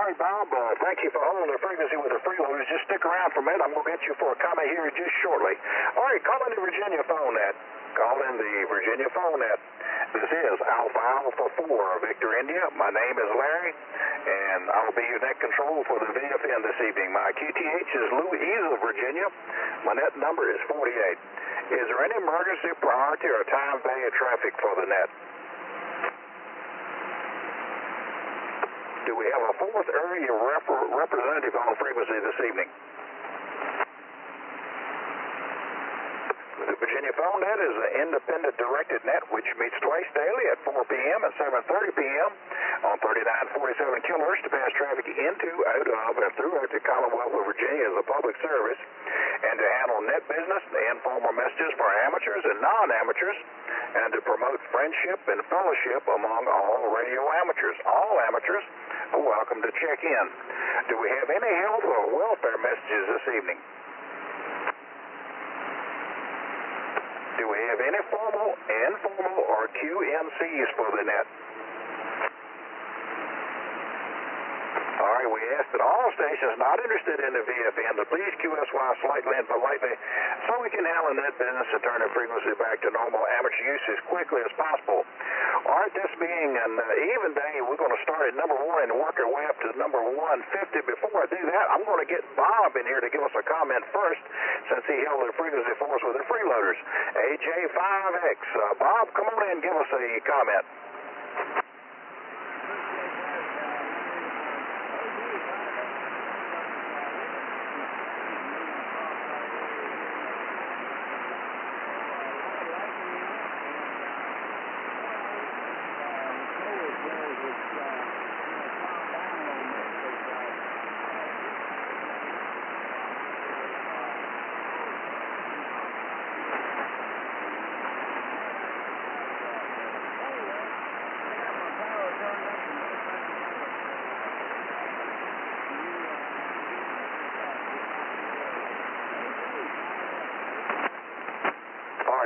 right, Bob, thank you for holding the frequency with the freeloaders. Just stick around for a minute. I'm going to get you for a comment here just shortly. All right, call in the Virginia phone net. Call in the Virginia phone net. This is Alpha 4, Victor India. My name is Larry, and I'll be your net control for the VFN this evening. My QTH is Louisa, Virginia. My net number is 48. Is there any emergency, priority, or time value traffic for the net? Do we have a fourth area representative on frequency this evening? The Virginia phone net is an independent directed net which meets twice daily at 4 p.m. and 7:30 p.m. on 3947 kilohertz to pass traffic into, out of, and throughout the Commonwealth of Virginia as a public service, and to handle net business and informal messages for amateurs and non-amateurs, and to promote friendship and fellowship among all radio amateurs. All amateurs are welcome to check in. Do we have any health or welfare messages this evening? Do we have any formal, informal, or QNCs for the net? All right, we ask that all stations not interested in the VFN to please QSY slightly and politely so we can handle net business and turn the frequency back to normal amateur use as quickly as possible. All right, this being an even day, we're going to start at number 1 and work our way up to number 150. Before I do that, I'm going to get Bob in here to give us a comment first, since he held the frequency for us with the freeloaders. AJ5X, Bob, come on in and give us a comment.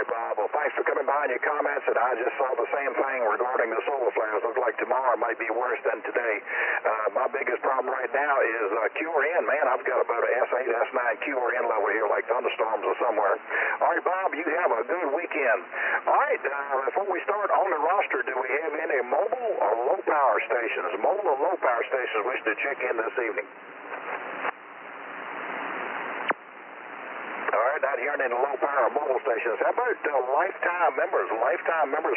Bob, well, thanks for coming by and your comments, and I just saw the same thing regarding the solar flares. Looks like tomorrow might be worse than today. My biggest problem right now is QRN. Man, I've got about an S8, S9 QRN level here, like thunderstorms or somewhere. All right, Bob, you have a good weekend. All right, before we start on the roster, do we have any mobile or low power stations? Mobile or low power stations wish to check in this evening? Not hearing any low power mobile stations. How about lifetime members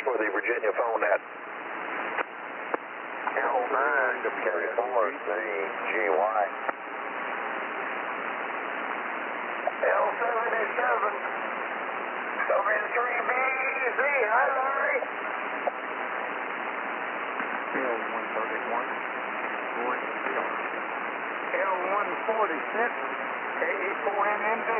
for the Virginia phone net? L9 K4 CGY. L77 W3BZ. Hi, Larry. L146 K84NND.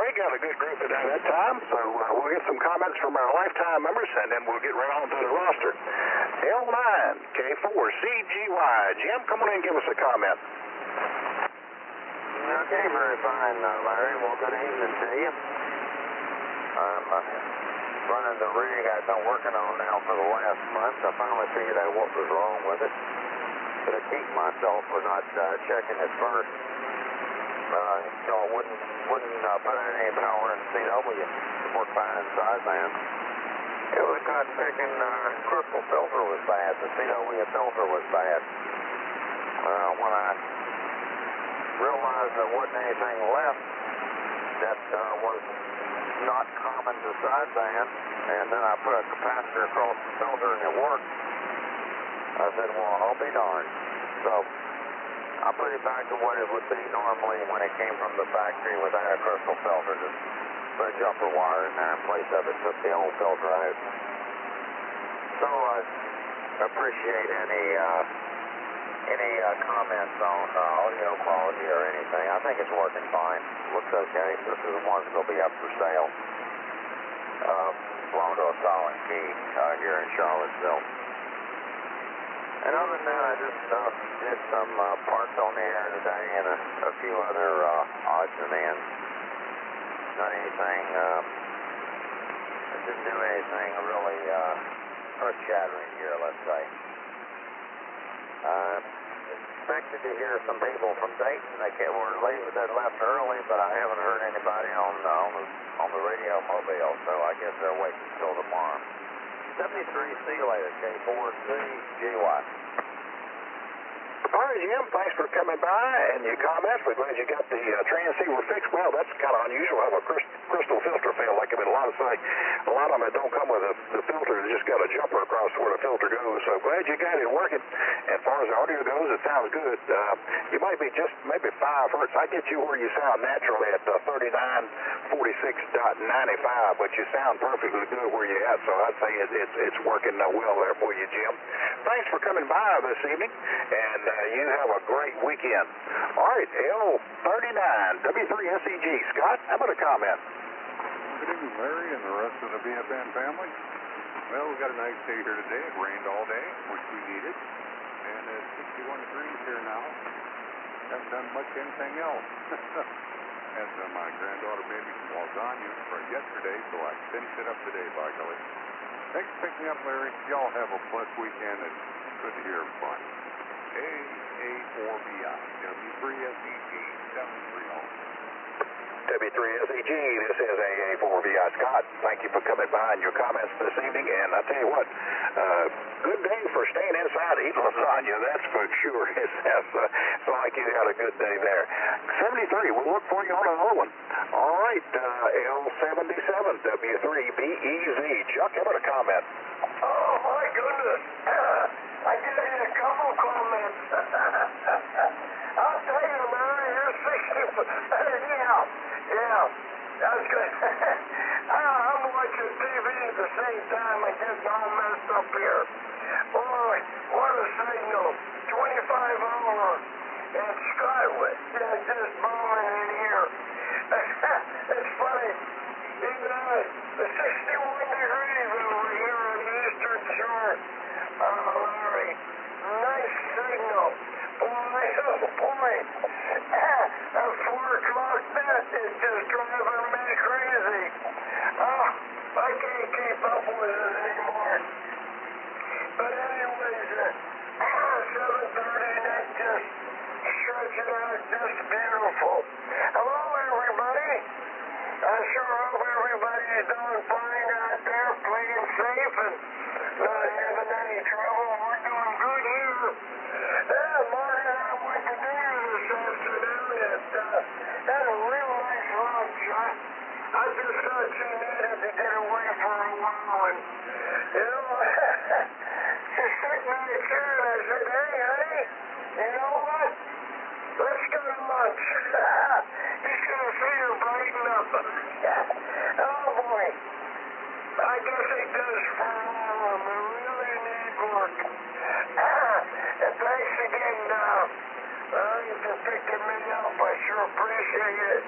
We got a good group at that time, so we'll get some comments from our lifetime members, and then we'll get right on to the roster. L9 K4 CGY. Jim, come on in and give us a comment. Okay, very fine, Larry. Well, good evening to you. I'm running the rig I've been working on now for the last month. I finally figured out what was wrong with it. But I kicked myself for not checking it first. So I wouldn't put in any power in CW. It worked fine in sideband. It was not picking, crystal filter was bad. The CW filter was bad. When I realized there wasn't anything left that was not common to sideband, and then I put a capacitor across the filter and it worked, I said, well, I'll be darned. So I put it back to what it would be normally when it came from the factory without a crystal filter. Just put a jumper wire in there in place of it, took the old filter out. So I appreciate any Any comments on audio quality or anything? I think it's working fine. Looks okay. This is the ones that'll be up for sale. Belong to a solid key here in Charlottesville. And other than that, I just did some parts on the air today and a few other odds and ends. Not anything, didn't do anything really earth-shattering here, let's say. Expected to hear some people from Dayton. They left early, but I haven't heard anybody on the radio mobile, so I guess they're waiting until tomorrow. 73, see you later, K4CGY. All right, Jim, thanks for coming by and your comments. We're glad you got the transceiver fixed. Well, that's kind of unusual to have a crystal filter fail like a lot of them that don't come with the filter. They just got a jumper across where the filter goes. So glad you got it working. As far as the audio goes, it sounds good. You might be just maybe 5 hertz. I get you where you sound naturally at 3946.95, but you sound perfectly good where you're at. So I'd say it's working well there for you, Jim. Thanks for coming by this evening, and you have a great weekend. All right, L39, W3SEG. Scott, how about a comment? Good evening, Larry, and the rest of the VFN family. Well, we got a nice day here today. It rained all day, which we needed. And it's 61 degrees here now. Haven't done much anything else. Had my granddaughter made me some lasagna for yesterday, so I finished it up today, by golly. Thanks for picking up, Larry. Y'all have a blessed weekend, and good to hear everybody. AA4BI, W3SEG 730. W3SEG, this is AA4VI. Scott, thank you for coming by and your comments this evening. And I tell you what, good day for staying inside eating lasagna, that's for sure. It's like you had a good day there. 73, we'll look for you on another one. All right, L77, W3BEZ. Chuck, how about a comment? Oh, my goodness. I just need a couple comments. I'll tell you, Larry, you're 60. Yeah, that's good. I'm watching TV at the same time and getting all messed up here. Boy, what a signal. 25-hour and Skyway. Just booming in here. It's funny. The 61 degrees over here on the eastern shore. Larry, nice signal. Boy, oh boy. At 4 o'clock, that is just driving me crazy. I can't keep up with it anymore. But anyways, 7:30, that just stretches out just beautiful. Hello, everybody. I sure hope everybody's doing fine out there, playing safe and not having any trouble. We're doing good here. Mark and I went to dinner this afternoon and had a real nice lunch. I just thought she needed to get away for a while and, she's sitting in the chair and I said, hey, honey, you know what? Let's go to lunch. You should have seen her brighten up. Oh, boy. I guess it does for all of them. They really need work. And thanks again, for picking me up. I sure appreciate it.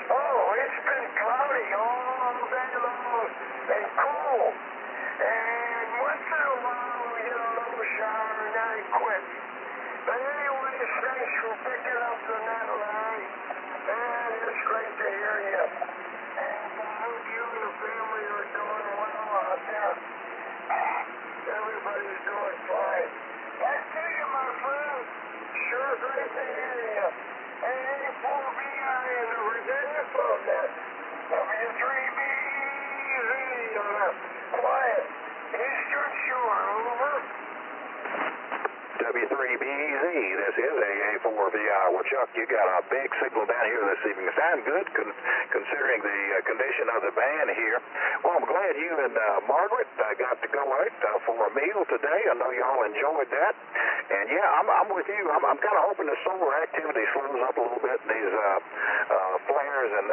Oh, it's been cloudy all day long and cool. And once in a while we get a little shower and then it quits. But anyways, thanks for picking up the net, Larry. And it's great to hear you. And I hope you and the family are doing well out there. Everybody's doing fine. Back to you, my friend. Sure great to hear you. AA4BI in the Virginia phone net. W3BEZ on a quiet Eastern Shore, over. W3BEZ, this is K4VI. Well, Chuck, you got a big signal down here this evening. Sound good considering the condition of the band here. Well, I'm glad you and Margaret got to go out for a meal today. I know y'all enjoyed that. And yeah, I'm with you. I'm kind of hoping the solar activity slows up a little bit. These flares and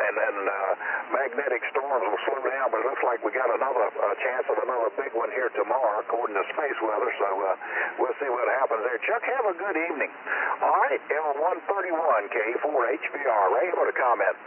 magnetic storms will slow down, but it looks like we got another chance of another big one here tomorrow, according to space weather. So we'll see what happens there. Chuck, have a good evening. All right, L131K4HBR. Ray, able to comment?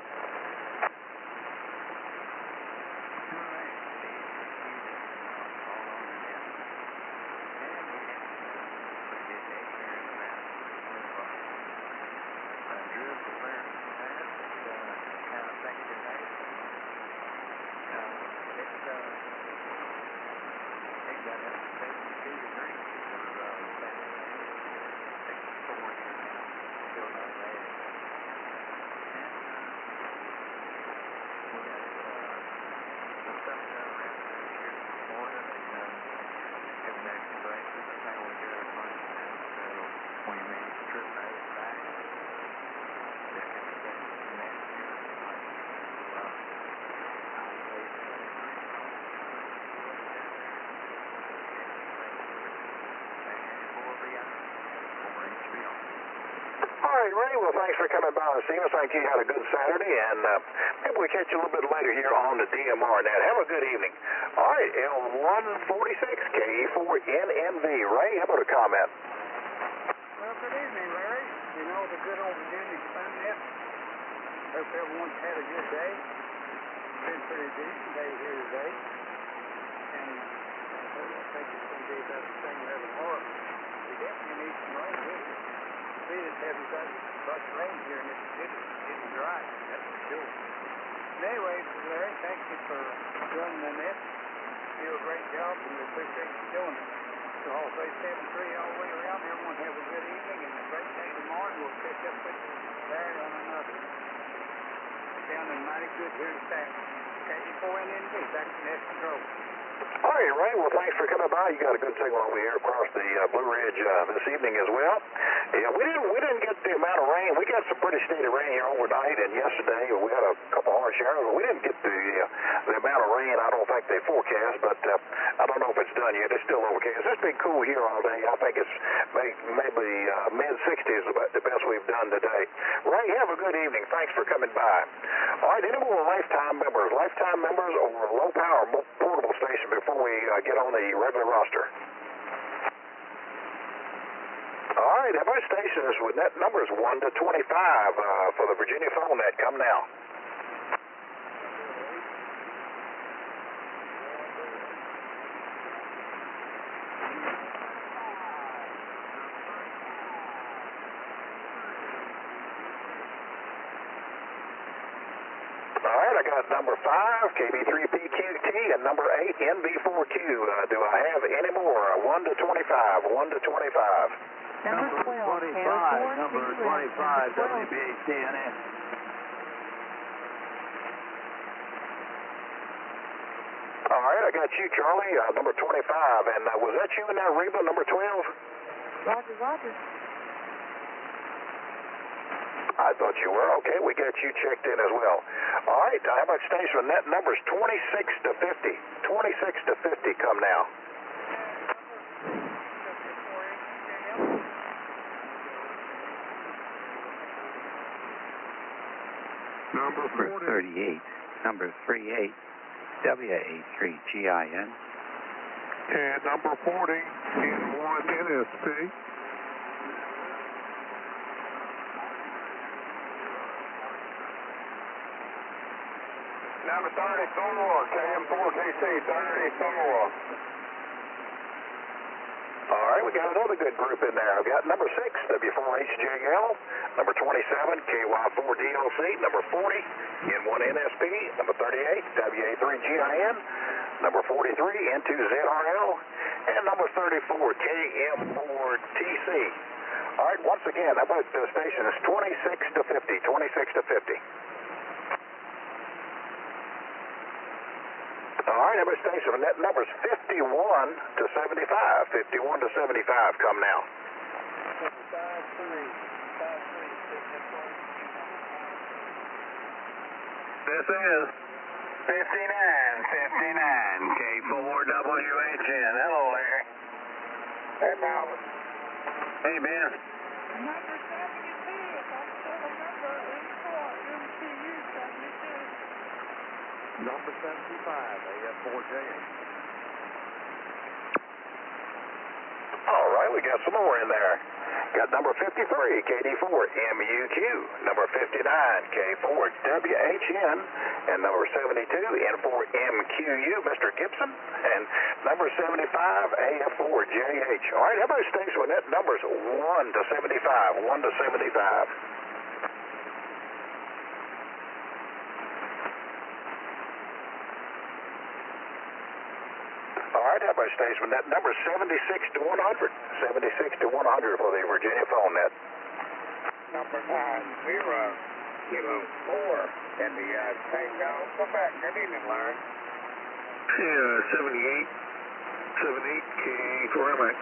All right, Ray, well, thanks for coming by and seeing us. I think you had a good Saturday, and maybe we'll catch you a little bit later here on the DMR net. Have a good evening. All right, L146K4NNV. Ray, how about a comment? Well, good evening, Larry. You know, the good old Virginia sun net. Hope everyone's had a good day. It's been pretty decent day here today. And I think it's going to be about the same way tomorrow. We definitely need some rain here. We just have such rain here, and it's dry. That's for sure. But anyway, Larry, thank you for running the net. You do a great job, and we appreciate you doing it. So I'll say 7-3 all the way around. Everyone have a good evening and a great day tomorrow. We'll catch up with Larry on another. Sounding mighty good here in Stafford. K4NNV, back to net control. All right, Ray, well, thanks for coming by. You got a good signal over here across the Blue Ridge this evening as well. Yeah, we didn't get the amount of rain. We got some pretty steady rain here overnight, and yesterday we had a couple hard showers, but we didn't get the amount of rain I don't think they forecast, but I don't know if it's done yet. It's still overcast. It's been cool here all day. I think it's maybe mid-60s the best we've done today. Ray, have a good evening. Thanks for coming by. All right, any more lifetime members or low-power portable station before we get on the regular roster? All right, every station is with net numbers 1 to 25 for the Virginia phone net. Come now. All right, I got number 5, KB3PQT, and number 8, NV4Q. Do I have any more? 1 to 25, 1 to 25. Number 25, number 25, WBHDNS. All right, I got you, Charlie, number 25. And was that you in there, Reba, number 12? Roger, roger. I thought you were. Okay, we got you checked in as well. All right, how about station net numbers 26 to 50? 26 to 50, come now. Number 38, number 38, WA3GIN. And number 40, N1NSP. Number 34, KM4KC 34. All right, we got another good group in there. I've got number 6, W4HJL, number 27, KY4DLC, number 40, N1NSP, number 38, WA3GIN, number 43, N2ZRL, and number 34, KM4TC. All right, once again, how about the station is 26 to 50, 26 to 50. All right, every station, net numbers 51 to 75. 51 to 75, come now. 5-3, 5-3. this is 5959 K4WHN. Hello, Larry. Hey, Melvin. Hey, Ben. Number 72, if I still remember, MTU 72. Number 75, AF4JH. All right, we got some more in there. Got number 53, KD4MUQ, number 59, K4WHN, and number 72, N4MQU, Mr. Gibson, and number 75, AF4JH. All right, everybody stays with that. Numbers 1 to 75, 1 to 75. All right, everybody stays with that. Number 76 to 100. 76 to 100 for the Virginia phone net. Number 90, Kilo 4 in the Tango, Quebec. Good evening, Larry. Yeah, 78 K4MI.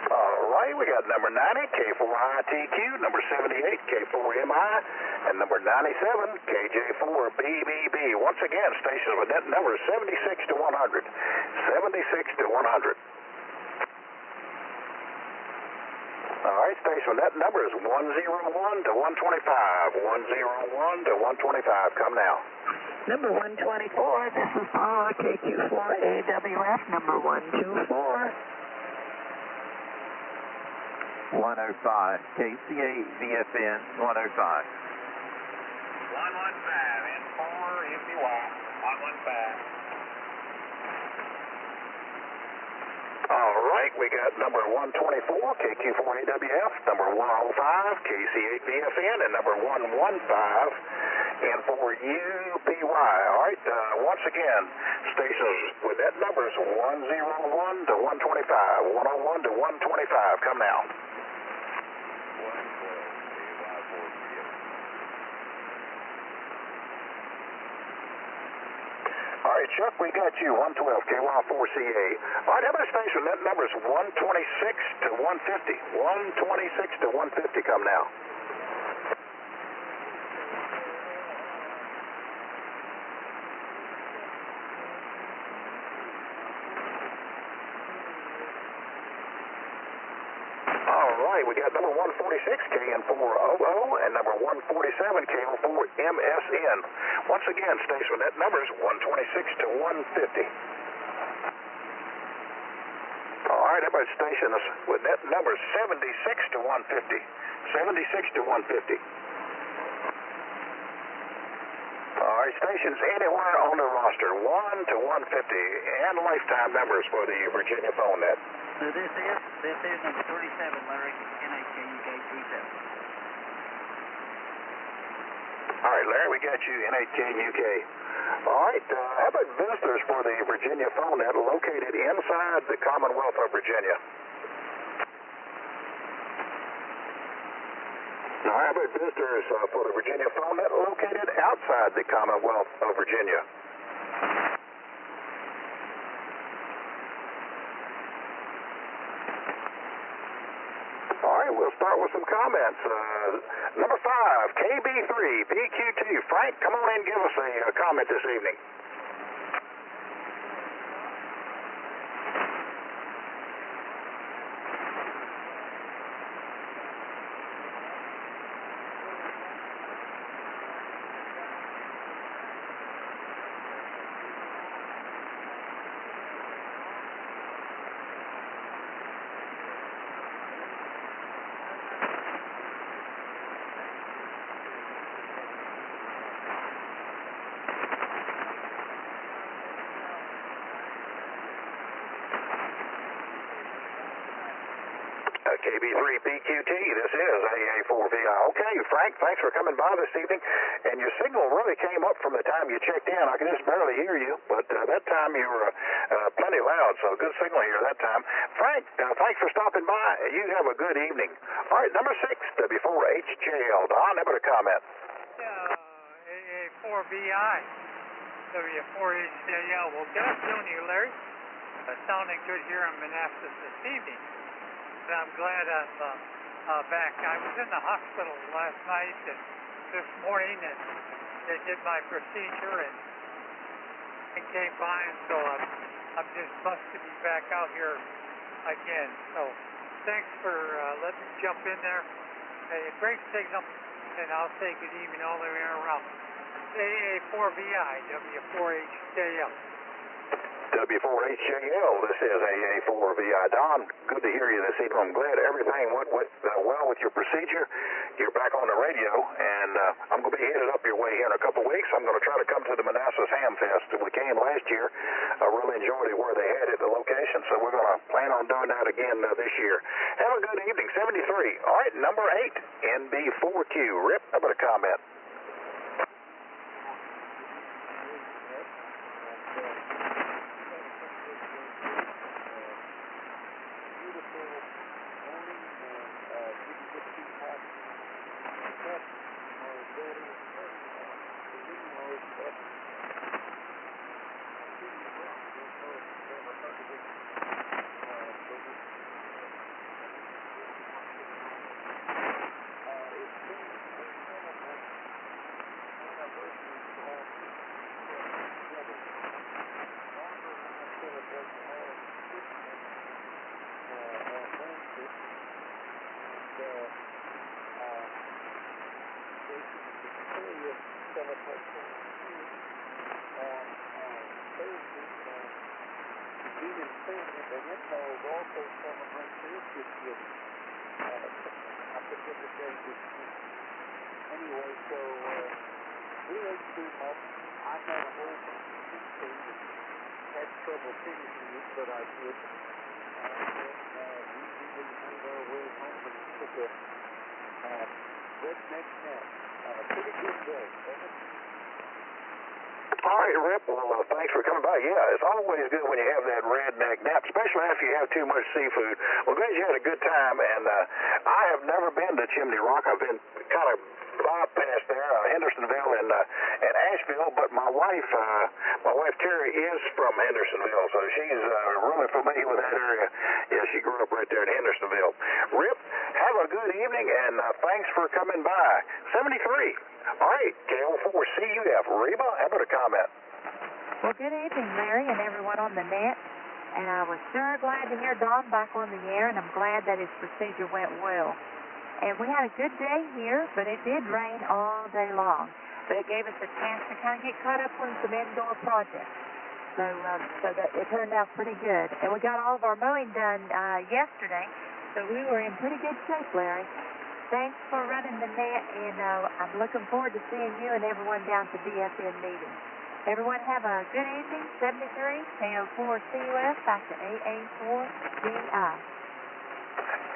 All right, we got number 90, K4ITQ, number 78, K4MI, and number 97, KJ4BBB. Once again, stations with that number 76 to 100. 76 to 100. All right, station with that number is 101 to 125. 101 to 125. Come now. Number 124, this is Paula, KQ4AWF, number 124. 105, KCA VFN 105. 115, N4MPY, 115. All right, we got number 124, KQ4AWF, number 105, KC8VFN, and number 115, N4UPY. All right, once again, stations with that number is 101 to 125, 101 to 125. Come now. All right, Chuck, we got you, 112, KY4CA. All right, everybody station, that number is 126 to 150. 126 to 150, come now. All right, we got number 146, KN400, and number 147, KO4MSN. Once again, station, that number is 126 to 150. All right, everybody stations with that number 76 to 150. 76 to 150. All right, stations anywhere on the roster, 1 to 150, and lifetime members for the Virginia phone net. So this is number 37, Larry, NHKUK37. All right, Larry, we got you, N8KUK. All right, how about visitors for the Virginia phone net located inside the Commonwealth of Virginia? Now, how about visitors for the Virginia phone net located outside the Commonwealth of Virginia? All right, we'll start with some comments. Number 5, KB3, BQ2. Frank, come on in and give us a comment this evening. KB3PQT, this is AA4VI. Okay, Frank, thanks for coming by this evening. And your signal really came up from the time you checked in. I could just barely hear you, but that time you were plenty loud, so good signal here that time. Frank, thanks for stopping by. You have a good evening. All right, number 6, W4HJL. Don, how about a comment? AA4VI, W4HJL. Well, good afternoon to you, Larry. sounding good here in Manassas this evening. And I'm glad I'm back. I was in the hospital last night and this morning, and they did my procedure and came by, and so I'm just blessed to be back out here again. So thanks for letting me jump in there. Hey, great signal, and I'll say good evening all the way around. AA4VI, W4HJL. W4HJL, this is AA4VI. Don, good to hear you this evening. I'm glad everything went well with your procedure. You're back on the radio, and I'm going to be headed up your way here in a couple of weeks. I'm going to try to come to the Manassas Ham Fest. We came last year. I really enjoyed it where they had it, the location, so we're going to plan on doing that again this year. Have a good evening. 73. All right, number 8, NB4Q. Rip, how about a comment? Anyway, so we ate too much. I got a whole bunch of food and had trouble finishing it, but I did. We made our way home and took a redneck nap. Pretty good day, wasn't it? All right, Rip, well, thanks for coming by. Yeah, it's always good when you have that redneck nap, especially after you have too much seafood. Well, glad you had a good time, and I have never been to Chimney Rock. I've been kind of bypassed there, Hendersonville and Asheville, but my wife Terry is from Hendersonville, so she's really familiar with that area. Yeah, she grew up right there in Hendersonville. Rip, have a good evening, and thanks for coming by. 73. All right, KL4CUF. Reba, how about a comment? Well, good evening, Larry, and everyone on the net. And I was sure glad to hear Don back on the air, and I'm glad that his procedure went well. And we had a good day here, but it did rain all day long. But it gave us a chance to kind of get caught up on some indoor projects. So that it turned out pretty good. And we got all of our mowing done yesterday, so we were in pretty good shape, Larry. Thanks for running the net, and I'm looking forward to seeing you and everyone down at the VFN meeting. Everyone have a good evening. 73, KO4CUF, back to AA4VI.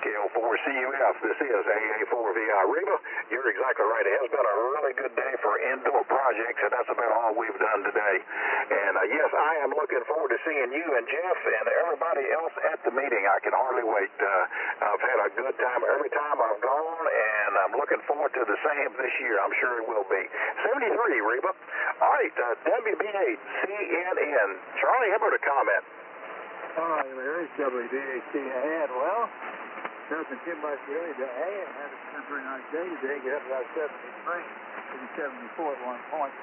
KL4CUF, this is AA4VI. Reba, you're exactly right. It has been a really good day for indoor projects, and that's about all we've done today. And yes, I am looking forward to seeing you and Jeff and everybody else at the meeting. I can hardly wait. I've had a good time every time I've gone, and I'm looking forward to the same this year. I'm sure it will be. 73, Reba. All right, WB8CNN. Charlie, how about a comment? Hi, Larry. WB8CNN. Well, nothing too much really to add. Had a pretty nice day today. Get up about 73, maybe 74 at one point.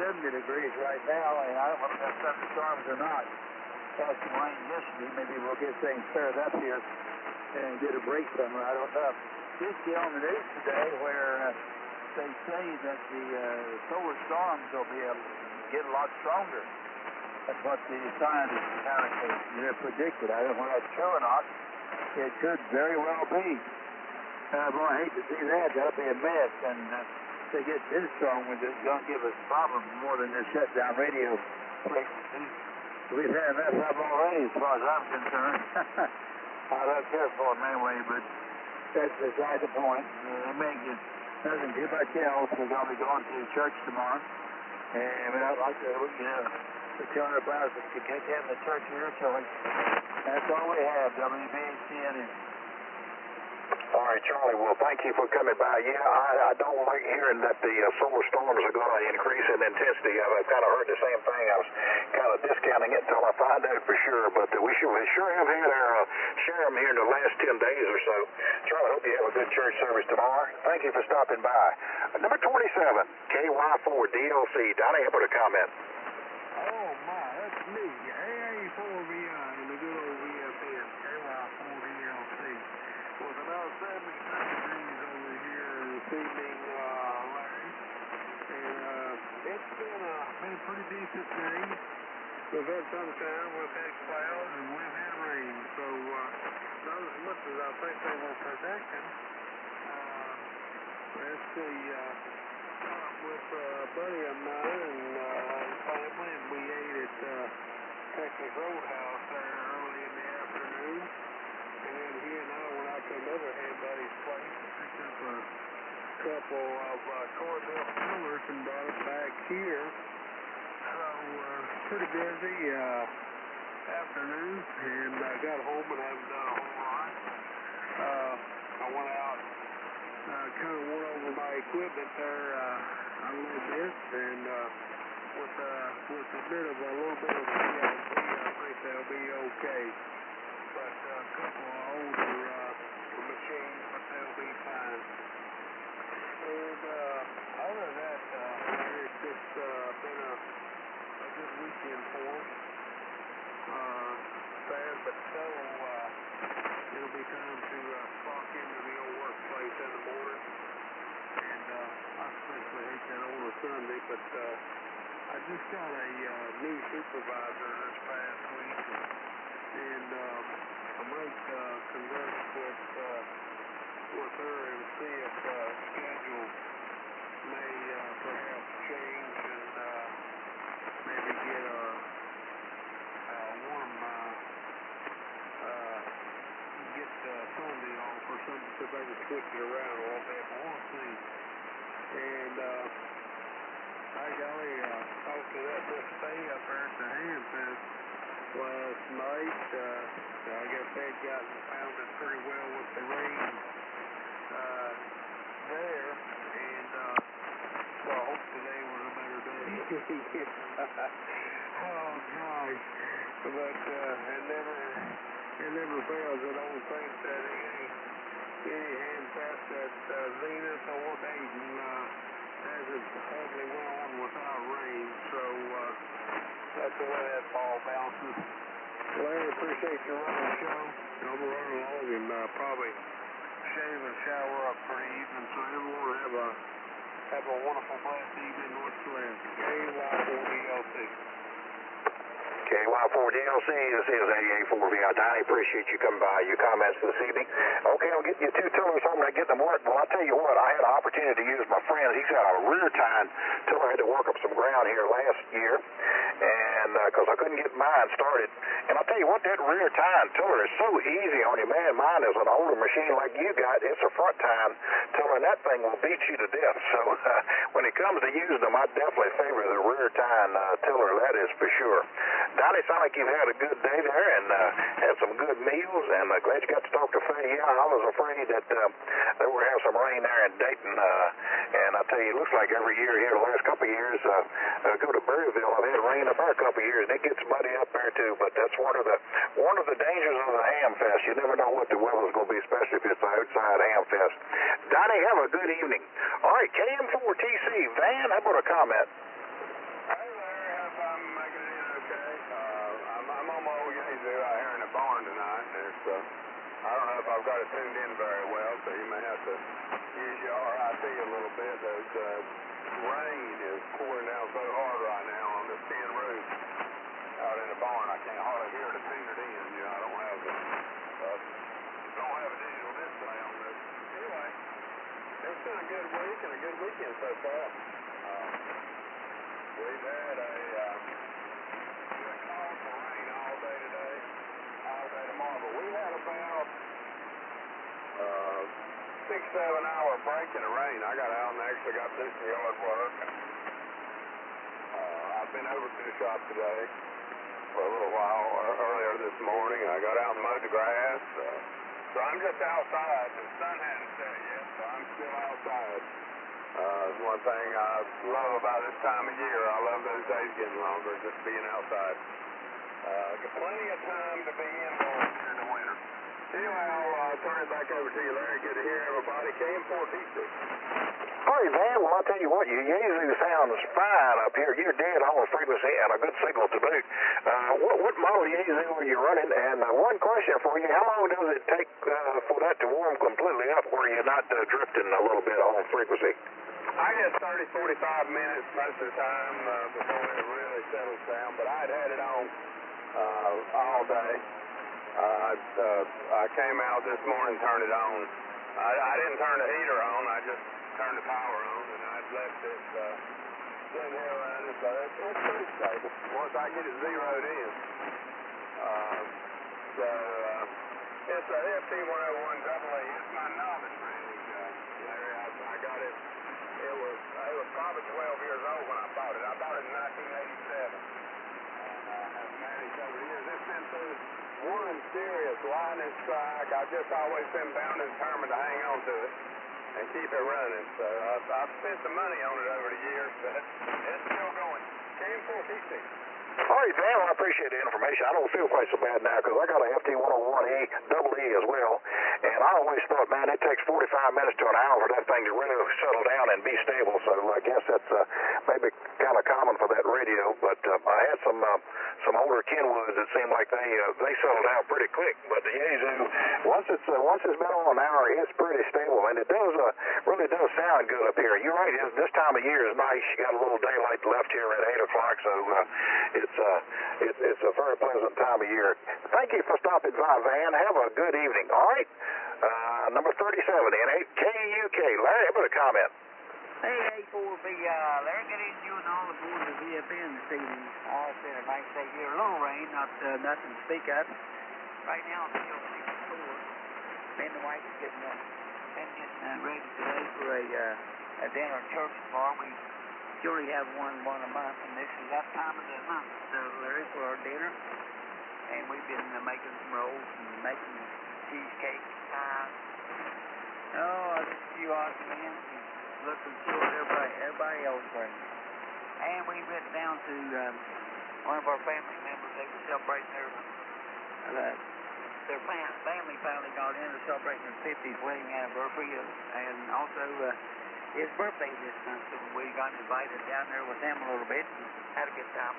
70 degrees right now, and I don't know if that's thunderstorms or not. Had some rain yesterday. Maybe we'll get things cleared up here and get a break somewhere. I don't know. Just get on the news today where they say that the solar storms will be able to get a lot stronger. That's what the scientists kind of predicted. I don't know if that's true or not. It could very well be. Boy, I hate to see that. That'll be a mess. And if they get this strong, it's going to give us problems more than this shutdown radio frequency. We've had enough of them already, as far as I'm concerned. I don't care for them anyway, but that's beside the point. It may get nothing too much else. We're going to be going to church tomorrow. And I'd like to, the 200 miles to get in the church here, so that's all we have, WBCN. All right, Charlie. Well, thank you for coming by. Yeah, I don't like hearing that the solar storms are going to increase in intensity. I've kind of heard the same thing. I was kind of discounting it until I find out for sure. But we sure have had our share of them here in the last 10 days or so. Charlie, I hope you have a good church service tomorrow. Thank you for stopping by. Number 27, KY4DLC. Donnie, how about a comment? Oh, my, that's me. AA4VI in the good old VFN, KY4DLC. With about 73 degrees over here this evening, Larry. And it's been a pretty decent day. We've had sunshine, we've had clouds, and we've had rain. So, not as much as I think they were predicting. Let's see, with a buddy of mine and family, and we ate at Texas Roadhouse there early in the afternoon. And then he and I went out to another head buddy's place and picked up a couple of Corvette fillers and brought them back here. So, pretty busy afternoon, and I got home and haven't done a whole lot. I went out and kind of went over my equipment there a little bit, and with a little bit of VLC, I think they'll be okay. But a couple of older machines, but they'll be fine. And other than that, it's just been a good weekend for us. Sad, but so it'll be time to clock into the old workplace in the morning. And I especially hate that over Sunday, but I just got a new supervisor this past week, and I might converse with her and see if schedule may perhaps change and maybe get Sunday off or something, so they can switch it around a little bit. We'll see. And I talked to that Miss Faye up there at the Ham Fest last night. I guess they'd gotten pounded pretty well with the rain there, and so I hope today was a better day. Oh gosh, but it never fails. I don't think that any Ham Fest at Zenith or Dayton hasn't hardly went on without rain, so that's the way that ball bounces. Larry, appreciate your running show. I'm going to run along and probably shave and shower up for the evening, so everyone have a wonderful, blessed evening. What's left? KY4DLC. KY4DLC, this is AA4VI. Donnie, appreciate you coming by, your comments this evening. Okay, I'll get you 2 tillers home and I get them work. Well, I'll tell you what, I had an opportunity to use my friend. He's got a rear tine tiller. I had to work up some ground here last year, and because I couldn't get mine started. And I'll tell you what, that rear tine tiller is so easy on you, man. Mine is an older machine like you got. It's a front tine tiller, and that thing will beat you to death. So when it comes to using them, I definitely favor the rear tine tiller, that is for sure. Donnie, sound like you've had a good day there and had some good meals, and glad you got to talk to Faye. Yeah, I was afraid that they were have some rain there in Dayton, and I tell you, it looks like every year here, the last couple of years, go to Berryville, I've had rain up there a couple of years, and it gets muddy up there too. But that's one of the dangers of the Ham Fest. You never know what the weather's going to be, especially if it's outside Ham Fest. Donnie, have a good evening. All right, KM4TC, Van, how about a comment? I'm on my old Yaesu out here in the barn tonight, and it's, I don't know if I've got it tuned in very well, so you may have to use your RIT a little bit. There's rain is pouring down so hard right now on this tin roof out in the barn. I can't hardly hear the tune it in. You know, I don't have a digital display on this. Anyway, it's been a good week and a good weekend so far. We've had a call for rain all day today, all day tomorrow, but we had about 6-7 hour break in the rain. I got out and actually got to do some yard work. I've been over to the shop today for a little while earlier this morning. I got out and mowed the grass. So I'm just outside. The sun hadn't still outside. One thing I love about this time of year. I love those days getting longer, just being outside. Got plenty of time to be indoors here in the winter. Anyway, I'll turn it back over to you, Larry. Good to hear everybody. KM4T6. All right, Van, well, I'll tell you what, your Yaesu sounds fine up here. You're dead on frequency and a good signal to boot. What model Yaesu are you running? And one question for you, how long does it take for that to warm completely up where you're not drifting a little bit on frequency? I get 30, 45 minutes most of the time before it really settles down, but I'd had it on all day. I came out this morning, turned it on. I didn't turn the heater on, I just turned the power on, and I'd left it sitting here running, so it's pretty stable once I get it zeroed in. It's a FT101AA. It's my novice range, Larry. I got it. It was probably 12 years old when I bought it. I bought it in 1987. And have managed over the years. It's been through one serious lightning strike. I've just always been bound and determined to hang on to it and keep it running. So I've spent some money on it over the years, but it's still going. KM4T6. All right, Van, well, I appreciate the information. I don't feel quite so bad now because I got a FT101E E as well, and I always thought, man, it takes 45 minutes to an hour for that thing to really settle down and be stable, so I guess that's maybe kind of common for that radio, but I had some older Kenwoods that seemed like they settled down pretty quick, but the Yaesu, once it's been on an hour, it's pretty stable, and it does really does sound good up here. You're right, this time of year is nice. You got a little daylight left here at 8 o'clock, so it's a very pleasant time of year. Thank you for stopping by, Van. Have a good evening. All right. Number 37 in 8KUK. Larry, how about a comment? Hey, A4VI, Larry, good evening, you and all aboard the VFN this evening. It's been a nice day here. A little rain, not nothing to speak of. Right now, I'm still 64. Me and the wife is getting ready today for a dinner at church tomorrow. We usually have one a month, and this is that time of the month, so Larry, for our dinner. And we've been making some rolls and making cheesecake, pies. Just a few odds and ends. Looking to see what everybody else brings. And we went down to one of our family members. They were celebrating their family finally got in to celebrating their 50th wedding anniversary, and also his birthday this month, so we got invited down there with them a little bit and had a good time.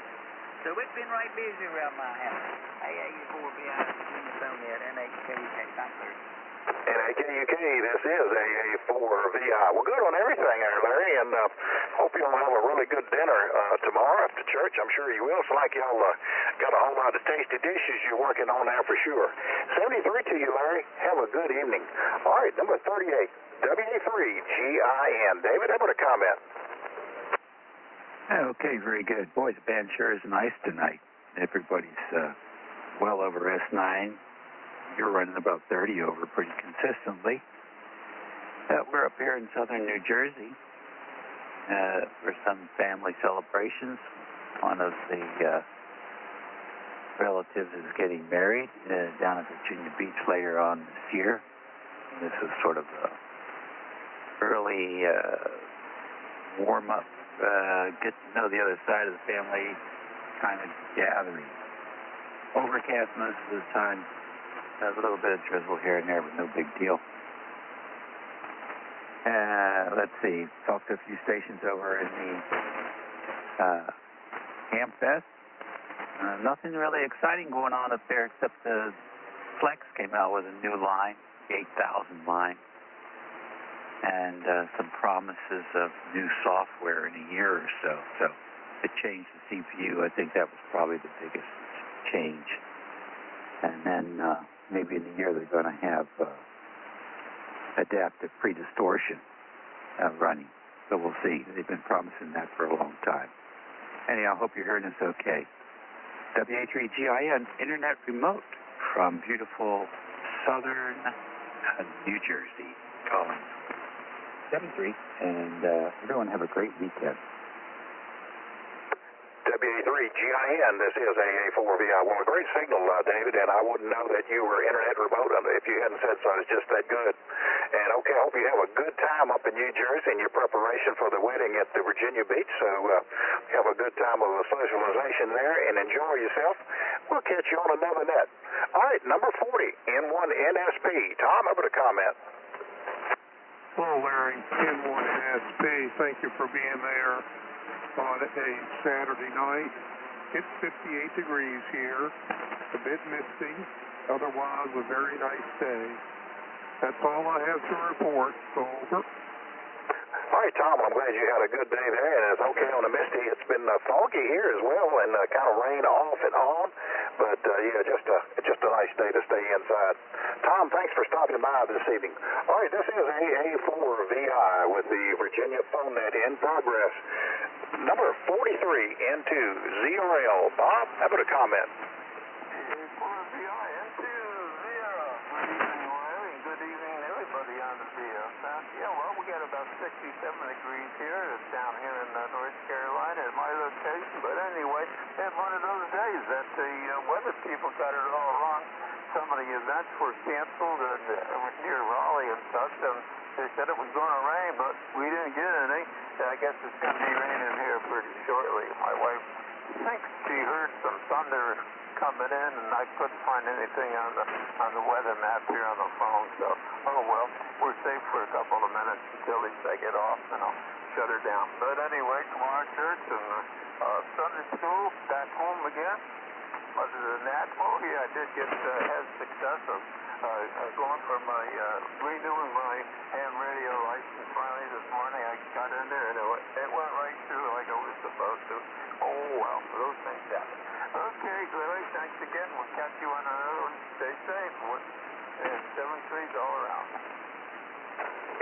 So it's been right busy around my house. AA4VI, Virginia Phone at NHKUK. Thanks, Larry. NHKUK, this is AA4VI. Well, good on everything there, Larry, and hope you'll have a really good dinner tomorrow after church. I'm sure you will. It's like y'all got a whole lot of tasty dishes you're working on now for sure. 73 to you, Larry. Have a good evening. All right, number 38, WA3GIN. David, how about a comment? Okay, very good. Boy, the band sure is nice tonight. Everybody's well over S9. You're running about 30 over pretty consistently. We're up here in southern New Jersey for some family celebrations. One of the relatives is getting married down at Virginia Beach later on this year. And this is sort of a early warm-up, get to know the other side of the family kind of gathering. Overcast most of the time. A little bit of drizzle here and there, but no big deal. Let's see. Talked to a few stations over in the Amfest. Nothing really exciting going on up there except the Flex came out with a new line, the 8000 line, and some promises of new software in a year or so. So it changed the CPU. I think that was probably the biggest change. And then maybe in a year they're going to have adaptive pre-distortion running. So we'll see. They've been promising that for a long time. Anyhow, I hope you're hearing this okay. WA3GIN Internet Remote from beautiful southern New Jersey. Calling 73. And everyone have a great weekend. WA3GIN, this is AA4VI. Well, a great signal, David, and I wouldn't know that you were internet remote if you hadn't said so. It's just that good. And okay, I hope you you have a good time up in New Jersey in your preparation for the wedding at the Virginia Beach. So have a good time of socialization there and enjoy yourself. We'll catch you on another net. All right, number 40, N1NSP. Tom, over to comment. Hello, Larry. N1NSP. Thank you for being there on a Saturday night. It's 58 degrees here, a bit misty, otherwise a very nice day. That's all I have to report. Over. All right, Tom, I'm glad you had a good day there, and it's okay on the misty. It's been foggy here as well, and kind of rain off and on, but yeah, just a nice day to stay inside. Tom, thanks for stopping by this evening. All right, this is AA4VI with the Virginia phone net in progress. Number 43 into ZRL. Bob, how about a comment? AA4VI into zero. Good evening, Larry, and good evening, everybody on the VFN. Yeah, well, we got about 67 degrees here. It's down here in North Carolina at my location. But anyway, it's one of those days that the weather people got it all wrong. Some of the events were canceled near Raleigh and such, and they said it was going to rain, but we didn't get any. I guess it's going to be raining here pretty shortly. My wife thinks she heard some thunder coming in, and I couldn't find anything on the weather map here on the phone. So, oh well, we're safe for a couple of minutes until at least I get off, and I'll shut her down. But anyway, tomorrow church and Sunday school, back home again. Other than that, oh yeah, I did have success of going for my renewing my ham radio license finally this morning. I got in there and it went right through like it was supposed to. Oh well, those things happen. Okay, Larry, thanks again. We'll catch you on another one. Stay safe. And 7-3's all around.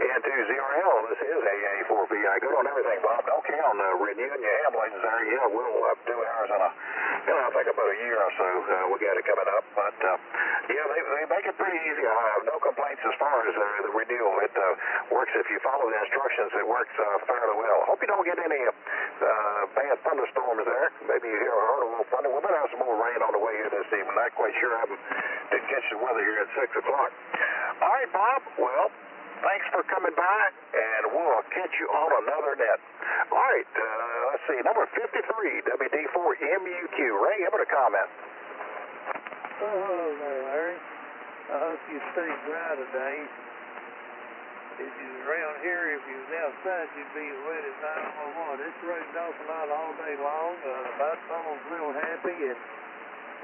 And to ZRL, this is AA4VI. Good on everything, Bob. Okay, on renewing your ham license there, yeah, we'll do ours in I think about a year or so. We got it coming up, but yeah, they make it pretty easy. I have no complaints as far as the renewal. It works if you follow the instructions. It works fairly well. Hope you don't get any bad thunderstorms there. Maybe you heard a little thunder. We're going to have some more rain on the way here this evening. Not quite sure. I didn't catch the weather here at 6 o'clock. All right, Bob. Well, thanks for coming by, and we'll catch you on another net. All right, let's see, number 53, WD4MUQ. Ray, how about a comment? Oh, hello there, Larry. I hope you stay dry today. If you was around here, if you was outside, you'd be wet as I don't know what. It's rained off a lot all day long. About someone's real happy, and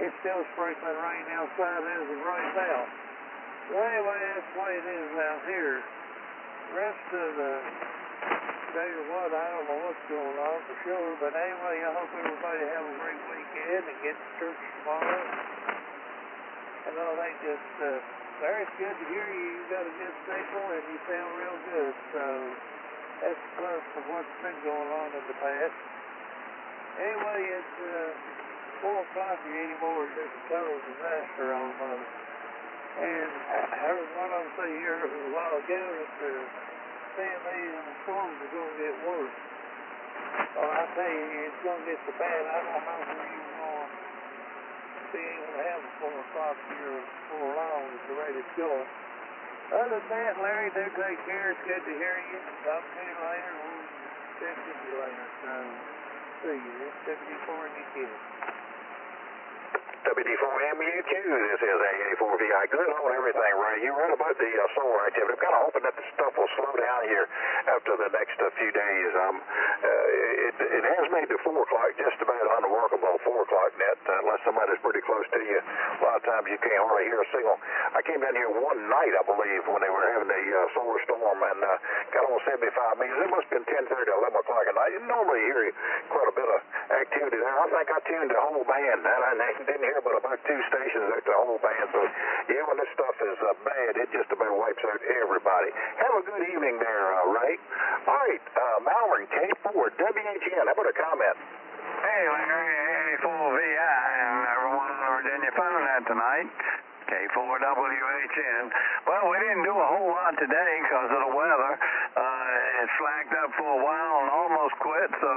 it's still sprinkling rain outside as it rains out. Well, anyway, that's the way it is out here. The rest of the day or what, I don't know what's going on for sure, but anyway, I hope everybody have a great weekend and get to church tomorrow. And I think just, Larry, it's good to hear you. You got a good signal and you sound real good, so that's a plus for what's been going on in the past. Anyway, it's 4 o'clock here anymore. There's a total disaster on and I heard one of them say here a while ago that the CMEs and the storms are going to get worse. Well, I tell you, it's going to get so bad, I don't know if we're even going to be able to have a 4 o'clock here before long at the rate it's going. Other than that, Larry, do take care. It's good to hear you. Talk to you later. We'll check with you later. So, see you. It's 74 and you kid. WD4MUQ, this is AA4VI. Good on everything, Ray. You read about the solar activity. I'm kind of hoping that the stuff will slow down here after the next few days. It has made the 4 o'clock just about unworkable, 4 o'clock net, unless somebody's pretty close to you. A lot of times you can't hardly hear a signal. I came down here one night, I believe, when they were having the solar storm, and got on 75 meters. It must have been 10:30, 11 o'clock at night. You normally hear quite a bit of activity there. I think I tuned the whole band, and I didn't hear but about 2 stations at the whole band. So, yeah, when this stuff is bad, it just about wipes out everybody. Have a good evening there, Ray. All right, Malvern, K4, WHN. How about a comment? Hey, Larry, A4VI, and everyone in Virginia phone that tonight. K4WHN. Well, we didn't do a whole lot today because of the weather. It slacked up for a while and almost quit, so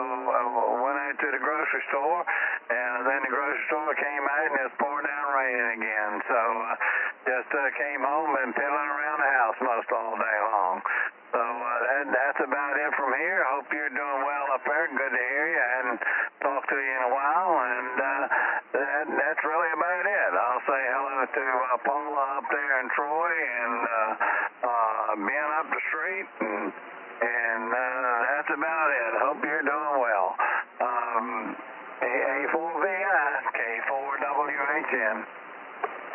went out to the grocery store, and then the grocery store came out and it's pouring down raining again. So just came home and piddling around the house most all day long. So that's about it from here. Hope you're doing well up there. Good to hear you. I hadn't talked to you in a while, and that's really about it. I'll say hello to Paula up there in Troy and Ben up the street, and that's about it. Hope you're doing well. A4VI, K4WHN.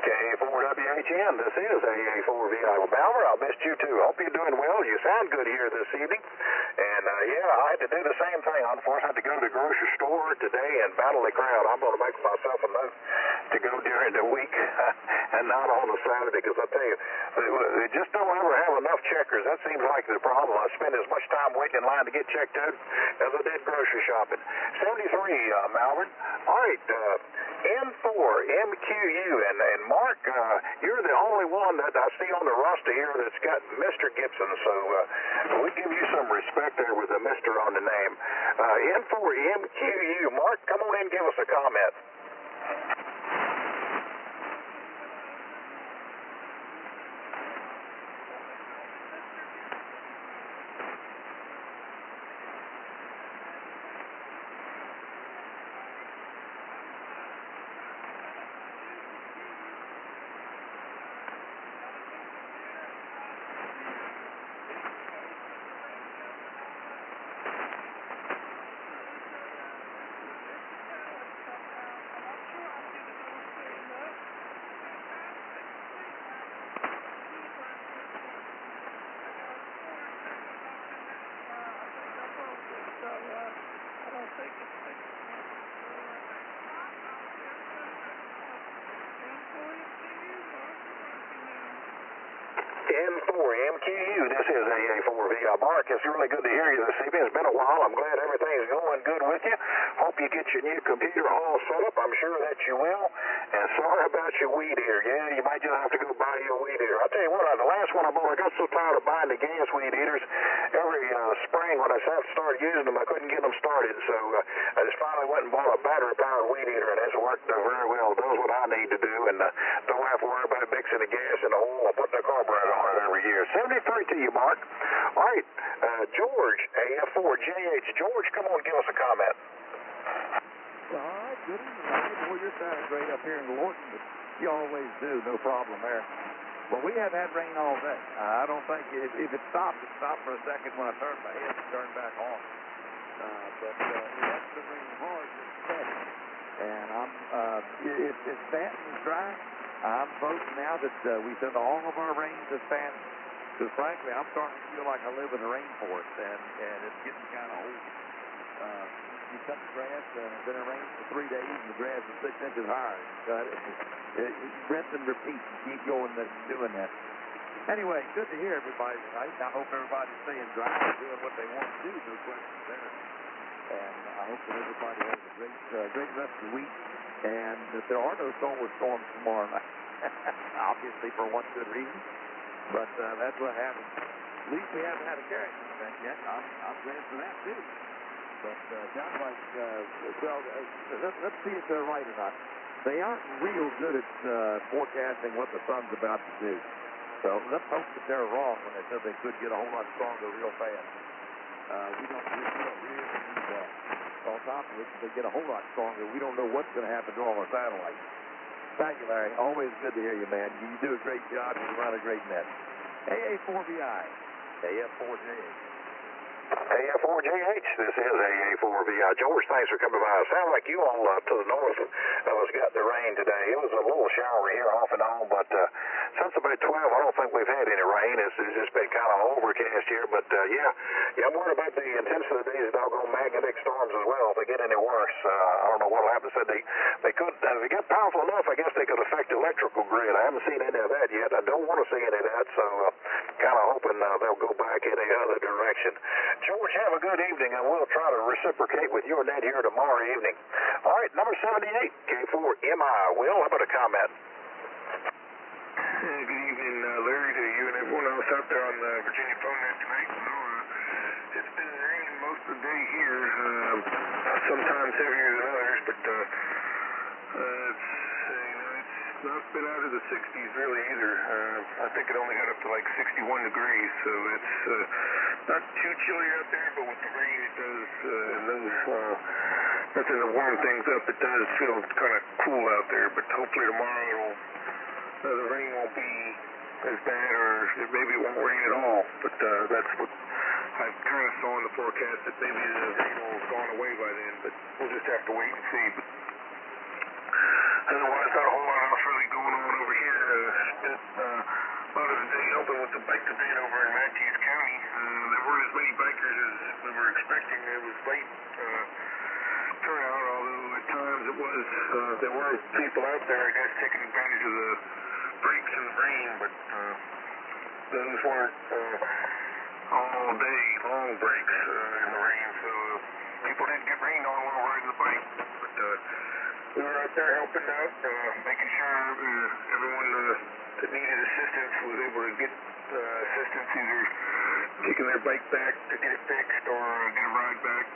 K4WHN, this is AA4VI. Well, Balmer, I missed you too. Hope you're doing well. You sound good here this evening. And yeah, I had to do the same thing. Unfortunately, I had to go to the grocery store today and battle the crowd. I'm going to make myself a note to go during the week and not on a Saturday, because I tell you, they just don't ever have enough checkers. That seems like the problem. I spend as much time waiting in line to get checked out as I did grocery shopping. 73, Malvern. All right, N4MQU, and Mark, you're the only one that I see on the roster here that's got Mr. Gibson, so we give you some respect there with the Mr. on the name. N4MQU, Mark, come on in and give us a comment. N4MQU, this is AA4VI. Mark, it's really good to hear you this evening. It's been a while. I'm glad everything's going good with you. Hope you get your new computer all set up. I'm sure that you will. And sorry about your weed eater. Yeah, you might just have to go buy your weed eater. I'll tell you what, the last one I bought, I got so tired of buying the gas weed eaters. Every spring when I started using them, I couldn't get them started. So I just finally went and bought a battery-powered weed eater, and it's worked very well. It does what I need to do, and don't have to worry about mixing the gas in the hole or putting the carburetor on it every year. 73 to you, Mark. All right, George, AF4JH. George, come on, give us a comment. All right, good evening. Boy, you're sounding great up here in Lorton, but you always do. No problem there. Well, we have had rain all day. I don't think if it stopped for a second when I turned my head and turned back on. But it hasn't been raining hard, just steady. And if Stanton is dry, I'm voting now that we send all of our rain to Stanton. Because frankly, I'm starting to feel like I live in a rainforest, and it's getting kind of old. You cut the grass, and it's been raining for 3 days, and the grass is 6 inches higher. Rinse and repeat, and keep going doing that. Anyway, good to hear everybody tonight. I hope everybody's staying dry and doing what they want to do. No questions there. And I hope that everybody has a great rest of the week, and that there are no solar storms tomorrow night. Obviously, for one good reason. But that's what happens. At least we haven't had a character event yet. I'm glad for that, too. But sounds like, let's see if they're right or not. They aren't real good at forecasting what the sun's about to do. So let's hope that they're wrong when they said they could get a whole lot stronger real fast. We don't really need that. On top of it, if they get a whole lot stronger, we don't know what's going to happen to all our satellites. Thank you, Larry. Always good to hear you, man. You do a great job. You run a great net. AA4VI, AF4JH. AF4JH, this is AA4VI. George, thanks for coming by. It sounds like you all to the north of us got the rain today. It was a little showery here off and on, but since about 12, I don't think we've had any rain. It's just been kind of overcast here, but yeah, I'm worried about the intensity of these doggone magnetic storms as well. If they get any worse, I don't know what will happen. Said they could, if they get powerful enough, I guess they could affect the electrical grid. I haven't seen any of that yet. I don't want to see any of that, so kind of hoping they'll go back in the other direction. George, have a good evening, and we'll try to reciprocate with your net here tomorrow evening. All right, number 78, K4MI. Will, how about a comment? Good evening, Larry, to you and everyone else out there on the Virginia phone net tonight. It's been raining most of the day here, sometimes heavier than others, but it's not been out of the 60s really either. I think it only got up to like 61 degrees, so it's not too chilly out there, but with the rain it does, and those, nothing to warm things up, it does feel kind of cool out there, but hopefully tomorrow the rain won't be as bad, or maybe it won't rain at all, but that's what I kind of saw in the forecast, that maybe the rain will have gone away by then, but we'll just have to wait and see. But otherwise, not a whole lot else really going on over here. Spent a lot of the day helping with the bike event over in Matthews County. There weren't as many bikers as we were expecting. It was late turnout, although at times it was, there were people out there, I guess, taking advantage of the breaks in the rain, but those weren't all day long breaks in the rain, so people didn't get rained on while riding the bike, but we were out there helping out, making sure everyone that needed assistance was able to get assistance, either taking their bike back to get it fixed or get a ride back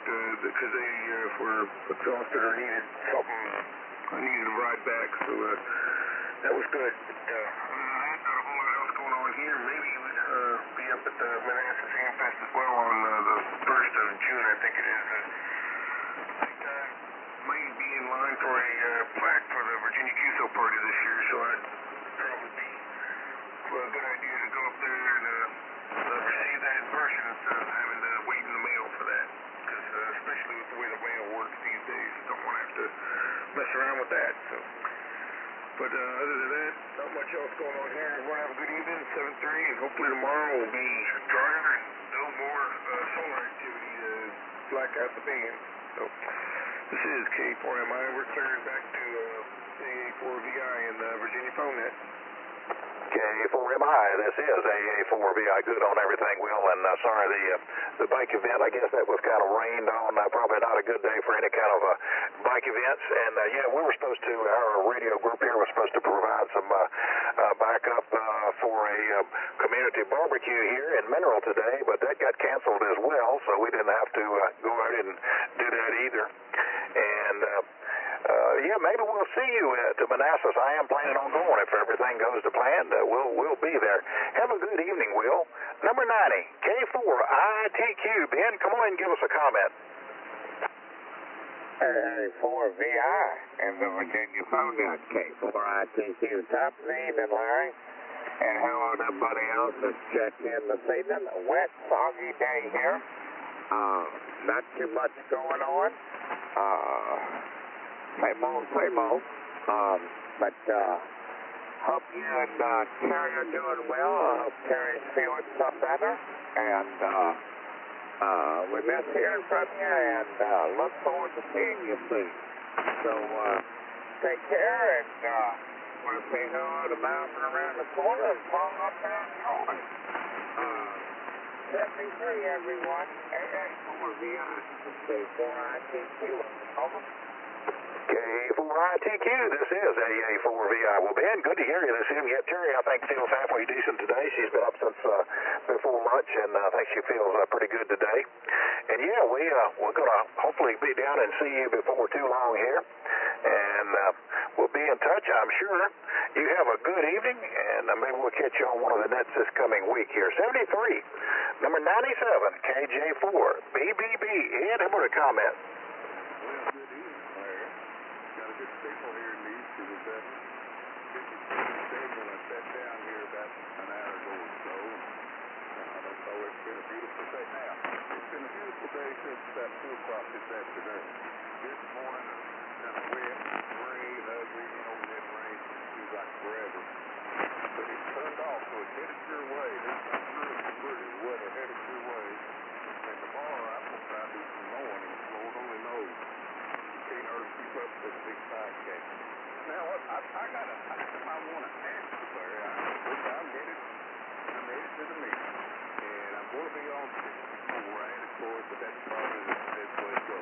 because they were exhausted or needed something, needed a ride back, so that was good. But other than that, not a whole lot else going on here. Maybe be up at the Manassas Hamfest as well on the 1st of June, I think it is. I think might be in line for a plaque for the Virginia QSO party this year, so I'd probably be a good idea to go up there and receive that in person instead of having to wait in the mail for that. Because especially with the way the mail works these days, you don't want to have to mess around with that. So, but other than that, not much else going on here. Everyone have a good evening, 7:30, and hopefully tomorrow will be drier and no more solar activity to black out the band. So. This is K4MI. We're clearing back to AA4VI in the Virginia phone net. K4MI, this is AA4VI. Good on everything, Will, and sorry, the bike event, I guess that was kind of rained on. Probably not a good day for any kind of bike events. And yeah, we were supposed to, our radio group here was supposed to provide some backup for a community barbecue here in Mineral today, but that got canceled as well, so we didn't have to go out and do that either. And yeah, maybe we'll see you to Manassas. I am planning on going if everything goes to plan. We'll be there. Have a good evening, Will. Number 90, K4ITQ. Ben, come on and give us a comment. AA4VI and the Virginia phone net. K4ITQ. Top of the evening, Larry. And hello to everybody else that's checked in this evening. A wet, foggy day here. Not too much going on. Same old. But hope you and Terry are doing well. I hope Terry's feeling some better. And we miss hearing from you and look forward to seeing you soon. So take care and want to say hello to Mountain around the corner and Paul up there in Troy. 73, everyone. AA4VI. K4ITQ. Over. K4ITQ, this is AA4VI. Well, Ben, good to hear you this evening. Yeah, Terry, I think, feels halfway decent today. She's been up since before lunch, and I think she feels pretty good today. And yeah, we're going to hopefully be down and see you before too long here. And we'll be in touch, I'm sure. You have a good evening, and maybe we'll catch you on one of the nets this coming week here. 73, number 97, KJ4, BBB. Ed, how about a comment? Signal here in the east of the best. When I sat down here about an hour ago or so, so it's been a beautiful day. Now, it's been a beautiful day since about 2 o'clock this afternoon. This morning, kind of wet, gray, ugly, we had rain, it seems like forever. But it turned off, so it's headed your way. This is pretty weather headed your way. And tomorrow, I'm going to try to do some mowing, and Lord only knows. Can't hardly keep up with this big podcast. Now, I got something I want to ask you, Larry. I'm headed to the meeting, and I'm going to be on 64, and of course, but that's probably the best way to go.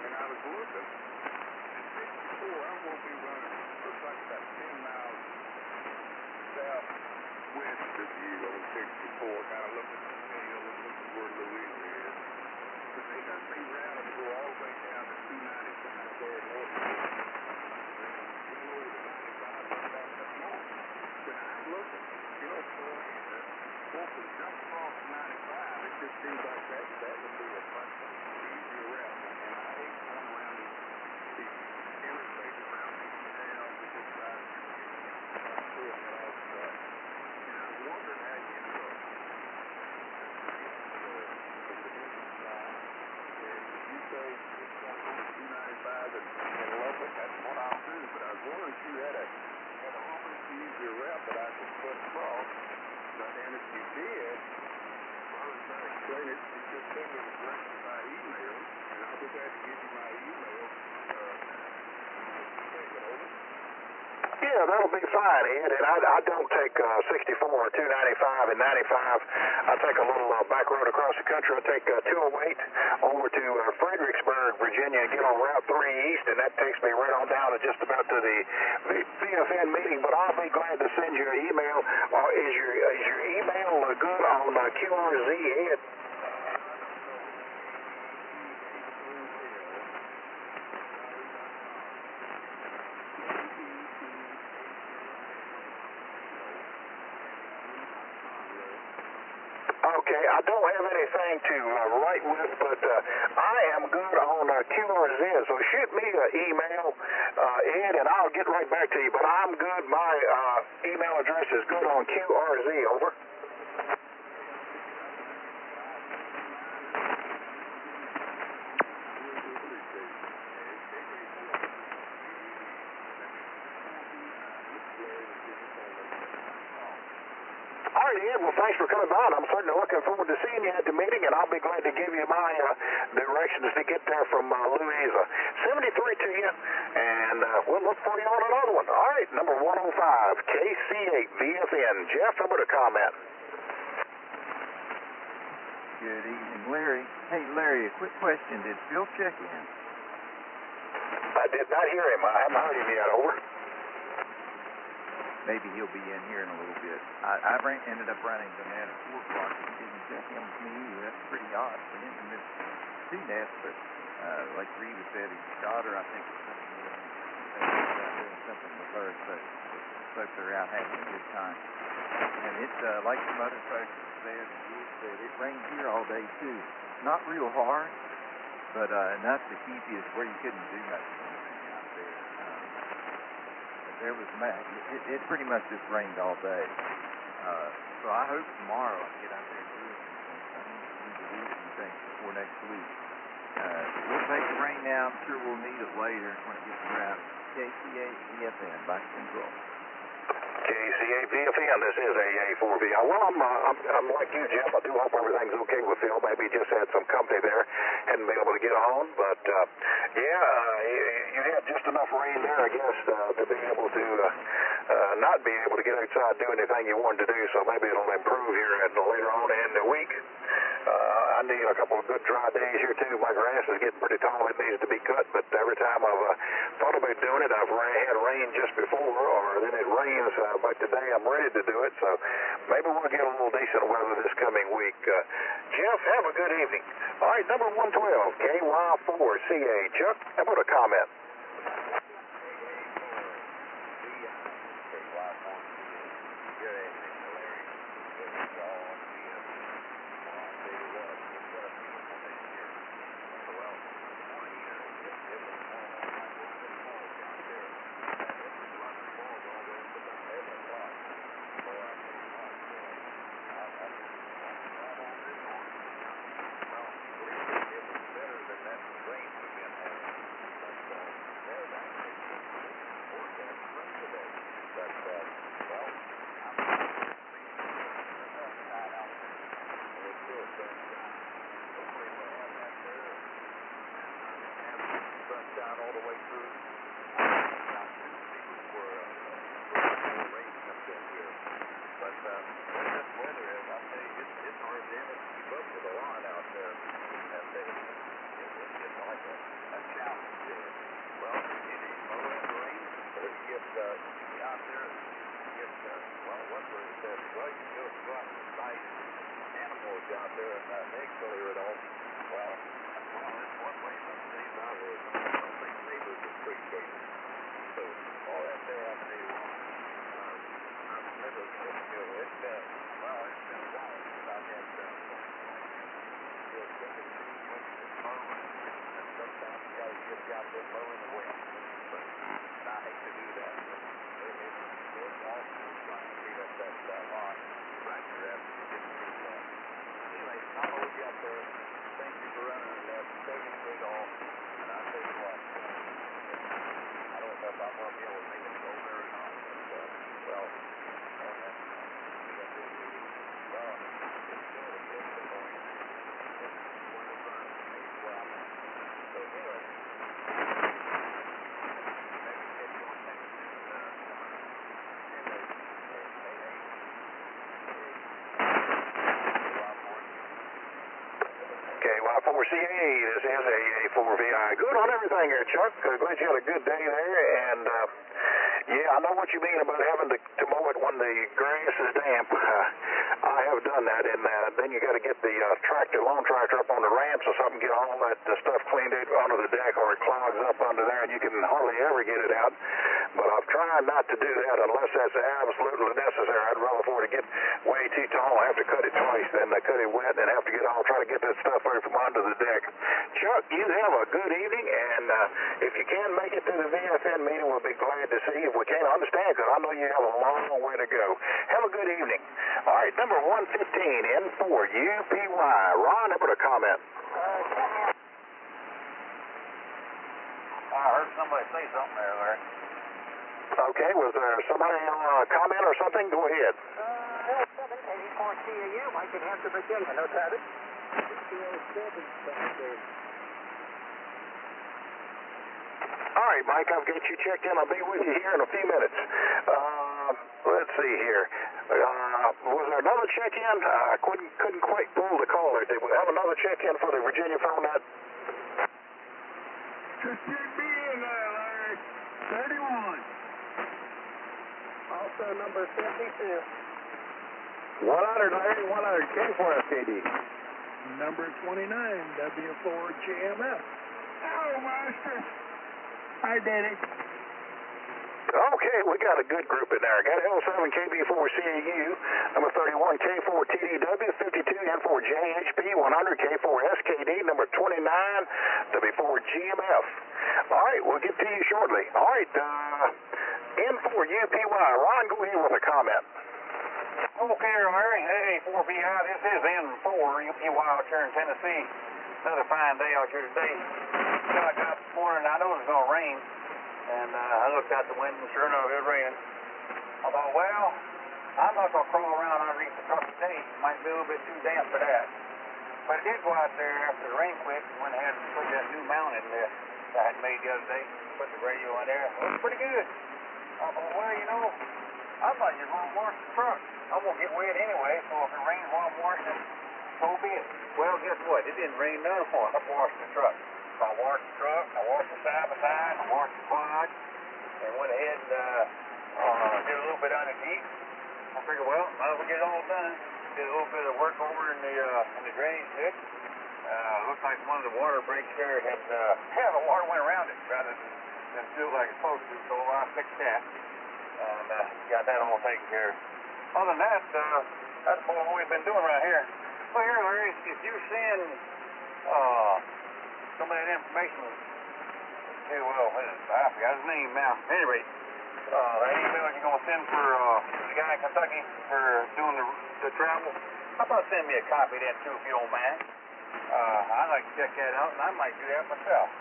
And I was looking at 64. I'm going to be running, looks like about 10 miles southwest of you on 64, kind of looking at the hill and looking where Louisa is. But they got me round and go all the way down to 295 there in North. seems like that would be a much easier route. And I hate going around the interstate around these towns that just drive through it. And I was wondering how you you say it's going on 295 and Lubbock, that's what I'll do. But I was wondering if you had a little bit easier route that I could put across. And if you did, I was trying to explain it, you just send me the directions by email, and I'll be glad to give you my email. Yeah, that'll be fine, Ed. And I don't take 64 or 295 and 95. I take a little back road across the country. I take 208 over to Fredericksburg, Virginia, and get on Route 3 East, and that takes me right on down to just about to the VFN meeting. But I'll be glad to send you an email. Is your email good on QRZ, Ed? Okay, I don't have anything to write with, but I am good on QRZ, so shoot me an email, Ed, and I'll get right back to you. But I'm good. My email address is good on QRZ, over. All right, Ed, well, thanks for coming by, and I'm certainly looking forward to seeing you at the meeting, and I'll be glad to give you my directions to get there from Louisa. 73 to you, and we'll look for you on another one. All right, number 105, KC8 VFN. Jeff, how about a comment? Good evening, Larry. Hey, Larry, a quick question. Did Phil check in? I did not hear him. I haven't heard him yet, over. Maybe he'll be in here in a little bit. I ended up running the net at 4 o'clock. He didn't check in with me. That's pretty odd for him to miss 2 nets, but like Reva said, his daughter, I think, was doing something with her, but folks are out having a good time. And it's like some other folks said, it rained here all day, too. Not real hard, but enough to keep you where you couldn't do nothing out there. There was it pretty much just rained all day. So I hope tomorrow I can get out there and do some things before next week. We'll take the rain now. I'm sure we'll need it later when it gets around. KC8 VFN, back to control. KC8 VFN, this is AA4V. Well, I'm like you, Jeff. I do hope everything's okay with Phil. Maybe he just had some company there, hadn't been able to get on. But, you had just enough rain there, I guess, to be able to not be able to get outside and do anything you wanted to do. So maybe it'll improve here later on in the week. I need a couple of good dry days here, too. My grass is getting pretty tall. It needs to be cut. But every time I've thought about doing it, I've had rain just before, or then it rains. But today I'm ready to do it. So maybe we'll get a little decent weather this coming week. Jeff, have a good evening. All right, number 112, KY4CA. Chuck, how about a comment? out there blowing the wind. But I hate to do that. It's awful trying to get up that line right there after you get the big one. Anyway, I'll hold you up there. Thank you for running that second big off. And I'll tell you what, I don't know if I'm going to be able to make it go there or not. But, well, KY4CA, this is AA4VI. Good on everything here, Chuck. Glad you had a good day there. And, yeah, I know what you mean about having to mow it when the grass is damp. I have done that, and then you got to get the lawn tractor up on the ramps or something, get all that stuff cleaned out under the deck, or it clogs up under there, and you can hardly ever get it out. But I've tried not to do that unless that's absolutely necessary. I'd rather for it to get way too tall, I have to cut it twice, then I cut it wet, and have to try to get that stuff out from under the deck. Chuck, you have a good evening, and if you can make it to the VFN meeting, we'll be glad to see you. If we can't, understand, because I know you have a long way to go. Have a good evening. All right, number 115, N4, UPY. Ron, how about a comment? I heard somebody say something there, Larry. Okay, was there somebody comment or something? Go ahead. L784CAU, Mike in Hampton, Virginia. No traffic. All right, Mike, I've got you checked in. I'll be with you here in a few minutes. Let's see here. Was there another check-in? I couldn't quite pull the call there. Did we have another check-in for the Virginia phone net? Just should be in there, Larry. 31. Also number 52. 100, Larry. 100. K4FTD. Number 29, W4GMF. Oh, Master. I did it. Okay, we got a good group in there. Got L7KB4CAU, number 31 K4TDW, 52 N4JHP, 100 K4SKD, number 29 W4GMF. All right, we'll get to you shortly. All right, N4UPY. Ron, go ahead with a comment. Okay, Larry. AA4VI, this is N4 UPY out here in Tennessee. Another fine day out here today. I got this morning, I know it's going to rain. And I looked out the window, and sure enough, it was raining. I thought, well, I'm not going to crawl around underneath the truck today. It might be a little bit too damp for that. But I did go out there after the rain quit and went ahead and put that new mount in there that I had made the other day. Put the radio in there. It looks pretty good. I thought, well, you know, I thought you were going to wash the truck. I'm going to get wet anyway, so if it rains while I'm washing it, so be it. Well, guess what? It didn't rain none for I'm washing the truck. So I washed the truck, I washed the side by side, I washed the quad, and went ahead and did a little bit underneath. I figured, well, might as well get it all done. Did a little bit of work over in the drainage ditch. Looks like one of the water breaks there had the water went around it rather than feel like it's supposed to. So I fixed that and got that all taken care of. Other than that, that's what we've been doing right here. Well, here, Larry, if you send some of that information to, I forgot his name now. At any rate, that email you're going to send for the guy in Kentucky for doing the travel, how about send me a copy of that too, if you don't mind? I'd like to check that out, and I might do that myself.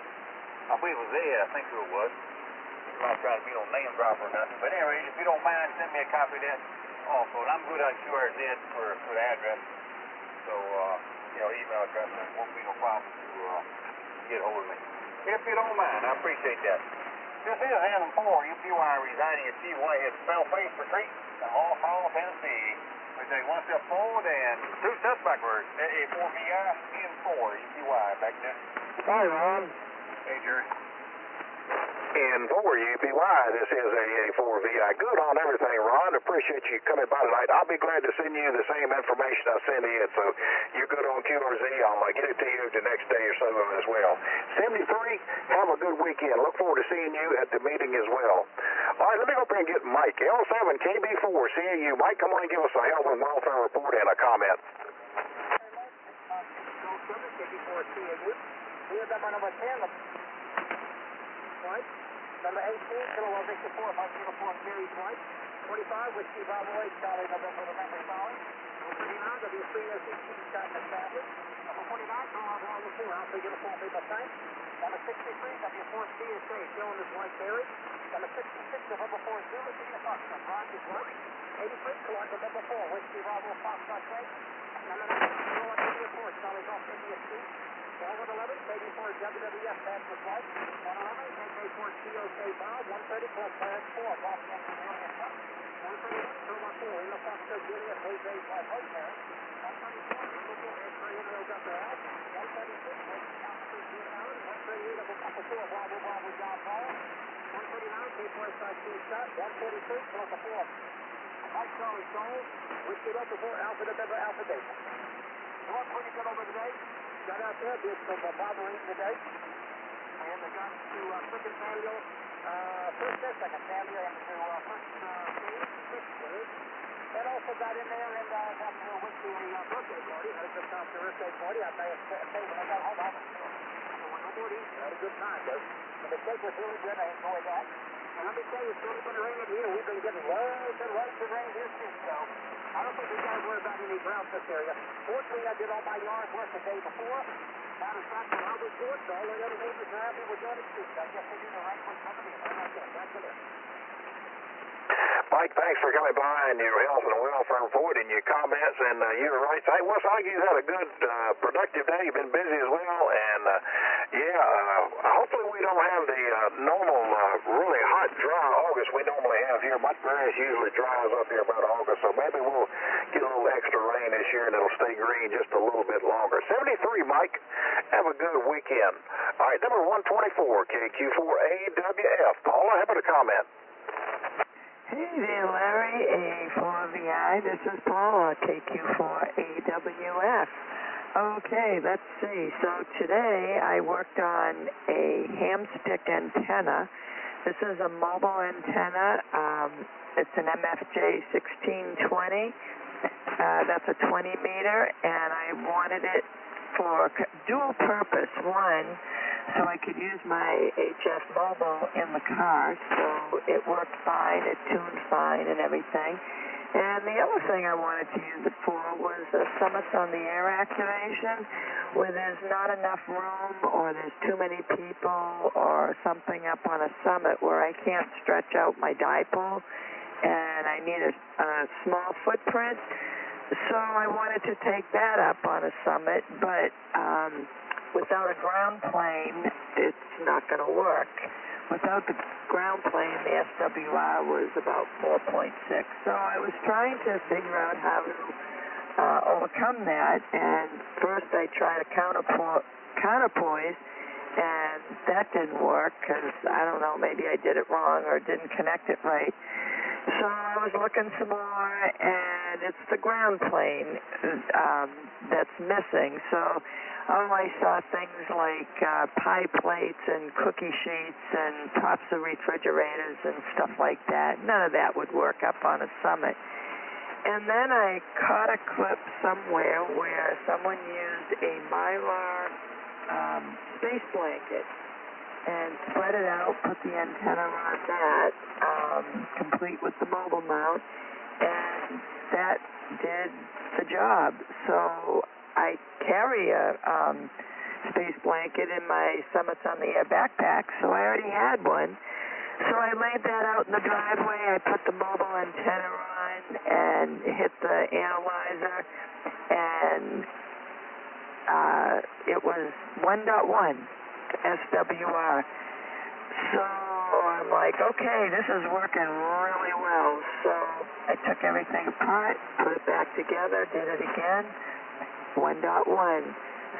I believe it was Ed, I think who it was. I'm not trying to be no name dropper or nothing, but anyway, if you don't mind, send me a copy of that also. And I'm good on QRZ for the address, so, email address, it won't be no problem to get hold of me. If you don't mind, I appreciate that. This is N4 UPY residing at T. Whitehead Spellface Retreat in Hall, Tennessee. We take one step forward and two steps backward. AA4VI, N4 UPY back there. Hi, Ron. Hey, Jerry. N4 UPY, this is AA4VI. Good on everything, Ron. Appreciate you coming by tonight. I'll be glad to send you the same information I sent in, so you're good on QRZ. I'll get it to you the next day or so as well. 73, have a good weekend. Look forward to seeing you at the meeting as well. All right, let me go up here and get Mike. L7KB4, CAU. Mike, come on and give us a health and welfare report and a comment. L7KB4CAU. We have number 10. flight. Number 18, Kilo Victor 4, Mike Uniform Series flight. 25, Whiskey Bravo 8, Charlie November Charlie. Number 39, W3SEC, Scott McFadden. Number 49, Kilo Bravo 4, Alpha Uniform Lima Tank. Number 63, W4 CSA, showing this white berry. Number 66, November 4, Zulu, City of Foxtrot, Roger Flight. 83, Kilo November 4, Whiskey Bravo Foxtrot Tank. Number 90, Kilo India 4, Charlie Golf India 2. 111, KD4 WWF, Bachelor Flight. 111, KK4 COK Bob. 130, Club Clarence 4, Boston American Cup. 131, Kilo 4, Lima Foxtrot Juliet, Jose Flight Hotel. 134, Kilo 4, X-Ray Emil Dr. Al. 136, Altitude June Allen. 138, Papa 4, Bravo Bravo John Paul. 139, K4 Side 2 Scott. 143, Kilo 4, Mike Charlie Soul. Whiskey Delta 4, Alpha November Alpha Delta. Doing pretty good over today. Got out there, did some bothering today. And I got to second Samuel, first and second Samuel, and to first stage, fifth stage. And also got in there and got to whiskey birthday party. Had a good time for the birthday party. I may have paid when I got home. I was no more eating. Had a good time, though. And the steak was really good. I enjoyed that. And let me tell you, it's really been raining here. We've been getting loads and loads of rain here too, so I don't think we got to worry about any drought this area. Fortunately, I did all my yard work the day before. Matter of fact, when I was good, so all the other neighbors are happy with doing it too. I guess they do the right one coming in. How about that? Back to this. Mike, thanks for coming by and your health and welfare report and your comments and your rights. Hey, Wes, I think you've had a good, productive day. You've been busy as well, and hopefully we don't have the normal, really hot, dry August we normally have here. My grass usually dries up here about August, so maybe we'll get a little extra rain this year and it'll stay green just a little bit longer. 73, Mike. Have a good weekend. All right, number 124, KQ4AWF. Paula, how about a comment? Hey there, Larry, A4VI. This is Paula, KQ4AWF. Okay, let's see. So today I worked on a hamstick antenna. This is a mobile antenna. It's an MFJ 1620. That's a 20 meter, and I wanted it for dual purpose. One, so I could use my HF mobile in the car, so it worked fine, it tuned fine and everything. And the other thing I wanted to use it for was summits on the air activation, where there's not enough room or there's too many people or something up on a summit where I can't stretch out my dipole and I need a small footprint. So I wanted to take that up on a summit, but without a ground plane, it's not going to work. Without the ground plane, the SWR was about 4.6. So I was trying to figure out how to overcome that, and first I tried a counterpoise, and that didn't work because, I don't know, maybe I did it wrong or didn't connect it right. So I was looking some more, and it's the ground plane that's missing. So I saw things like pie plates and cookie sheets and tops of refrigerators and stuff like that. None of that would work up on a summit. And then I caught a clip somewhere where someone used a Mylar space blanket and spread it out, put the antenna on that, complete with the mobile mount, and that did the job. So I carry a space blanket in my Summits on the Air backpack, so I already had one. So I laid that out in the driveway, I put the mobile antenna on and hit the analyzer, and it was 1.1 SWR. So I'm like, okay, this is working really well. So I took everything apart, put it back together, did it again, 1.1.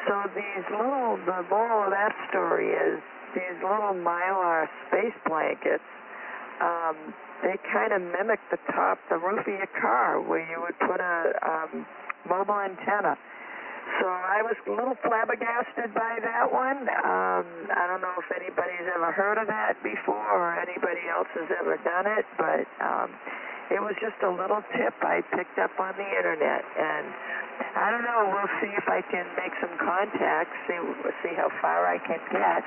So the moral of that story is these little Mylar space blankets, they kind of mimic the roof of your car where you would put a mobile antenna. So I was a little flabbergasted by that one. I don't know if anybody's ever heard of that before or anybody else has ever done it, but it was just a little tip I picked up on the internet. And I don't know, we'll see if I can make some contacts, see how far I can get.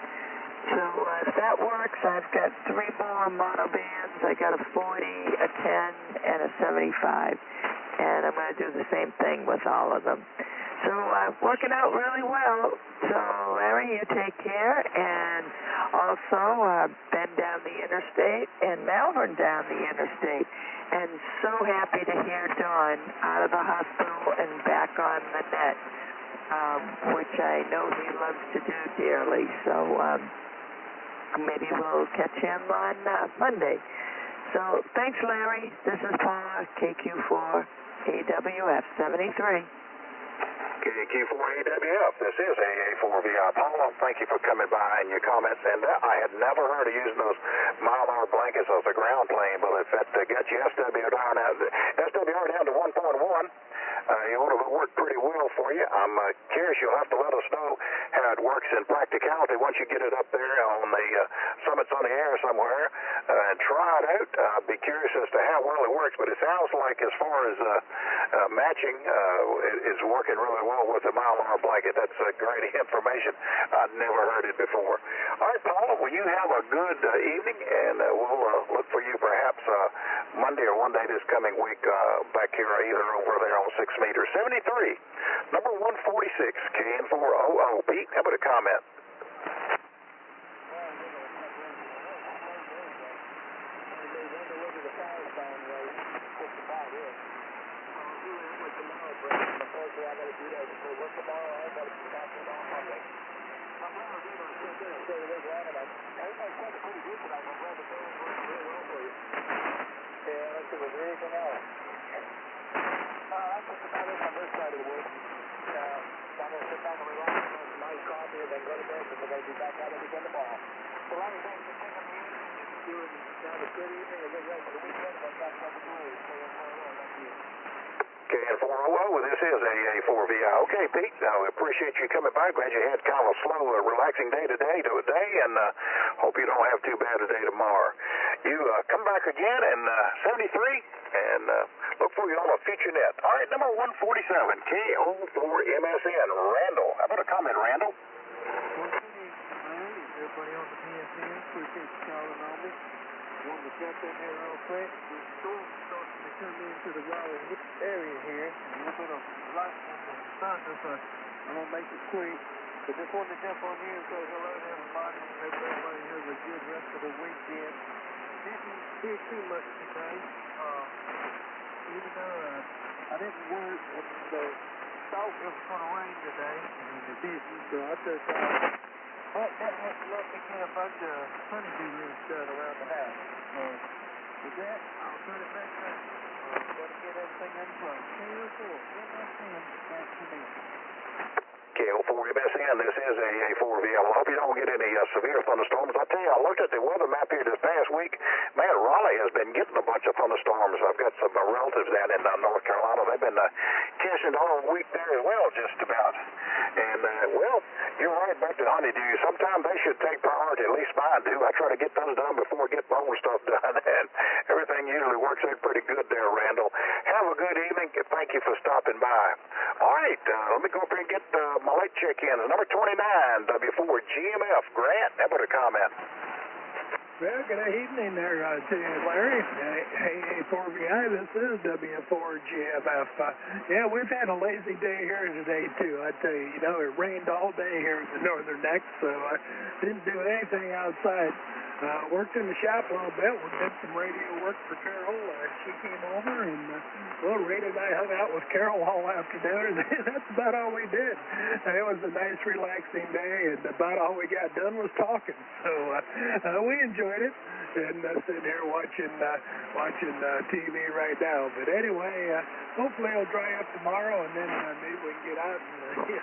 So if that works, I've got 3 more mono bands. I got a 40, a 10, and a 75. And I'm going to do the same thing with all of them. So working out really well. So Larry, you take care. And also Ben down the interstate and Malvern down the interstate. And so happy to hear Don out of the hospital and back on the net, which I know he loves to do dearly. So maybe we'll catch him on Monday. So thanks, Larry. This is Paula, KQ4 AWF 73. KQ4AWF, this is AA4VI. Paula, thank you for coming by and your comments. And I had never heard of using those mile-hour blankets as a ground plane, but if that gets you SWR down to 1.1, it ought to work pretty well for you. I'm curious. You'll have to let us know how it works in practicality once you get it up there on the summits on the air somewhere. Try it out. I'd be curious as to how well it works, but it sounds like as far as matching is working really well with the mile-hour blanket. That's great information. I'd never heard it before. All right, Paula, well, you have a good evening, and we'll look for you perhaps Monday or one day this coming week back here either over there on 6 meter 73, number 146, KN400. Pete, how about a comment? KN400, well, this is AA4VI. Okay, Pete, we appreciate you coming by. Glad you had kind of a slow, relaxing day today, and hope you don't have too bad a day tomorrow. You come back again in 73, and look for you on a future net. All right, number 147, KO4MSN, Randall. How about a comment, Randall? Everybody on the VFN, appreciate you calling on me. Wanted to jump in here real quick. The storm's starting to come into the Raleigh area here. A little bit of lightning and thunder, so I'm going to make it quick. But just wanted to jump on here and say hello to everybody. Hope everybody has a good rest of the weekend. Didn't hear too much today. Even though I didn't work, so thought it was going to rain today, and it didn't. So I just that has left me get a bunch of honeydew rooms done around the house. With that, I'll turn it back up. Got to get everything in place. Back to me. KO4MSN, this is AA4VI. I hope you don't get any severe thunderstorms. I tell you, I looked at the weather map here this past week. Man, Raleigh has been getting a bunch of thunderstorms. I've got some relatives down in North Carolina. They've been catching it all week there as well, just about. And, well, you're right back to honeydew. Sometimes they should take priority, at least mine do. I try to get those done before I get my own stuff done, and everything usually works out pretty good there, Randall. Have a good evening. Thank you for stopping by. All right, let me go up here and get my late check-in. Number 29, W4GMF. Grant, how about a comment? Well, good evening there to you, Larry. AA4VI, this is W4GMF. Yeah, we've had a lazy day here today, too. I tell you, it rained all day here in the northern neck, so I didn't do anything outside. Worked in the shop a little bit. We did some radio work for Carol. She came over, and well, Rita and I hung out with Carol all afternoon, and that's about all we did. It was a nice, relaxing day, and about all we got done was talking. So we enjoyed it, and sitting here watching TV right now. But anyway, hopefully it'll dry up tomorrow, and then maybe we can get out and see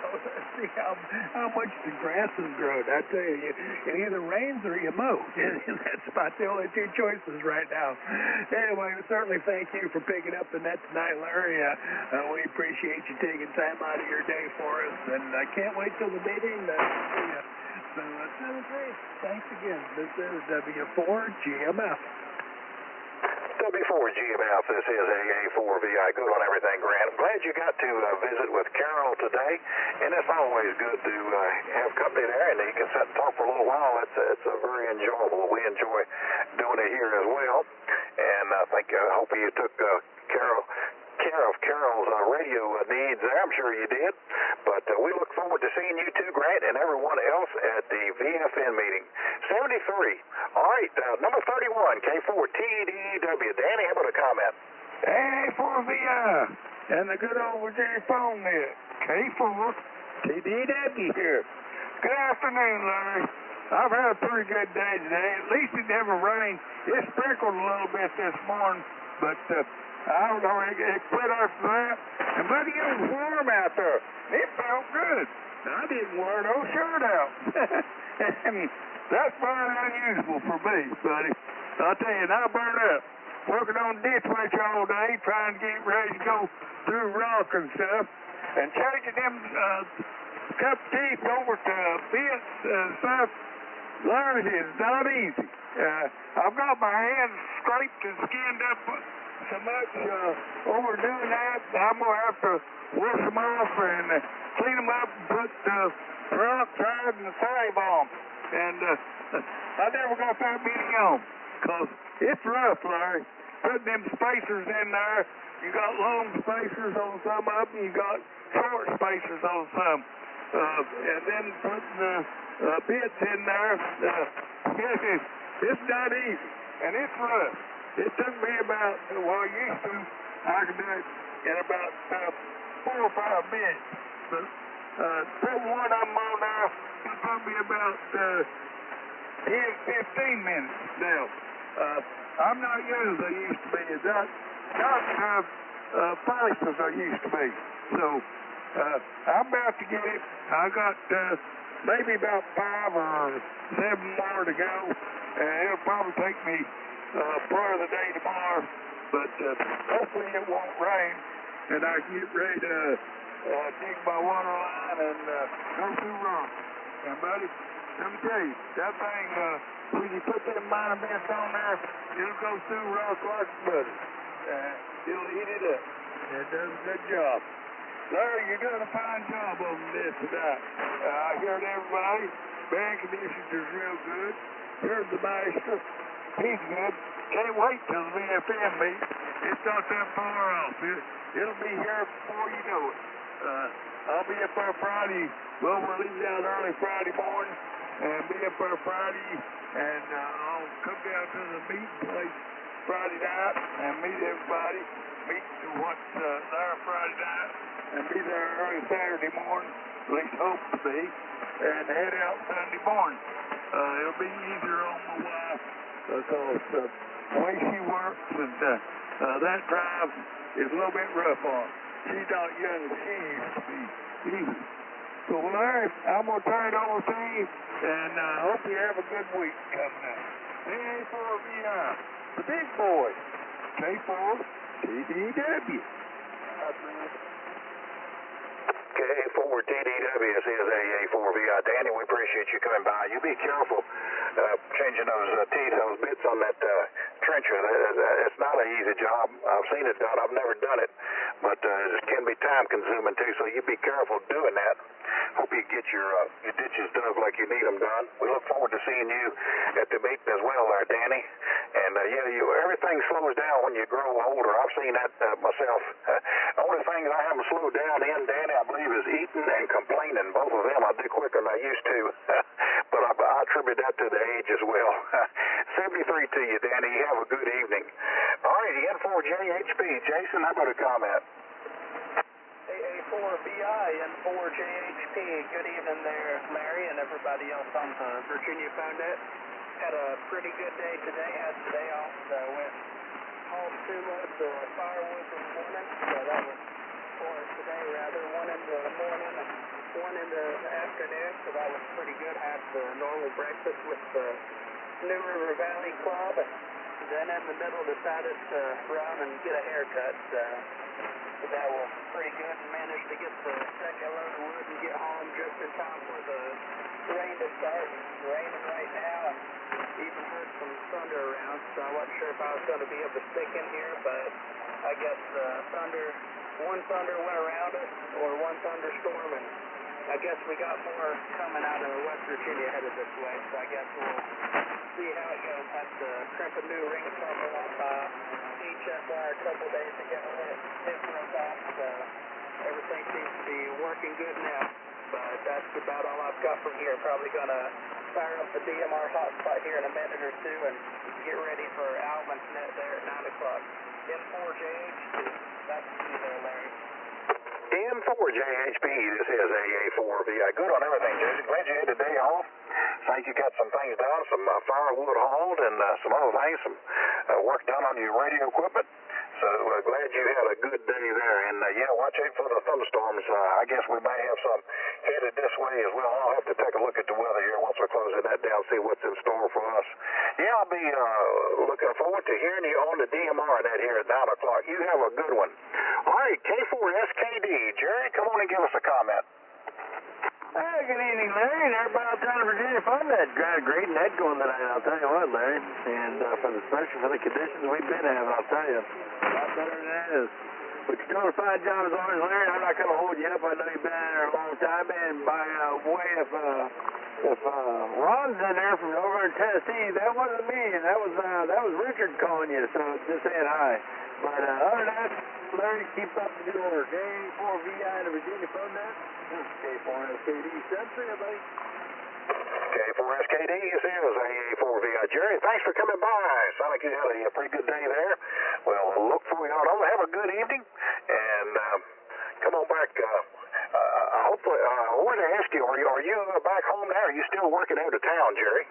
how much the grass has grown. I tell you, it either rains or you mow. That's about the only two choices right now. Anyway, certainly thank you for picking up the net tonight, Larry. We appreciate you taking time out of your day for us, and I can't wait till the meeting. See you. So, 73, thanks again. This is W4GMF. W4GMF, this is AA4VI. Good on everything, Grant. I'm glad you got to visit with Carol today, and it's always good to have company there, and you can sit and talk for a little while. It's very enjoyable. We enjoy doing it here as well, and I hope you took care of Carol's radio needs there. I'm sure you did. But we look forward to seeing you too, Grant, and everyone else at the VFN meeting. 73. All right, number 31, K4TDW. Danny, how about a comment? A4VI and the good old Virginia phone net. K4TDW here. Good afternoon, Larry. I've had a pretty good day today. At least it never rained. It sprinkled a little bit this morning, but I don't know, it quit after that. And buddy, it was warm out there. It felt good. I didn't wear no shirt out. And that's very unusual for me, buddy. I'll tell you, and I burned up. Working on ditch witch all day, trying to get ready to go through rock and stuff. And changing them cup teeth over to bits and stuff. Larry, it's not easy. I've got my hands scraped and skinned up so much over doing that. I'm going to have to wash them off and clean them up and put peroxide and save on. And I never got that many on because it's rough, Larry. Putting them spacers in there, you got long spacers on some of them, you got short spacers on some. And then putting the bits in there, it's not easy, and it's rough. It took me about, used to, I could do it in about 4 or 5 minutes. But put one of them on there, it took me about 10, 15 minutes now. I'm not young as I used to be. Not fast as I used to be. So I'm about to get it. I got maybe about 5 or 7 more to go, and it'll probably take me part of the day tomorrow, but hopefully it won't rain, and I can get ready to dig my water line and go through rock. And buddy, let me tell you, that thing, when you put them minor bits on there, it'll go through rock like butter. It'll eat it up. It does a good job. Larry, you're doing a fine job on this tonight. I heard everybody. Band conditions are real good. Heard the master. He's good. Can't wait till the VFN meet. It's not that far off. It'll be here before you know it. I'll be up there Friday. Well, we'll leave out early Friday morning and be up there Friday. And I'll come down to the meeting place Friday night and meet everybody. Meet what's there Friday night and be there early Saturday morning. At least hope to be. And head out Sunday morning. It'll be easier on my wife. Because the way she works and that drive is a little bit rough on her. She's not young as she used to be either. So, Larry, I'm going to turn it over to you, and I hope you have a good week coming up. AA4VI, the big boy, K4TDW. K4TDW, this is AA4VI. Danny, we appreciate you coming by. You be careful changing those teeth, those bits on that trencher. It's not an easy job. I've seen it done. I've never done it, but it can be time consuming too, so you be careful doing that. Hope you get your ditches dug like you need them done. We look forward to seeing you at the meeting as well there, Danny. And everything slows down when you grow older. I've seen that myself. The only thing I haven't slowed down in, Danny, I believe, is eating and complaining. Both of them I do quicker than I used to. But I attribute that to the age as well. 73 to you, Danny. You have a good evening. All righty, N4JHP. Jason, how about a comment? AA4VI and 4JHP. Good evening there, Larry, and everybody else on the Virginia phone net. Had a pretty good day today. Had the day off. Went hauled 2 loads of firewood this morning. So that was for today, rather. 1 in the morning and 1 in the afternoon. So that was pretty good. Had the normal breakfast with the New River Valley Club. And then in the middle decided to run and get a haircut. So that was pretty good, and managed to get the second load of wood and get home just in time for the rain to start. It's raining right now, and even heard some thunder around, so I wasn't sure if I was going to be able to stick in here, but I guess one thunder went around us, or one thunderstorm, and I guess we got more coming out of West Virginia headed this way, so I guess we'll see how it goes. Had to crimp a new ring couple on HFR a couple days ago. It broke off, so everything seems to be working good now. But that's about all I've got from here. Probably going to fire up the DMR hotspot here in a minute or two and get ready for Alvin's net there at 9 o'clock. M4JHP, that's you there, Larry. M4JHP, this is AA4V. Good on everything, Jason. Glad you had a day off. Think you got some things done, some firewood hauled and some other things, some work done on your radio equipment. So glad you had a good day there. And yeah, watch out for the thunderstorms. I guess we may have some headed this way as well. I'll have to take a look at the weather here once we're closing that down, see what's in store for us. Yeah, I'll be looking forward to hearing you on the DMR net here at 9 o'clock. You have a good one. All right, K4SKD. Jerry, come on and give us a comment. Hey, good evening, Larry, and everybody out there in Virginia. Fun that great net going tonight, I'll tell you what, Larry. And especially for the conditions we've been having, I'll tell you, a lot better than that is. But you're doing a fine job as always, Larry. I'm not going to hold you up. I know you've been in there a long time. And by way, if Ron's in there from over in Tennessee, that wasn't me. That was Richard calling you. So just saying hi. But other than that, Larry, keep up the good work. A4VI in the Virginia phone net. K4SKD10, buddy. K4SKD, this is AA4VI. Jerry, thanks for coming by. Sound like you had a pretty good day there. Well, we'll look for you on over. Have a good evening, and come on back. Hopefully, I wanted to ask you, are you back home now? Are you still working out of town, Jerry?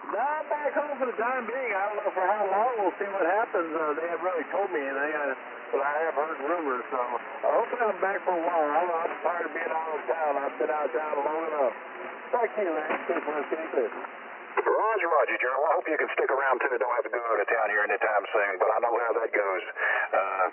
No, I'm back home for the time being. I don't know for how long. We'll see what happens. They haven't really told me anything, but I have heard rumors, so hopefully I'm back for a while. I'm tired of being out of town. I've been out of town long enough. Back to you, Larry. Roger, Jerry. Well, I hope you can stick around, too. Don't have to go out of town here anytime soon, but I know how that goes.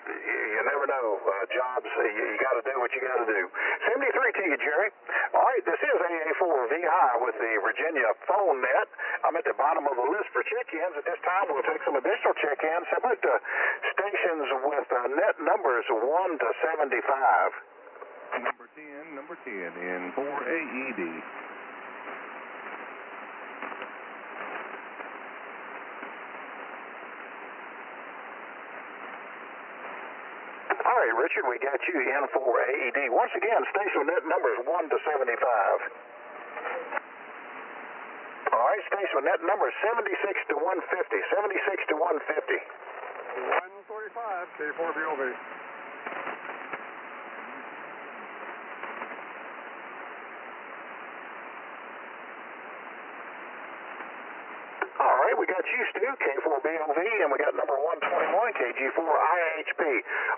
You never know. Jobs, you got to do what you got to do. 73 to you, Jerry. All right, this is AA4VI with the Virginia phone net. I'm at the bottom of the list for check-ins. At this time, we'll take some additional check-ins. How about stations with net numbers 1 to 75? Number 10 in 4AED. All right, Richard, we got you in for AED. Once again, station net numbers 1 to 75. All right, station net numbers 76 to 150. 76 to 150. 145, K4VOV. All right, we got you, Stu, K4BOV, and we got number 121, KG4IHP.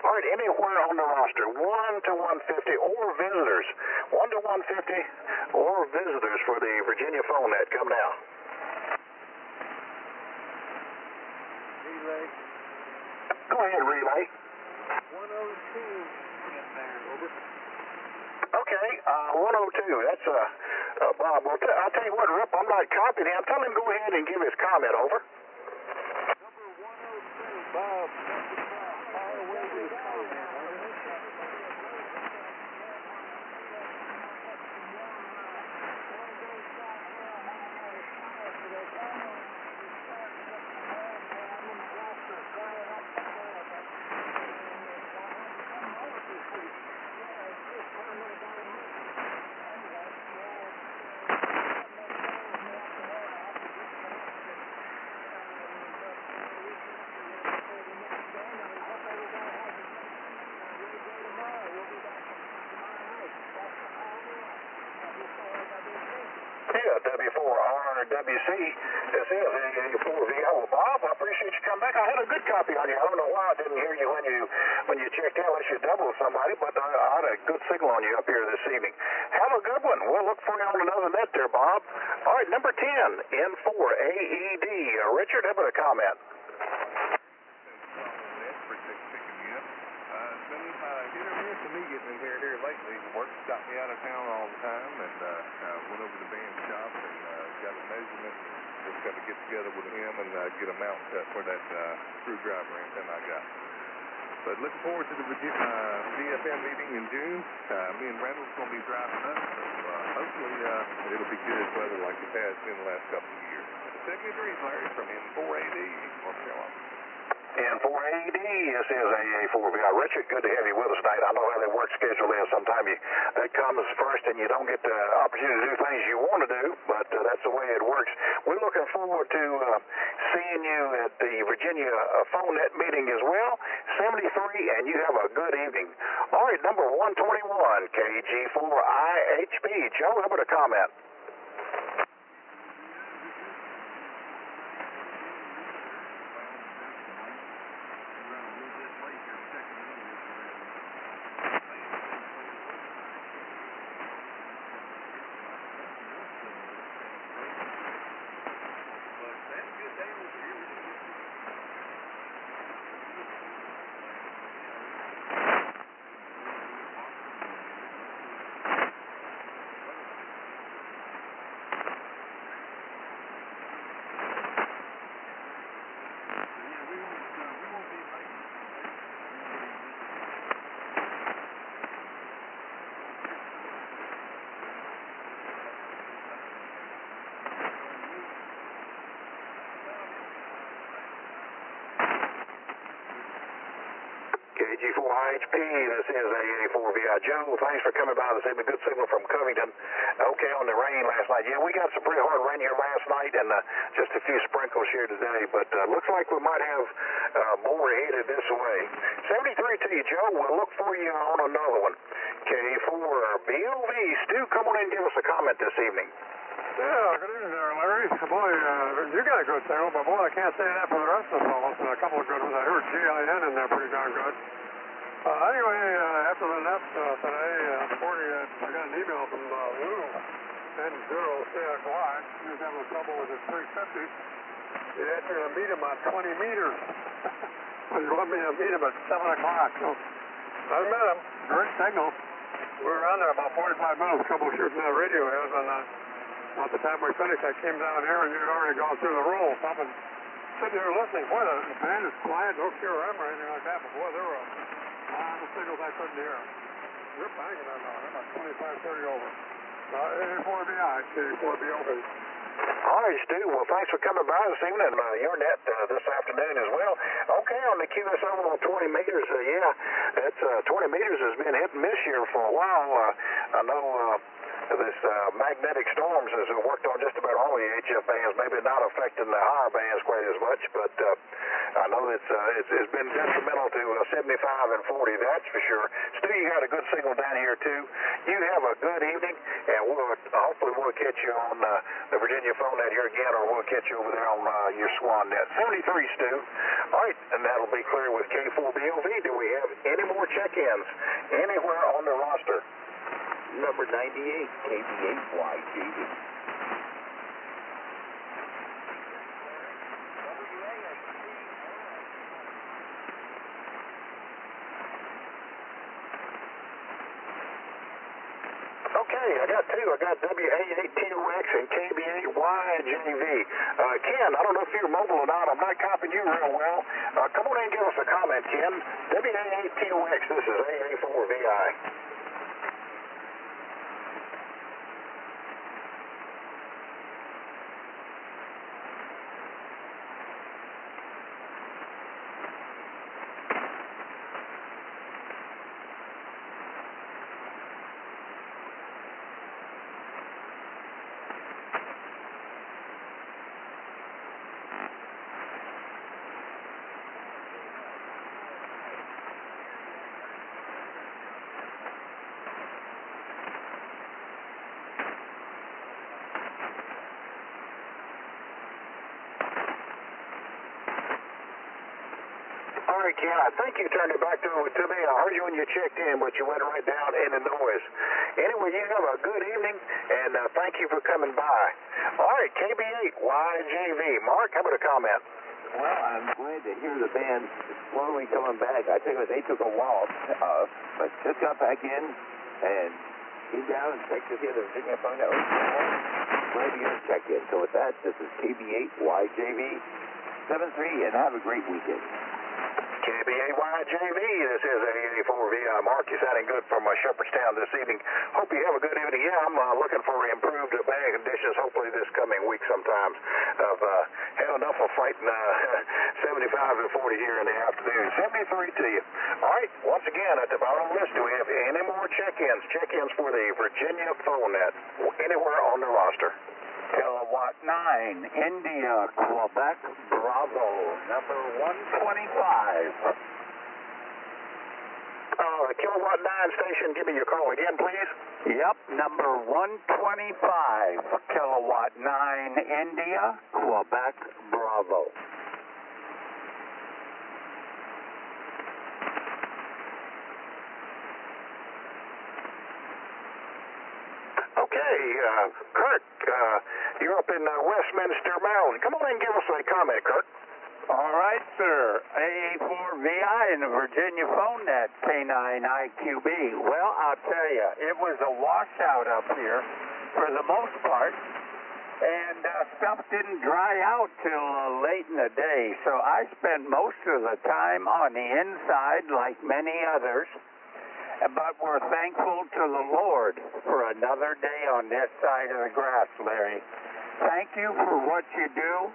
All right, anywhere on the roster, 1 to 150 or visitors. 1 to 150 or visitors for the Virginia phone net. Come now. Relay. Go ahead, relay. 102 in there, over. Okay, 102. That's Bob. Well, I'll tell you what, Rip, I'm not copying him. Tell him go ahead and give his comment over. Number 102, Bob. Fire away with his comment, over. W4RWC. This is AA4VI. Well, Bob, I appreciate you coming back. I had a good copy on you. I don't know why I didn't hear you when you checked in unless you doubled somebody, but I had a good signal on you up here this evening. Have a good one. We'll look for you on another net there, Bob. All right, number 10, N4 AED. Richard, how about a comment? been hit or miss for me getting in here lately. Work's got me out of town all the time, and went over to Ben's shop and got a measurement. Just got to get together with him and get a mount cut for that screwdriver antenna I got. But looking forward to the VFN meeting in June. Me and Randall's going to be driving up, so hopefully it'll be good weather like it has been the last couple of years. 70 degrees, Larry, from N4AD, North Carolina. N4AD, this is AA4VI. Richard, good to have you with us tonight. I know how that work schedule is. Sometimes that comes first and you don't get the opportunity to do things you want to do, but that's the way it works. We're looking forward to seeing you at the Virginia phone net meeting as well. 73, and you have a good evening. All right, number 121, KG4IHP. Joe, how about a comment? KG4IHP, this is AA4VI. Joe, thanks for coming by this evening. Good signal from Covington. Okay, on the rain last night. Yeah, we got some pretty hard rain here last night and just a few sprinkles here today, but looks like we might have more headed this way. 73 to you, Joe. We'll look for you on another one. K4BOV. Stu, come on in and give us a comment this evening. Yeah, good evening there, Larry. Boy, you got a good signal, but boy, I can't say that for the rest of the fellows. A couple of good ones. I heard GIN in there pretty darn good. Anyway, after the net today, I got an email from Lou, N0CXY. He was having trouble with his 350. He asked me to meet him at 20 meters. He wanted me to meet him at 7 o'clock. So I met him. Great signal. We were on there about 45 minutes, a couple of shooting that radio is, and at the time we finished, I came down here and you'd already gone through the rules. I've been sitting here listening. Boy, the band is quiet, no QRM or anything like that, but boy, there were a lot of signals I couldn't hear. You're banging that now. They're about 25, 30 over. A4VI, K4BOV. All right, Stu. Well, thanks for coming by this evening. Your net this afternoon as well. Okay, on the QSO on 20 meters, that's 20 meters has been hit and miss here for a while. I know this magnetic storms has worked on just about all the HF bands, maybe not affecting the higher bands quite as much, but I know it's been detrimental to 75 and 40, that's for sure. Stu, you got a good signal down here too. You have a good evening, and hopefully we'll catch you on the Virginia phone net here again, or we'll catch you over there on your Swan net. 73, Stu. All right, and that'll be clear with K4BOV. Do we have any more check-ins anywhere on the roster? Number 98, KB8YGV. Okay, I got two. I got WA8TOX and KB8YJV. Ken, I don't know if you're mobile or not. I'm not copying you real well. Come on in and give us a comment, Ken. WA8TOX, this is AA4VI. All right, Ken, I think you turned it back over to me. I heard you when you checked in, but you went right down in the noise. Anyway, you have a good evening, and thank you for coming by. All right, KB8YJV. Mark, how about a comment? Well, I'm glad to hear the band slowly coming back. I tell you what, they took a while, but just got back in and came down and checked to see the Virginia phone network. Glad to get a check-in. So with that, this is KB8YJV73, and have a great weekend. KB8YJV, this is AA4VI. Mark, you sounding good from Shepherdstown this evening. Hope you have a good evening. Yeah, I'm looking for improved band conditions, hopefully this coming week sometimes. I've had enough of fighting 75 and 40 here in the afternoon. 73 to you. All right, once again, at the bottom of the list, do we have any more check-ins? Check-ins for the Virginia phone net, anywhere on the roster. Kilowatt 9, India, Quebec, Bravo, number 125. Kilowatt 9 station, give me your call again, please. Yep, number 125, Kilowatt 9, India, Quebec, Bravo. Okay, Kurt, you're up in Westminster, Maryland. Come on and give us a comment, Kurt. All right, sir. AA4VI in the Virginia phone net, K9IQB. Well, I'll tell you, it was a washout up here for the most part, and stuff didn't dry out till late in the day, so I spent most of the time on the inside like many others. But we're thankful to the Lord for another day on this side of the grass, Larry. Thank you for what you do.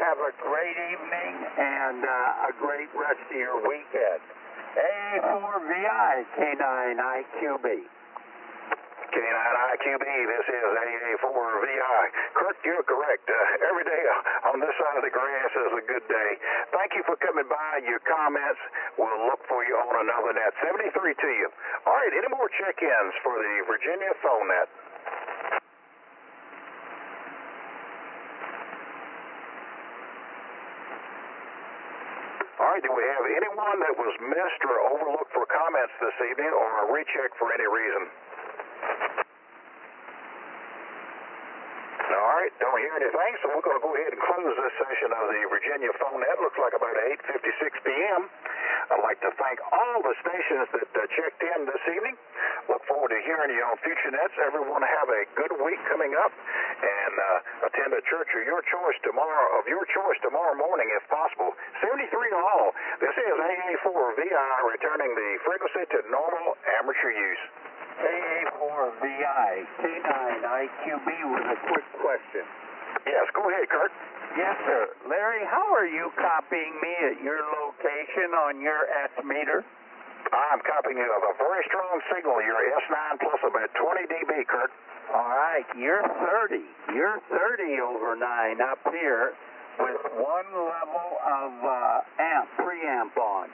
Have a great evening and a great rest of your weekend. AA4VI, K9IQB. K9IQB, this is AA4VI. Kurt, you're correct. Every day on this side of the grass is a good day. Thank you for coming by. Your comments, we'll look for you on another net. 73 to you. All right, any more check-ins for the Virginia phone net? All right, do we have anyone that was missed or overlooked for comments this evening or a recheck for any reason? All right, don't hear anything, so we're going to go ahead and close this session of the Virginia phone net. Looks like about 8:56 p.m. I'd like to thank all the stations that checked in this evening. Look forward to hearing you on future nets. Everyone have a good week coming up, and attend a church of your choice tomorrow morning if possible. 73 to all. This is AA4VI returning the frequency to normal amateur use. AA4VI, K9IQB with a quick question. Yes, go ahead, Kurt. Yes, sir. Larry, how are you copying me at your location on your S meter? I'm copying you of a very strong signal. You're S9 plus about 20 dB, Kurt. All right, you're 30. You're 30 over 9 up here with one level of preamp on.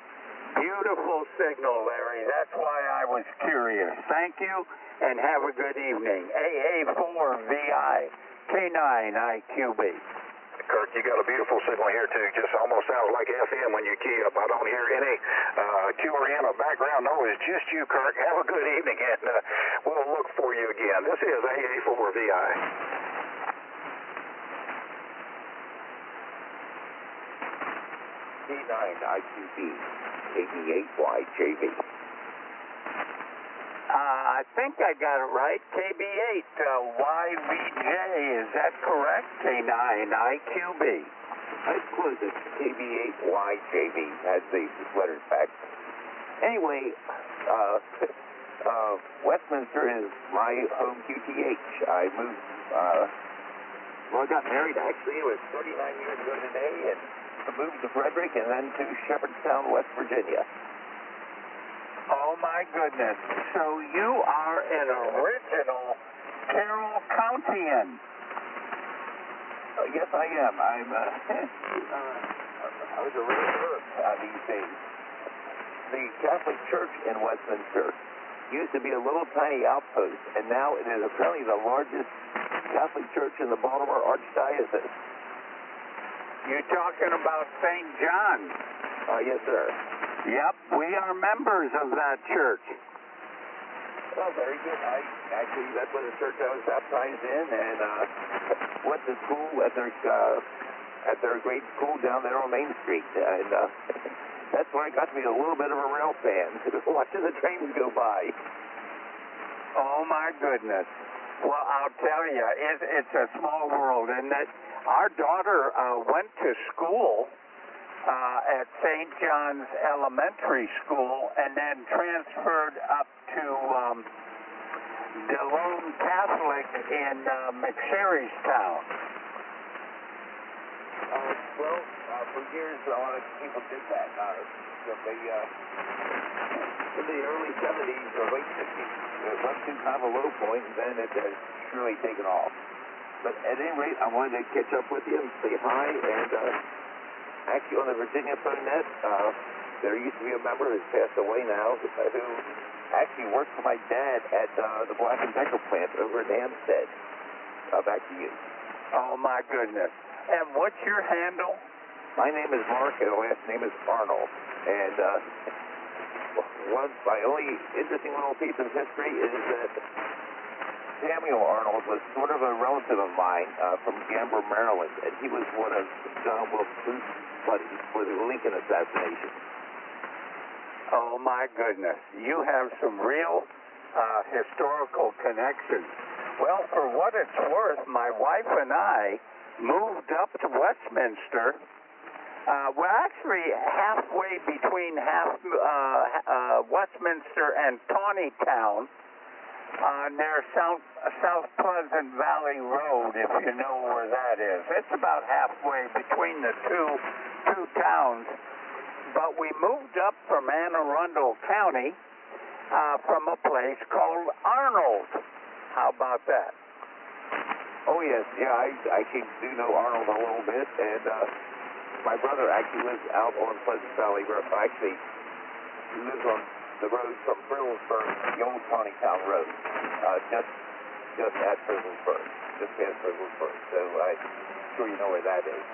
Beautiful signal, Larry. That's why I was curious. Thank you, and have a good evening. AA4VI, K9IQB. Kurt, you got a beautiful signal here, too. Just almost sounds like FM when you key up. I don't hear any QRN or background noise. Just you, Kurt. Have a good evening, and we'll look for you again. This is AA4VI. K9IQB, KB8YJV. I think I got it right. KB8YVJ, is that correct? K9IQB. I suppose it's KB8YJV, has the letters back. Anyway, Westminster is my home QTH. I moved, I got married actually. It was 39 years ago today, and I moved to Frederick and then to Shepherdstown, West Virginia. Oh my goodness. So you are an original Carroll Countian. Yes, I am. I'm, I was a regular these days. The Catholic Church in Westminster used to be a little tiny outpost, and now it is apparently the largest Catholic church in the Baltimore Archdiocese. You're talking about St. John? Yes, sir. Yep, we are members of that church. Well, very good. Actually, that's what the church I was baptized in, and went to school at their at their great school down there on Main Street. And that's where I got to be a little bit of a rail fan, watching the trains go by. Oh, my goodness. Well, I'll tell you, it's a small world, isn't it? Our daughter went to school at St. John's Elementary School and then transferred up to Delone Catholic in McSherrystown. Well, for years, a lot of people did that. In the early 70s or late 60s, it went to kind of a low point, and then it has surely taken off. But at any rate, I wanted to catch up with you and say hi. And actually, on the Virginia phone net, there used to be a member who's passed away now, who actually worked for my dad at the Black & Decker plant over in Hampstead. Back to you. Oh, my goodness. And what's your handle? My name is Mark, and the last name is Arnold. And my only interesting little piece of history is that Samuel Arnold was sort of a relative of mine from Gamber, Maryland, and he was one of John Wilkes buddies for the Lincoln assassination. Oh, my goodness. You have some real historical connections. Well, for what it's worth, my wife and I moved up to Westminster. We're actually halfway between Westminster and Tawnytown near South Pleasant Valley Road, if you know where that is. It's about halfway between the two towns. But we moved up from Anne Arundel County from a place called Arnold. How about that? Oh, yes. Yeah, I actually do know Arnold a little bit, and my brother actually lives out on Pleasant Valley Road. Actually, he lives on the road from Frizzlesburg, the old Tawnytown Road, just at Frizzlesburg, just past Frizzlesburg. So I'm sure you know where that is.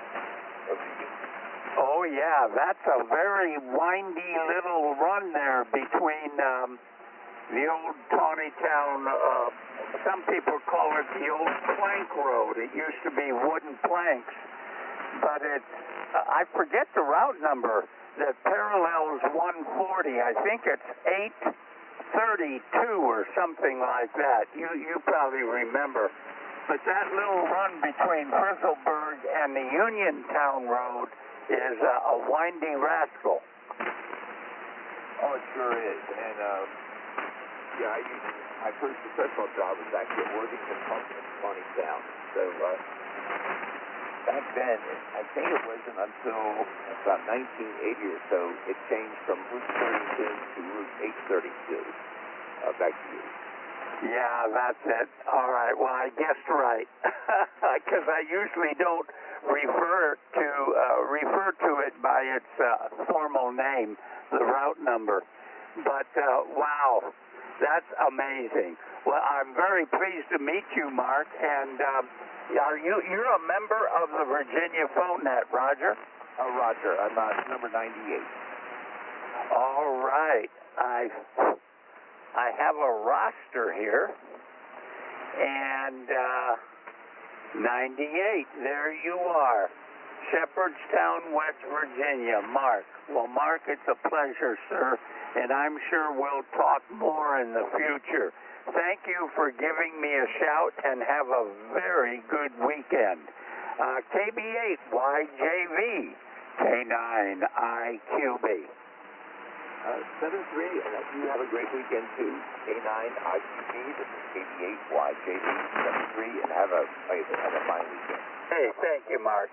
Oh, yeah, that's a very windy little run there between the old Tawnytown, some people call it the old plank road. It used to be wooden planks, but it's, I forget the route number that parallels 140. I think it's 832 or something like that. You probably remember. But that little run between Frizzlesburg and the Uniontown Road is a windy rascal. Oh, it sure is. And yeah, my first successful job was actually at Worthington Pump in Tawnytown. So back then, I think it wasn't until about 1980 or so, it changed from Route 32 to Route 832. Back to you. Yeah, that's it. All right. Well, I guessed right, because I usually don't refer to it by its formal name, the route number. But wow, that's amazing. Well, I'm very pleased to meet you, Mark. And you're a member of the Virginia phone net, Roger? Roger. I'm number 98. All right. I have a roster here, and 98, there you are, Shepherdstown, West Virginia, Mark. Well, Mark, it's a pleasure, sir, and I'm sure we'll talk more in the future. Thank you for giving me a shout, and have a very good weekend. KB8YJV, K9IQB. 7-3, and you have a great weekend too. K9IQB, this is KB8YJV, 7-3, and have a fine weekend. Hey, thank you, Mark.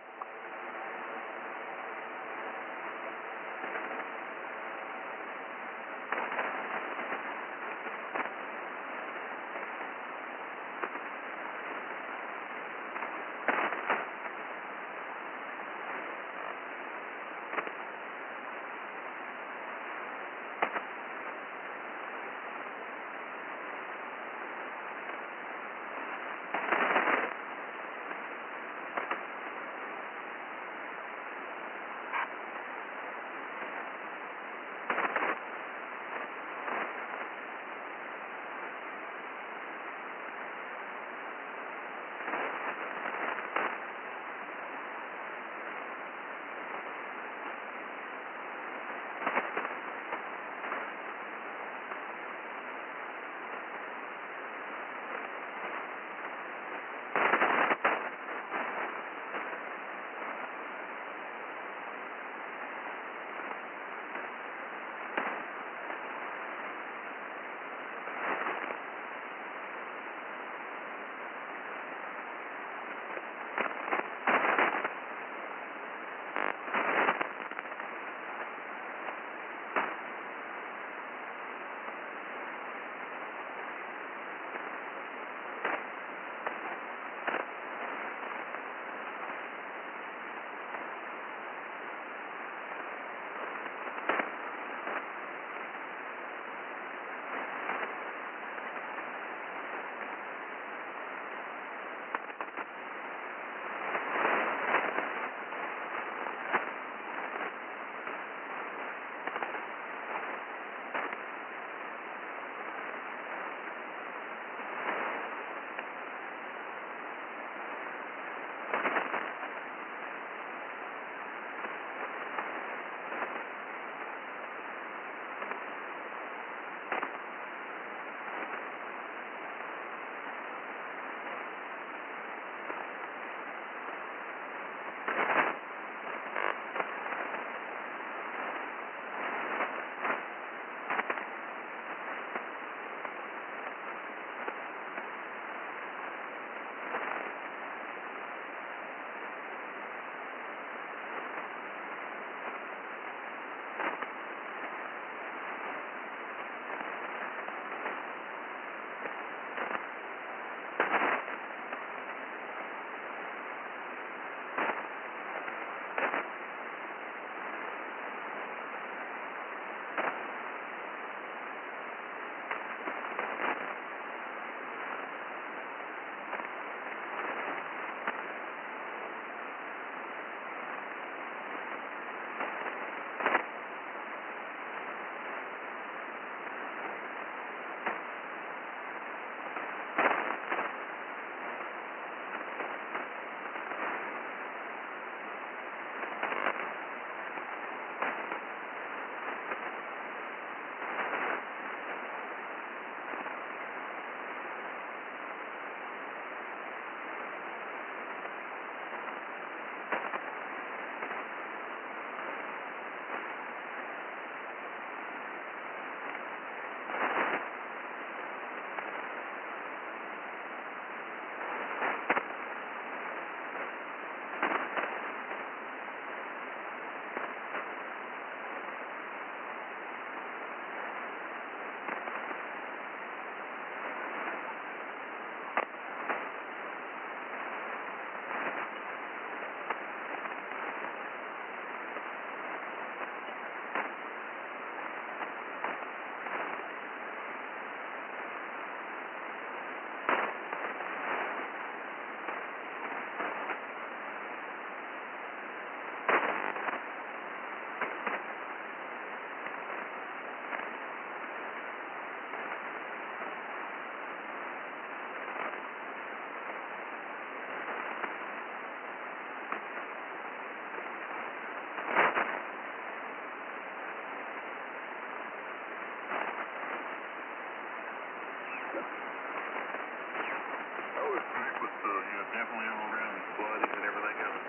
definitely all around flooding and everything else.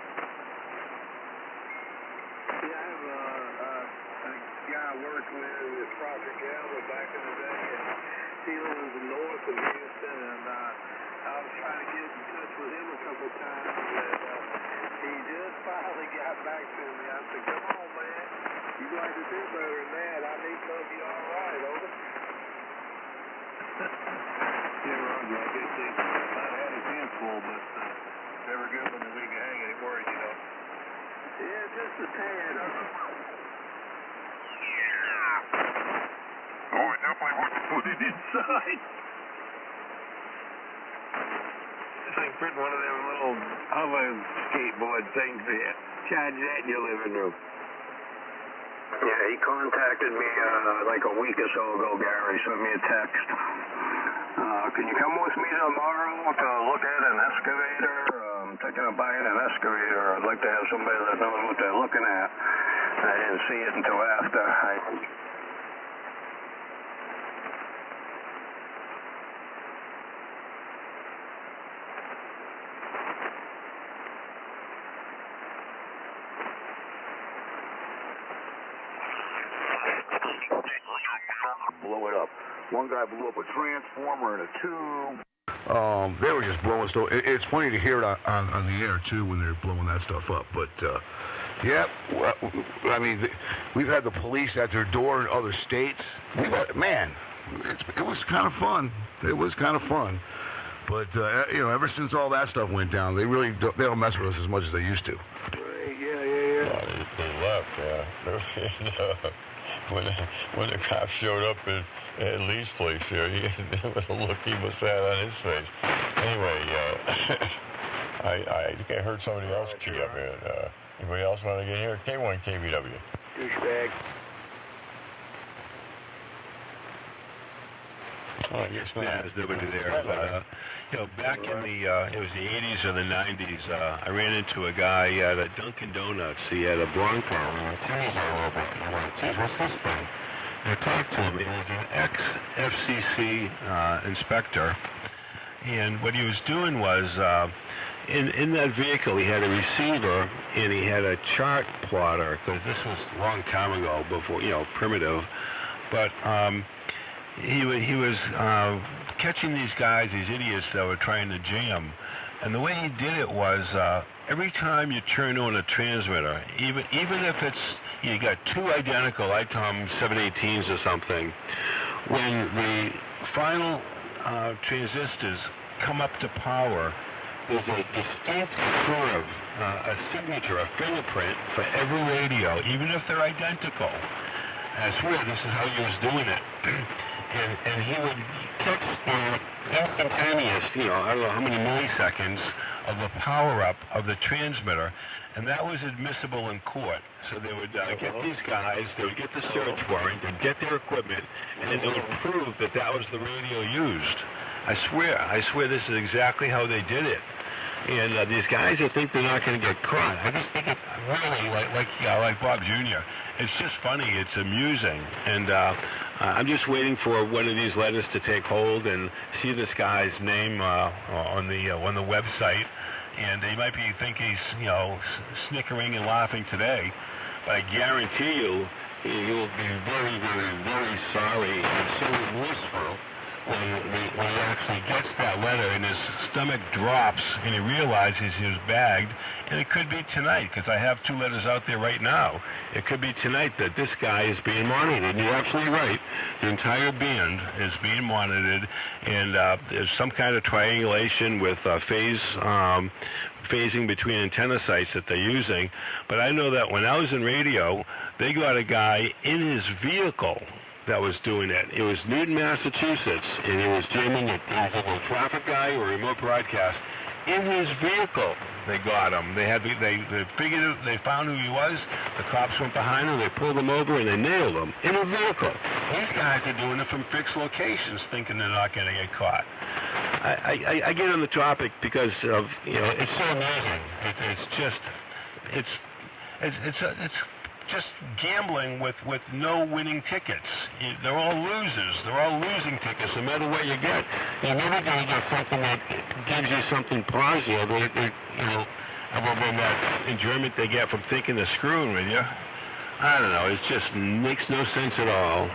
Yeah, I have a guy I worked with at Project Alba back in the day, and he lives north of Houston, and I was trying to get in touch with him a couple times, and he just finally got back to me. I said, come on, man, you got to do better than that. I need to know you're all right, over. Yeah, Roger, I guess he might have had his hands full, but never good when the week of hanging it worried, you know. Yeah, just a tad. Oh, I definitely wouldn't put it inside. This thing fit one of them little hover skateboard things there. Charge that in your living room. Yeah, he contacted me like a week or so ago, Gary. Sent me a text. Can you come with me tomorrow to look at an excavator? I'm thinking of buying an excavator. I'd like to have somebody that knows what they're looking at. I didn't see it until after. Blow it up. One guy blew up a transformer and a tube. They were just blowing stuff. It's funny to hear it on the air, too, when they're blowing that stuff up. But, yeah, well, I mean, we've had the police at their door in other states. Man, it was kind of fun. It was kind of fun. But, you know, ever since all that stuff went down, they don't mess with us as much as they used to. Yeah. They left, yeah. When the cops showed up at Lee's place here, the look he must have had on his face. Anyway, I think I heard somebody else key up here. Anybody else want to get here? K1 KBW. Douchebag. Oh, yes, yeah, there's nobody there. You know, back in it was the 80s or the 90s, I ran into a guy at a Dunkin' Donuts. He had a Bronco, and I teased him a little bit. I'm like, geez, what's this thing? I talked to him. He was an ex-FCC inspector, and what he was doing was, in that vehicle, he had a receiver, and he had a chart plotter, because this was a long time ago, before, you know, primitive, but he was catching these guys, these idiots that were trying to jam. And the way he did it was every time you turn on a transmitter, even if it's you got two identical ITOM 718s or something, when the final transistors come up to power, there's a distinct curve, a signature, a fingerprint for every radio, even if they're identical. I swear this is how he was doing it. And he would catch instantaneous, you know, I don't know how many milliseconds of the power-up of the transmitter, and that was admissible in court. So they would get these guys, they would get the search warrant, they'd get their equipment, and then they would prove that that was the radio used. I swear this is exactly how they did it. And these guys, I think they're not going to get caught. I just think it's really like Bob Jr. It's just funny. It's amusing. And I'm just waiting for one of these letters to take hold and see this guy's name on the website. And they might be thinking he's, you know, snickering and laughing today. But I guarantee you, he will be very, very, very sorry and so remorseful when he actually gets that letter and his stomach drops and he realizes he was bagged. And it could be tonight, because I have two letters out there right now. It could be tonight that this guy is being monitored. And you're absolutely right. The entire band is being monitored, and there's some kind of triangulation with phasing between antenna sites that they're using. But I know that when I was in radio, they got a guy in his vehicle that was doing it. It was Newton, Massachusetts, and he was jamming it. He was a traffic guy or remote broadcast. In his vehicle, they got him. They figured it, they found who he was. The cops went behind him. They pulled him over and they nailed him in a vehicle. These guys are doing it from fixed locations, thinking they're not going to get caught. I get on the topic because of, you know, it's so amazing. It's just gambling with no winning tickets. They're all losers. They're all losing tickets, no matter what you get. You're never going to get something that gives you something positive, other than that enjoyment they get from thinking they're screwing with you. I don't know. It just makes no sense at all.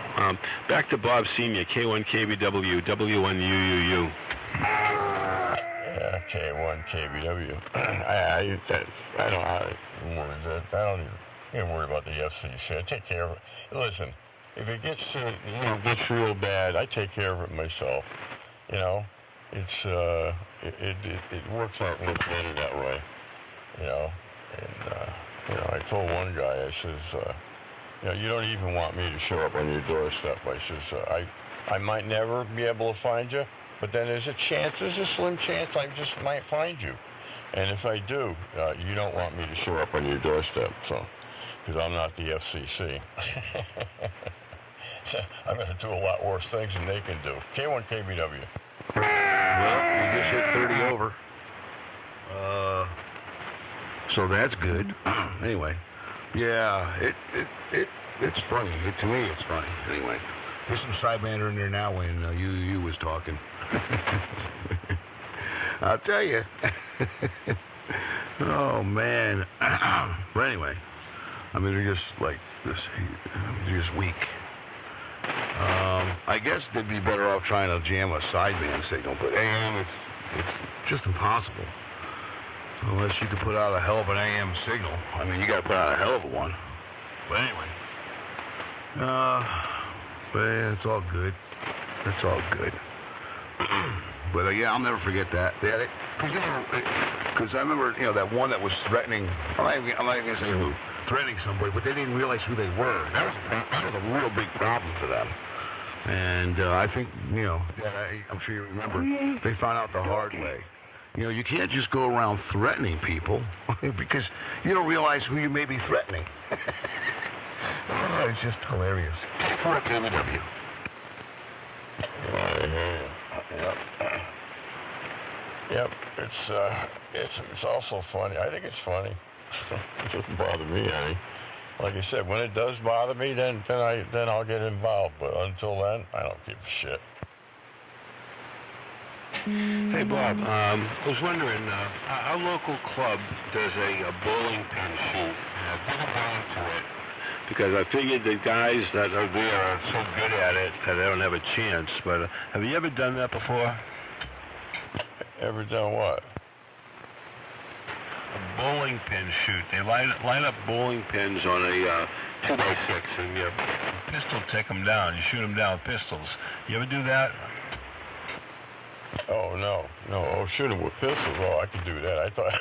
Back to Bob Senior, K1KBW, W1UUU. Yeah, K1KBW. I don't even worry about the FCC. I take care of it. Listen, if it gets real bad, I take care of it myself. It works out much better that way. I told one guy, I says, you don't even want me to show up on your doorstep. I says, I might never be able to find you, but then there's a slim chance I just might find you. And if I do, you don't want me to show up on your doorstep, because I'm not the FCC. I'm going to do a lot worse things than they can do. K1KBW. Well, we just hit 30 over. So that's good. Anyway, yeah, it's funny. To me, it's funny. Anyway, there's some sidebander in there now when you was talking. I'll tell you. Oh man. But anyway, I mean they're just like this. They're just weak. I guess they'd be better off trying to jam a sideband signal, but AM it's just impossible. Unless you could put out a hell of an AM signal. I mean, you got to put out a hell of a one. But anyway. But yeah, it's all good. It's all good. But yeah, I'll never forget that. Because I remember, that one that was threatening, I'm not even going to say who, threatening somebody, but they didn't realize who they were. That was a real big problem for them. And I think, I'm sure you remember, they found out the hard way. You can't just go around threatening people because you don't realize who you may be threatening. It's just hilarious. KW. Yep. It's also funny. I think it's funny. It doesn't bother me any. Like I said, when it does bother me, then I'll get involved. But until then, I don't give a shit. Hey, Bob, I was wondering, our local club does a bowling pin shoot. I've never gone to it because I figured the guys that are there are so good at it that they don't have a chance. But have you ever done that before? Ever done what? A bowling pin shoot. They line up bowling pins on a 2x6 and you pistol take them down. You shoot them down with pistols. You ever do that? Oh no! Oh, shooting with pistols. Oh, I could do that. I thought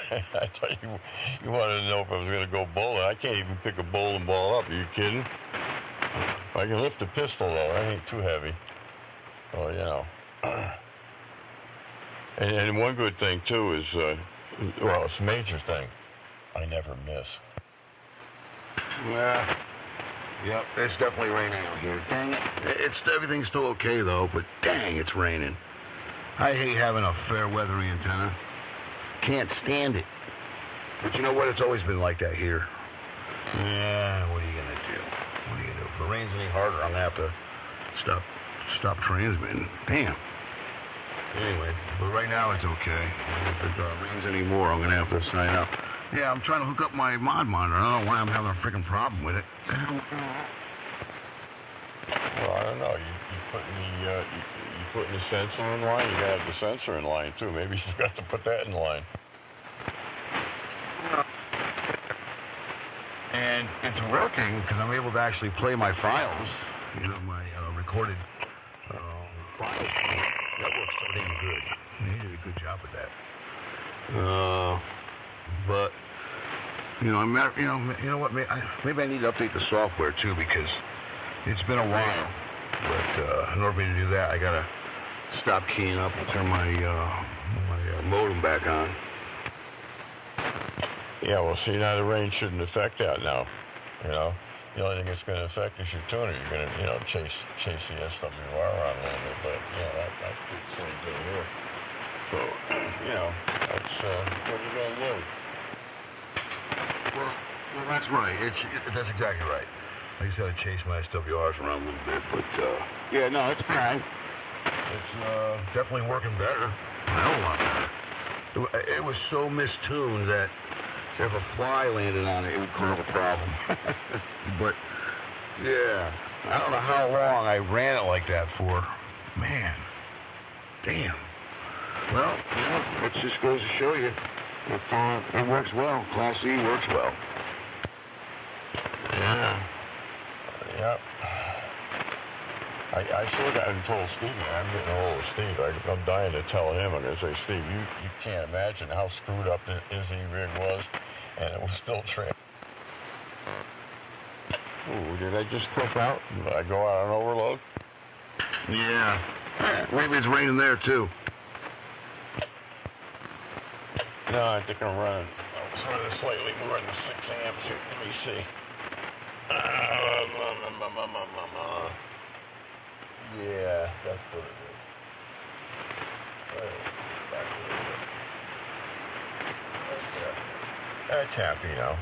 you wanted to know if I was going to go bowling. I can't even pick a bowling ball up. Are you kidding? I can lift a pistol though. That ain't too heavy. Oh, And one good thing too is, it's a major thing. I never miss. Well, yep, it's definitely raining out here. Dang it! Everything's still okay though, but dang, it's raining. I hate having a fair weathery antenna. Can't stand it. But you know what? It's always been like that here. Yeah, what are you going to do? If it rains any harder, I'm going to have to stop transmitting. Damn. Anyway, but right now it's okay. If it rains any more, I'm going to have to sign up. Yeah, I'm trying to hook up my mod monitor. I don't know why I'm having a freaking problem with it. Well, I don't know. You putting the sensor in line? You gotta have the sensor in line too. Maybe you got to put that in line. And it's working because I'm able to actually play my files. My recorded files. That works so damn good. They did a good job with that. But you know what? Maybe I need to update the software too because it's been a while. But in order for me to do that, I gotta stop keying up and turn my modem back on. Yeah, well, see, now the rain shouldn't affect that now. The only thing it's going to affect is your tuner. You're going to, chase the SWR around a little bit, but that's good things over here. So, that's what you're going to do. Well, that's right. That's exactly right. I just got to chase my SWRs around a little bit, but yeah, no, it's fine. It's definitely working better. A hell of a lot better. It was so mistuned that if a fly landed on it, it would cause a problem. But yeah, I don't know how long I ran it like that for. Man, damn. Well, yeah, it just goes to show you it works well. Class E works well. Yeah. Yep. I sure got and told Steve, I'm getting a hold of Steve. I'm dying to tell him. I'm going to say, Steve, you can't imagine how screwed up his rig was, and it was still trained. Ooh, did I just click out? Did I go out on overload? Yeah. Maybe it's raining there, too. No, I think I'm running slightly more than 6 amps here. Let me see. Yeah, that's what it is. That's happy now.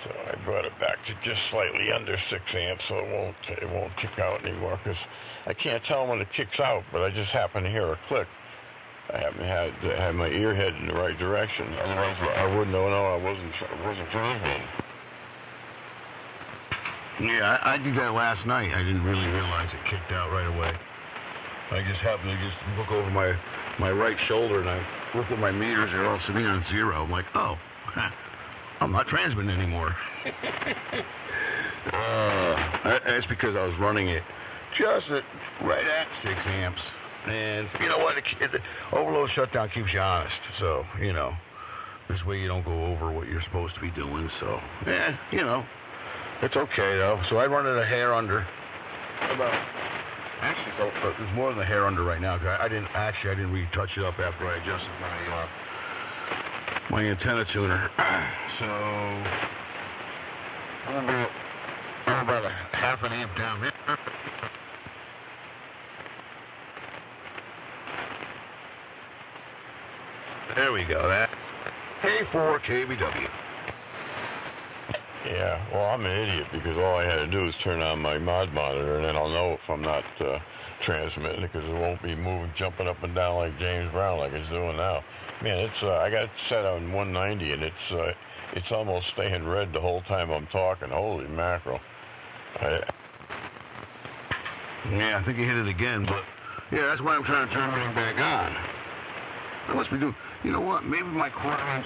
So I brought it back to just slightly under 6 amps, so it won't kick out anymore, because I can't tell when it kicks out, but I just happen to hear a click. I happen to have my ear head in the right direction. Otherwise, I wouldn't know. I wasn't transmitting. Yeah, I did that last night. I didn't really realize it kicked out right away. I just happened to just look over my right shoulder, and I looked at my meters. They're all sitting on 0. I'm like, oh, I'm not transmitting anymore. That's because I was running it just right at 6 amps. And you know what? The overload shutdown keeps you honest. So, you know, this way you don't go over what you're supposed to be doing. So, you know. It's okay, though. So I run it a hair under. Actually, there's more than a hair under right now. Cause I didn't retouch it up after I adjusted my antenna tuner. So I'm about a half an amp down there. There we go. That K4 KBW. Yeah, well, I'm an idiot because all I had to do is turn on my mod monitor, and then I'll know if I'm not transmitting it, because it won't be jumping up and down like James Brown like it's doing now. Man, I got it set on 190, and it's almost staying red the whole time I'm talking. Holy mackerel! Yeah, I think you hit it again, but yeah, that's why I'm trying to turn everything back on. I must be doing. You know what? Maybe my quarter-inch.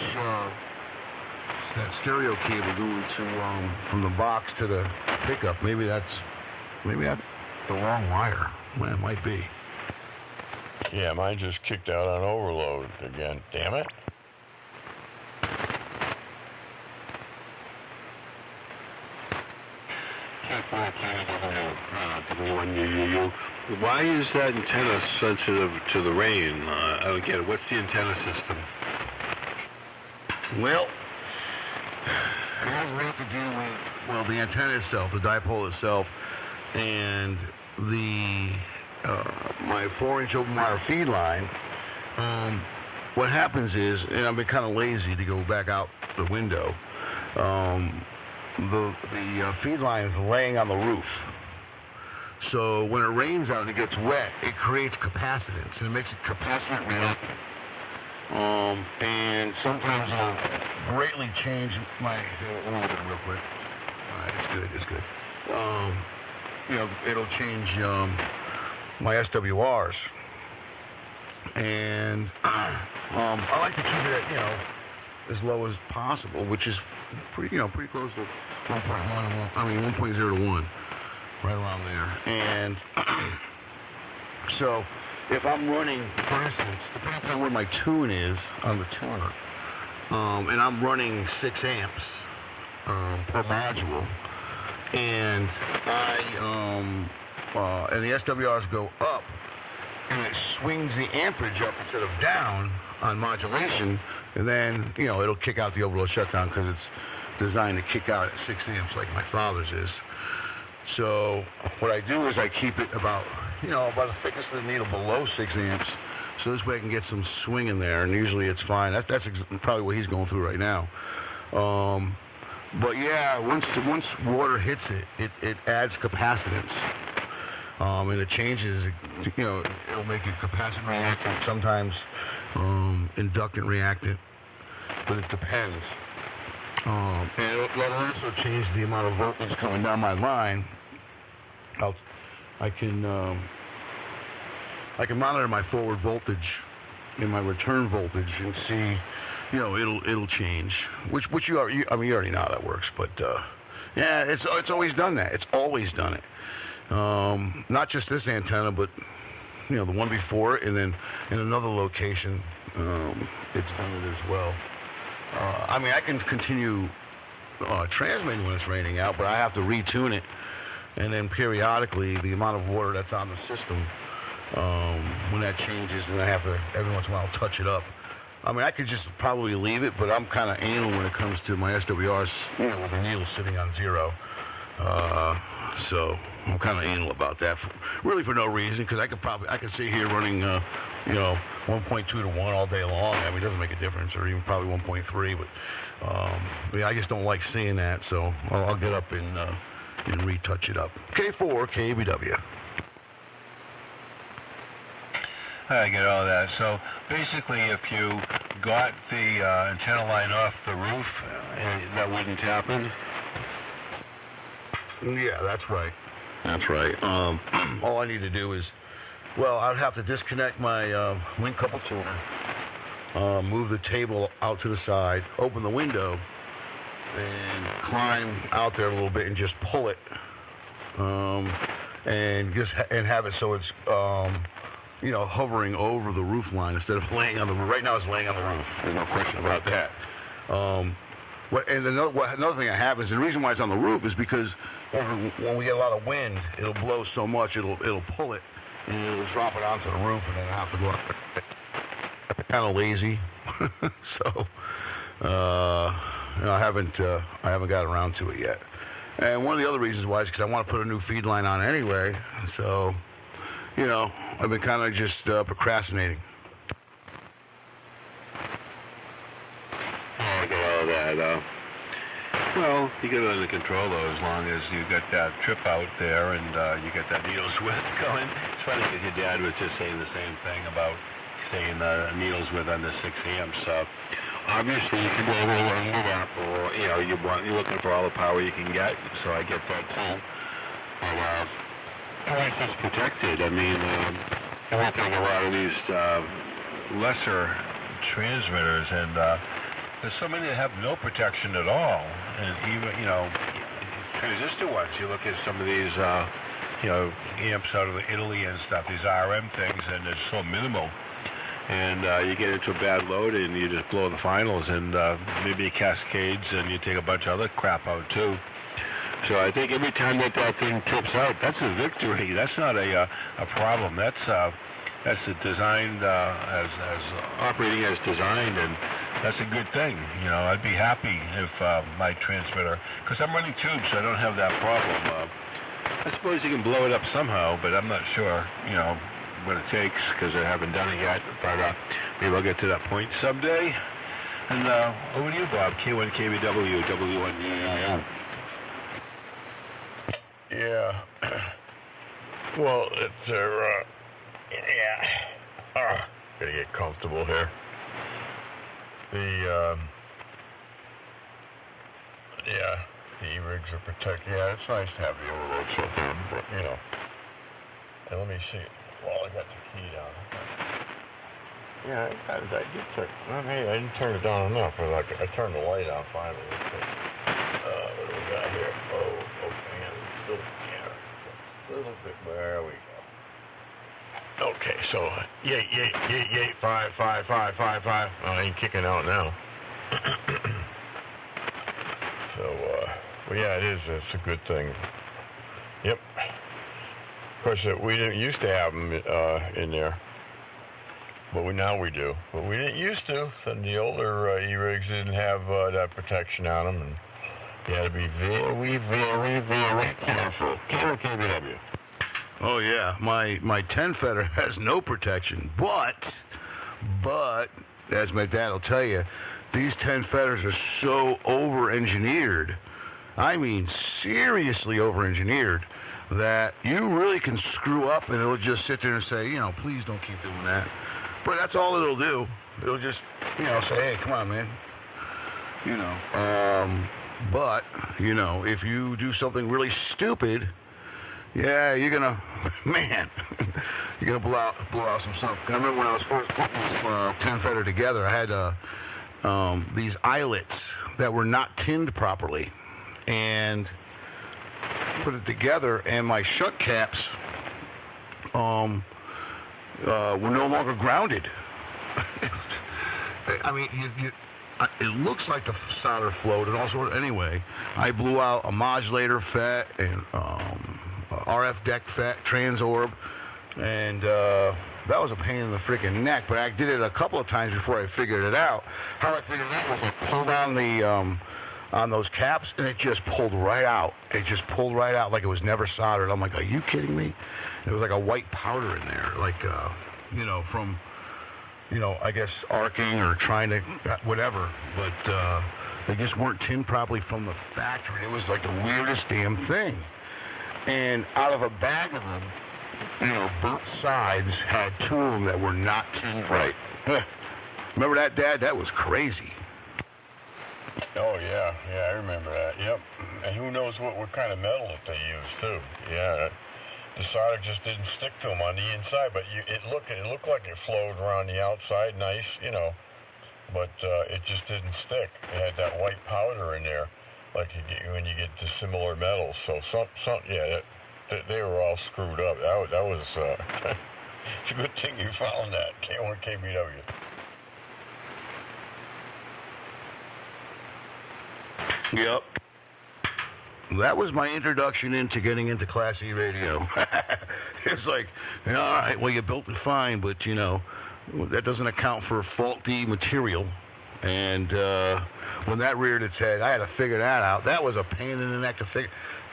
That stereo cable going to from the box to the pickup. Maybe that's the wrong wire. Well, it might be. Yeah, mine just kicked out on overload again. Damn it. Why is that antenna sensitive to the rain? I don't get it. What's the antenna system? Well, it has a lot to do with, the antenna itself, the dipole itself, and my 4-inch open wire feed line. What happens is, and I've been kind of lazy to go back out the window, the feed line is laying on the roof. So when it rains out and it gets wet, it creates capacitance, and it makes it capacitant reactive. And sometimes it'll greatly change my. Let me look at it real quick. It's good. It'll change my SWRs, and I like to keep it at as low as possible, which is pretty close to 1.1. 1.0 to 1, right around there. And so. If I'm running, for instance, depending on where my tune is on the tuner, and I'm running 6 amps per module, and and the SWRs go up, and it swings the amperage up instead of down on modulation, and then it'll kick out the overload shutdown because it's designed to kick out at 6 amps like my father's is. So what I do is I keep it about the thickness of the needle below 6 amps, so this way I can get some swing in there, and usually it's fine. That's probably what he's going through right now. But yeah, once water hits it adds capacitance. And it changes, it'll make it capacitant reactant, sometimes inductant reactant, but it depends. And it'll also change the amount of voltage coming down my line. I can monitor my forward voltage and my return voltage and see, it'll change. Which you already know how that works. But yeah, it's always done that. It's always done it. Not just this antenna, but the one before it, and then in another location, it's done it as well. I can continue transmitting when it's raining out, but I have to retune it, and then periodically the amount of water that's on the system, when that changes, and I have to every once in a while touch it up. I could just probably leave it, but I'm kind of anal when it comes to my SWRs, with the needle sitting on 0. So I'm kind of anal about that, really for no reason, because I could sit here running, 1.2 to 1 all day long. It doesn't make a difference, or even probably 1.3, but I just don't like seeing that, so I'll get up and retouch it up. K4 KBW. I get all that. So basically, if you got the antenna line off the roof, that wouldn't happen. Yeah, that's right. That's right. All I need to do is, I'd have to disconnect my link couple tuner, move the table out to the side, open the window, and climb out there a little bit and just pull it, and have it so it's hovering over the roof line instead of laying on the roof. Right now it's laying on the roof. There's no question about that. Another thing I have is the reason why it's on the roof is because when we get a lot of wind, it'll blow so much it'll pull it and it'll drop it onto the roof, and then I have to go up. I'm kind of lazy, so I haven't got around to it yet. And one of the other reasons why is because I want to put a new feed line on anyway. So I've been kind of just procrastinating. I get all that. Well, you get it under control, though, as long as you got that trip out there and you get that needles width going. It's funny because your dad was just saying the same thing about staying needles width under 6 amps. Obviously, you can go over and move up, or you're looking for all the power you can get. So I get that too. But it's protected. I work on a lot of these lesser transmitters, and there's so many that have no protection at all. And even, transistor ones, you look at some of these, amps out of Italy and stuff, these RM things, and they're so minimal. And you get into a bad load and you just blow the finals, and maybe it cascades, and you take a bunch of other crap out too. So I think every time that thing tips out, that's a victory. That's not a problem. That's designed as operating as designed, and that's a good thing. I'd be happy if my transmitter, because I'm running tubes, so I don't have that problem. I suppose you can blow it up somehow, but I'm not sure, what it takes, because I haven't done it yet. But maybe I'll get to that point someday. And over to you, Bob. K1KBW, W1DIM. Yeah. Well, it's gotta get comfortable here. The E-rigs are protected. Yeah, it's nice to have the overload shut down, but and let me see. Well, I got the key down. Yeah, I did turn. I didn't turn it down enough. I turned the light on finally. What do we got here? Okay, still a little bit. There we go. Okay, so yay, 5. I ain't kicking out now. So, yeah, it is. It's a good thing. Yep. Of course, we didn't used to have them in there, but now we do. But we didn't used to. Some of the older E-rigs didn't have that protection on them, and you had to be very, very, very careful. KBW. Oh yeah, my 10 fetter has no protection, but as my dad will tell you, these 10 feathers are so over-engineered, I mean seriously over-engineered, that you really can screw up and it'll just sit there and say, you know, please don't keep doing that. But that's all it'll do. It'll just, you know, say, hey, come on, man. You know. But, you know, if you do something really stupid, yeah, you're going to, man, you're going to blow out some stuff. I remember when I was first putting this 10 feather together, I had these eyelets that were not tinned properly. And put it together, and my shunt caps were no longer grounded. I mean, it looks like the solder flowed and all sorts. Anyway, I blew out a modulator FET and RF deck FET, transorb, and that was a pain in the freaking neck. But I did it a couple of times before I figured it out. How I figured it out was I pulled on the on those caps, and it just pulled right out. It just pulled right out like it was never soldered. I'm like, are you kidding me? It was like a white powder in there, like, you know, from, you know, I guess arcing or trying to, whatever. But they just weren't tinned properly from the factory. It was like the weirdest damn thing. And out of a bag of them, you know, both sides had 2 of them that were not tinned right. Remember that, Dad? That was crazy. Oh, yeah, I remember that, yep. And who knows what kind of metal that they used, too. Yeah, the solder just didn't stick to them on the inside, but it looked like it flowed around the outside nice, you know, but it just didn't stick. It had that white powder in there, like you get when you get dissimilar metals. So, they were all screwed up. That was, it's a good thing you found that, K1 KBW. Yep. That was my introduction into getting into Class E radio. It's like, all right, well, you built it fine, but, you know, that doesn't account for faulty material. And when that reared its head, I had to figure that out. That was a pain in the neck to figure.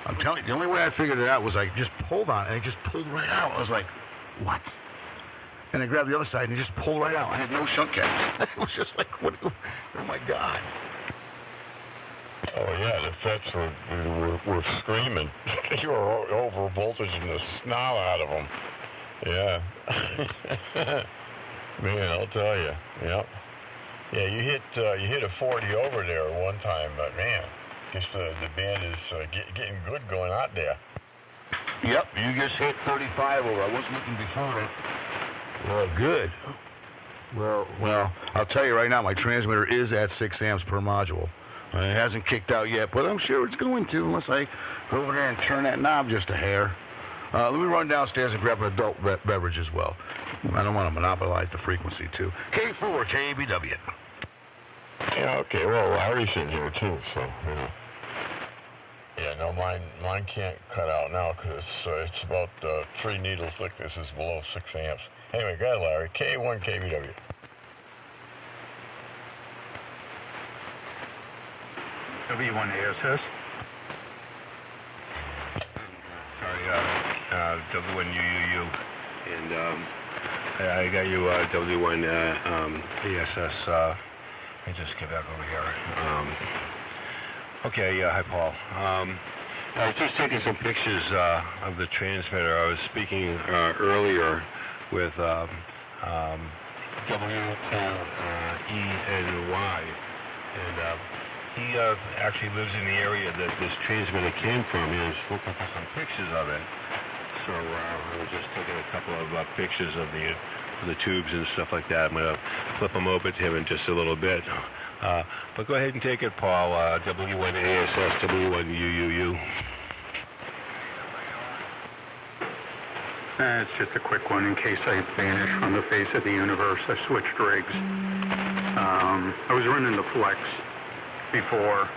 I'm telling you, the only way I figured it out was I just pulled on it, and it just pulled right out. I was like, what? And I grabbed the other side, and it just pulled right out. I had no shunt caps. It was just like, what? Oh, my God. Oh, yeah, the FETs were screaming. You were over voltaging the snot out of them. Yeah. Man, I'll tell you. Yep. Yeah, you hit a 40 over there one time, but man, guess the band is getting good going out there. Yep, you just hit 35 over. I wasn't looking before it. Well, good. Well, I'll tell you right now, my transmitter is at 6 amps per module. It hasn't kicked out yet, but I'm sure it's going to unless I go over there and turn that knob just a hair. Let me run downstairs and grab an adult beverage as well. I don't want to monopolize the frequency, too. K4, KBW. Yeah, okay. Well, Larry's in here, too, so, you know. Yeah, no, mine can't cut out now because it's about 3 needle thickness is below 6 amps. Anyway, go ahead, Larry. K1 KBW. W1ASS. Sorry, W1UUU. And I got you W1 ASS. Let me just get back over here. Okay, hi, Paul. I was just taking some pictures of the transmitter. I was speaking earlier with W2ENY, and he actually lives in the area that this transmitter came from. He was looking for some pictures of it. So I was just taking a couple of pictures of the tubes and stuff like that. I'm going to flip them over to him in just a little bit. But go ahead and take it, Paul. W1ASS, W1UUU. It's just a quick one in case I vanish from the face of the universe. I switched rigs. I was running the Flex before.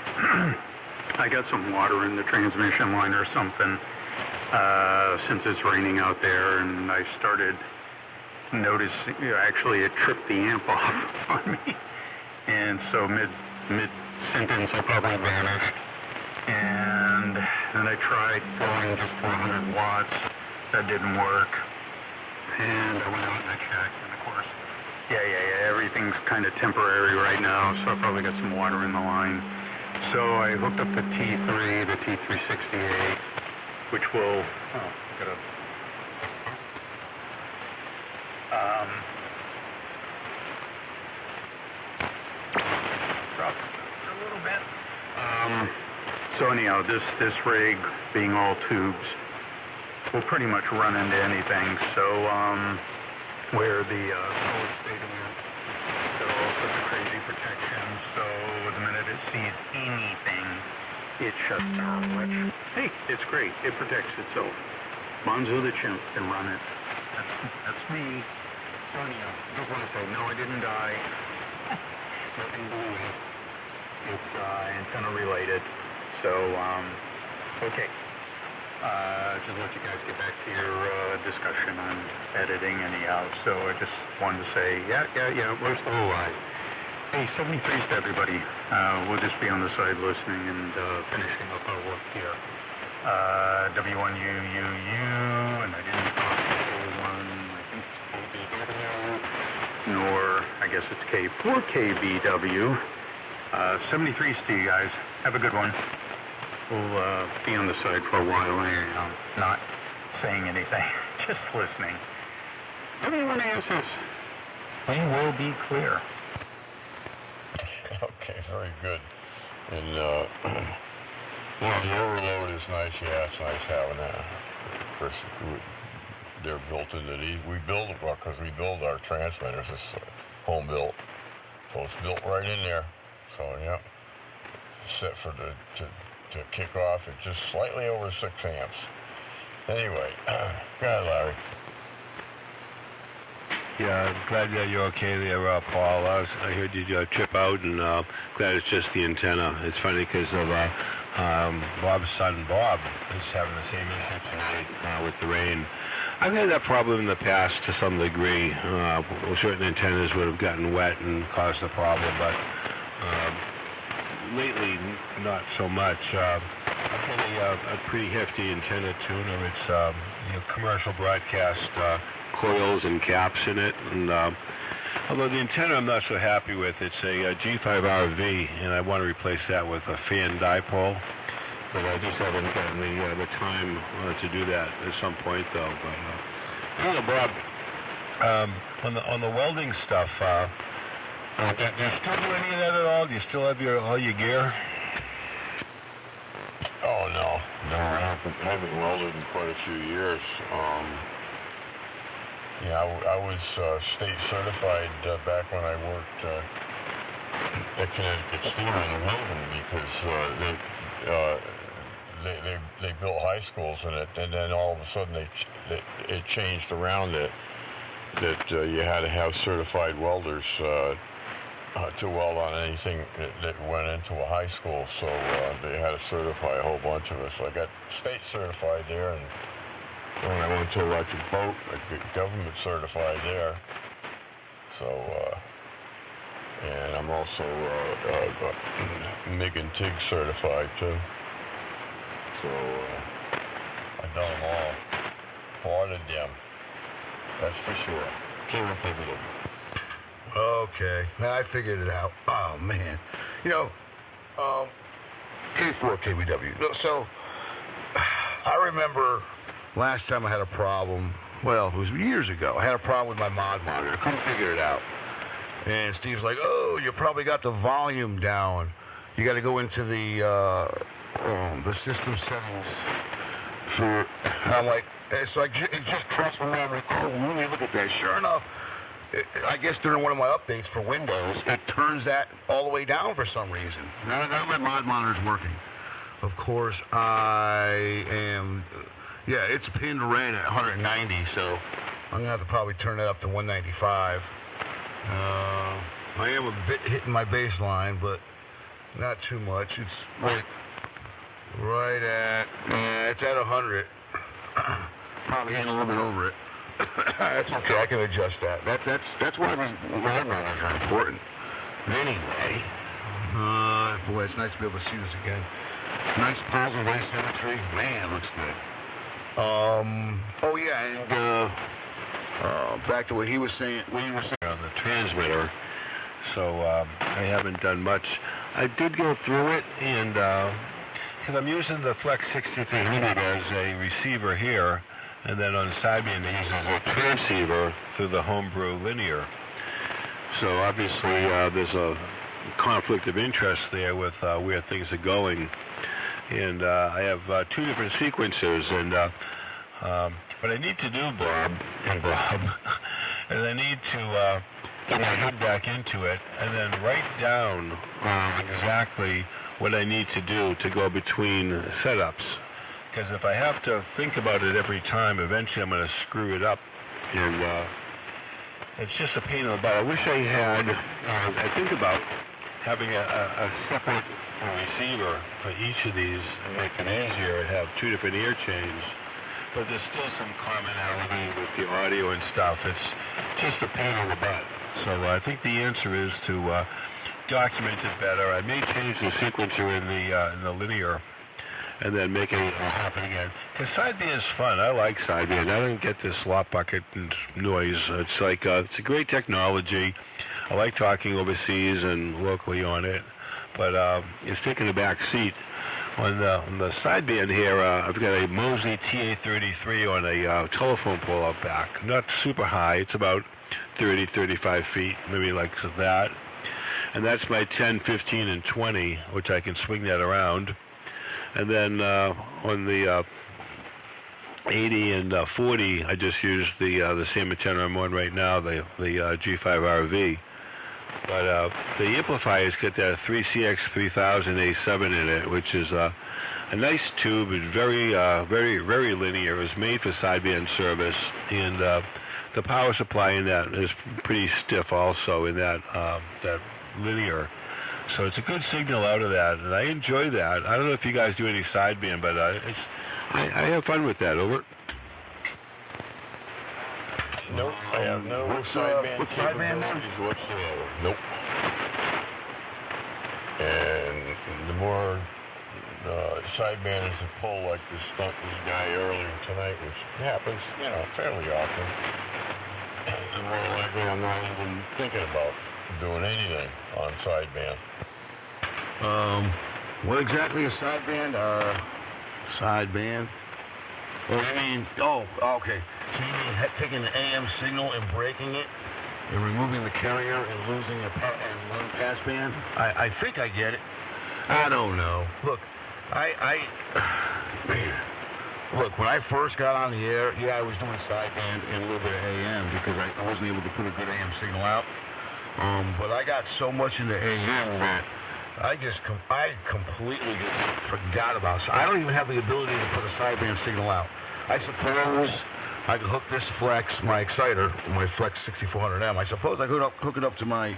I got some water in the transmission line or something since it's raining out there, and I started noticing, actually it tripped the amp off on me. And so mid-sentence I probably vanished. And then I tried going to 400 watts. That didn't work. And I went out and I checked, and of course, yeah, everything's kind of temporary right now, so I probably got some water in the line. So I hooked up the T3, the T368, which will, drop a little bit. So anyhow, this rig being all tubes will pretty much run into anything. So where the solid state emits, there are all sorts of crazy protections. So the minute it sees anything, it shuts down. Which, hey, it's great. It protects itself. Bonzo the chimp can run it. That's me. So anyhow, just want to say, no, I didn't die. Nothing blew. It's antenna related. So, okay. Just let you guys get back to your discussion on editing anyhow. So I just wanted to say, yeah, we're still alive. Hey, 73s to everybody. We'll just be on the side listening and finishing up our work here. W1UUU, and I didn't talk to one, I think it's KBW, nor, I guess it's K4KBW. 73s to you guys. Have a good one. We'll be on the side for a while anyhow, not saying anything, just listening. WNASS, we will be clear. Okay, very good. And, the overload is nice. Yeah, it's nice having that. Of course, they're built into these. We build it because we build our transmitters. It's home built. So it's built right in there. So, yeah, set for to kick off at just slightly over 6 amps. Anyway, go ahead, Larry. Yeah, I'm glad that you're okay there, Paul. I heard you trip out, and glad it's just the antenna. It's funny because of Bob's son, Bob, is having the same issue tonight with the rain. I've had that problem in the past to some degree. Certain antennas would have gotten wet and caused a problem, but lately, not so much. I've got a pretty hefty antenna tuner. It's commercial broadcast coils and caps in it. And although the antenna I'm not so happy with, it's a G5RV, and I want to replace that with a fan dipole. But I just haven't gotten the time to do that at some point, though. But I don't know, Bob. On the welding stuff. Do you still do any of that at all? Do you still have all your gear? Oh, no, I haven't welded in quite a few years. I was state certified back when I worked at Connecticut Steel in welding because they built high schools in it, and then all of a sudden it changed around that you had to have certified welders to weld on anything that went into a high school, so they had to certify a whole bunch of us. So I got state certified there, and when I went to electric boat, I got government certified there. So, and I'm also MIG and TIG certified too. So I've done them all. Applauded them. That's for sure. Can't repeat it. Okay, I figured it out. Oh, man. K4 KBW. So, I remember last time I had a problem, well, it was years ago. I had a problem with my mod monitor. I couldn't figure it out. And Steve's like, oh, you probably got the volume down. You got to go into the system settings. I'm like, so it just crossed my mind. Like, oh, let me look at that. Sure enough, I guess during one of my updates for Windows, it turns that all the way down for some reason. Now my mod monitor's working. Of course, I am, it's pinned red at 190, so I'm going to have to probably turn it up to 195. I am a bit hitting my baseline, but not too much. It's right at, it's at 100. Probably hitting a little bit over it. That's okay. I can adjust that. That's why my mod monitors are important. Anyway, boy, it's nice to be able to see this again. Nice positive asymmetry. Man, looks good. Back to what he was saying. On the transmitter, so I haven't done much. I did go through it, and because I'm using the Flex 6300 as a receiver here, and then on the sideband it uses a transceiver through the homebrew linear. So obviously there's a conflict of interest there with where things are going. And I have two different sequencers, and what I need to do, Bob, is I need to get my head back into it and then write down exactly what I need to do to go between setups. Because if I have to think about it every time, eventually I'm going to screw it up. And it's just a pain in the butt. I wish I had, I think about having a separate receiver for each of these and make it easier and have two different ear chains. But there's still some commonality with the audio and stuff. It's just a pain in the butt. So I think the answer is to document it better. I may change the sequencer in the linear and then make it happen again. Because sideband is fun. I like sideband. I don't get this slop bucket and noise. It's like it's a great technology. I like talking overseas and locally on it, but it's taking a back seat. On the sideband here, I've got a Mosley TA33 on a telephone pole out back. Not super high. It's about 30, 35 feet, maybe like that. And that's my 10, 15, and 20, which I can swing that around. And then on the 80 and 40, I just use the same antenna I'm on right now, the G5RV. But the amplifiers get that 3CX3000A7 in it, which is a nice tube. It's very, very linear. It was made for sideband service, and the power supply in that is pretty stiff also in that linear. So it's a good signal out of that, and I enjoy that. I don't know if you guys do any sideband, but I have fun with that. Over. Nope, I have no sideband capabilities whatsoever. Nope. And the more sidebanders that pull like this guy earlier tonight, which happens, fairly often, the more likely I'm not even thinking about doing anything on sideband. What exactly is sideband? Sideband? Oh, you mean, okay. So you mean taking the AM signal and breaking it and removing the carrier and losing one passband? I think I get it. I don't know. Look, Look, when I first got on the air, I was doing sideband and a little bit of AM because I wasn't able to put a good AM signal out. But I got so much into AM that I completely forgot about it. I don't even have the ability to put a sideband signal out. I suppose I could hook this Flex, my exciter, my Flex 6400M. I suppose I could hook it up to my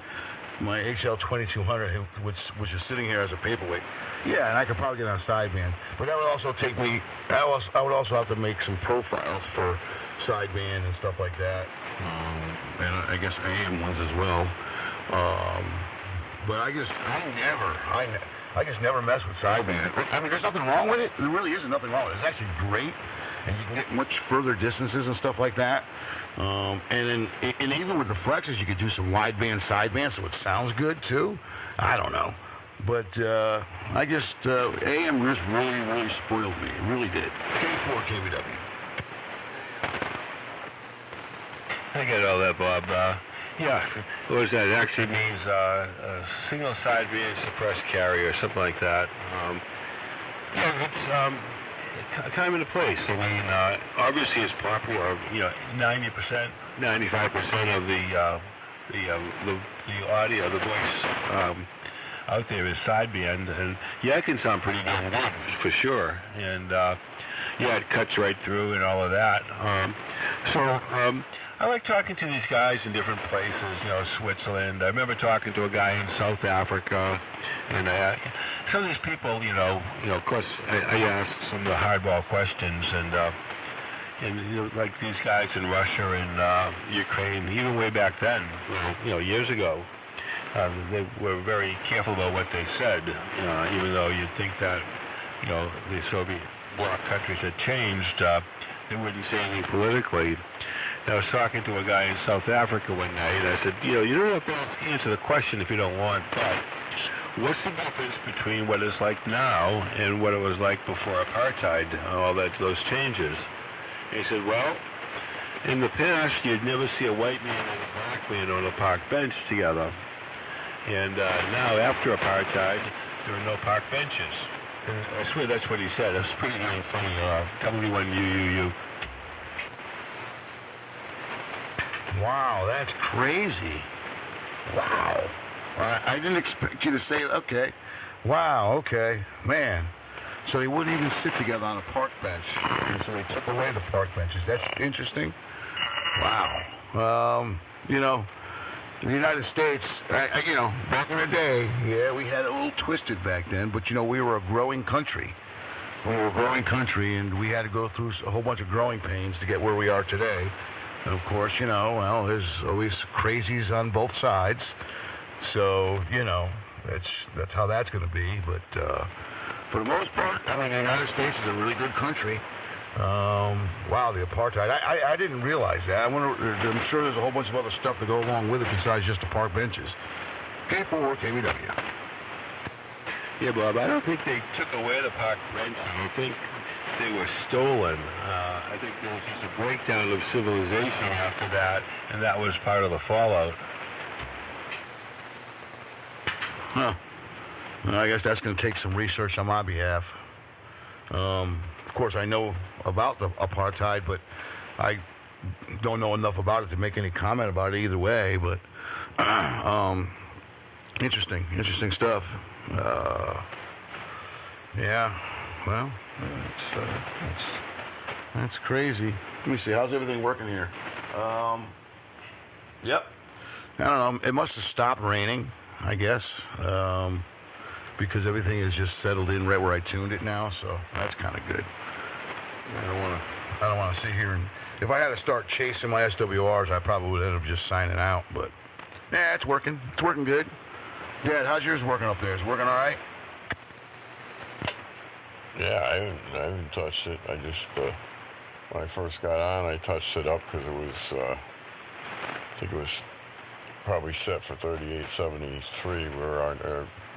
HL2200, which is sitting here as a paperweight. Yeah, and I could probably get on sideband. But that would also take me, I would also have to make some profiles for sideband and stuff like that. And I guess AM ones as well. But I just never mess with sideband. I mean, there's nothing wrong with it. There really isn't nothing wrong with it. It's actually great, and you can get much further distances and stuff like that. And even with the Flexes, you could do some wideband sideband, so it sounds good too. I don't know, but I just AM just really spoiled me. It really did. K4 KBW. I get all that, Bob. Yeah, what was that? It actually means a single sideband suppressed carrier, something like that. It's kind of in place. I mean, obviously it's popular. 90%, 95% of the audio, the voice out there is sideband, and it can sound pretty damn good for sure. And it cuts right through and all of that. I like talking to these guys in different places, Switzerland. I remember talking to a guy in South Africa, and some of these people, of course, I asked some of the hardball questions, and like these guys in Russia and Ukraine, even way back then, years ago, they were very careful about what they said, even though you'd think that, the Soviet bloc countries had changed, they wouldn't say anything politically. I was talking to a guy in South Africa one night, and I said, you don't have to answer the question if you don't want, but what's the difference between what it's like now and what it was like before apartheid, all those changes? And he said, well, in the past, you'd never see a white man and a black man on a park bench together. And now, after apartheid, there are no park benches. And I swear that's what he said. That's pretty funny. W1UUU. Wow, that's crazy. Wow. I didn't expect you to say, okay. Wow, okay. Man. So they wouldn't even sit together on a park bench. And so they took away the park benches. That's interesting. Wow. The United States, back in the day, yeah, we had it a little twisted back then, but, we were a growing country. We were a growing country, and we had to go through a whole bunch of growing pains to get where we are today. And, of course, there's always crazies on both sides. So, that's how that's going to be. But for the most part, the United States is a really good country. Wow, the apartheid. I didn't realize that. I'm sure there's a whole bunch of other stuff to go along with it besides just the park benches. K4 KBW. Yeah, Bob, I don't think they took away the park benches. I think they were stolen. I think there was just a breakdown of civilization after that, and that was part of the fallout. Huh. Well, I guess that's going to take some research on my behalf. Of course, I know about the apartheid, but I don't know enough about it to make any comment about it either way. But interesting stuff. Yeah. Well, that's crazy. Let me see. How's everything working here? Yep. I don't know. It must have stopped raining, I guess, because everything is just settled in right where I tuned it now. So that's kind of good. I don't want to sit here and if I had to start chasing my SWRs, I probably would end up just signing out. But yeah, it's working. It's working good. Dad, how's yours working up there? Is it working all right? Yeah, I haven't touched it. I just when I first got on, I touched it up because it was I think it was probably set for 3873. Is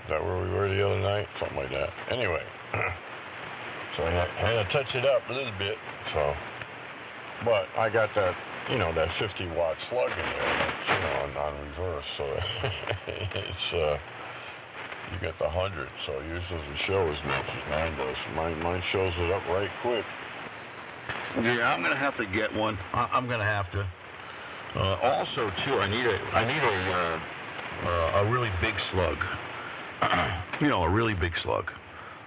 that where we were the other night? Something like that. Anyway. So I had to touch it up a little bit, but I got that, that 50-watt slug in there, that's, on reverse, so it's, you get the 100, so it usually shows mine does. Mine shows it up right quick. Yeah, I'm going to have to get one. I'm going to have to. Also, too, I need a really big slug. A really big slug.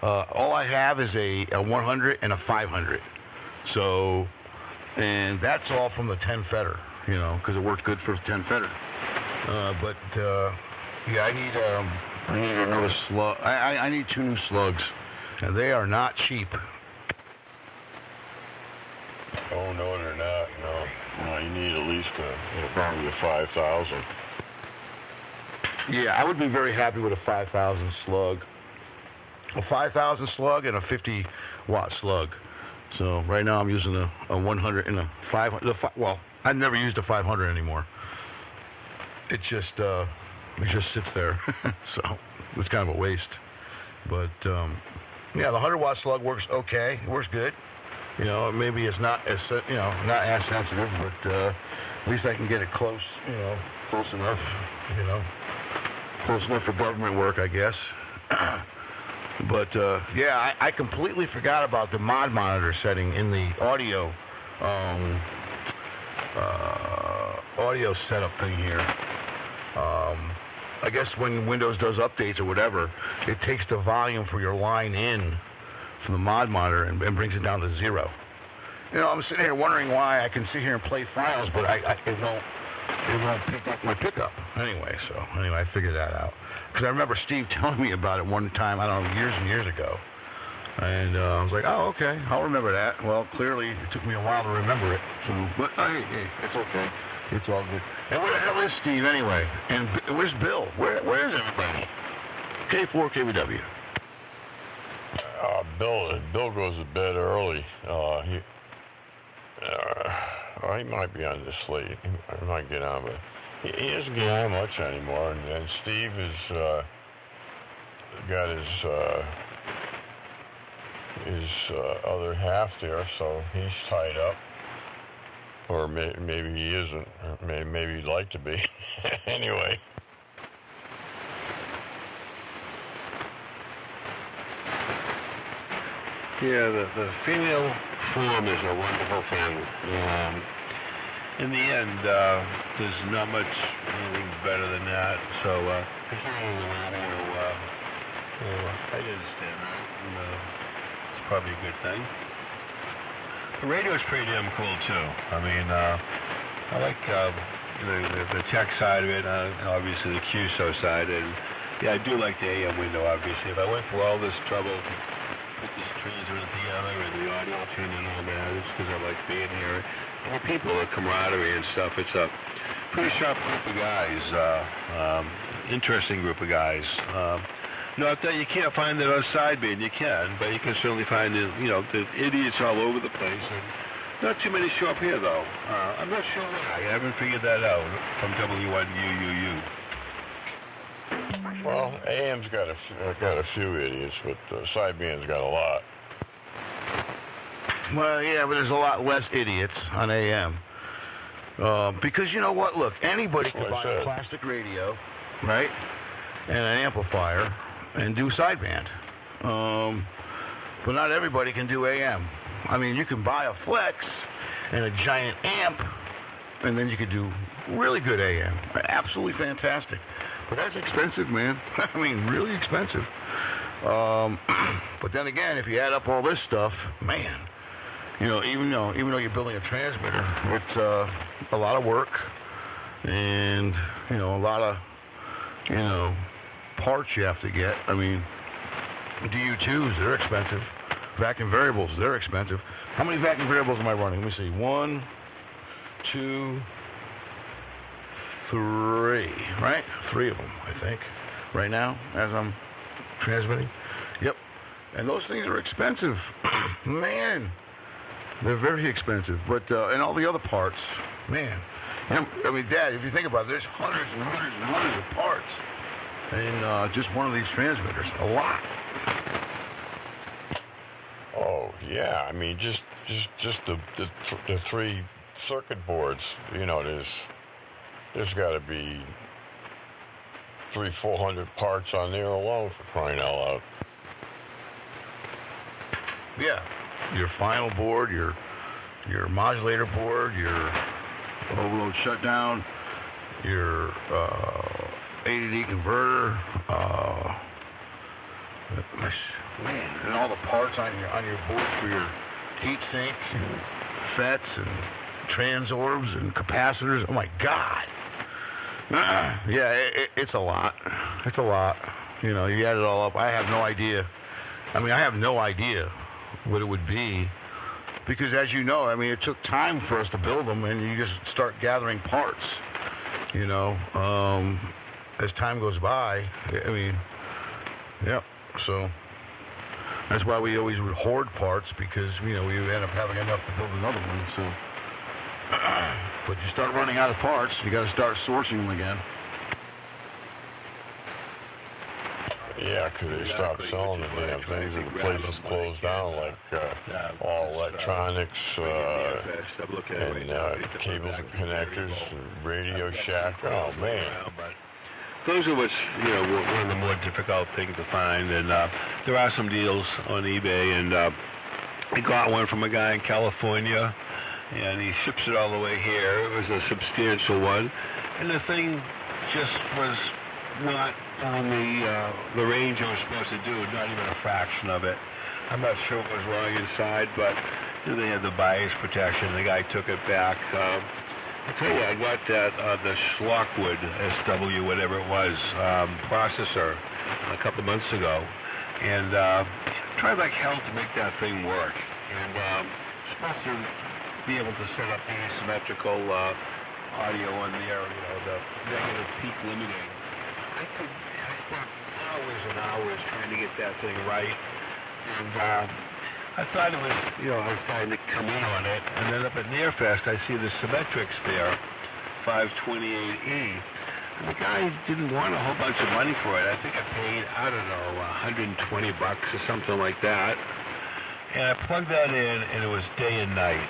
All I have is a 100 and a 500. So, and that's all from the 10 fetter, because it works good for the 10 fetter. Yeah, I need another slug. I need 2 new slugs, and they are not cheap. Oh, no, they're not. No, you need at least probably a 5,000. Yeah, I would be very happy with a 5,000 slug. A 5,000 slug and a 50-watt slug. So right now I'm using a 100 and a 500. Well, I've never used a 500 anymore. It just sits there. So it's kind of a waste. But yeah, the 100-watt slug works okay. It works good. Maybe it's not as not as sensitive, but at least I can get it close. Close enough. Close enough for government work, I guess. But, yeah, I completely forgot about the mod monitor setting in the audio setup thing here. I guess when Windows does updates or whatever, it takes the volume for your line in from the mod monitor and brings it down to 0. I'm sitting here wondering why I can sit here and play files, but it won't pick up my pickup. Anyway, I figured that out. Because I remember Steve telling me about it one time, I don't know, years and years ago. And I was like, oh, okay, I'll remember that. Well, clearly it took me a while to remember it. But hey, it's okay. It's all good. And where the hell is Steve anyway? And where's Bill? Where is everybody? K4 KBW. Bill goes to bed early. or he might be on this late. He might get on, but he doesn't get on much anymore. And Steve has got his other half there, so he's tied up. Or maybe he isn't. Or maybe he'd like to be. Anyway. Yeah, the female form is a wonderful thing. In the end, there's not much anything better than that. So, considering the radio, I understand that. And, it's probably a good thing. The radio is pretty damn cool too. I mean, I like the tech side of it, obviously the QSO side, and yeah, I do like the AM window. Obviously, if I went through all this trouble to put this transmitter together and the audio tune and all that, it's because I like being here. And the people, the camaraderie and stuff. It's a pretty sharp group of guys, interesting group of guys. Not that you can't find it on sideband, you can, but you can certainly find the idiots all over the place. And not too many show up here, though. I'm not sure why. I haven't figured that out from W1UUU. Well, AM's got a few idiots, but sideband's got a lot. Well, yeah, but there's a lot less idiots on AM. Because you know what? Look, anybody can buy a plastic radio, right, and an amplifier, and do sideband. But not everybody can do AM. I mean, you can buy a Flex and a giant amp, and then you could do really good AM. Absolutely fantastic. But that's expensive, man. I mean, really expensive. But then again, if you add up all this stuff, man, even though you're building a transmitter, it's a lot of work, and a lot of parts you have to get. I mean, DU2s, they're expensive. Vacuum variables, they're expensive. How many vacuum variables am I running? Let me see. 1, 2, 3, right? 3 of them, I think, right now, as I'm transmitting. Yep. And those things are expensive. Man, they're very expensive. But, and all the other parts, man. I mean, Dad, if you think about it, there's hundreds and hundreds and hundreds of parts in just one of these transmitters. A lot. Oh, yeah. I mean, just the 3 circuit boards, there's got to be 300-400 parts on there alone, for crying out loud. Yeah, your final board, your modulator board, your overload shutdown, your ADD converter, man, and all the parts on your board for your heat sink, and FETs and transorbs and capacitors. Oh my God. Yeah, it's a lot. It's a lot. You add it all up. I have no idea. I mean, I have no idea what it would be, because as you know, I mean, it took time for us to build them, and you just start gathering parts. As time goes by. I mean, yeah. So that's why we always would hoard parts, because we end up having enough to build another one. So, but you start running out of parts, you got to start sourcing them again. Yeah, because they stopped selling the damn things, and the places closed down, like all electronics, and cables and connectors, and Radio Shack. Oh, man. Those are what's, one of the more difficult things to find, and there are some deals on eBay, and I got one from a guy in California, and he ships it all the way here. It was a substantial one, and the thing just was not on the range it was supposed to do, not even a fraction of it. I'm not sure what was wrong inside, but they had the bias protection. The guy took it back. I tell you, I got that the Schlockwood SW, whatever it was, processor a couple months ago, and tried like hell to make that thing work. And supposed to be able to set up asymmetrical audio on there, the negative peak limiting. I spent hours and hours trying to get that thing right, and I thought it was, I was trying to come in on it, and then up at Nearfest, I see the Symmetrics there, 528E. And the guy didn't want a whole bunch of money for it. I think I paid, I don't know, $120 or something like that. And I plugged that in, and it was day and night.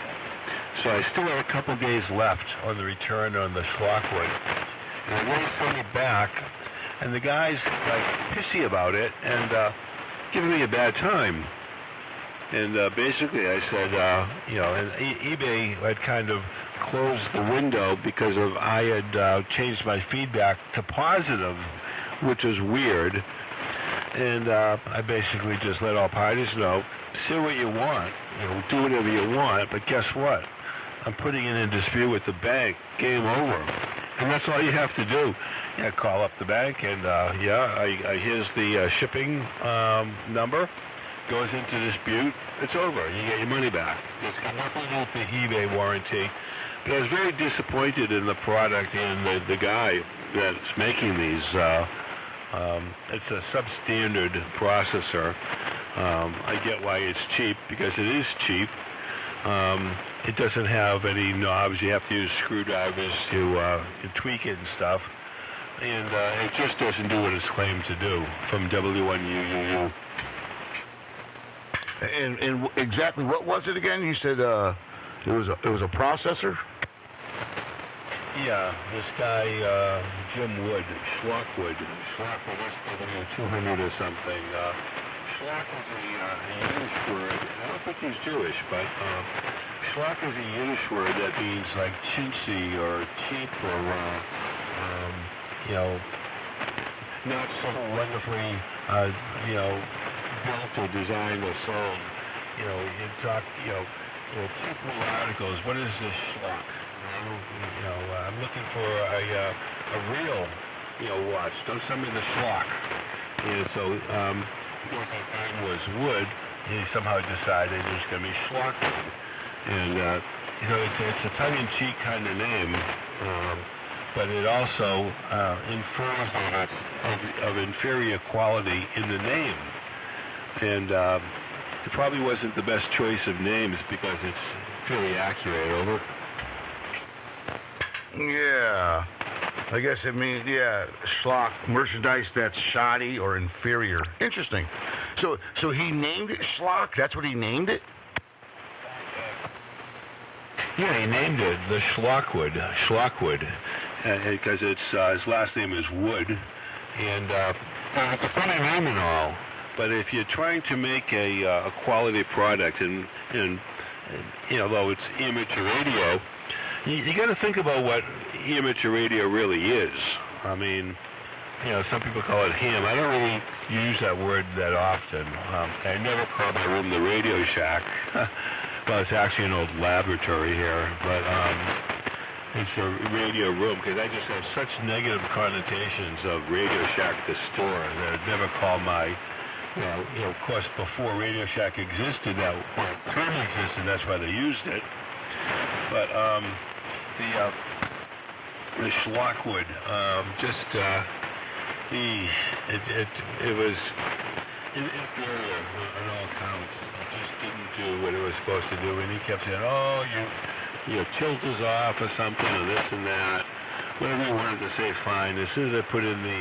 So I still had a couple days left on the return on the Schlockwood. And I went to send it back, and the guy's like pissy about it and giving me a bad time. And basically I said, and eBay had kind of closed the window because of I had changed my feedback to positive, which was weird. And I basically just let all parties know, say what you want, do whatever you want, but guess what? I'm putting it in dispute with the bank. Game over. And that's all you have to do. Yeah, call up the bank and, here's the shipping number. Goes into dispute. It's over. You get your money back. It's got nothing to do with the eBay warranty. But I was very disappointed in the product and the guy that's making these. It's a substandard processor. I get why it's cheap, because it is cheap. It doesn't have any knobs. You have to use screwdrivers to tweak it and stuff. And it just doesn't do what it's claimed to do from W1UUU. And exactly what was it again? You said it was a processor? Yeah, this guy, Jim Wood, Schlockwood, SW200 or something. Schlock is a Yiddish word. I don't think he's Jewish, but Schlock is a Yiddish word that means like chintzy or cheap or, not so wonderfully, built or designed or sold. You talk, cheap little articles. What is this Schlock? I'm looking for a real, watch. Don't send me the Schlock. And so, what I found was Wood. He somehow decided it was going to be Schlockwood. And, it's a tongue-in-cheek kind of name, but it also infers of inferior quality in the name. And it probably wasn't the best choice of names because it's fairly accurate, over. Yeah, I guess it means, schlock, merchandise that's shoddy or inferior. Interesting. So he named it Schlock? That's what he named it? Yeah, he named it the Schlockwood, because his last name is Wood, and it's a funny name and all. But if you're trying to make a quality product, and though it's amateur radio, you got to think about what amateur radio really is. I mean, some people call it ham. I don't really use that word that often. I never call my room the Radio Shack. Well, it's actually an old laboratory here, but it's a radio room because I just have such negative connotations of Radio Shack, the store, that I'd never call my, of course, before Radio Shack existed, that term existed, that's why they used it. But the Schlockwood, it was inferior on all counts. It just didn't do what it was supposed to do, and he kept saying, your tilt is off or something, or this and that. Whatever he wanted to say, fine. As soon as I put in the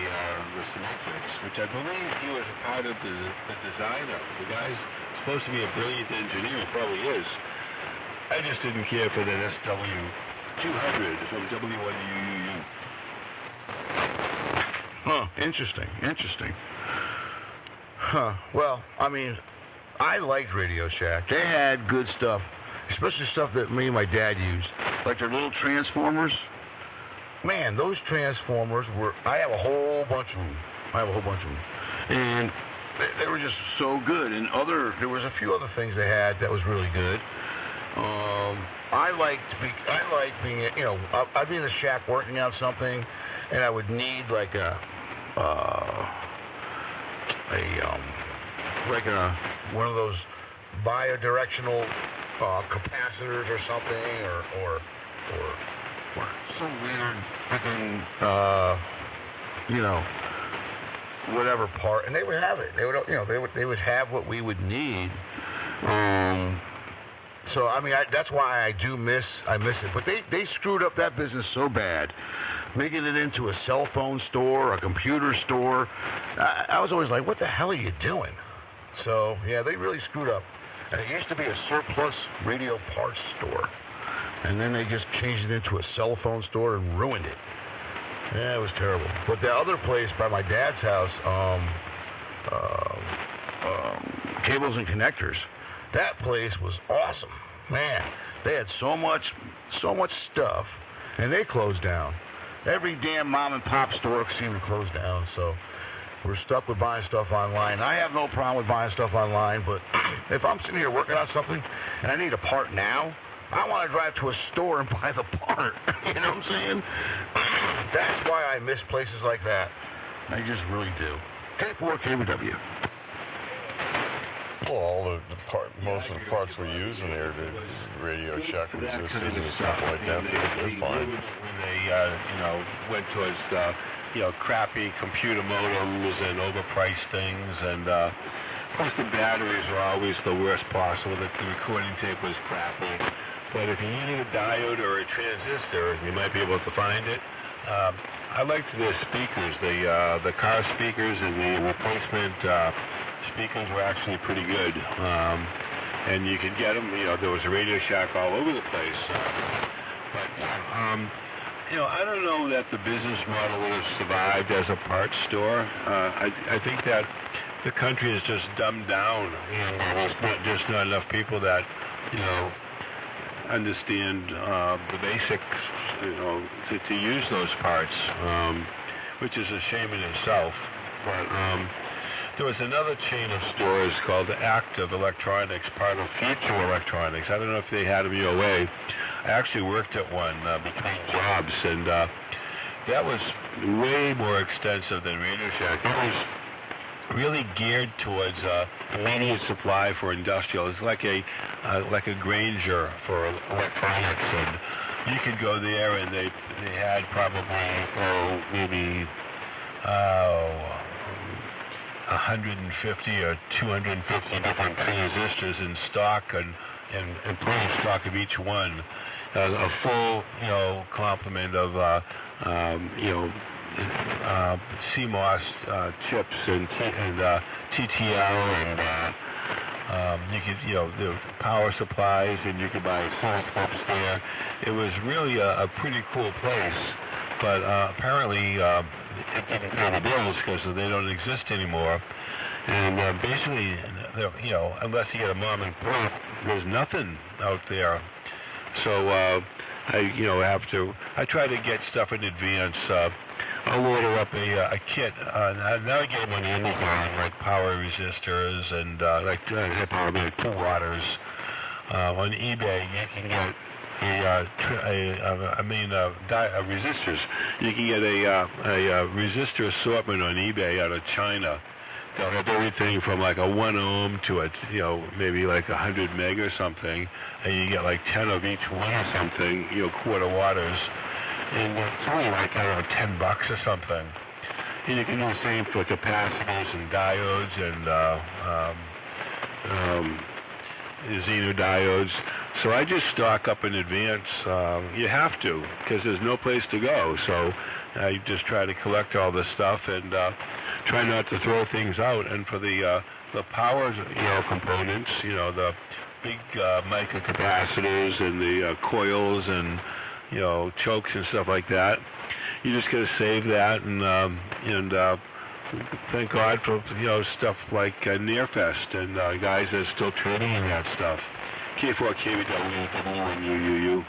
symmetrics, which I believe he was a part of the design of. The guy's supposed to be a brilliant engineer, probably is. I just didn't care for that SW200 from W1UUU. Huh, interesting. Huh, well, I mean, I liked Radio Shack. They had good stuff, especially stuff that me and my dad used, like their little transformers. Man, those transformers I have a whole bunch of them. And they were just so good. And there was a few other things they had that was really good. I liked being, I'd be in the shack working on something, and I would need like one of those bidirectional capacitors or something, or some weird freaking whatever part, and they would have it. They would have what we would need. So I mean, that's why I miss it. But they screwed up that business so bad, making it into a cell phone store, a computer store. I was always like, what the hell are you doing? So yeah, they really screwed up. And it used to be a surplus radio parts store, and then they just changed it into a cell phone store and ruined it. Yeah, it was terrible. But the other place by my dad's house, Cables and Connectors, that place was awesome. Man, they had so much stuff, and they closed down. Every damn mom and pop store seemed to close down, so we're stuck with buying stuff online. I have no problem with buying stuff online, but if I'm sitting here working on something and I need a part now, I want to drive to a store and buy the part. You know what I'm saying? That's why I miss places like that. I just really do. K4 KBW. Well, most of the parts we use in there, the Radio Shack resistors and stuff like that, they're fine. When they, went towards crappy computer modems and overpriced things, and of course the batteries were always the worst possible. The recording tape was crappy. But if you needed a diode or a transistor, you might be able to find it. I liked the speakers. The car speakers and the replacement speakers were actually pretty good. And you could get them. There was a Radio Shack all over the place. I don't know that the business model would have survived as a parts store. I think that the country is just dumbed down. There's not enough people that, understand the basics, to use those parts, which is a shame in itself. But there was another chain of stores called Active Electronics, part of Future Electronics. I don't know if they had them your way. I actually worked at one between jobs, and that was way more extensive than Radio Shack. It was really geared towards immediate supply for industrial. It's like a Granger for electronics, and you could go there and they had probably maybe 150 or 250 different transistors in stock, and plenty of stock of each one. A full complement of CMOS chips and TTL, and you could the power supplies, and you could buy oscilloscopes there. It was really a pretty cool place, but apparently it didn't pay the bills because they don't exist anymore. And basically, unless you get a mom and pop, there's nothing out there. So I try to get stuff in advance. I'll order up a kit. Now I get them on Amazon, like power resistors and probably 2 waters. On eBay, you can get resistors. You can get a resistor assortment on eBay out of China. They'll have everything from like a 1 ohm to maybe like 100 meg or something, and you get like 10 of each one or something, quarter waters, and it's only like, $10 or something. And you can do the same for capacitors and diodes and Xeno diodes. So I just stock up in advance. You have to, because there's no place to go. So I just try to collect all this stuff and try not to throw things out. And for the power components, the big microcapacitors and the coils and chokes and stuff like that, you just gotta save that and thank God for stuff like Nearfest and guys that are still trading in that stuff. K4 KBW.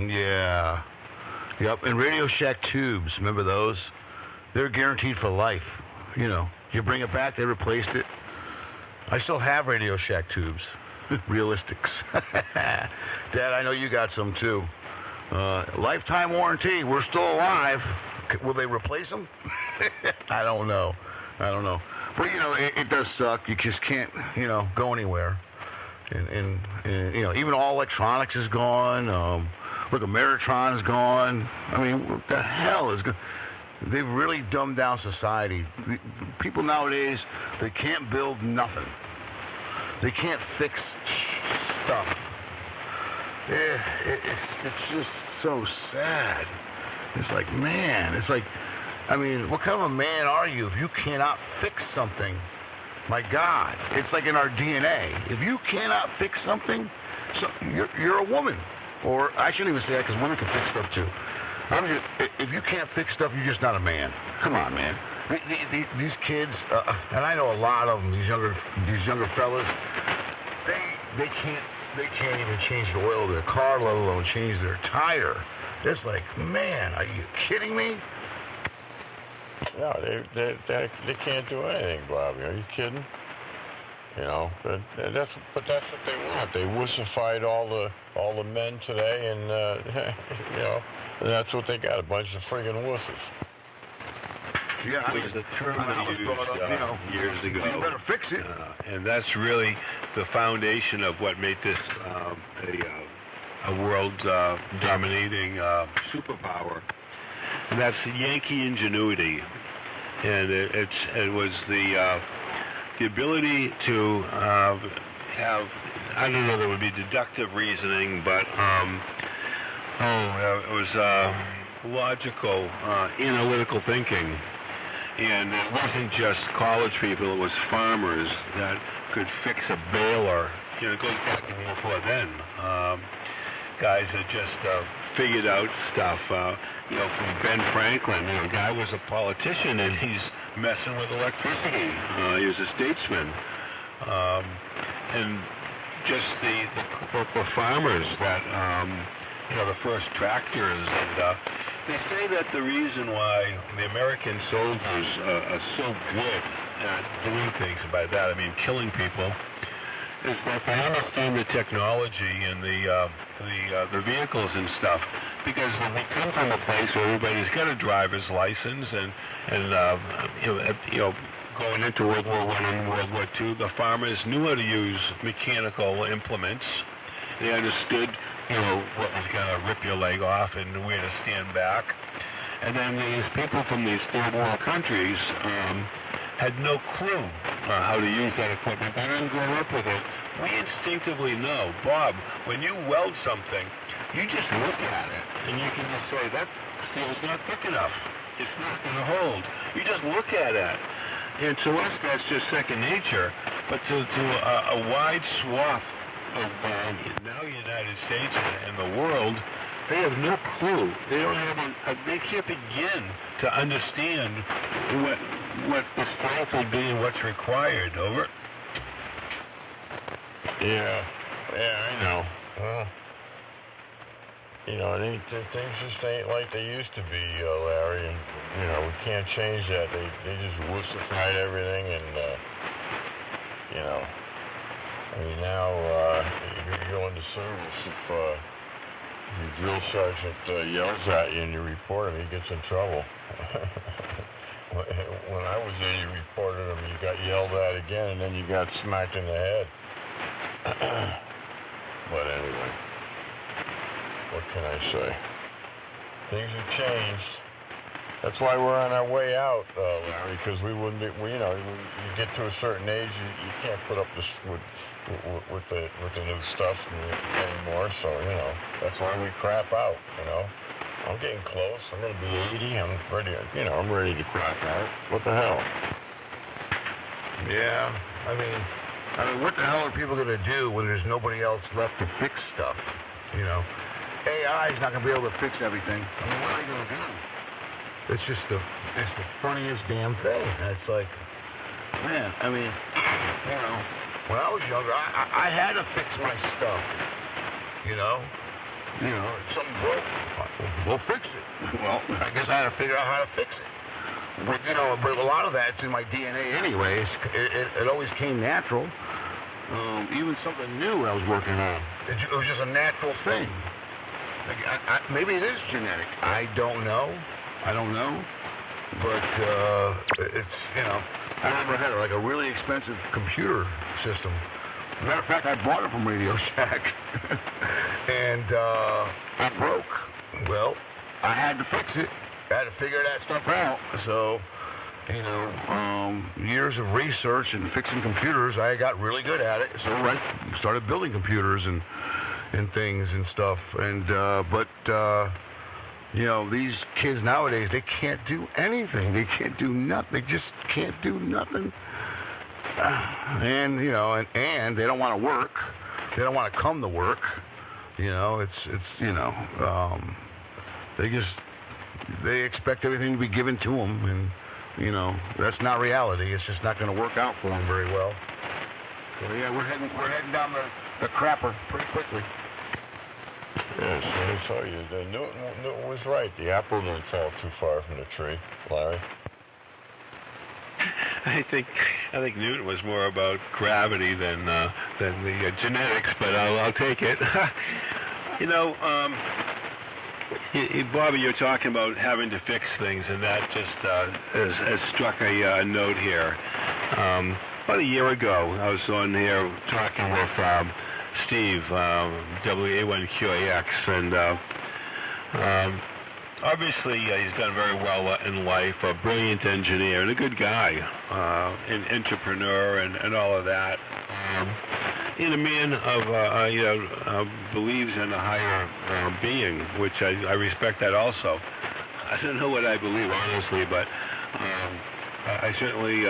Yeah. Yep, and Radio Shack tubes, remember those? They're guaranteed for life. You bring it back, they replaced it. I still have Radio Shack tubes. Realistics. Dad, I know you got some too. Lifetime warranty. We're still alive. Will they replace them? I don't know. But it does suck. You just can't, go anywhere. And even all electronics is gone. Look, Ameritron's gone. I mean, what the hell is going? They've really dumbed down society. People nowadays, they can't build nothing. They can't fix stuff. It's just so sad. It's like, man, it's like, I mean, what kind of a man are you if you cannot fix something? My God, it's like in our DNA. If you cannot fix something, so you're a woman. Or I shouldn't even say that because women can fix stuff too. If you can't fix stuff, you're just not a man. Come on, man. These kids, and I know a lot of them. These younger fellas, they can't even change the oil of their car, let alone change their tire. It's like, man, are you kidding me? No, they can't do anything, Bobby. Are you kidding? You know, but that's what they want. They wussified all the men today, and you know, and that's what they got—a bunch of friggin' wusses. Yeah, which is a term that used years ago. You better fix it. And that's really the foundation of what made this a world dominating superpower. And that's Yankee ingenuity, and it was the ability to have, I don't know, there would be deductive reasoning, but it was logical, analytical thinking. And it wasn't just college people, it was farmers that could fix a baler. You know, it goes back to before then. Guys that just figured out stuff. You know, from Ben Franklin, you know, guy was a politician and he's messing with electricity. He was a statesman. And just the farmers that, you know, the first tractors. And they say that the reason why the American soldiers are so good at doing things, and by that I mean killing people, is that they understand the technology and the vehicles and stuff, because they come from a place where everybody's got a driver's license, and you know, going into World War I and World War II, the farmers knew how to use mechanical implements. They understood, you know, what was going to rip your leg off and where to stand back. And then these people from these third world countries had no clue how to use that equipment. They didn't grow up with it. We instinctively know, Bob, when you weld something, you just look at it and you can just say, that steel's not thick enough. It's not going to hold. You just look at it. And to us, that's just second nature. But to a wide swath of now United States and the world, they have no clue. They don't have they can't begin to understand what the strength will be and what's required. Over. Yeah, I know. Well, you know, things just ain't like they used to be, Larry. And you know, we can't change that. They just wussified everything, and you know. I mean, now you go into service, if your drill sergeant yells at you and you report him, he gets in trouble. When I was there, you reported him, you got yelled at again, and then you got smacked in the head. But anyway, what can I say? Things have changed. That's why we're on our way out, Larry, because you know, you get to a certain age, you can't put up this with the new stuff anymore. So you know, that's why we crap out. You know, I'm getting close. I'm going to be 80. I'm ready. You know, I'm ready to crap out. What the hell? Yeah, I mean, what the hell are people going to do when there's nobody else left to fix stuff? You know, AI is not going to be able to fix everything. I mean, what are they going to do? It's the funniest damn thing. And it's like, man, I mean, you know, when I was younger, I had to fix my stuff. You know, if something broke, we'll fix it. Well, I guess I had to figure out how to fix it. But you know, but a lot of that's in my DNA anyways. It always came natural. Even something new I was working on, it was just a natural thing. Like, maybe it is genetic. I don't know. But it's, you know, I never had like a really expensive computer system. Matter of fact, I bought it from Radio Shack, and it broke. Well, I had to fix it. I had to figure that stuff out. So you know, years of research and fixing computers, I got really good at it. So I started building computers and things and stuff. And you know, these kids nowadays, they can't do anything. They can't do nothing. They just can't do nothing. And you know, and they don't want to work. They don't want to come to work. You know, it's you know, they expect everything to be given to them, and you know, that's not reality. It's just not going to work out for them very well. So yeah, we're heading down the crapper pretty quickly. Yes, I saw you. Newton was right. The apple didn't fall too far from the tree, Larry. I think Newton was more about gravity than the genetics, but I'll take it. You know, Bobby, you're talking about having to fix things, and that just has struck a note here. About a year ago, I was on here talking with Steve, WA1QAX, and obviously he's done very well in life, a brilliant engineer and a good guy, an entrepreneur and all of that. And a man of, believes in a higher being, which I respect that also. I don't know what I believe, honestly, but I certainly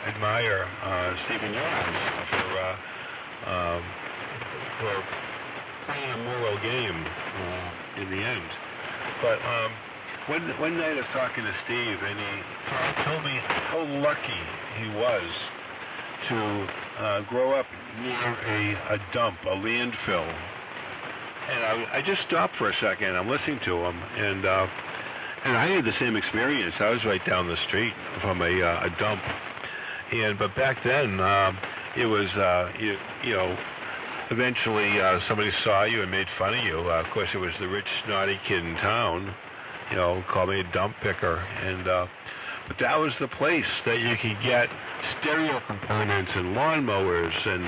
admire Stephen Jones for playing a moral game in the end. But one night I was talking to Steve, and he told me how lucky he was to grow up near a dump, a landfill. And I just stopped for a second. I'm listening to him, and I had the same experience. I was right down the street from a dump, but back then it was you know. Eventually, somebody saw you and made fun of you. Of course, it was the rich, snotty kid in town, you know, called me a dump picker. And but that was the place that you could get stereo components and lawnmowers, and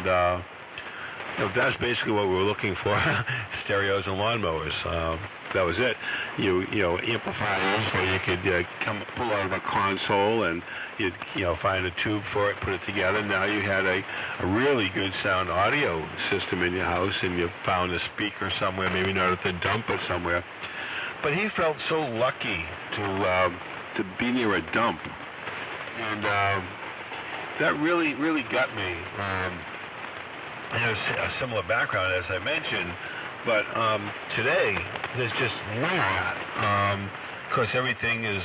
you know, that's basically what we were looking for: stereos and lawnmowers. That was it. You know, amplifiers where you could pull out of a console and you'd find a tube for it, put it together. Now you had a really good sound audio system in your house, and you found a speaker somewhere, maybe not at the dump, but somewhere. But he felt so lucky to be near a dump, and that really got me. I have a similar background, as I mentioned. But today, there's just none of that. Of course, everything is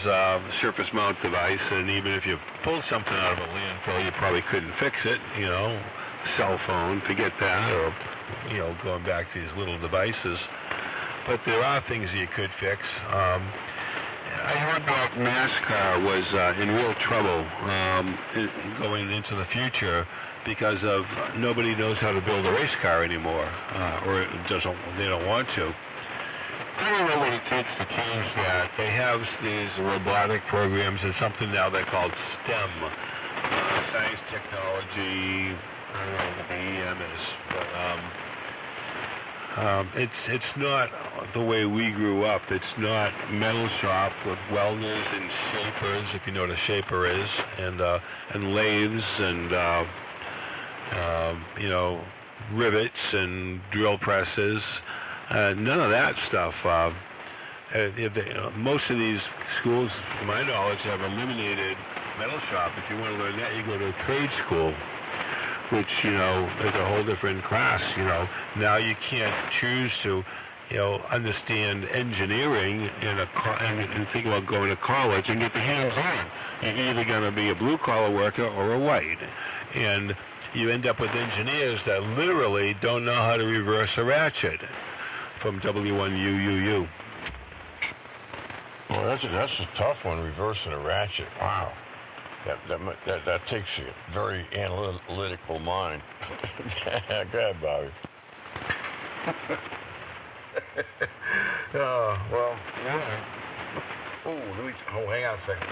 surface mount device, and even if you pulled something out of a landfill, you probably couldn't fix it, you know, cell phone, forget that, or, you know, going back to these little devices. But there are things you could fix. I heard that NASCAR was in real trouble going into the future, because of nobody knows how to build a race car anymore, or they don't want to. I don't know what it takes to change that. They have these robotic programs and something now they call STEM, science, technology. I don't know what the EM is, but it's not the way we grew up. It's not metal shop with welders and shapers, if you know what a shaper is, and lathes and you know, rivets and drill presses. None of that stuff. Most of these schools, to my knowledge, have eliminated metal shop. If you want to learn that, you go to a trade school, which, you know, is a whole different class. You know, now you can't choose to, you know, understand engineering and think about going to college and get the hands on. You're either going to be a blue collar worker or a white, and you end up with engineers that literally don't know how to reverse a ratchet from W1UUU. Well, that's a tough one, reversing a ratchet. Wow. That takes a very analytical mind. Go ahead, Bobby. Well, yeah. Hang on a second.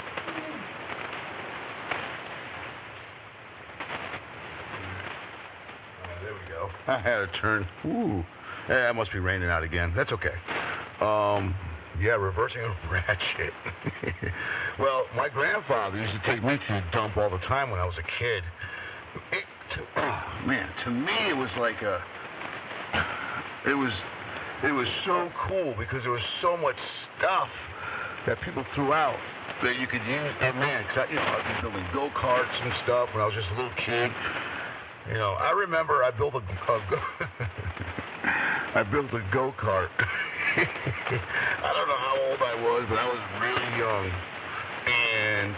There we go. I had a turn. Ooh. Yeah, it must be raining out again. That's okay. Yeah, reversing a ratchet. Well, my grandfather used to take me to the dump all the time when I was a kid. To me, it was like it was so cool because there was so much stuff that people threw out that you could use. And man, cause I've been building go-karts and stuff when I was just a little kid. I remember I built a go-kart. I don't know how old I was, but I was really young. And,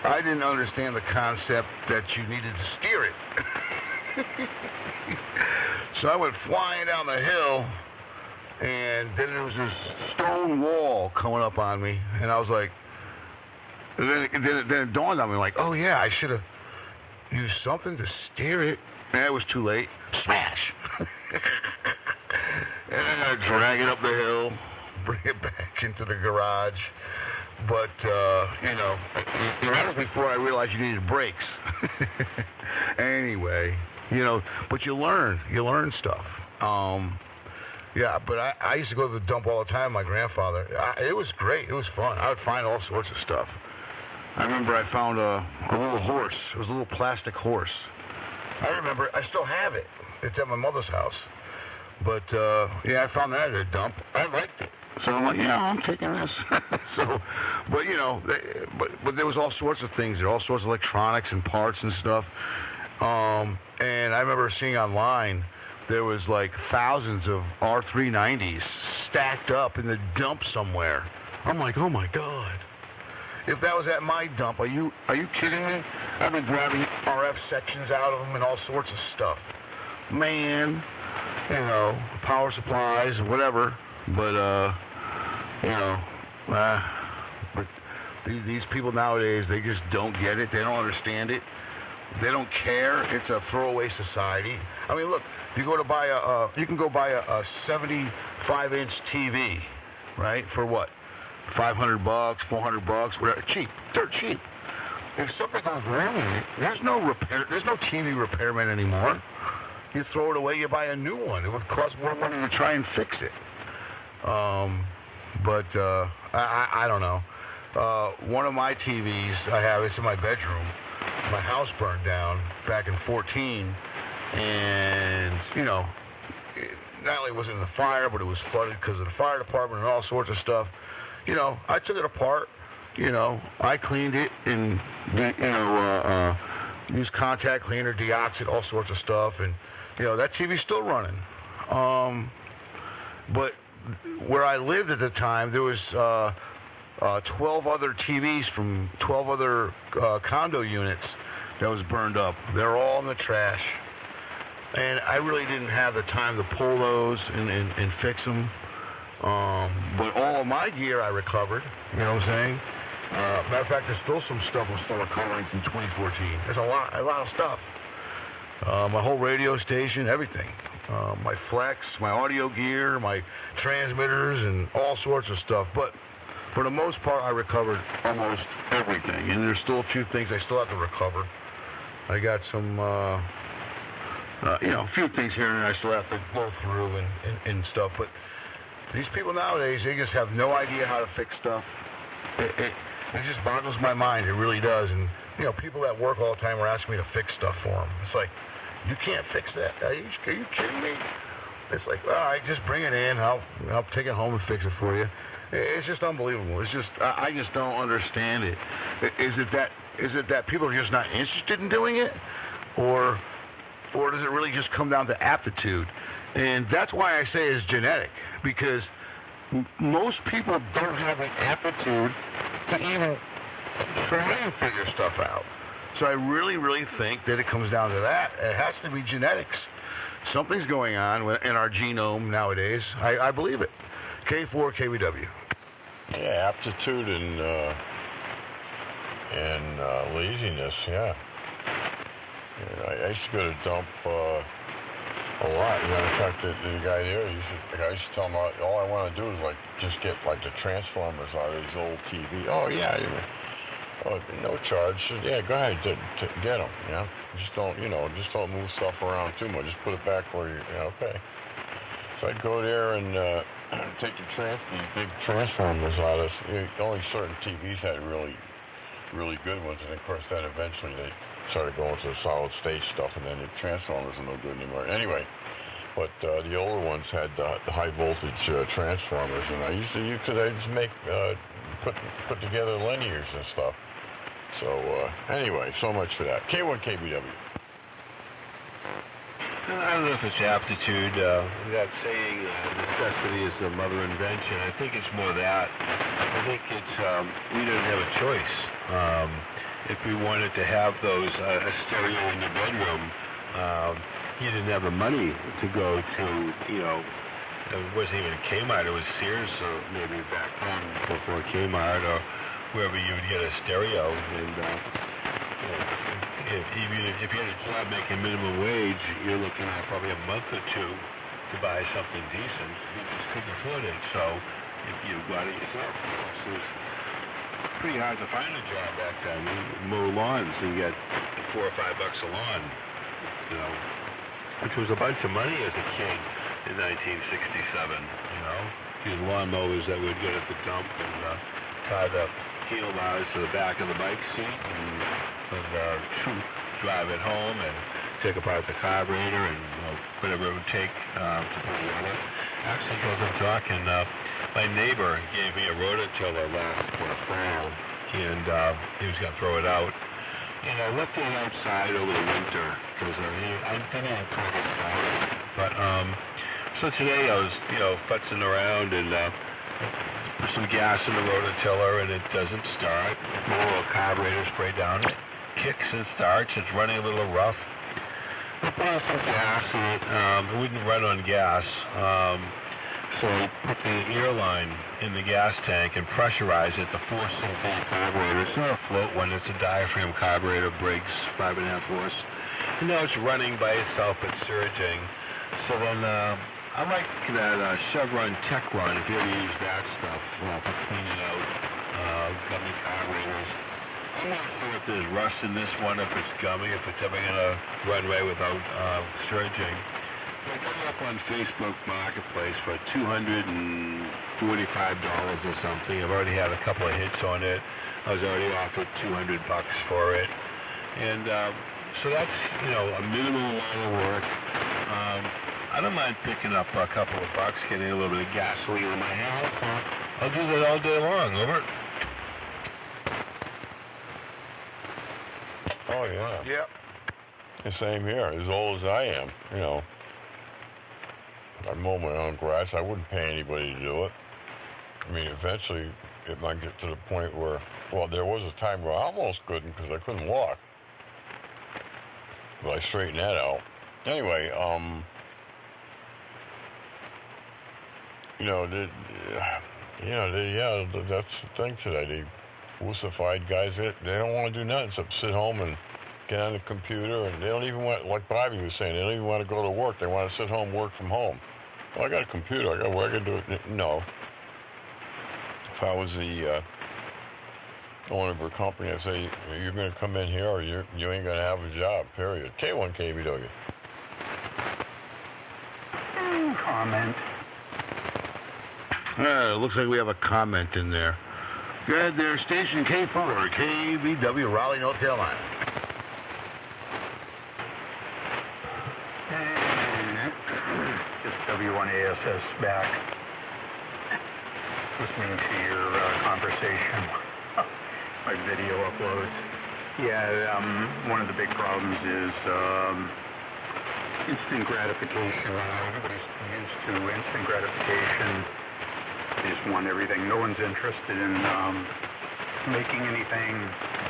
I didn't understand the concept that you needed to steer it. So I went flying down the hill, and then there was this stone wall coming up on me, and I was like, then it dawned on me, like, oh yeah, I should have used something to steer it. And it was too late. Smash! And then I drag it up the hill, bring it back into the garage. But, that was before I realized you needed brakes. Anyway, but you learn stuff. But I used to go to the dump all the time with my grandfather. It was great. It was fun. I would find all sorts of stuff. I remember I found a little horse. It was a little plastic horse. I remember, I still have it. It's at my mother's house. But, I found that at a dump. I liked it. So I'm like, I'm taking this. But there was all sorts of things. There were all sorts of electronics and parts and stuff. And I remember seeing online, there was like thousands of R390s stacked up in the dump somewhere. I'm like, oh my God. If that was at my dump, are you kidding me? I've been grabbing RF sections out of them and all sorts of stuff. Man, power supplies, whatever. But, but these people nowadays, they just don't get it. They don't understand it. They don't care. It's a throwaway society. I mean, look, you can go buy a 75-inch TV, right? For what? $500, $400, whatever. Cheap. Dirt cheap. If something goes wrong with it, there's no TV repairman anymore. You throw it away, you buy a new one. It would cost more money to try and fix it. I don't know. One of my TVs I have, it's in my bedroom. My house burned down back in 2014, and not only was it in the fire, but it was flooded because of the fire department and all sorts of stuff. I took it apart. I cleaned it and used contact cleaner, deoxit, all sorts of stuff, and that TV's still running. But where I lived at the time, there was 12 other TVs from 12 other condo units that was burned up. They're all in the trash. And I really didn't have the time to pull those and fix them. But all of my gear I recovered, you know what I'm saying? Matter of fact, there's still some stuff I'm still recovering from 2014. There's a lot of stuff. My whole radio station, everything. My flex, my audio gear, my transmitters, and all sorts of stuff. But for the most part, I recovered almost everything. And there's still a few things I still have to recover. I got some, a few things here and there I still have to go through and stuff. But these people nowadays, they just have no idea how to fix stuff. It just boggles my mind. It really does. And, people at work all the time are asking me to fix stuff for them. It's like, you can't fix that. Are you kidding me? It's like, all right, just bring it in. I'll take it home and fix it for you. It's just unbelievable. It's just, I just don't understand it. Is it that people are just not interested in doing it? Or does it really just come down to aptitude? And that's why I say it's genetic, because most people don't have the aptitude to even try and figure stuff out. So I really, really think that it comes down to that. It has to be genetics. Something's going on in our genome nowadays. I believe it. K4 KBW. Yeah, aptitude and laziness, yeah. I used to go to dump a lot. In fact, the guy there, I used to tell him all I want to do is just get the transformers out of these old TV. Oh yeah, no charge. Yeah, go ahead, get them. Just don't move stuff around too much. Just put it back where okay. So I'd go there and take these big transformers out of. Only certain TVs had really good ones, and of course then eventually they started going to the solid state stuff, and then the transformers are no good anymore. Anyway, but the older ones had the high voltage transformers, and I used to use because I just make put together linears and stuff. So anyway, so much for that. K1KBW. I don't know if it's aptitude. That saying, necessity is the mother of invention. I think it's more that. I think it's we didn't have a choice. If we wanted to have those a stereo in the bedroom, you didn't have the money to go to, it wasn't even Kmart, it was Sears, or maybe back then before Kmart, or wherever you would get a stereo. And if you had a job making minimum wage, you're looking at probably a month or two to buy something decent. You just couldn't afford it, so if you got it yourself, it was pretty hard to find a job back then. You mow lawns and get $4 or $5 a lawn, which was a bunch of money as a kid in 1967. These lawn mowers that we'd get at the dump and tie the handlebars to the back of the bike seat and drive it home and take apart the carburetor and whatever it would take to put it together. Actually, because I'm talking, my neighbor gave me a rototiller last fall, and he was going to throw it out. And I left it outside over the winter because I didn't have time to start it. But so today I was, futzing around and put some gas in the rototiller and it doesn't start. Put a little carburetor spray down it, kicks and starts. It's running a little rough. I put some gas in it. It wouldn't run on gas. So I put the air line in the gas tank and pressurize it to force it into the carburetor. It's not a float one, it's a diaphragm carburetor, Briggs 5.5 horse. And now it's running by itself, it's surging. So then I like that Chevron Tech Run, if you ever use that stuff for cleaning out gummy carburetors. I'm not sure if there's rust in this one, if it's gummy, if it's ever going to run right without surging. I got it up on Facebook Marketplace for $245 or something. I've already had a couple of hits on it. I was already offered $200 for it. And so that's, a minimum amount of work. I don't mind picking up a couple of bucks, getting a little bit of gasoline in my house. I'll do that all day long. Over. Oh, yeah. Yep. The same here, as old as I am, I mow my own grass. I wouldn't pay anybody to do it. I mean, eventually it might get to the point where, there was a time where I almost couldn't because I couldn't walk. But I straightened that out. Anyway, that's the thing today. The wussified guys, they don't want to do nothing except sit home and get on the computer, and they don't even want, like Bobby was saying, they don't even want to go to work. They want to sit home, work from home. Well, I got a computer. I got work. I can do it. No. If I was the owner of a company, I'd say, you're going to come in here or you ain't going to have a job, period. K1KBW. Comment. Looks like we have a comment in there. Go ahead there, station K4, KBW, Raleigh, North Carolina. Just W1ASS back. Listening to your conversation, my video uploads. Yeah, one of the big problems is instant gratification. Everybody's used to instant gratification. They just want everything. No one's interested in making anything,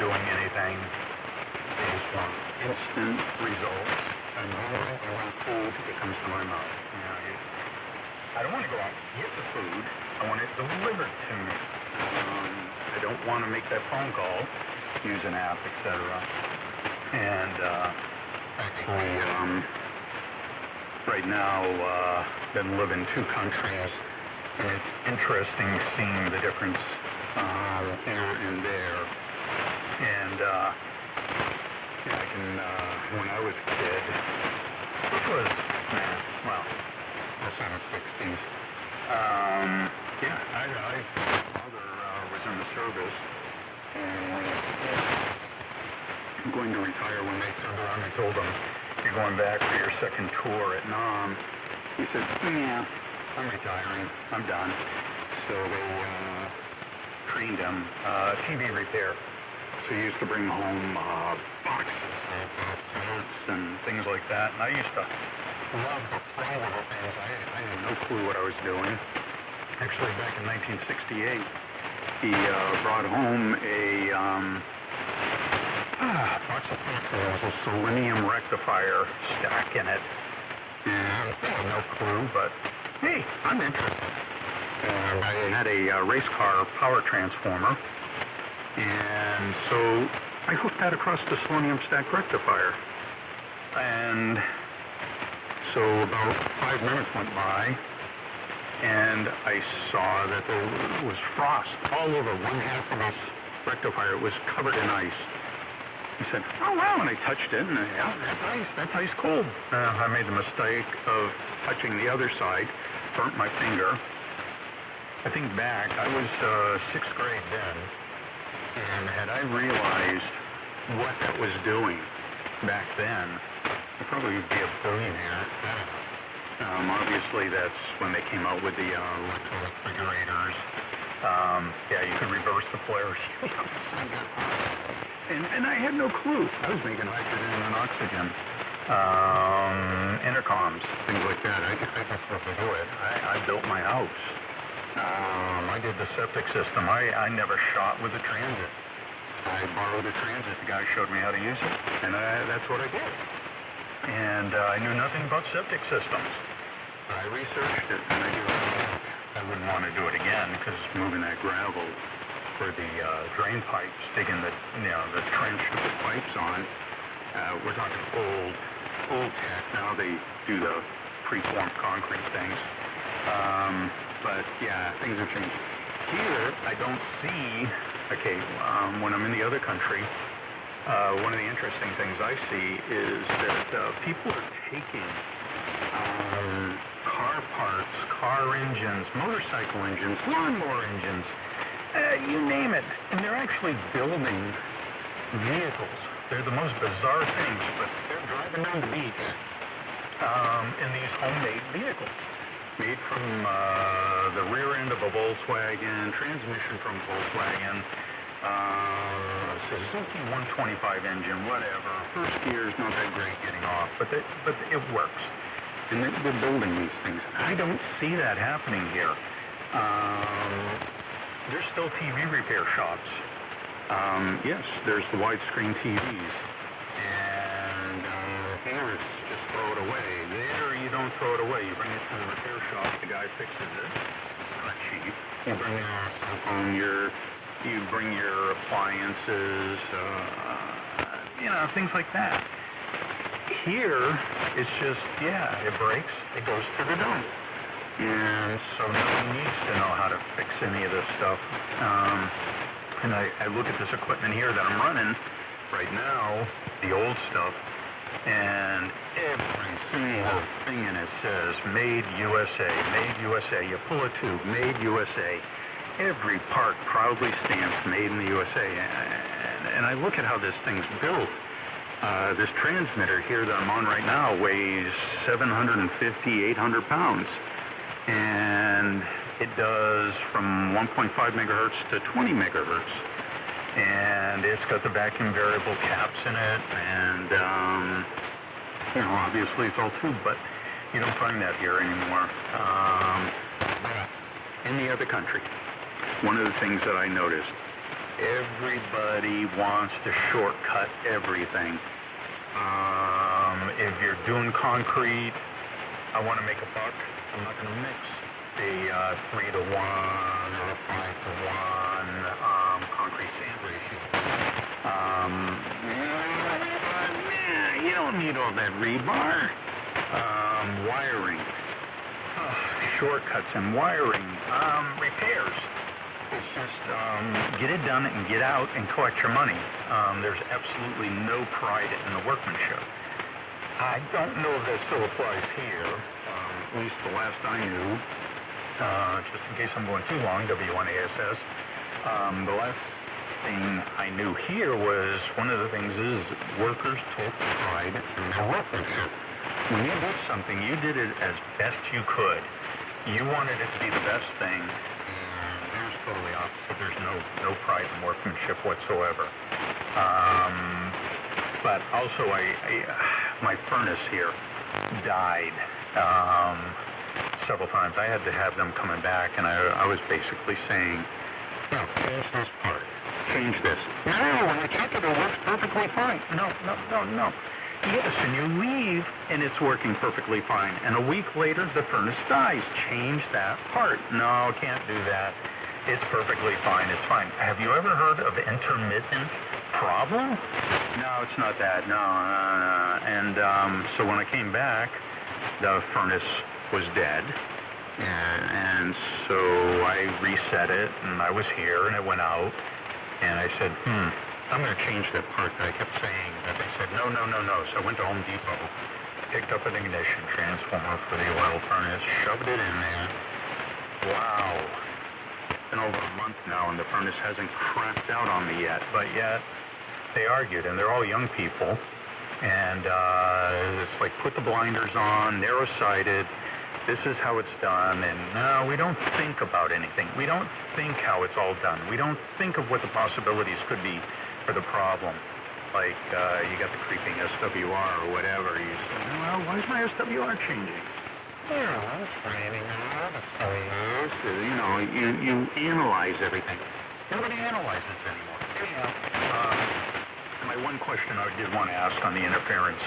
doing anything. They just want instant results. And I want food that comes to my mouth. I don't want to go out and get the food. I want it delivered to me. I don't want to make that phone call, use an app, etc. And actually, right now, been living in 2 countries. And it's interesting seeing the difference here and there. And I can, when I was a kid, which was, the 60s, My father was in the service, and I'm going to retire when they turned around and told him, you're going back for your second tour at Nam. He said, yeah, I'm retiring. I'm done. So they trained him, TV repair. So he used to bring home boxes of parts and things like that. And I used to love the play with the things. I had no clue what I was doing. Actually, back in 1968, he brought home a box of parts. There was a selenium rectifier stack in it. And I had no clue, but hey, I'm interested. And I had a race car power transformer. And so I hooked that across the selenium stack rectifier. And so about 5 minutes went by, and I saw that there was frost all over one half of this rectifier. It was covered in ice. I said, oh, wow, and I touched it, and yeah, that's ice cold. I made the mistake of touching the other side, burnt my finger. I think back, I was 6th grade then, and had I realized what that was doing back then, I'd probably be a billionaire. Obviously, that's when they came out with the electrical refrigerators. You could reverse the flares. And I had no clue. I was making hydrogen and oxygen. Intercoms, things like that. I just supposed to do it. I built my house. I did the septic system. I never shot with a transit. I borrowed a transit. The guy showed me how to use it, and that's what I did. And I knew nothing about septic systems. I researched it, and I wouldn't want to do it again because moving that gravel for the drain pipes, digging the trench to put pipes on. We're talking old tech. Now they do the preformed concrete things. But yeah, things have changed. Here, I don't see. Okay, when I'm in the other country, one of the interesting things I see is that people are taking car parts, car engines, motorcycle engines, lawnmower engines, you name it, and they're actually building vehicles. They're the most bizarre things, but they're driving down the beach in these homemade vehicles, made from the rear end of a Volkswagen, transmission from Volkswagen, Suzuki 125 engine, whatever. First gear is not that great getting off, but it works. And they're building these things. I don't see that happening here. There's still TV repair shops. Yes, there's the widescreen TVs. And here it's just throw it away. There you don't throw it away. You bring it to the repair shop. The guy fixes it. It's not cheap. You bring your cell phone, you bring your appliances, things like that. Here, it's just, it breaks, it goes to the dump. And so nobody needs to know how to fix any of this stuff. And I look at this equipment here that I'm running right now, the old stuff, and every single thing in it says made USA, made USA. You pull a tube, made USA. Every part proudly stands made in the USA. And I look at how this thing's built. This transmitter here that I'm on right now weighs 750, 800 pounds. And it does from 1.5 megahertz to 20 megahertz. And it's got the vacuum variable caps in it. And, obviously it's all tube, but you don't find that here anymore. In the other country, one of the things that I noticed, everybody wants to shortcut everything. If you're doing concrete, I want to make a buck. I'm not going to mix a 3-to-1 or a 5-to-1 concrete sand ratio. You don't need all that rebar. Wiring. Shortcuts and wiring. Repairs. It's just get it done and get out and collect your money. There's absolutely no pride in the workmanship. I don't know if that still applies here. At least the last I knew, just in case I'm going too long, W1ASS. The last thing I knew here was one of the things is workers took pride in their workmanship. When you did something, you did it as best you could. You wanted it to be the best thing, and there's totally opposite. There's no pride in workmanship whatsoever. But also, my furnace here died several times. I had to have them coming back, and I was basically saying, no, change this part. Change this. No, when you check it, it works perfectly fine. No. Yes, and you leave, and it's working perfectly fine. And a week later, the furnace dies. Change that part. No, can't do that. It's perfectly fine. It's fine. Have you ever heard of intermittent problem? No, it's not that. No. And so when I came back, the furnace was dead. And so I reset it, and I was here, and it went out. And I said, I'm going to change that part that I kept saying. That they said, no. So I went to Home Depot, picked up an ignition transformer for the oil furnace, shoved it in there. Wow. It's been over a month now, and the furnace hasn't crapped out on me yet. But yet, they argued, and they're all young people. And it's like, put the blinders on, narrow-sighted. This is how it's done, and no, we don't think about anything. We don't think how it's all done. We don't think of what the possibilities could be for the problem. Like, you got the creeping SWR or whatever. You say, well, why is my SWR changing? Well, it's raining out, it's cellulose. You know, you analyze everything. Nobody analyzes anymore. Anyhow, my one question I did want to ask on the interference,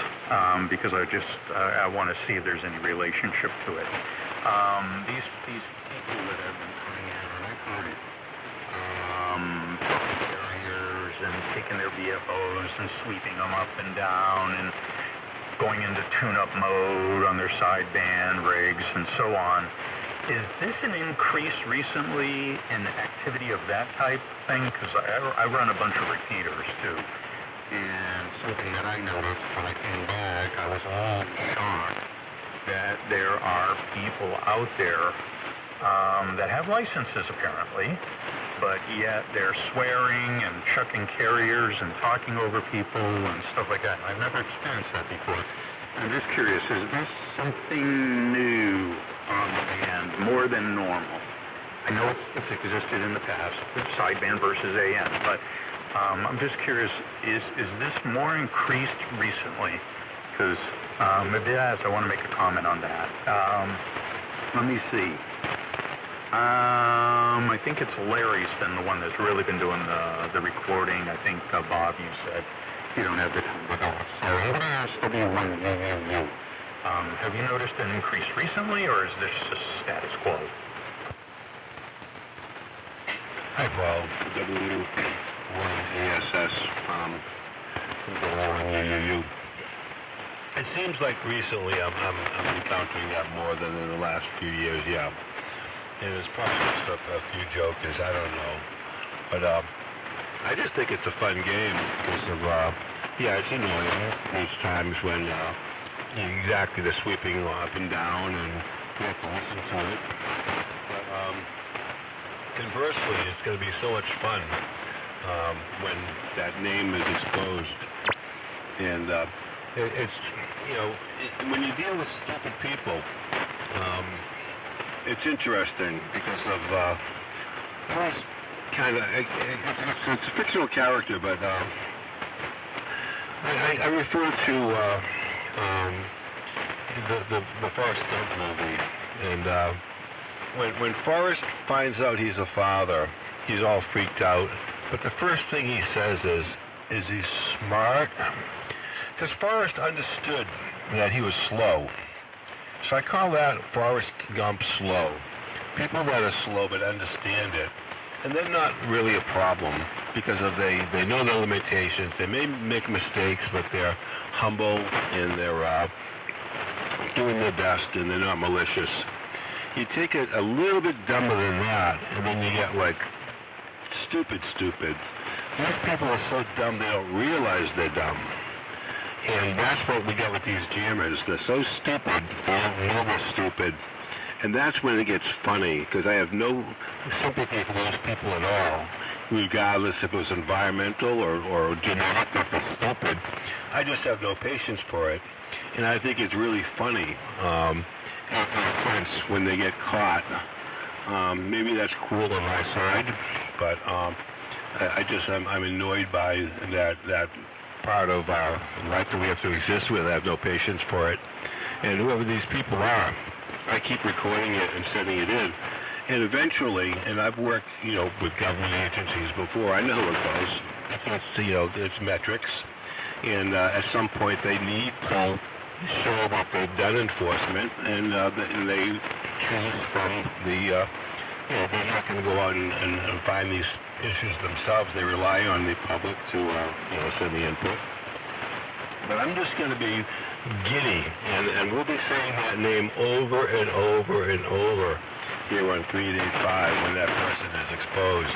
because I want to see if there's any relationship to it. These people that have been coming in, and I've heard it, carriers and taking their VFOs and sweeping them up and down and going into tune-up mode on their sideband rigs and so on. Is this an increase recently in activity of that type thing? Because I run a bunch of repeaters too. And something that I noticed when I came back, I was a little shocked that there are people out there that have licenses apparently, but yet they're swearing and chucking carriers and talking over people and stuff like that. I've never experienced that before. I'm just curious, is this something new on the band, more than normal? I know it's existed in the past, sideband versus AM, but I'm just curious, is this more increased recently? Because if it has, I want to make a comment on that. Let me see. I think it's Larry's been the one that's really been doing the recording. I think, Bob, you said you don't have the time to do it. So I'm going to ask W1. Have you noticed an increase recently, or is this just status quo? Hi, Paul. W1ASS from W1UU. It seems like recently I'm encountering that more than in the last few years, yeah. And it's probably just a few jokers, I don't know. But I just think it's a fun game because of, it's annoying. There's times when exactly the sweeping up and down and you have to listen to it. But conversely, it's going to be so much fun when that name is exposed. And it's, when you deal with stupid people, it's interesting because of kind of, it's a fictional character, but I refer to the Forrest Gump movie, and when Forrest finds out he's a father, he's all freaked out, but the first thing he says is he smart? Because Forrest understood that he was slow. So I call that Forrest Gump slow. People that are slow but understand it. And they're not really a problem because they know their limitations. They may make mistakes, but they're humble and they're doing their best and they're not malicious. You take it a little bit dumber than that, and then you get like stupid. Most people are so dumb they don't realize they're dumb. And that's what we get with these jammers. They're so stupid, they don't know they're stupid, And that's when it gets funny, because I have no sympathy for those people at all, regardless if it was environmental or genetic or if it's stupid. I just have no patience for it. And I think it's really funny when they get caught. Maybe that's cruel on my side, but I'm annoyed by that part of our life that we have to exist with. I have no patience for it. And whoever these people are, I keep recording it and sending it in. And eventually, and I've worked, with government agencies before, I know how it goes. It's metrics. And at some point they need to show that they've done enforcement, and they choose from the, they're not going to go out and find these issues themselves. They rely on the public to, send the input. But I'm just going to be giddy, and we'll be saying that name over and over and over here on 385 when that person is exposed,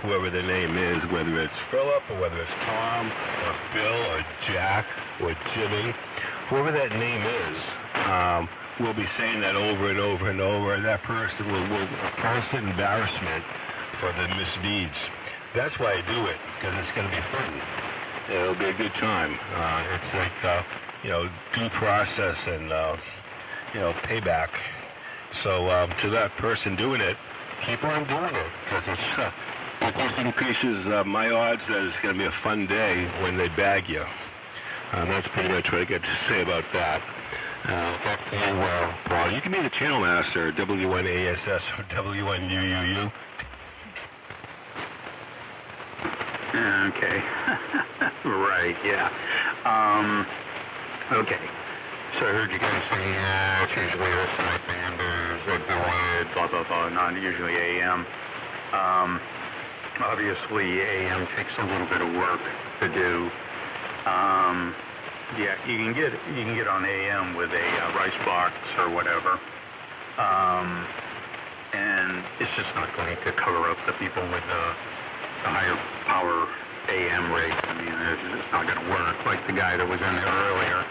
whoever the name is, whether it's Philip or whether it's Tom or Bill or Jack or Jimmy, whoever that name is, we'll be saying that over and over and over, and that person will constant embarrassment for the misdeeds. That's why I do it, because it's going to be fun. It'll be a good time. It's like, due process and, payback. So to that person doing it, keep on doing it, because it just increases my odds that it's going to be a fun day when they bag you. That's pretty much what I get to say about that. Back to you, Paul. You can be the channel master, W1ASS or W1UUU. Okay. Right, yeah. Okay. So I heard you guys say, it's usually a sideband or blah, blah, blah, not usually AM. Obviously, AM takes a little bit of work to do. Yeah, you can get on AM with a rice box or whatever. And it's just not going to cover up the people with the higher power AM rate. I mean, it's not going to work. Like the guy that was in there earlier,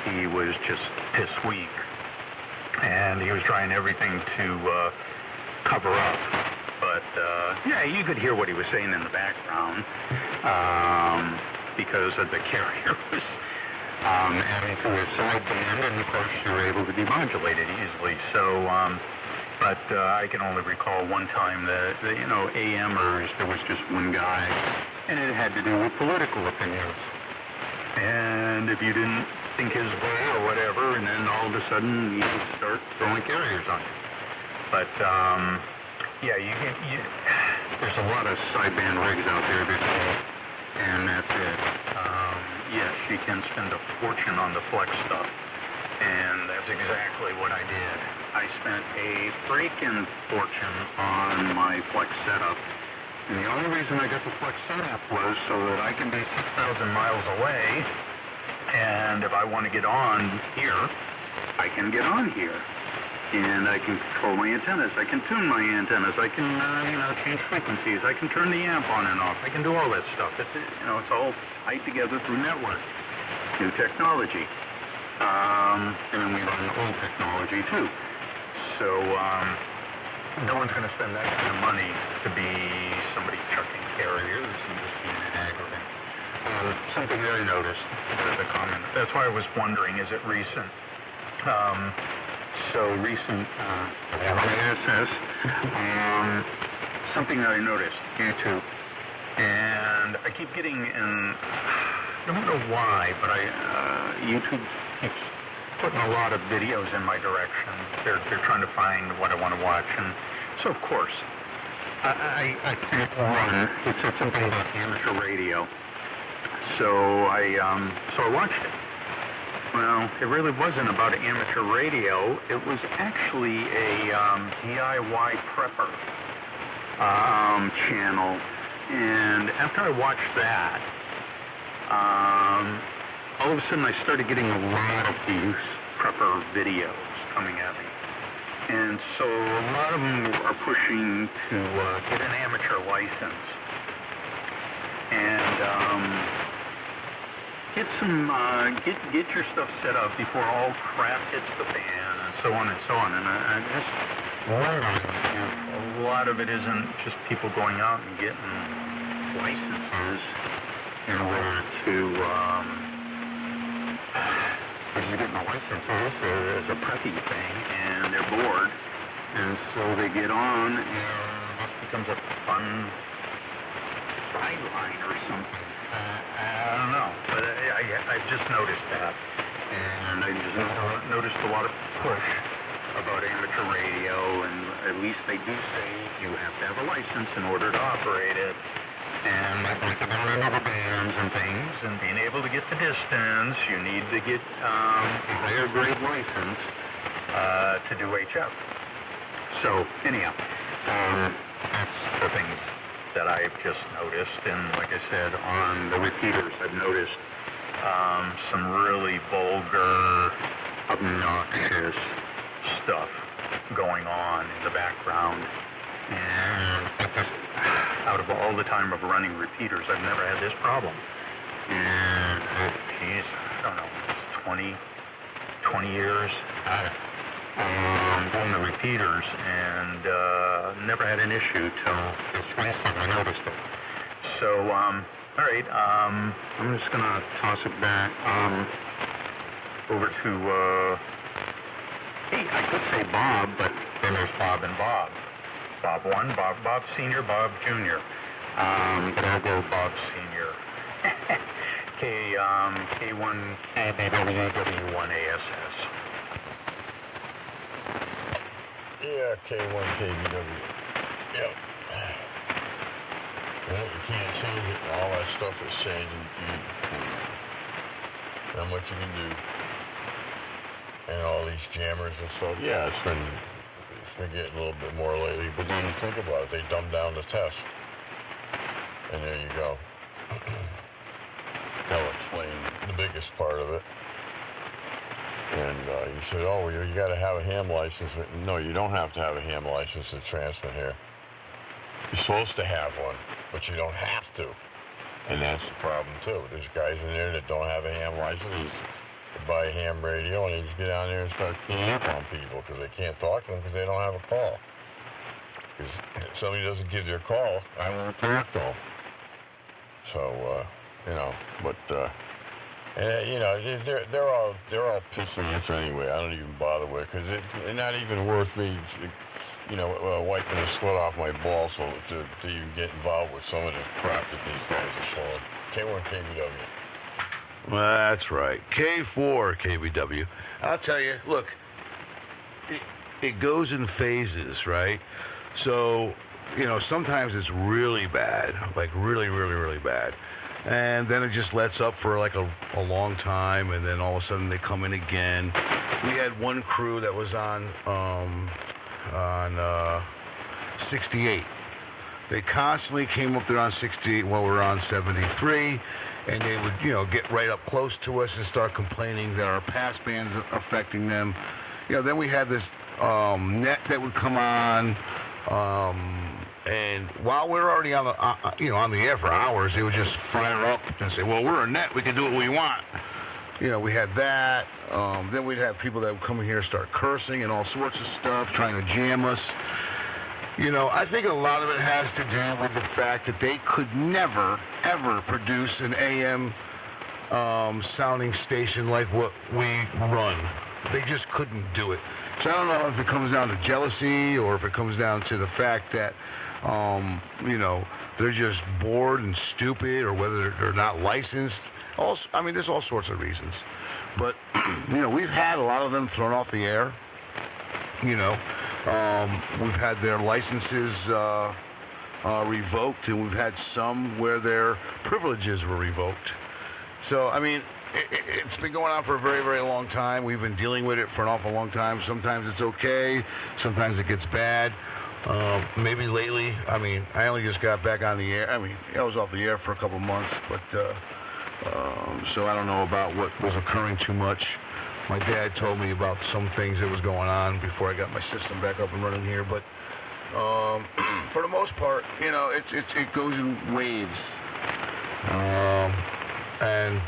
he was just piss weak, and he was trying everything to cover up. But yeah, you could hear what he was saying in the background because of the carrier was adding to his sideband, and of course you're able to demodulate it easily. So. But I can only recall one time that, AMers, there was just one guy, and it had to do with political opinions. And if you didn't think his way or whatever, and then all of a sudden you start throwing carriers on you. But, yeah, there's a lot of sideband rigs out there and that's it. Yes, you can spend a fortune on the flex stuff. And that's exactly what I did. I spent a freaking fortune on my flex setup. And the only reason I got the flex setup was so that I can be 6,000 miles away. And if I want to get on here, I can get on here. And I can control my antennas. I can tune my antennas. I can, change frequencies. I can turn the amp on and off. I can do all that stuff. It's all tied together through network. New technology. And then we run old technology too. So no one's going to spend that kind of money to be somebody chucking carriers and just being an aggregate. Something that I noticed as a comment. That's why I was wondering, is it recent? Recent ISS. Something that I noticed, YouTube. And I keep getting in, I don't know why, but YouTube keeps putting a lot of videos in my direction. They're trying to find what I want to watch, and so of course, I can't run. It said something about amateur radio, so I watched it. Well, it really wasn't about amateur radio. It was actually a DIY prepper channel, and after I watched that, all of a sudden I started getting a lot of these prepper videos coming at me. And so a lot of them are pushing to get an amateur license. And get your stuff set up before all crap hits the fan, and so on and so on. And I just wondering if a lot of it isn't just people going out and getting licenses in order to getting the licenses as a preppy thing, and they're bored, and so they get on, and this becomes a fun sideline or something. I don't know, but I've just noticed that, and I just noticed a lot of push about amateur radio, and at least they do say you have to have a license in order to operate it, and like the rubber bands and things, and being able to get the distance, you need to get a higher grade license to do HF. So anyhow, that's the things that I've just noticed, and like I said, on the repeaters, I've noticed some really vulgar, obnoxious stuff going on in the background, and out of all the time of running repeaters, I've never had this problem. And, geez, I don't know, 20 years doing the repeaters, and never had an issue till this recent I noticed it. So, all right, I'm just going to toss it back over to, hey, I could say Bob, but then there's Bob and Bob. Bob 1, Bob Senior, Bob Junior. But I'll go Bob Senior. K1 KBW1ASS. Yeah, K1 KBW. Yep. Well, you can't change it. All that stuff is changing. Not much you can do. And all these jammers and stuff. Yeah, it's been getting a little bit more lately. But then you think about it, they dumbed down the test. And there you go. That'll explain the biggest part of it. And you said, oh, well, you got to have a ham license. No, you don't have to have a ham license to transmit here. You're supposed to have one, but you don't have to. And that's the problem, too. There's guys in there that don't have a ham license. They buy a ham radio, and they just get down there and start keying up on people because they can't talk to them because they don't have a call. Because if somebody doesn't give their call, I won't talk to them. So, you know, but, you know, they're all pissing us anyway. I don't even bother with it because it's not even worth me, you know, wiping the sweat off my balls so to even get involved with some of the crap that these guys are showing. K1 KBW. That's right. K4 KBW. I'll tell you, look, it goes in phases, right? So, you know, sometimes it's really bad, like really, really, really bad. And then it just lets up for like a long time, and then all of a sudden they come in again. We had one crew that was on 68. They constantly came up there on 68 while we were on 73, and they would, you know, get right up close to us and start complaining that our pass bands are affecting them. You know, then we had this net that would come on. And while we were already on the, on the air for hours, they would just fire up and say, well, we're a net, we can do what we want. You know, we had that. Then we'd have people that would come in here and start cursing and all sorts of stuff, trying to jam us. You know, I think a lot of it has to do with the fact that they could never, ever produce an AM sounding station like what we run. They just couldn't do it. So I don't know if it comes down to jealousy or if it comes down to the fact that, you know, they're just bored and stupid, or whether they're not licensed. I mean, there's all sorts of reasons. But, you know, we've had a lot of them thrown off the air. You know, we've had their licenses revoked, and we've had some where their privileges were revoked. So, I mean, it's been going on for a very, very long time. We've been dealing with it for an awful long time. Sometimes it's okay. Sometimes it gets bad. Maybe lately, I mean, I only just got back on the air. I mean, I was off the air for a couple months, but so I don't know about what was occurring too much. My dad told me about some things that was going on before I got my system back up and running here, but for the most part, you know, it goes in waves. And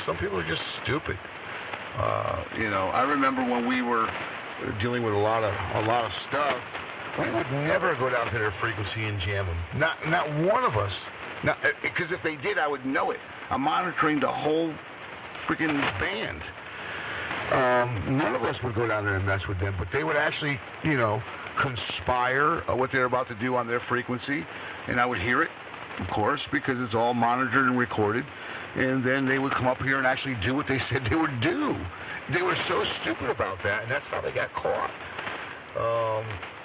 some people are just stupid. I remember when we were dealing with a lot of stuff, we would never go down to their frequency and jam them. Not one of us. Because if they did, I would know it. I'm monitoring the whole freaking band. None of us would go down there and mess with them, but they would actually, conspire what they're about to do on their frequency, and I would hear it, of course, because it's all monitored and recorded, and then they would come up here and actually do what they said they would do. They were so stupid about that, and that's how they got caught.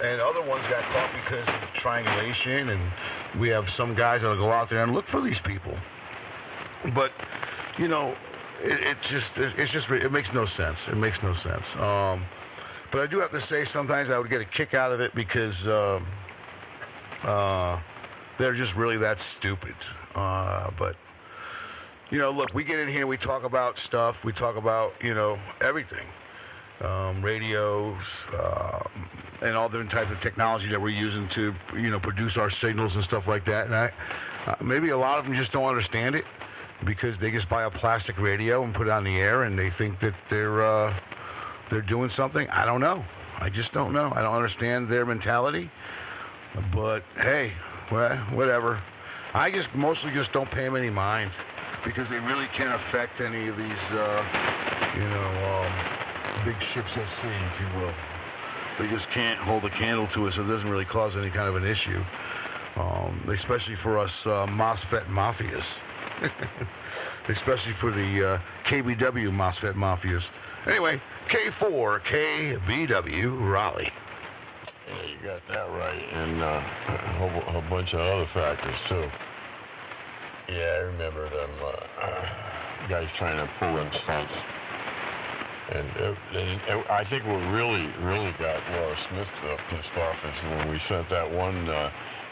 And other ones got caught because of triangulation, and we have some guys that'll go out there and look for these people. But, it makes no sense. It makes no sense. But I do have to say sometimes I would get a kick out of it because they're just really that stupid. But, look, we get in here, we talk about stuff, we talk about, everything. Radios, and all different types of technology that we're using to, produce our signals and stuff like that. And maybe a lot of them just don't understand it because they just buy a plastic radio and put it on the air and they think that they're doing something. I don't know. I just don't know. I don't understand their mentality. But hey, whatever. I mostly don't pay them any mind because they really can't affect any of these, big ships at sea, if you will. They just can't hold a candle to it, so it doesn't really cause any kind of an issue, especially for us MOSFET mafias, especially for the KBW MOSFET mafias. Anyway, K4KBW Raleigh. Yeah, you got that right, and a whole bunch of other factors too. Yeah, I remember them guys trying to pull in stunts. And I think what really got Laura Smith pissed off is when we sent that one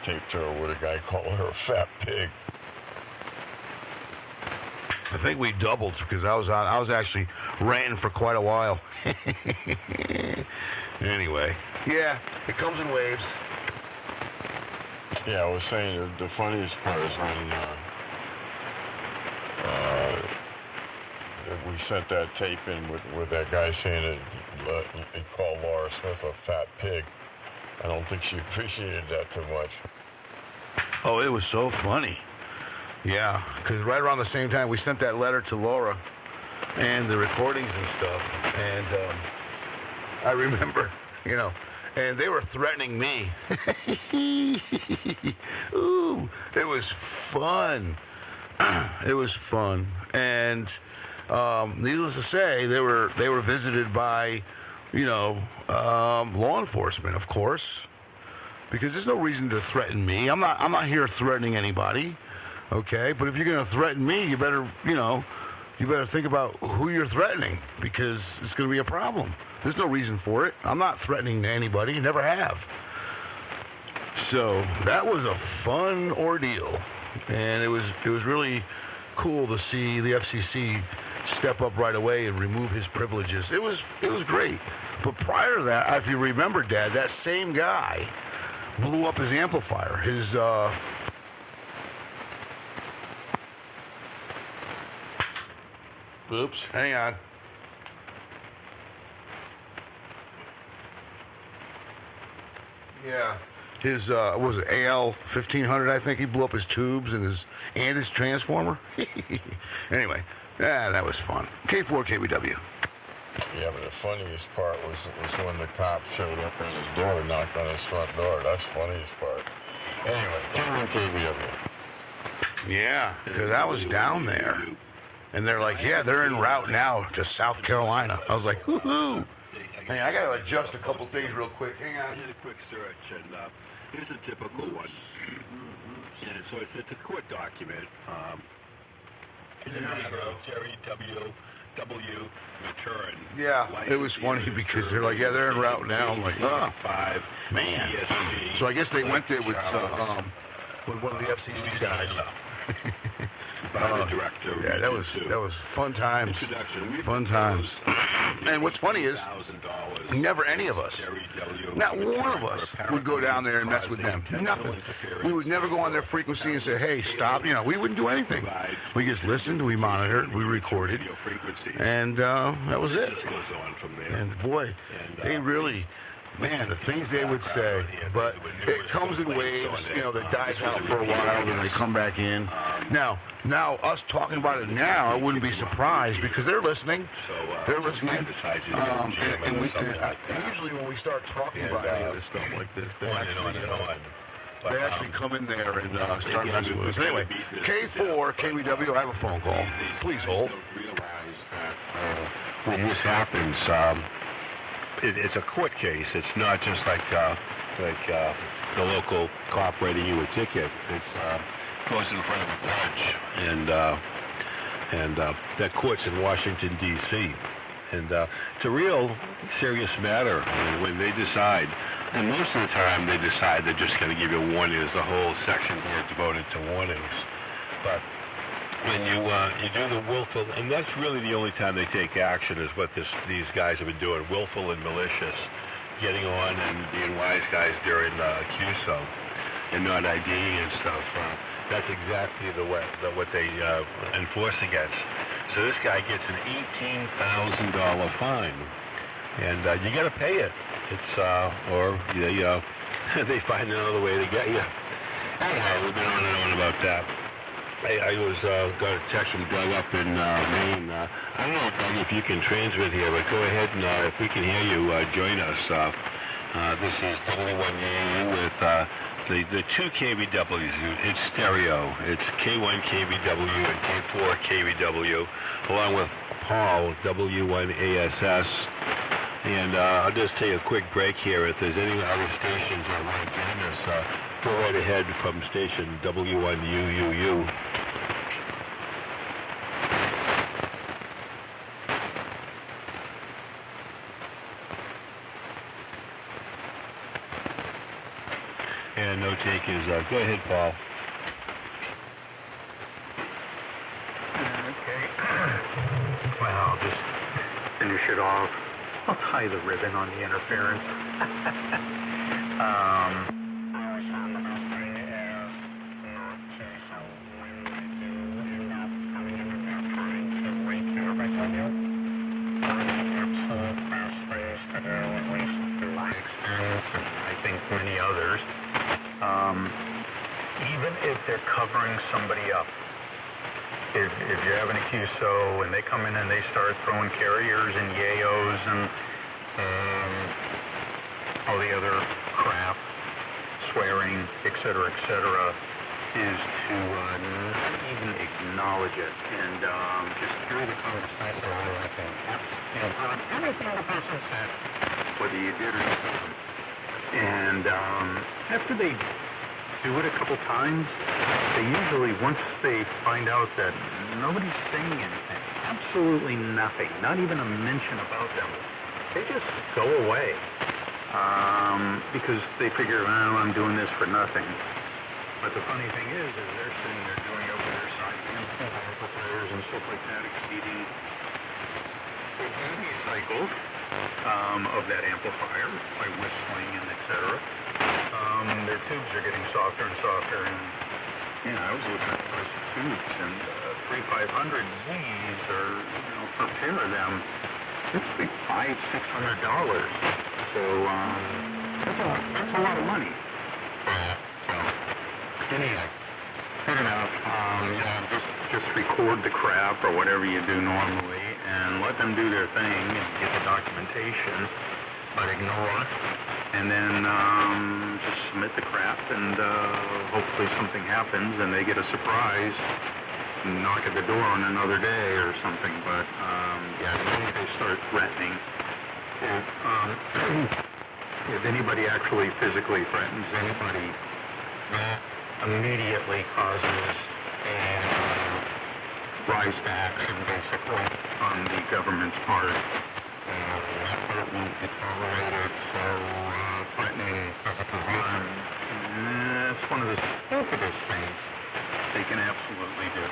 tape to her with a guy calling her a fat pig. I think we doubled because I was actually ranting for quite a while. Anyway, yeah, it comes in waves. Yeah, I was saying the funniest part is when we sent that tape in with that guy saying that he called Laura Smith a fat pig. I don't think she appreciated that too much. Oh, it was so funny. Yeah, because right around the same time we sent that letter to Laura and the recordings and stuff, and I remember, and they were threatening me. Ooh, it was fun. It was fun, and needless to say, they were visited by, law enforcement, of course, because there's no reason to threaten me. I'm not here threatening anybody, okay? But if you're going to threaten me, you better think about who you're threatening because it's going to be a problem. There's no reason for it. I'm not threatening anybody, never have. So that was a fun ordeal, and it was really cool to see the FCC step up right away and remove his privileges. It was great. But prior to that, if you remember, Dad, that same guy blew up his amplifier. Oops, hang on. Yeah. His what was it, AL-1500, I think. He blew up his tubes and his transformer. Anyway, that was fun. K4KBW. Yeah, but the funniest part was when the cop showed up at his door and knocked on his front door. That's the funniest part. Anyway, K4KBW. Yeah, because I was down there. And they're like, yeah, they're en route now to South Carolina. I was like, woohoo. Hey, I got to adjust a couple things real quick. Hang on. I did a quick search, and here's a typical one. And so it's a court document. In the name of Terry W. Return. Yeah, it was funny because they're like, yeah, they're en route now. I'm like, oh, man. So I guess they went there with one of the FCC guys. by the director. Yeah, that was fun times. Fun times. And what's funny is, never any of us, not one of us, would go down there and mess with them. Nothing. We would never go on their frequency and say, hey, stop. You know, we wouldn't do anything. We just listened, we monitored, we recorded, and that was it. And boy, they really, man, the things they would say, but it comes in waves, you know, that dies out for a while, and they come back in. Now, us talking about it now, I wouldn't be surprised, because they're listening. They're listening. And usually when we start talking about any of this stuff like this, they actually come in there and start messing with us. Anyway, K4, KBW, I have a phone call. Please hold. When this happens, it's a court case. It's not just like the local cop writing you a ticket. It goes in front of a judge, and that court's in Washington, D.C. And it's a real serious matter when they decide. And most of the time, they decide they're just going to give you a warning. There's a whole section here devoted to warnings. But when you do the willful, and that's really the only time they take action, is what these guys have been doing, willful and malicious, getting on and being wise guys during QSO and not IDing and stuff. That's exactly what they enforce against. So this guy gets an $18,000 fine, and you got to pay it. It's or they find another way to get you. Anyhow, we've been on and on about that. I was got a text from Doug up in Maine. I don't know, Doug, if you can transmit here, but go ahead and if we can hear you, join us. This is W1U with the two KBWs. It's stereo. It's K1 KBW and K4 KBW, along with Paul, W1ASS. And I'll just take a quick break here. If there's any other stations that want to join us, go right ahead from station W1UUU. And no takers. Go ahead, Paul. Okay. Well, I'll just finish it off. I'll tie the ribbon on the interference. I think many others, even if they're covering somebody up, if you're having a QSO and they come in and they start throwing carriers and Yaeos and all the other crap, swearing, etc., is to not even acknowledge it and just carry the conversation on like that. And everything the person said, whether you did or not. And after they do it a couple times, they usually, once they find out that nobody's saying anything, absolutely nothing, not even a mention about them, they just go away. Because they figure, well, I'm doing this for nothing. But the funny thing is they're sitting there doing over their side amplifiers and stuff like that, exceeding the duty cycles of that amplifier by whistling and etc. Their tubes are getting softer and softer, and I was looking at the price of tubes, and 3500Zs are, for a pair of them, it's like $500-600. So that's a lot of money. So anyway, fair enough. Just record the crap or whatever you do normally, and let them do their thing and get the documentation, but ignore. And then just submit the crap, and hopefully something happens, and they get a surprise, and knock at the door on another day or something. But maybe they start threatening. If anybody actually physically threatens anybody, that immediately causes a rise to action, basically, on the government's part. That won't be tolerated, so threatening physical harm, that's one of the stupidest things they can absolutely do.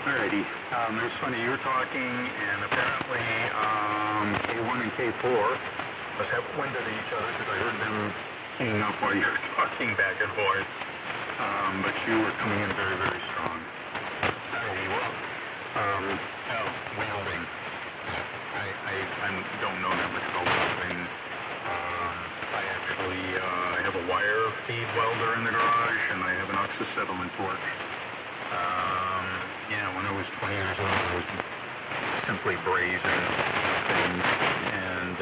Alrighty. It's funny, you were talking, and apparently K1 and K4 must have wind at each other because I heard them hanging up while you were talking back and forth. But you were coming in very, very strong. Alrighty, well, welding. I don't know that much about welding. I actually have a wire feed welder in the garage, and I have an oxyacetylene torch. When I was 20 years old, I was simply brazing things, and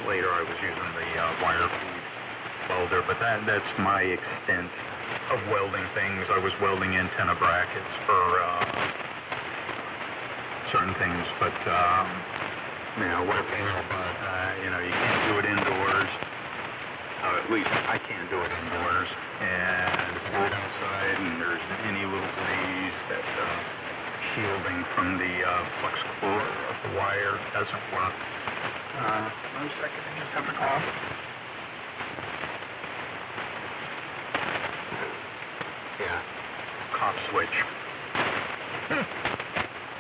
later I was using the wire feed welder, but that's my extent of welding things. I was welding antenna brackets for certain things, but what a pain in the butt. You can't do it indoors. At least I can't do it indoors. And if you do it outside and there's any little breeze, that shielding from the flux core of the wire doesn't work. 1 second, I just have to cough. Yeah, cough switch.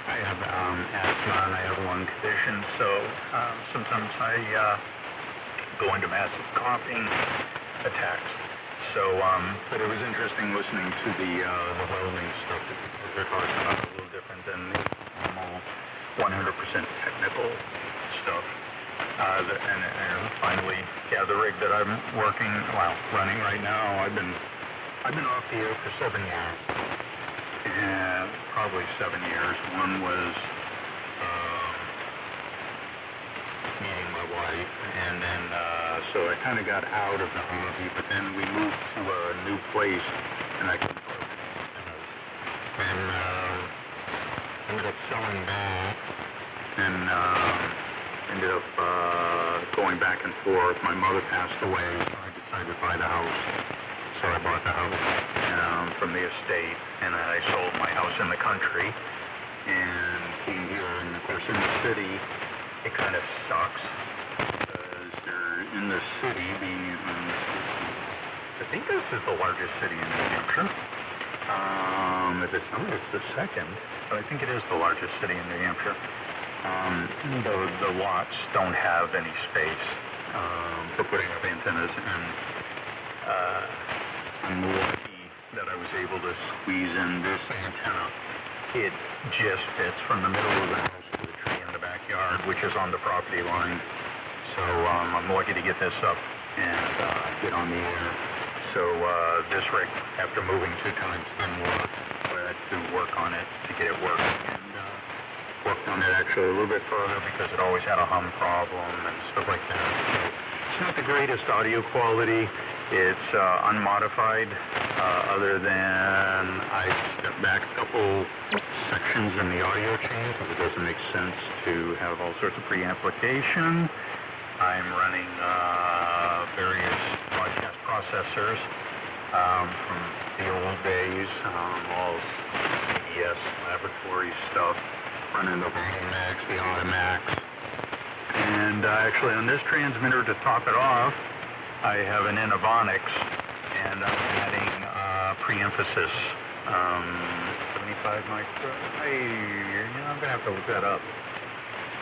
I have asthma and I have lung conditions, so sometimes I go into massive coughing attacks. So, but it was interesting listening to the welding stuff that they're talking about, a little different than the normal 100% technical stuff. And finally, the rig that I'm running right now, I've been off the air for 7 years. And probably 7 years. One was meeting my wife, and then so I kind of got out of the hobby, but then we moved to a new place, and I ended up selling that, and ended up going back and forth. My mother passed away, so I decided to buy the house. So I bought the house from the estate, and I sold my house in the country and came here. And of course, in the city, it kind of sucks because you're in the city. I think this is the largest city in New Hampshire. If it's not, it's the second, but I think it is the largest city in New Hampshire. The lots don't have any space for putting up antennas, and I'm lucky that I was able to squeeze in this antenna. It just fits from the middle of the house to the tree in the backyard, which is on the property line. So I'm lucky to get this up and get on the air. So this rig, after moving 2 times, didn't work. So I had to work on it to get it working. And worked on it actually a little bit further because it always had a hum problem and stuff like that. So it's not the greatest audio quality. It's unmodified, other than I stepped back a couple sections in the audio chain because it doesn't make sense to have all sorts of preamplification. I'm running various broadcast processors from the old days, all CBS laboratory stuff, running the Max, the Automax. And actually on this transmitter, to top it off, I have an Innovonics, and I'm adding pre-emphasis 75 micro. I'm going to have to look that up.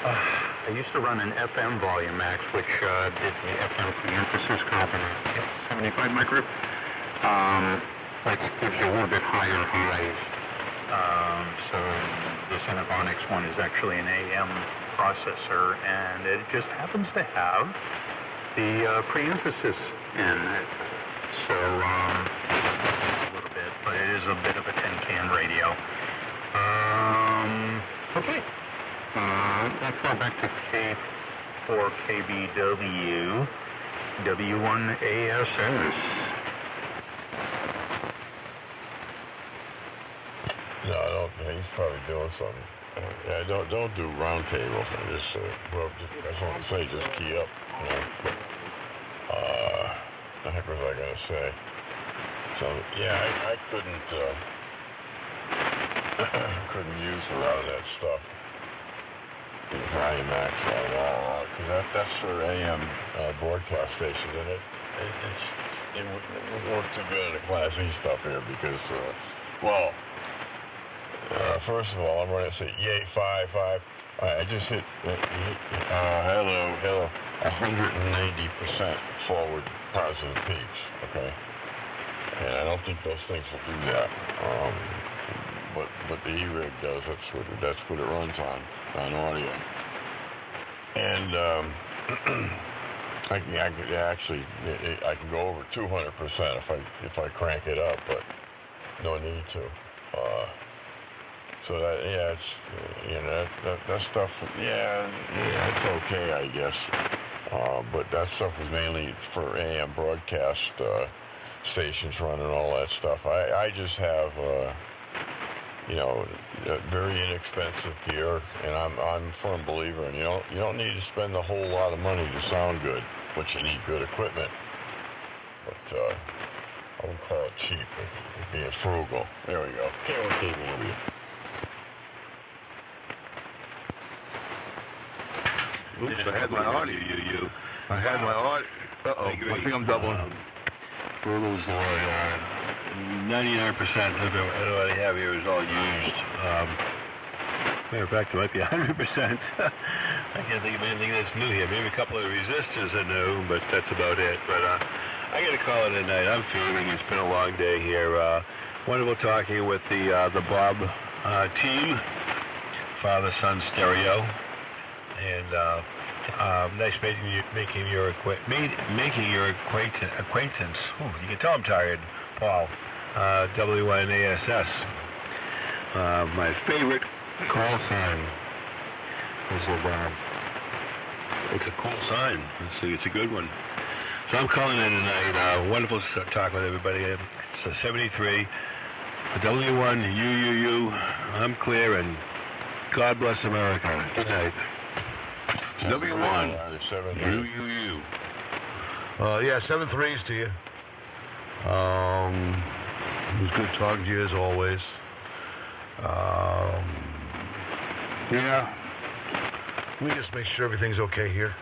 I used to run an FM Volume Max, which did the FM pre-emphasis component. 75 micro. That gives you a little bit higher highs. So this Innovonics one is actually an AM processor, and it just happens to have the pre-emphasis in it. So a little bit, but it is a bit of a tin can radio. Okay. Let's go back to K4KBW, W1ASS. No, I don't. He's probably doing something. Yeah, don't do round table. Just that's what I say. Just key up. The heck was I gonna say? So yeah, I couldn't use a lot of that stuff. Volume Max at all, because that's for AM broadcast stations, and it would work too good in the Class E stuff here because First of all, I'm running to say yay 5. I just hit hello 190% forward positive peaks. Okay, and I don't think those things will do that. But the E-rig does. That's what it runs on audio. And I can go over 200% if I crank it up, but no need to. So that it's that stuff. It's okay, I guess. But that stuff was mainly for AM broadcast stations running all that stuff. I just have very inexpensive gear, and I'm a firm believer in you don't need to spend a whole lot of money to sound good, but you need good equipment. But I wouldn't call it cheap, it's being frugal. There we go. Cable over you. Oops, I had my audio. I had my audio. Uh-oh, I think I'm doubling. Frugal's 99% of what I have here is all used. Matter of fact, it might be 100%. I can't think of anything that's new here. Maybe a couple of resistors are new, but that's about it. But I got to call it a night. I'm feeling it's been a long day here. Wonderful talking with the Bob team, father-son stereo, and nice making your acquaintance. Ooh, you can tell I'm tired, Paul. W1ASS. My favorite call sign is it's a call sign. It's a good one. So I'm calling in tonight. Wonderful to talk with everybody. It's a 73. W1UUU. I'm clear, and God bless America. Good night. W1 UUU. 7-3s to you. It was good talking to you as always. Let me just make sure everything's okay here.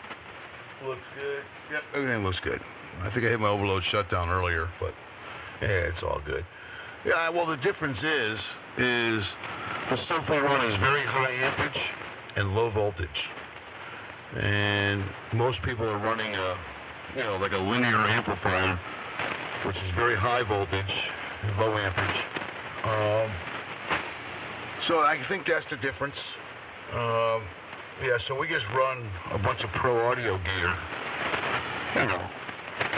Looks good. Yep, everything looks good. I think I hit my overload shutdown earlier, but it's all good. Yeah, well, the difference is the stuff we run is very high ampage and low voltage. And most people are running like a linear amplifier, which is very high voltage and low ampage. So I think that's the difference. So we just run a bunch of pro audio gear,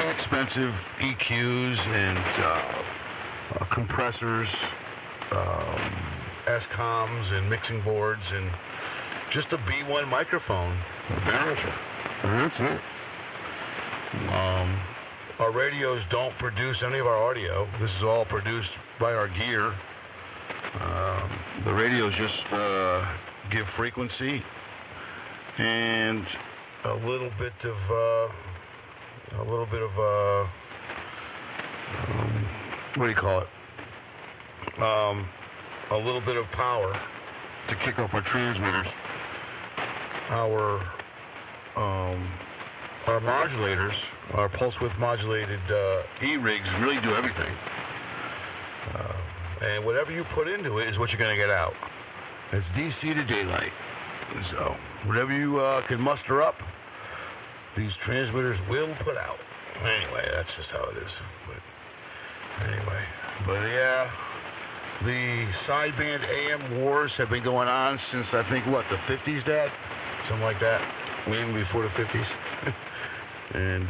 inexpensive EQs and compressors, SCOMs and mixing boards, and just a B1 microphone, a Behringer. That's it. Our radios don't produce any of our audio. This is all produced by our gear. The radios just give frequency and a little bit of what do you call it? A little bit of power to kick off our transmitters. Our modulators, our pulse width modulated E-rigs really do everything. And whatever you put into it is what you're going to get out. It's DC to daylight. So whatever you can muster up, these transmitters will put out. Anyway, that's just how it is. But the sideband AM wars have been going on since I think the 50s, Dad? Something like that. Maybe before the 50s. And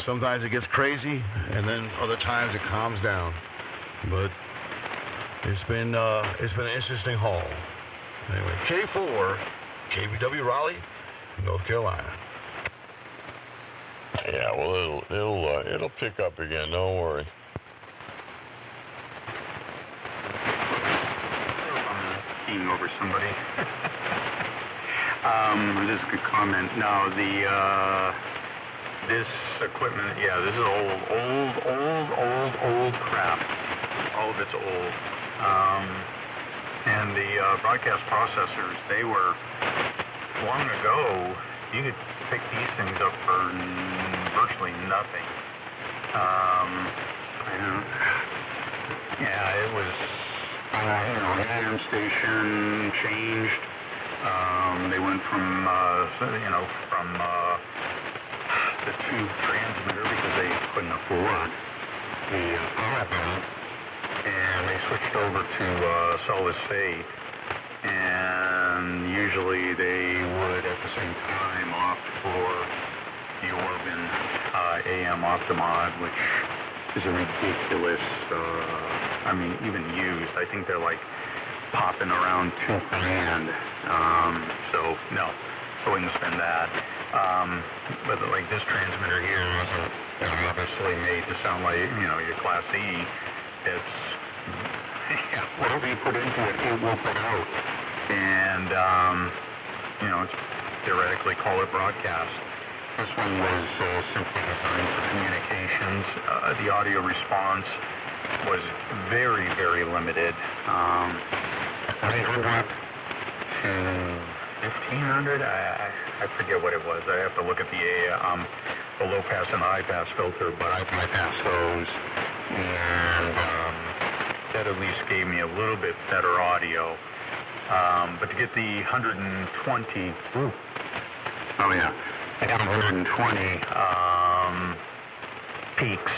sometimes it gets crazy, and then other times it calms down. But it's been an interesting haul. Anyway, K4, KBW Raleigh, North Carolina. Yeah, well, it'll pick up again. Don't worry. Over somebody. Just a comment. No, this equipment, this is old crap. All of it's old. And the broadcast processors, they were long ago. You could pick these things up for virtually nothing. It was the AM station changed. They went from the tube transmitter because they couldn't afford the power bill, and they switched over to solid state. And usually they would at the same time opt for the Orban AM Optimod, which is a ridiculous, even used. I think they're like popping around $2,000. So no, I wouldn't spend that. But like this transmitter here wasn't obviously made to sound like, your Class E. It's, whatever you put into it, it will put out. And, it's theoretically call it broadcast. This one was simply designed for communications. The audio response was very, very limited. 800 to 1500, I forget what it was. I have to look at the low pass and the high pass filter, but I bypassed those, and that at least gave me a little bit better audio. But to get the 120, I got 120 peaks.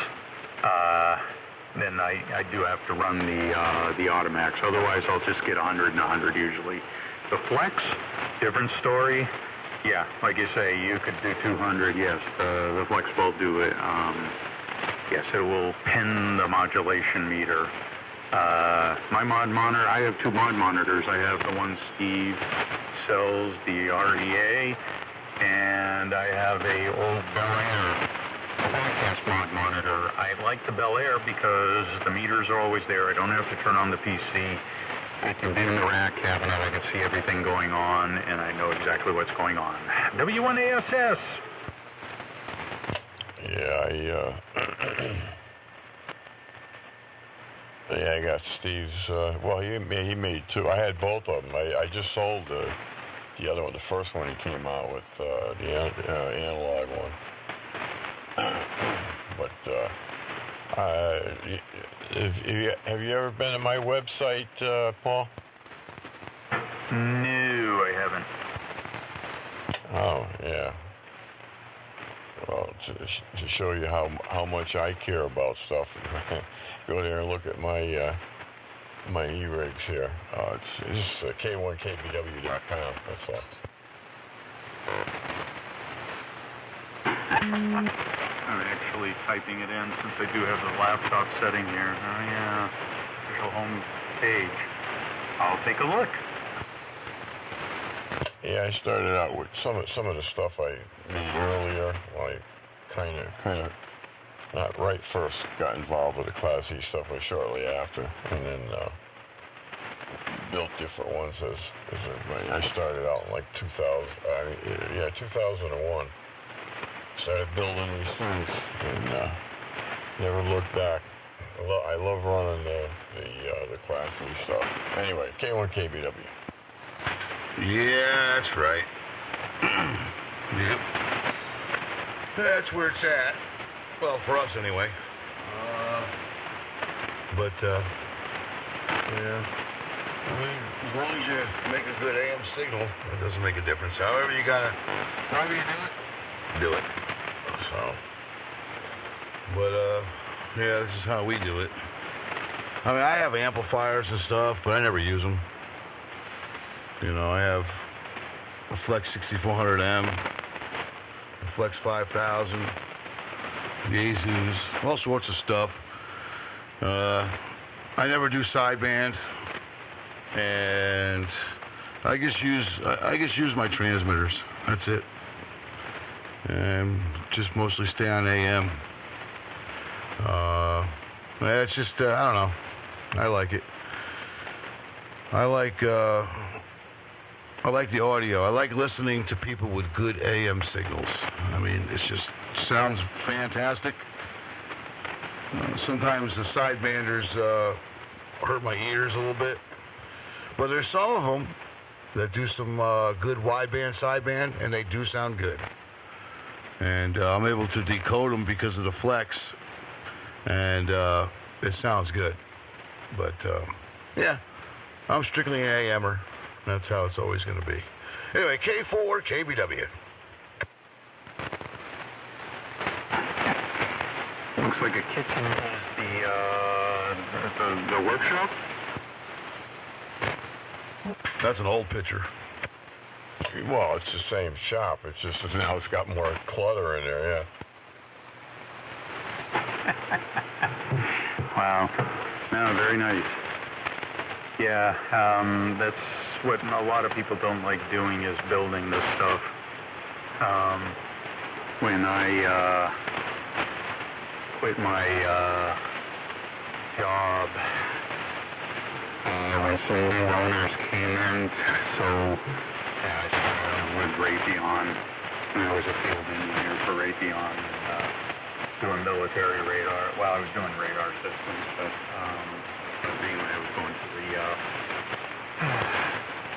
Then I do have to run the Automax. Otherwise, I'll just get 100 and 100 usually. The Flex, different story. Yeah, like you say, you could do 200. Yes, the Flex will do it. Yes, it will pin the modulation meter. My mod monitor, I have two mod monitors. I have the one Steve sells, the REA, and I have a old Bel Air broadcast mod monitor. I like the Bel Air because the meters are always there. I don't have to turn on the PC. I can be in the rack cabinet. I can see everything going on, and I know exactly what's going on. W1ASS. Yeah, I got Steve's. He made two. I had both of them. I just sold the other one, the first one he came out with, the analog one. But have you ever been to my website, Paul? No, I haven't. Oh, yeah. Well, to show you how much I care about stuff, go there and look at my my e-rigs here. It's just K1KBW.com. That's all. I'm actually typing it in since I do have the laptop setting here. Oh yeah, official home page. I'll take a look. Yeah, I started out with some of the stuff I made earlier, like kind of not right first got involved with the Class E stuff, but shortly after, and then built different ones as everybody. I started out in like 2001. Started building these things and never looked back. I love running the Class E stuff. Anyway, K1KBW. Yeah, that's right. Yep. That's where it's at. Well, for us anyway. Yeah. I mean, as long as you make a good AM signal, it doesn't make a difference. However you do it. So, yeah, this is how we do it. I mean, I have amplifiers and stuff, but I never use them. I have a Flex 6400M, a Flex 5000, Yaesus, all sorts of stuff. I never do sideband, and I just use my transmitters. That's it. And just mostly stay on AM. It's just I don't know. I like it. I like the audio. I like listening to people with good AM signals. I mean, it just sounds fantastic. Sometimes the sidebanders hurt my ears a little bit, but there's some of them that do some good wideband sideband, and they do sound good. And I'm able to decode them because of the Flex, and it sounds good. But Yeah, I'm strictly an AMer. That's how it's always going to be. Anyway, K4, KBW. Looks like a kitchen is the workshop. That's an old picture. Well, it's the same shop. It's just now it's got more clutter in there, yeah. Wow. No, very nice. Yeah, that's what a lot of people don't like doing is building this stuff. When I quit my job, when some new owners came in, so I started with Raytheon, and I was a field engineer for Raytheon, doing military radar. Well, I was doing radar systems, but mainly I was going to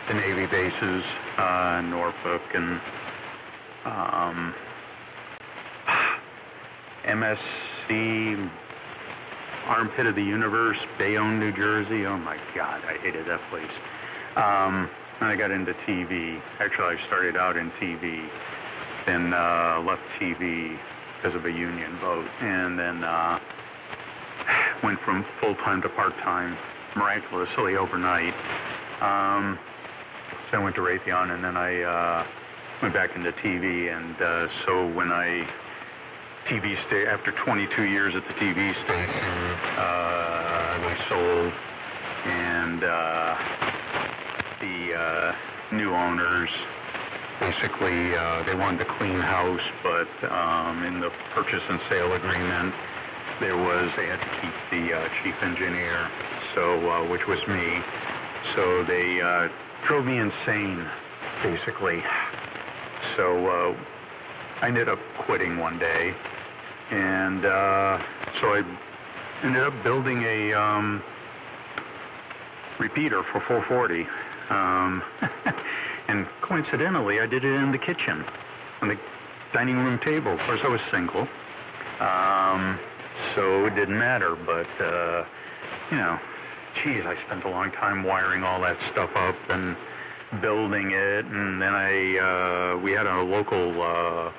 the Navy bases in Norfolk and MSC, Armpit of the Universe, Bayonne, New Jersey. Oh my God, I hated that place. I got into TV. Actually, I started out in TV, then left TV because of a union vote, and then went from full-time to part-time, miraculously overnight. So I went to Raytheon, and then I went back into TV, and so when after 22 years at the TV station, they sold, and the new owners, basically, they wanted to clean house, but in the purchase and sale agreement, they had to keep the chief engineer, so which was me. So they drove me insane, basically. So I ended up quitting one day, and so I ended up building a repeater for 440. And coincidentally, I did it in the kitchen, on the dining room table. Of course, I was single, so it didn't matter. But, geez, I spent a long time wiring all that stuff up and building it. And then we had a local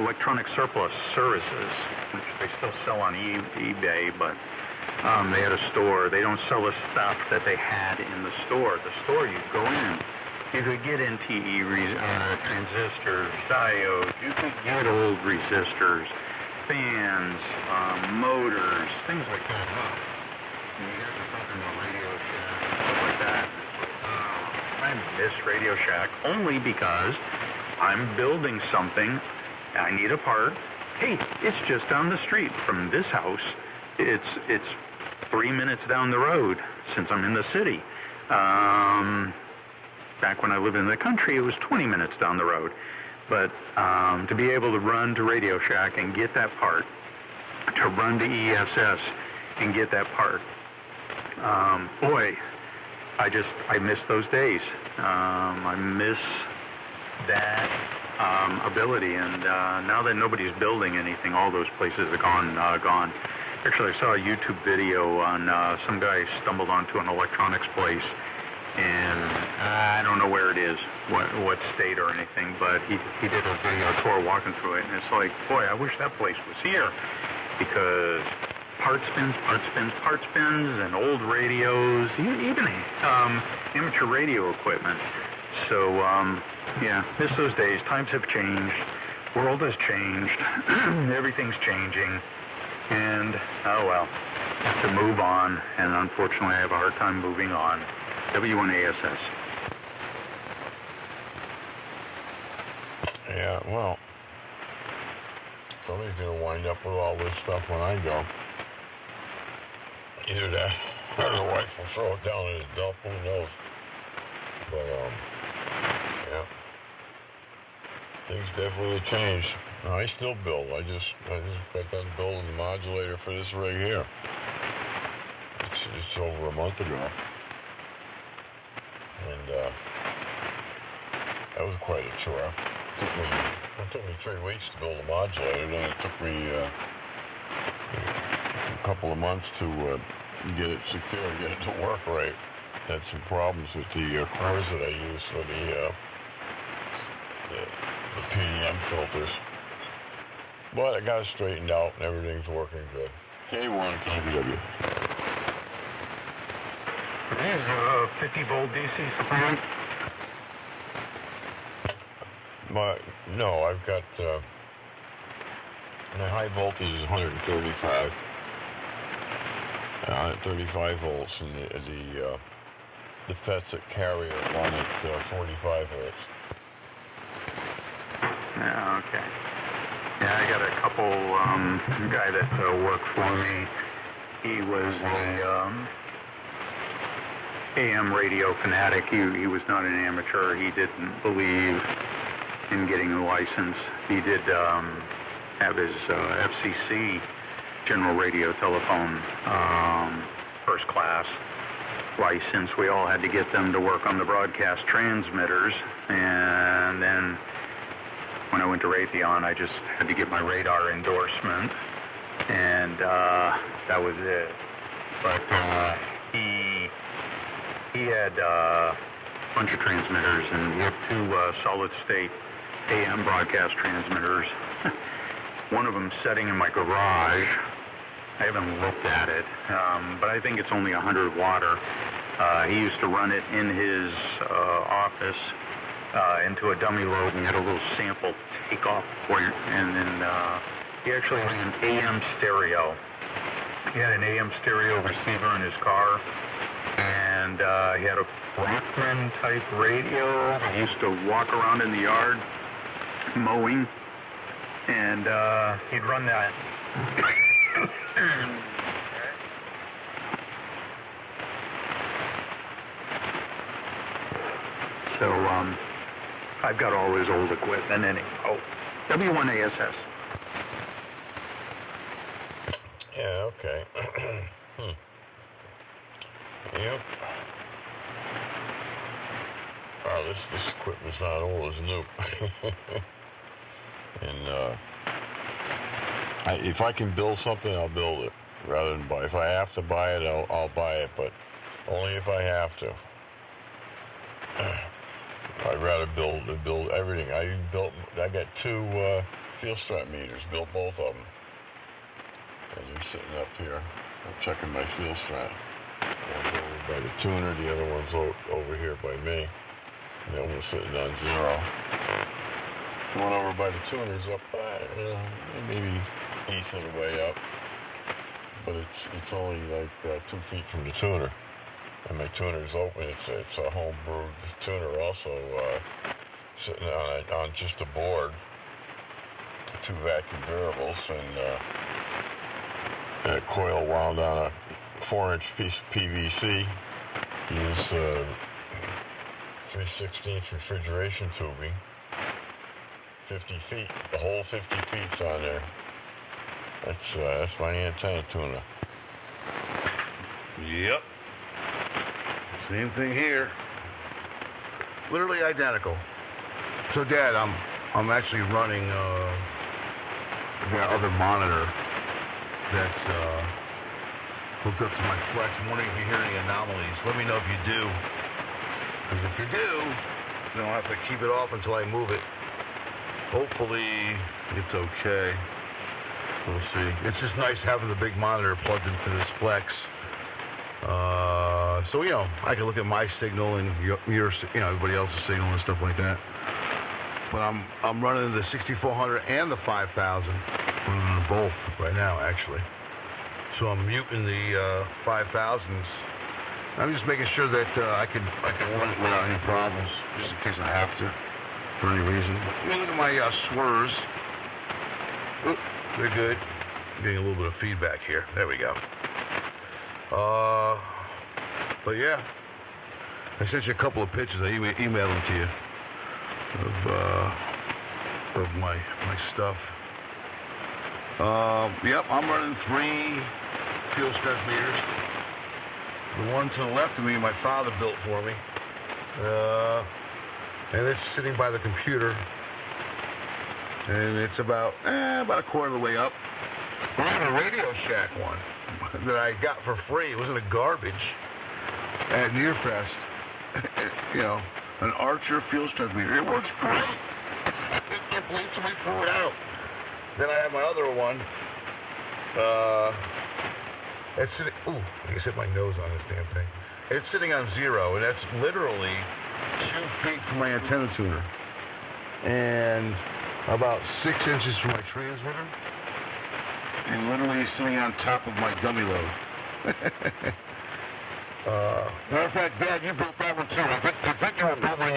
electronic surplus services, which they still sell on eBay, but they had a store. They don't sell the stuff that they had in the store. The store, you go in, you could get NTE transistors, diodes, you could get old resistors, fans, motors, things like that. And you guys are talking about Radio Shack and stuff like that. I miss Radio Shack only because I'm building something. I need a part. Hey, it's just down the street from this house. It's 3 minutes down the road since I'm in the city. Back when I lived in the country, it was 20 minutes down the road. But to be able to run to Radio Shack and get that part, to run to ESS and get that part, boy, I miss those days. I miss that ability. And now that nobody's building anything, all those places are gone. Actually, I saw a YouTube video on some guy stumbled onto an electronics place, and I don't know where it is, what state or anything, but he did a video tour walking through it, and it's like, boy, I wish that place was here, because part spins, and old radios, even amateur radio equipment. So, yeah, miss those days. Times have changed. World has changed. Everything's changing. And, oh well, have to move on, and unfortunately I have a hard time moving on. W1ASS. Yeah, well, somebody's going to wind up with all this stuff when I go. Either that, or the wife will throw it down in the dump, who knows. But, yeah, things definitely have changed. I still build. I just got done building the modulator for this rig here. It's over a month ago, and that was quite a chore. It took me 3 weeks to build a modulator. Then it took me a couple of months to get it secure, get it to work right. Had some problems with the cores that I use for the PDM filters. But I got it straightened out and everything's working good. K1 KBW. There's a 50-volt DC supply. No, I've got my high voltage is 135. 135 volts, and the FETs that carry are run at 45 hertz. Yeah, okay. Yeah, I got a couple, guy that worked for me. He was a AM radio fanatic. He was not an amateur. He didn't believe in getting a license. He did have his FCC general radio telephone first class license. We all had to get them to work on the broadcast transmitters, and then when I went to Raytheon, I just had to get my radar endorsement, and that was it. But he had a bunch of transmitters, and he had two solid-state AM broadcast transmitters. One of them sitting in my garage. I haven't looked at it, but I think it's only 100 water. He used to run it in his office into a dummy load, and had a little sample takeoff point, and then he actually had an AM stereo. He had an AM stereo receiver in his car, and he had a Rockman type radio. He used to walk around in the yard mowing, and he'd run that. So I've got all his old equipment anyhow. W1ASS. Yeah, okay. Yep. Wow, this equipment's not old, it's new. And if I can build something, I'll build it rather than buy. If I have to buy it, I'll buy it, but only if I have to. I'd rather build everything. I got two field strap meters. Built both of them. And they're sitting up here. I'm checking my field strap. One's over by the tuner. The other one's over here by me. The other one's sitting on 0. The one over by the tuner's up, maybe 1/8 of the way up. But it's only like 2 feet from the tuner. And my tuner's open. It's a home brewed tuner also, sitting on just a board. 2 vacuum variables, and a coil wound on a 4-inch piece of PVC. Use 3/16 refrigeration tubing. 50 feet. The whole 50 feet's on there. That's my antenna tuner. Yep. Same thing here. Literally identical. So, Dad, I'm actually running the other monitor that's hooked up to my Flex. I'm wondering if you hear any anomalies. Let me know if you do. Because if you do, then I'll have to keep it off until I move it. Hopefully, it's okay. We'll see. It's just nice having the big monitor plugged into this Flex. So, I can look at my signal and your everybody else's signal and stuff like that. But I'm running the 6400 and the 5000. I'm running both right now, actually. So I'm muting the 5000s. I'm just making sure that I can run it without any problems, just in case I have to, for any reason. Let me look at my swirls. Oop, they're good. I'm getting a little bit of feedback here. There we go. But yeah, I sent you a couple of pictures. I emailed them to you of my stuff. Yep, I'm running 3 field strength meters. The one to the left of me, my father built for me, and it's sitting by the computer, and it's about a quarter of the way up. I have a Radio Shack one. that I got for free. It wasn't a garbage at Nearfest. You know, an Archer fuel strength meter. It works great. I can't believe somebody threw it out. Then I have my other one. It's sitting. Ooh, I just hit my nose on this damn thing. It's sitting on 0, and that's literally 2 feet from my antenna tuner, and about 6 inches from my transmitter, and literally sitting on top of my dummy load. Matter of fact, Dad, you built that one too. I think you were building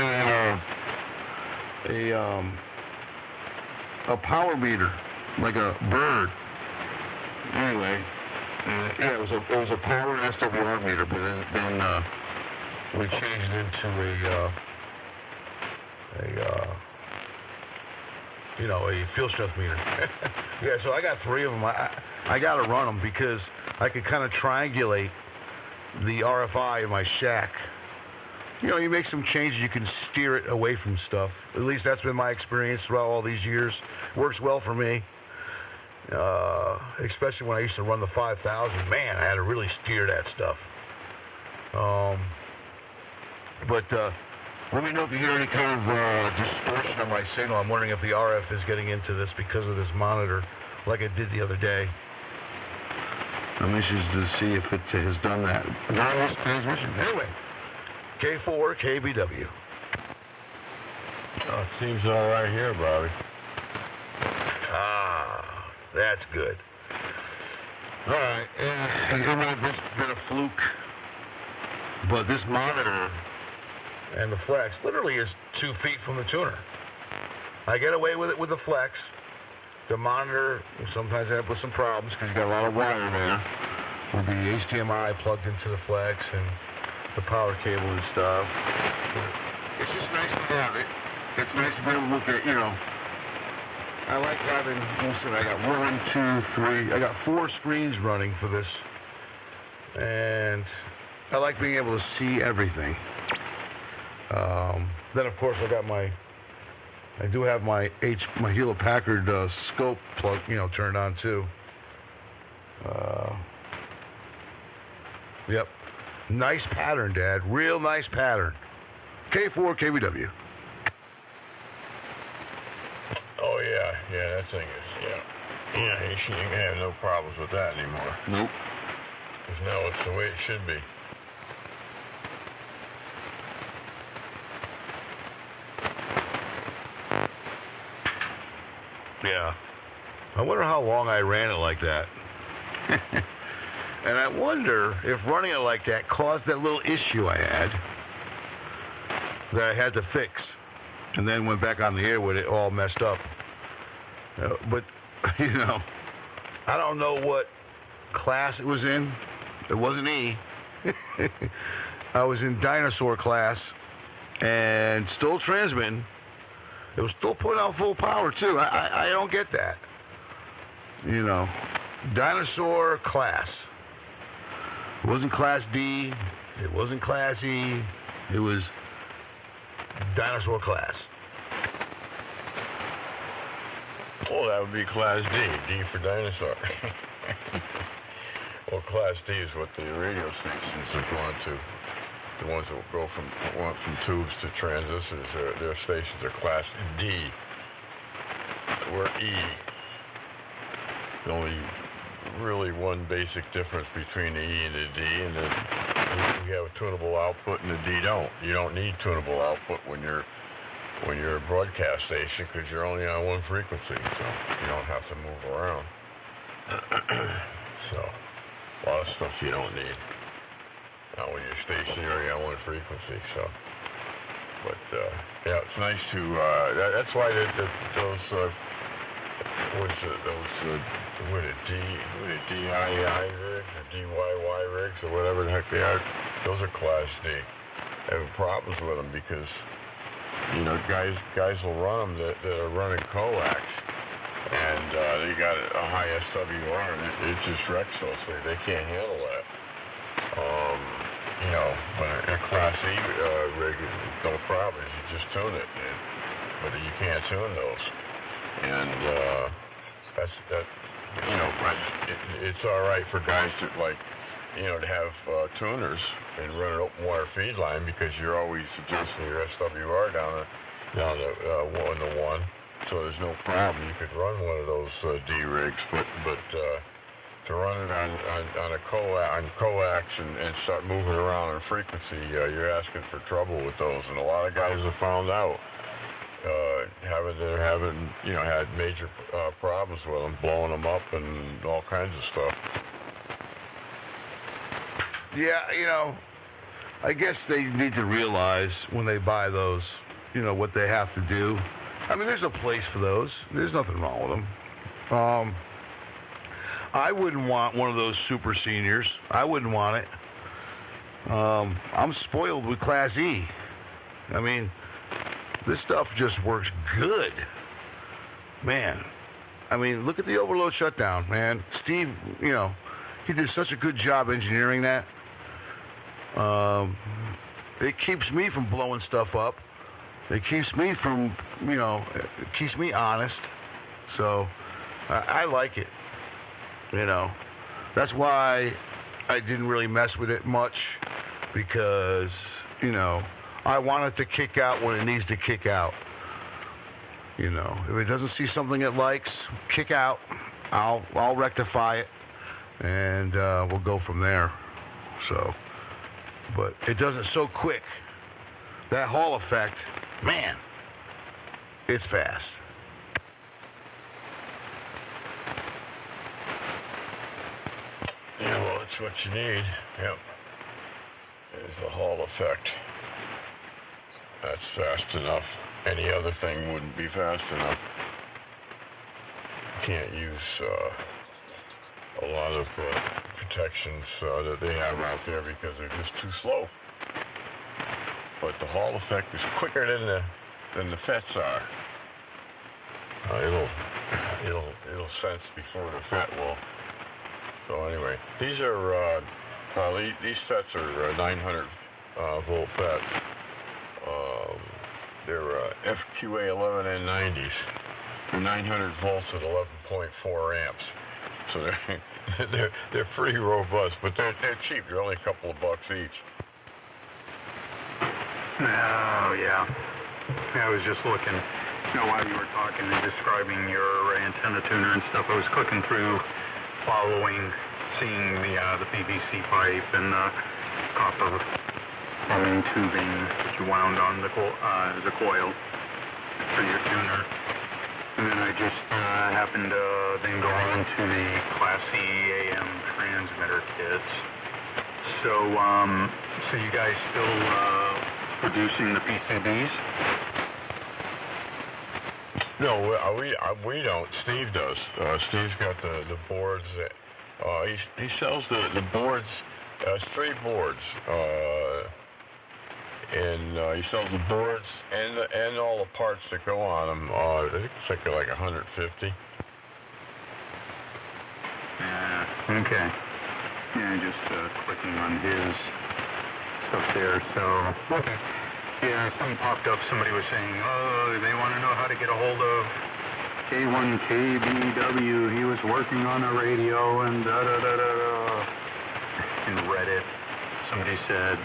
a power meter, like a bird. Anyway, yeah, it was a power SWR meter, but then we changed it into a fuel strength meter. Yeah, so I got 3 of them. I got to run them because I could kind of triangulate the RFI in my shack. You know, you make some changes, you can steer it away from stuff. At least that's been my experience throughout all these years. Works well for me. Especially when I used to run the 5000. Man, I had to really steer that stuff. Let me know if you hear any kind of distortion on my signal. I'm wondering if the RF is getting into this because of this monitor, like it did the other day. I'm interested to see if it has done that. Wireless transmission. Anyway, K4, KBW. Oh, it seems all right here, Bobby. Ah, that's good. All right, and it might have been a fluke, but this monitor and the flex literally is 2 feet from the tuner. I get away with it with the flex. The monitor, sometimes I end up with some problems because you got a lot of wire there with the HDMI plugged into the flex and the power cable and stuff. But it's just nice to have it. It's nice to be able to look at, you know. I like having, listen, I got 1, 2, 3, I got 4 screens running for this. And I like being able to see everything. Then, of course, I do have my Hewlett Packard scope plug, turned on too. Yep. Nice pattern, Dad. Real nice pattern. K4 KBW. Oh yeah, that thing is you can have no problems with that anymore. Nope. Because now it's the way it should be. Yeah. I wonder how long I ran it like that. And I wonder if running it like that caused that little issue I had that I had to fix. And then went back on the air with it all messed up. But, I don't know what class it was in. It wasn't E. I was in dinosaur class and still transmitting. It was still putting out full power, too. I don't get that. Dinosaur class. It wasn't class D. It wasn't class E. It was dinosaur class. Well, that would be class D. D for dinosaur. Well, class D is what the radio stations have gone to. The ones that go from tubes to transistors, their stations are class D. We're E. The only really one basic difference between the E and the D, and then we have a tunable output and the D don't. You don't need tunable output when you're a broadcast station because you're only on one frequency, so you don't have to move around. So a lot of stuff you don't need. Not when you're stationary on one frequency, so. But, yeah, it's nice to, that's why what are DII rigs or DYY rigs or whatever the heck they are, those are class D. I have problems with them because, guys will run them that are running coax, and they got a high SWR, and it just wrecks those things. They can't handle that. When a class E rig is no problem. You just tune it, but you can't tune those. And it's all right for guys to to have tuners and run an open water feed line because you're always adjusting your SWR down the 1, so there's no problem. You could run one of those D rigs, but to run it on coax and start moving around in frequency, you're asking for trouble with those, and a lot of guys have found out. Had major problems with them, blowing them up and all kinds of stuff. Yeah, I guess they need to realize when they buy those, what they have to do. I mean, there's a place for those. There's nothing wrong with them. I wouldn't want one of those super seniors. I wouldn't want it. I'm spoiled with Class E. I mean, this stuff just works good. Man, I mean, look at the overload shutdown, man. Steve, he did such a good job engineering that. It keeps me from blowing stuff up. It keeps me from, it keeps me honest. So, I like it. That's why I didn't really mess with it much because, I want it to kick out when it needs to kick out. If it doesn't see something it likes, kick out. I'll rectify it, and we'll go from there. So, but it does it so quick. That Hall effect, man, it's fast. Yeah, well, it's what you need. Yep. Is the Hall effect. That's fast enough. Any other thing wouldn't be fast enough. Can't use a lot of protections that they have out there because they're just too slow. But the Hall effect is quicker than the FETs are. It'll sense before the FET will. So anyway, these are these FETs are 900 volt FETs. They're FQA11N90s. They're 900 volts at 11.4 amps. So they're pretty robust, but they're cheap. They're only a couple of bucks each. Oh yeah. I was just looking. While you were talking and describing your antenna tuner and stuff, I was clicking through, seeing the PVC pipe and the copper foam tubing that you wound on the coil for your tuner. And then I just happened to then go on to the Class C AM transmitter kits. So you guys still producing the PCBs? No, we don't. Steve does. Steve's got the boards. He sells the boards. 3 boards. And he sells the boards and all the parts that go on them. I think it's like 150. Okay. Yeah, just clicking on his stuff there. So, okay. Yeah, something popped up. Somebody was saying, they want to know how to get a hold of K1KBW. He was working on a radio and da-da-da-da-da. In Reddit, somebody said,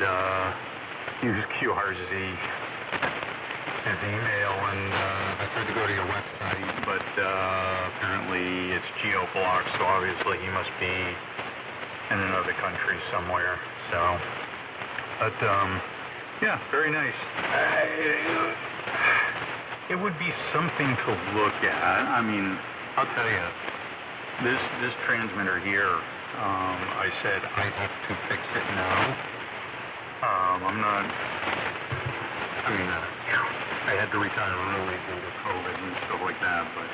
use QRZ as email, and I tried to go to your website, but apparently it's geo-blocked, so obviously he must be in another country somewhere. So, but yeah, very nice. It would be something to look at. I mean, I'll tell you, this transmitter here, I said I have to fix it now. I had to retire early due to COVID and stuff like that, but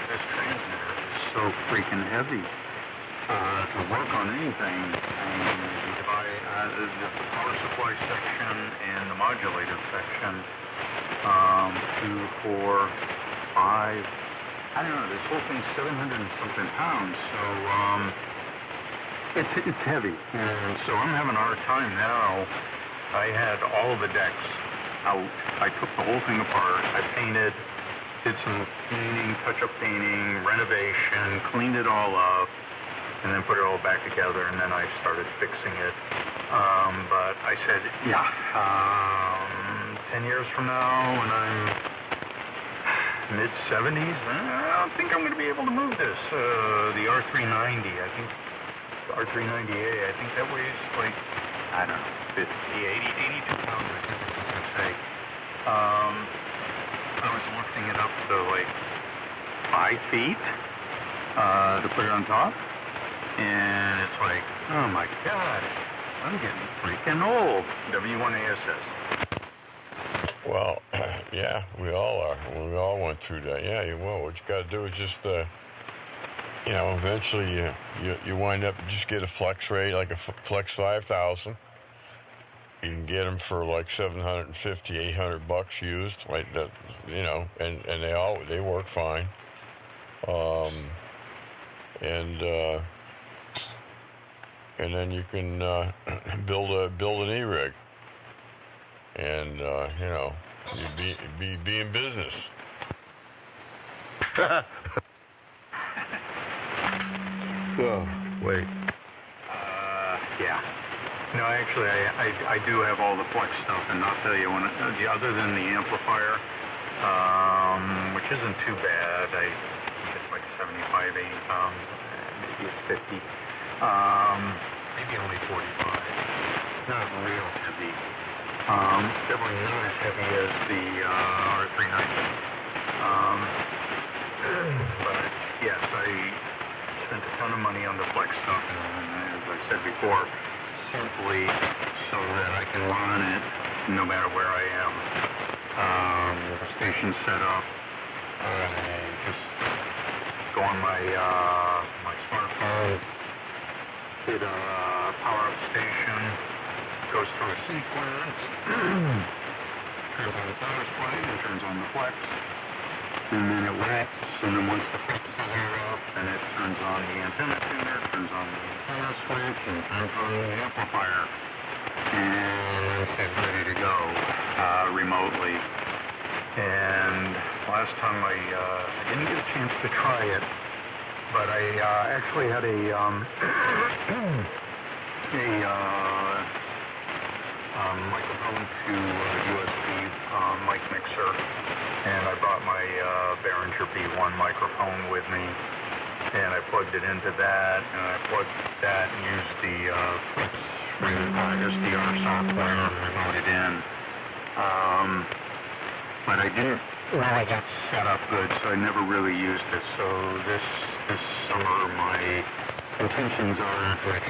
this transmitter is so freaking heavy to work on anything. And the power supply section and the modulator section, 2, 4, 5, I don't know, this whole thing's 700 and something pounds, so it's heavy, and so I'm having a hard time now. I had all of the decks out. I took the whole thing apart. I painted did some painting, touch-up painting, renovation, cleaned it all up, and then put it all back together, and then I started fixing it. But I said, 10 years from now, when I'm mid-70s, I don't think I'm going to be able to move this. The R390, I think, R390A, I think that weighs like, I don't know, 50, 82 pounds, I think I can say. I was lifting it up to like 5 feet to put it on top, and it's like, oh my God, I'm getting freaking old. W1ASS. Well, yeah, we all are. We all went through that. Yeah, you will. What you got to do is just, eventually you wind up, just get a flex rate, like a Flex 5000. You can get them for like $750, $800 used, like that, and they work fine. And then you can build an E-rig, and you be in business. Oh, wait. Yeah. No, actually, I do have all the flex stuff, and I'll tell you, other than the amplifier, which isn't too bad, I think it's like 75, 80 pounds, maybe it's 50, maybe only 45. Not real heavy. Definitely not as heavy as the R390. But yes, I spent a ton of money on the flex stuff, and as I said before, simply so that I can run it no matter where I am. The station set up, just go on my smartphone, hit a power-up station, goes through a sequence, turns on the power supply, and turns on the flex, and then it wets, and then once the flex is up, then it turns on the antenna tuner, turns on the antenna switch, and turns on the amplifier, and it's ready to go remotely. And last time I didn't get a chance to try it, but I actually had a microphone to USB mic mixer, and I brought my Behringer B1 microphone with me, and I plugged it into that, and I plugged that and used the SDR software and remote it in. But I didn't really get set up good, so I never really used it. So this summer, my intentions are that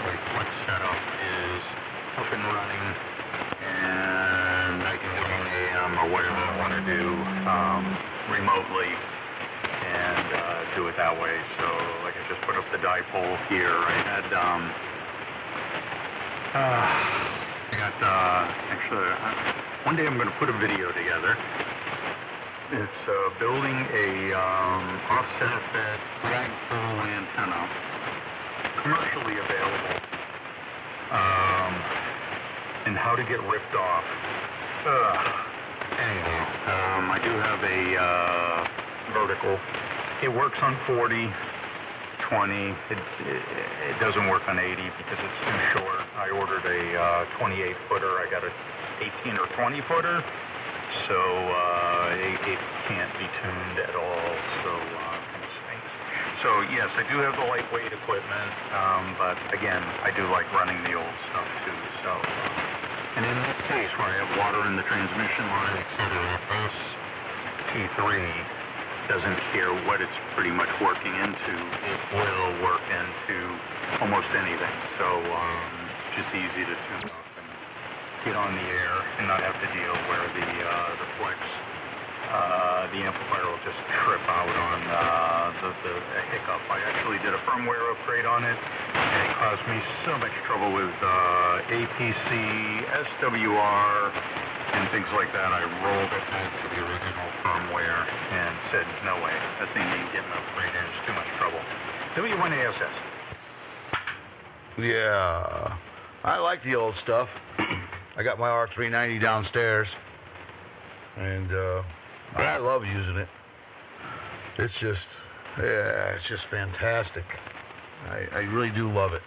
my flex setup is up and running, and I can do an AM or whatever I want to do remotely, and do it that way. So I can just put up the dipole here. I got actually, one day I'm going to put a video together. It's building a offset fed flagpole antenna, commercially available, and how to get ripped off. Anyhow, I do have a vertical. It works on 40, 20. It doesn't work on 80 because it's too short. I ordered a 28-footer. I got a 18 or 20-footer, so it can't be tuned at all. So kind of stinks. So yes, I do have the lightweight equipment, but again, I do like running the old stuff too. So, and in this case where I have water in the transmission line, etc., this T3 doesn't care what it's pretty much working into. It will work into almost anything. So it's just easy to tune up and get on the air and not have to deal where the flex, the amplifier will just trip out on the hiccup. I actually did a firmware upgrade on it, and it caused me so much trouble with APC, SWR, and things like that. I rolled it back to the original firmware and said, no way, that thing ain't getting upgraded, it's too much trouble. W1ASS. Yeah, I like the old stuff. I got my R390 downstairs, and I love using it. It's just fantastic. I really do love it.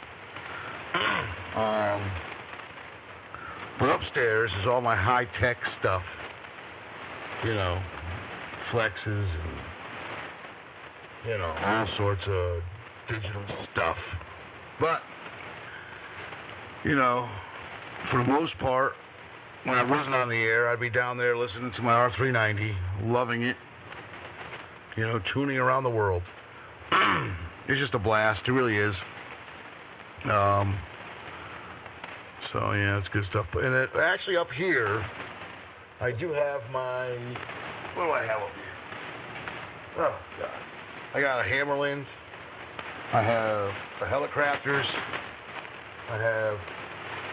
But upstairs is all my high-tech stuff. You know, flexes and, you know, all sorts of digital stuff. But, you know, for the most part, when I wasn't on the air, I'd be down there listening to my R390, loving it, you know, tuning around the world. It's just a blast. It really is. So, yeah, it's good stuff. And actually up here, I do have my... What do I have up here? Oh, God. I got a Hammerland. I have the Helicrafters. I have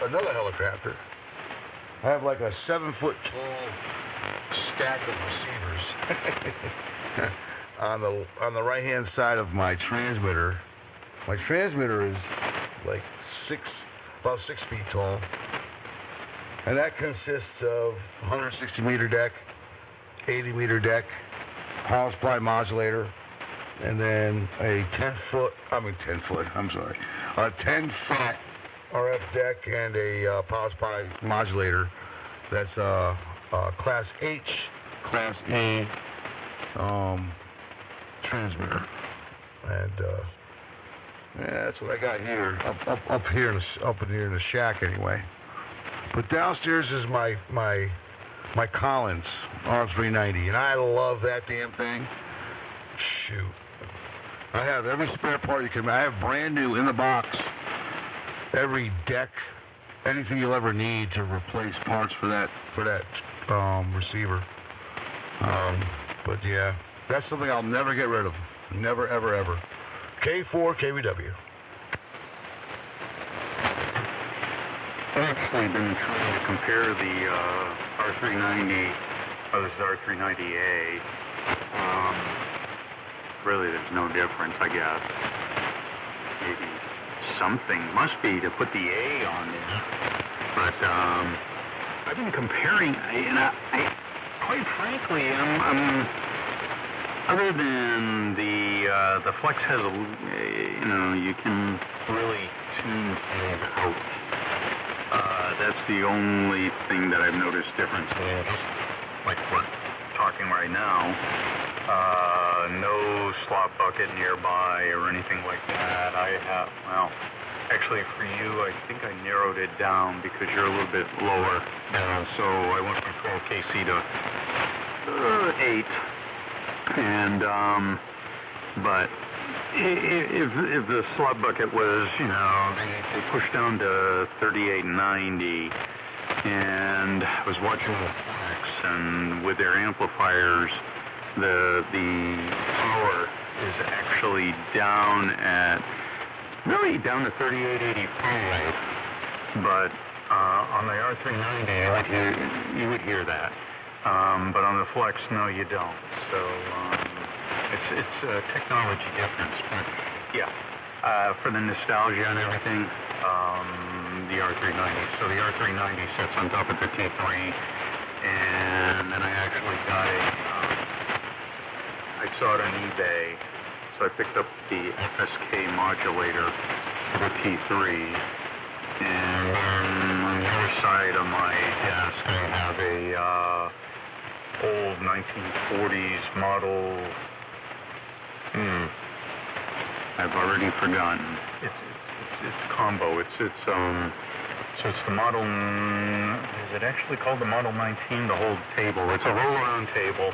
another Helicrafter. I have like a 7-foot tall stack of receivers on the right-hand side of my transmitter. My transmitter is like about 6 feet tall, and that consists of 160-meter deck, 80-meter deck, power supply modulator, and then a 10-foot RF deck and a power supply modulator. That's Class H, Class A transmitter, and yeah, that's what I got here, up in here in the shack anyway. But downstairs is my Collins R390, and I love that damn thing. Shoot, I have every spare part you can. I have brand new in the box. Every deck, anything you'll ever need to replace parts for that receiver. But yeah, that's something I'll never get rid of. Never, ever, ever. K4 KBW. I've actually been trying to compare the R390, this is R390A. Really, there's no difference, I guess. Maybe something must be to put the A on there. But I've been comparing, and I quite frankly, I'm other than the Flex has a, you know, you can really tune things out. That's the only thing that I've noticed difference in. Like we're talking right now, no slop bucket nearby or anything like that. I have, well, actually for you, I think I narrowed it down because you're a little bit lower. So I went from 12 kc to 8. And, but if the slot bucket was, you know, they pushed down to 3890, and I was watching the Flex, and with their amplifiers, the power is actually down to 3885, but on the R390 you would hear that. But on the Flex, no, you don't. So it's a technology difference. But yeah, for the nostalgia and everything, the R390. So the R390 sits on top of the T3, and then I actually got I saw it on eBay, so I picked up the FSK modulator for the T3. And on the other side of my desk, I have a old 1940s model. I've already forgotten. It's combo. It's so it's the model. Is it actually called the Model 19? The whole table. It's a roll-around table.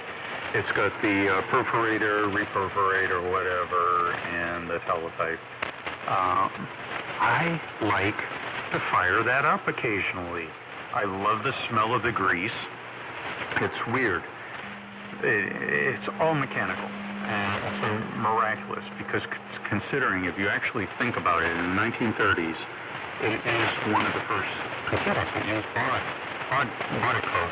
It's got the perforator, reperforator, whatever, and the teletype. I like to fire that up occasionally. I love the smell of the grease. It's weird. It's all mechanical, and it's miraculous because considering, if you actually think about it, in the 1930s, it is one of the first computers that used body code.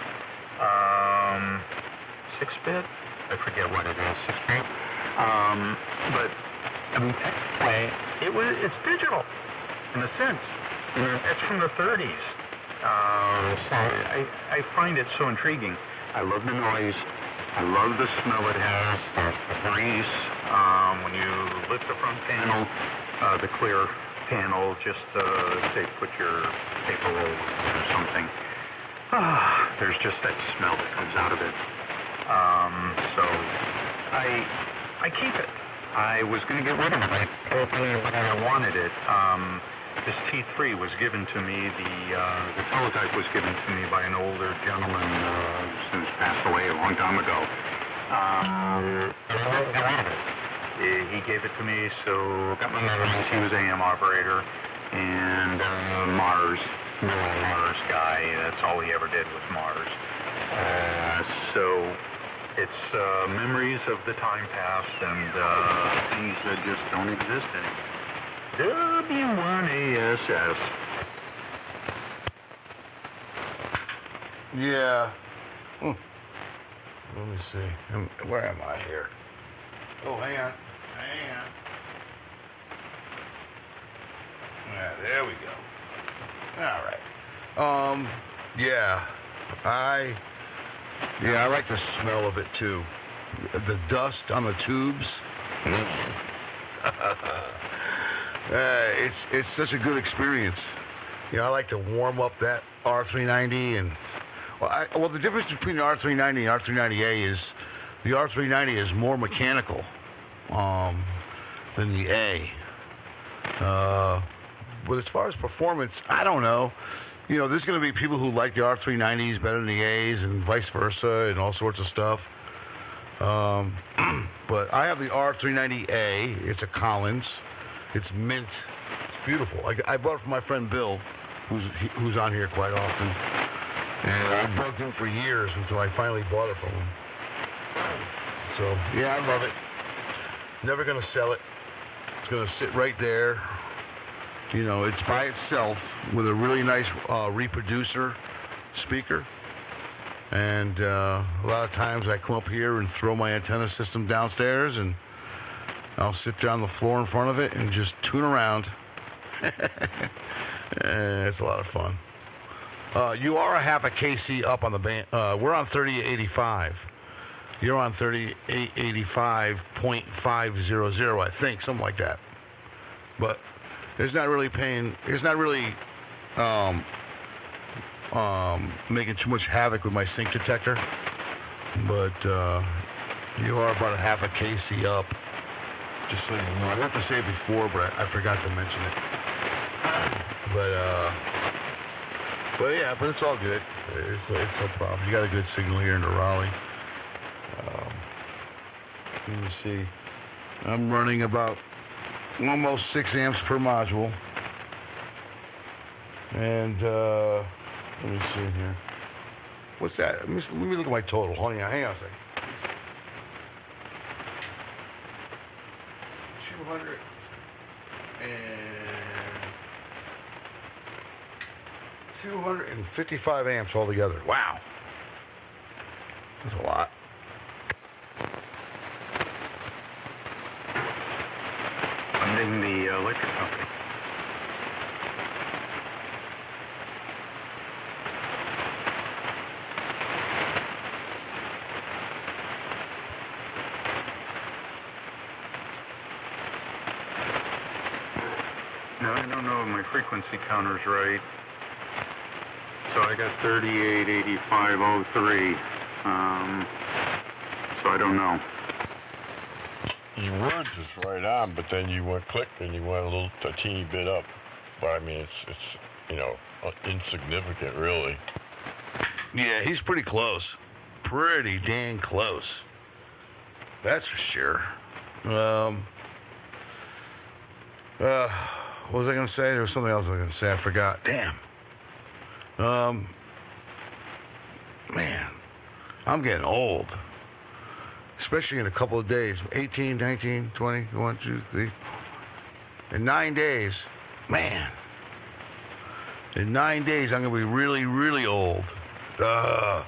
6-bit? I forget what it is, 6-bit. But I mean, technically, it's digital in a sense. It's from the 30s. So I find it so intriguing. I love the noise. I love the smell it has, the grease. When you lift the front panel, the clear panel, just say put your paper roll or something. There's just that smell that comes out of it. So I keep it. I was going to get rid of it. I wanted it. This T3 was given to me, the teletype was given to me by an older gentleman who's passed away a long time ago. He gave it to me, so got my measurements. He was AM operator and Mars guy. That's all he ever did was Mars. So it's memories of the time past and things that just don't exist anymore. W1ASS. Yeah. Let me see. Where am I here? Oh, hang on. Yeah, there we go. All right. Yeah. I like the smell of it too. The dust on the tubes. It's such a good experience. You know, I like to warm up that R390 and well, the difference between the R390 and R390A is the R390 is more mechanical than the A. But as far as performance, I don't know. You know, there's going to be people who like the R390s better than the A's and vice versa and all sorts of stuff. But I have the R390A. It's a Collins. It's mint. It's beautiful. I bought it from my friend Bill, who's on here quite often. And I bugged him for years until I finally bought it from him. So, yeah, I love it. Never going to sell it. It's going to sit right there. You know, it's by itself with a really nice reproducer speaker. And a lot of times I come up here and throw my antenna system downstairs and I'll sit there on the floor in front of it and just tune around. It's a lot of fun. You are a half a KC up on the band. We're on 3885. You're on 3885.500, I think, something like that. But it's not really making too much havoc with my sync detector. But you are about a half a KC up. Just so you know, I meant to say it before, but I forgot to mention it. But yeah, but it's all good. It's no problem. You got a good signal here in the Raleigh. Let me see. I'm running about almost 6 amps per module. And let me see here. What's that? Let me look at my total. Hang on a second. 255 amps altogether. Wow. That's a lot. I'm in the electric company. No, I don't know if my frequency counter's right. So I got 388503. So I don't know. You were just right on, but then you went click and you went a teeny bit up. But I mean, it's you know, insignificant, really. Yeah, he's pretty close. Pretty dang close. That's for sure. What was I going to say? There was something else I was going to say. I forgot. Damn. Man, I'm getting old. Especially in a couple of days. 18, 19, 20, 1, 2, 3. In 9 days. Man. In 9 days, I'm going to be really, really old. Oh,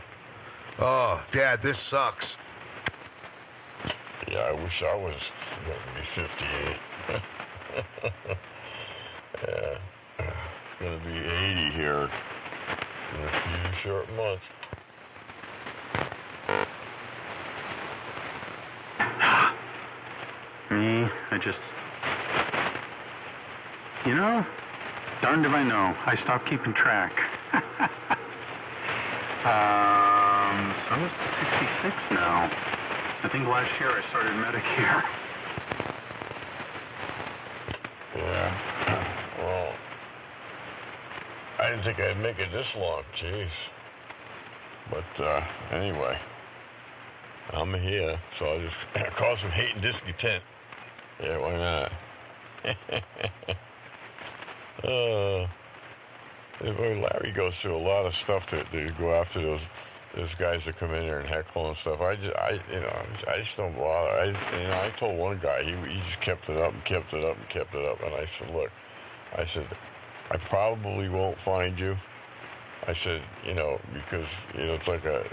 Dad, this sucks. Yeah, I wish I was going to be 58. Yeah, it's going to be 80 here in a few short months. darned if I know. I stopped keeping track. I'm at 66 now. I think last year I started Medicare. Yeah. Well, I didn't think I'd make it this long. Jeez. But anyway, I'm here, so I'll just call some hate and discontent. Yeah, why not? Larry goes through a lot of stuff to go after those guys that come in here and heckle and stuff. I just don't bother. I told one guy he just kept it up and kept it up and kept it up, and I said, look, I probably won't find you. I said, because it's like a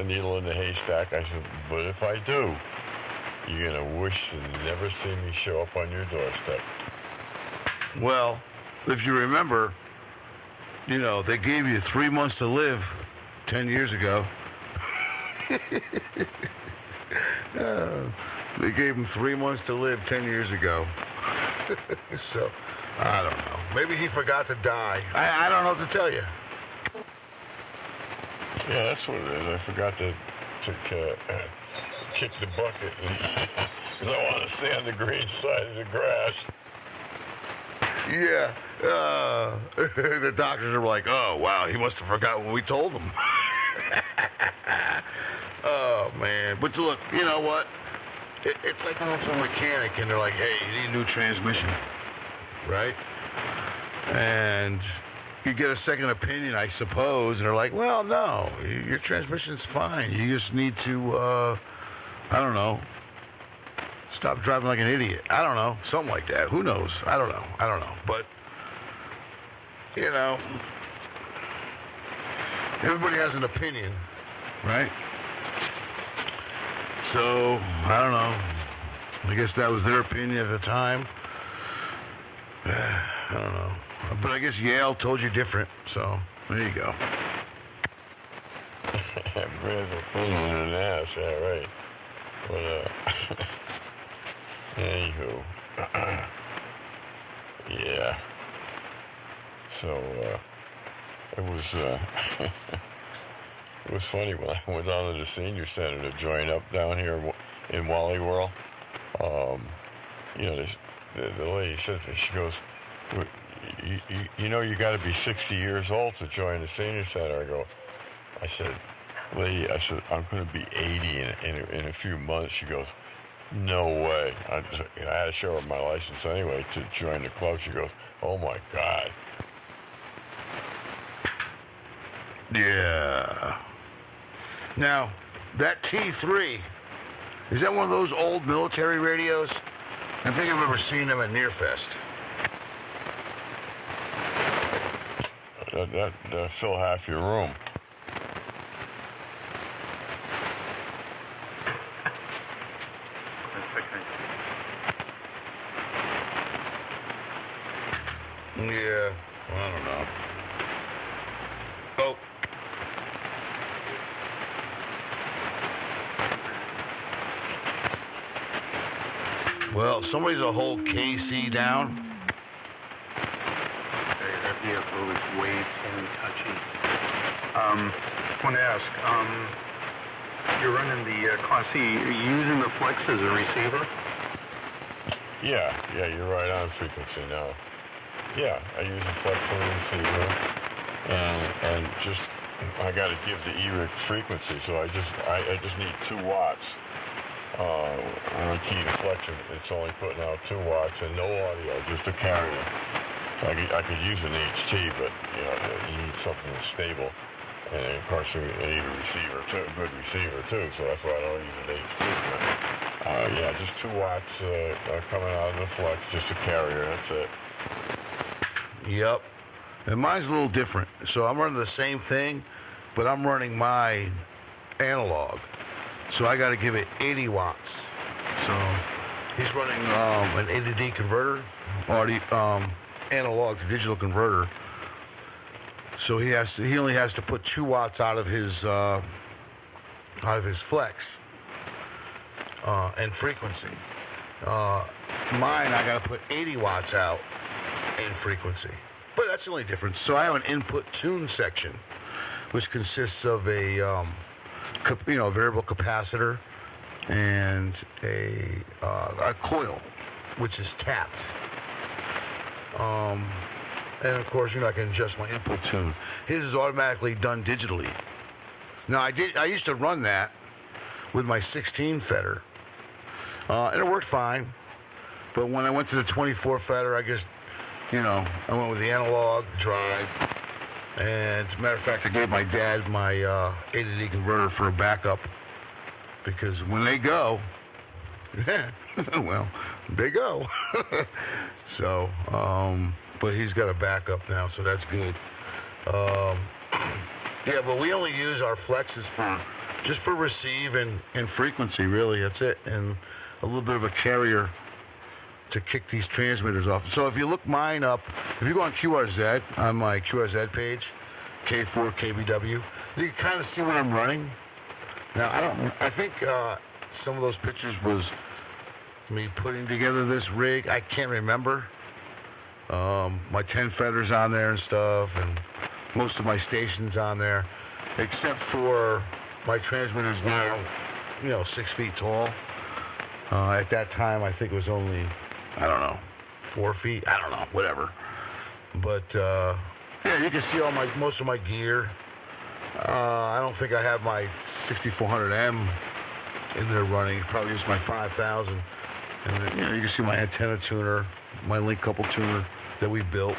needle in the haystack. I said, but if I do, you're gonna wish to never see me show up on your doorstep. Well, if you remember, they gave you 3 months to live 10 years ago. They gave him 3 months to live 10 years ago. So, I don't know. Maybe he forgot to die. I don't know what to tell you. Yeah, that's what it is. I forgot to kick the bucket because I want to stay on the green side of the grass. Yeah. The doctors are like, oh, wow, he must have forgot what we told him. Oh, man. But look, you know what? It's like going to a mechanic, and they're like, hey, you need a new transmission, right? And you get a second opinion, I suppose, and they're like, well, no, your transmission's fine. You just need to, I don't know, stop driving like an idiot. I don't know, something like that. Who knows? I don't know. But, everybody has an opinion, right? So, I don't know. I guess that was their opinion at the time. I don't know. But I guess Yale told you different, so there you go. Brand's opinion in an ass, yeah, right. But, anywho. Yeah. So, it was funny when I went down to the senior center to join up down here in Wally World. The lady says, she goes, you got to be 60 years old to join the senior center. I said, lady, I'm going to be 80 in a few months. She goes, no way. I had to show her my license anyway to join the club. She goes, oh my God. Yeah. Now, that T3, is that one of those old military radios? I think I've ever seen them at Nearfest. That'll fill half your room. Yeah, I don't know. Oh. Well, somebody's a whole KC down. That vehicle is way too touchy. I want to ask, you're running the Class C, are you using the Flex as a receiver? Yeah, you're right on frequency now. Yeah, I use the Flex for the receiver, and just I got to give the E-Rig frequency, so I just need 2 watts. On a key deflection, it's only putting out 2 watts and no audio, just a carrier. So I could use an HT, but you need something that's stable, and of course you need a receiver too, a good receiver too. So that's why I don't use an HT. But, just 2 watts coming out of the flex, just a carrier. That's it. Yep. And mine's a little different. So I'm running the same thing, but I'm running my analog. So I got to give it 80 watts. So he's running an A to D converter, analog to digital converter. So he only has to put 2 watts out of his flex and frequency. mine, I got to put 80 watts out in frequency. But that's the only difference. So I have an input tune section, which consists of a variable capacitor and a coil, which is tapped. And of course, I can adjust my input tune. His is automatically done digitally. Now I used to run that with my 16 fetter, and it worked fine. But when I went to the 24 fetter, I just, I went with the analog drive. And as a matter of fact, I gave my dad my A-to-D converter for a backup, because when they go, well, they go. So, but he's got a backup now, so that's good. Yeah, but we only use our flexes just for receive and frequency, really. That's it, and a little bit of a carrier to kick these transmitters off. So if you look mine up, if you go on QRZ, on my QRZ page, K4 KBW, you can kind of see what I'm running. Now, I think some of those pictures was me putting together this rig. I can't remember. My 10 feathers on there and stuff, and most of my stations on there, except for my transmitters now, 6 feet tall. At that time, I think it was only, 4 feet. I don't know, whatever. But yeah, you can see most of my gear. I don't think I have my 6400M in there running. Probably just my 5000. And then, you can see my antenna tuner, my link couple tuner that we built.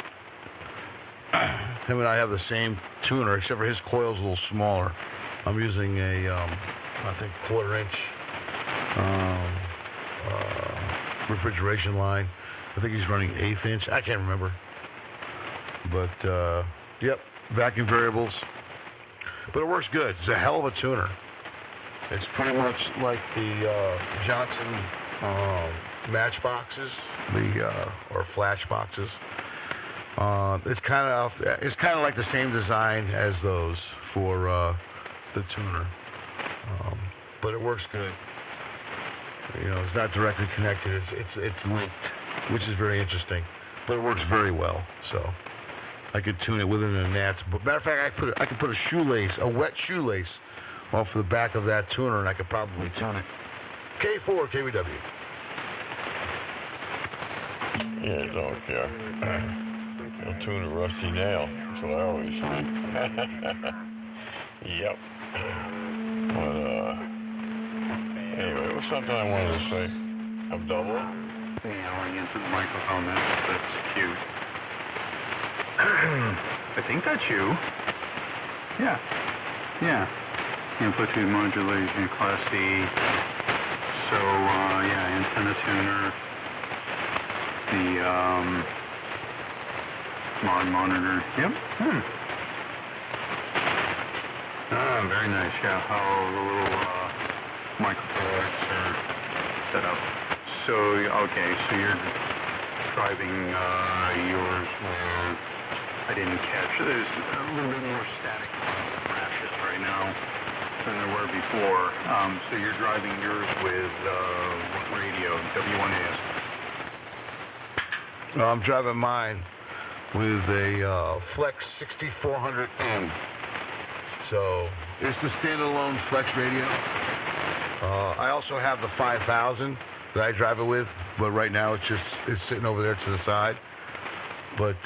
Him and I have the same tuner, except for his coil's a little smaller. I'm using a, I think, 1/4 inch refrigeration line. I think he's running 1/8 inch. I can't remember. But, yep, vacuum variables. But it works good. It's a hell of a tuner. It's pretty much like the Johnson matchboxes, or flash boxes. It's kind of like the same design as those for the tuner, but it works good. It's not directly connected. It's linked, which is very interesting, but it works very well. So I could tune it within the nats. But matter of fact, I could put a shoelace, a wet shoelace, off the back of that tuner, and I could probably tune it. K4 KBW. Yeah, don't care. I'll tune a rusty nail. That's what I always say. Yep. But, anyway, it was something I wanted to say. Abdullah? Yelling into the microphone, that's cute. I think that's you. Yeah. Amplitude modulation, Class C. So, yeah, antenna tuner. The mod monitor. Yep. Very nice. Yeah, how the little microphones are set up. So, okay, so you're driving yours with, I didn't catch, there's a little bit more static crashes right now than there were before. So you're driving yours with what radio? W1AS? I'm driving mine with a Flex 6400M. So it's the standalone Flex radio. I also have the 5000 that I drive it with, but right now it's sitting over there to the side. But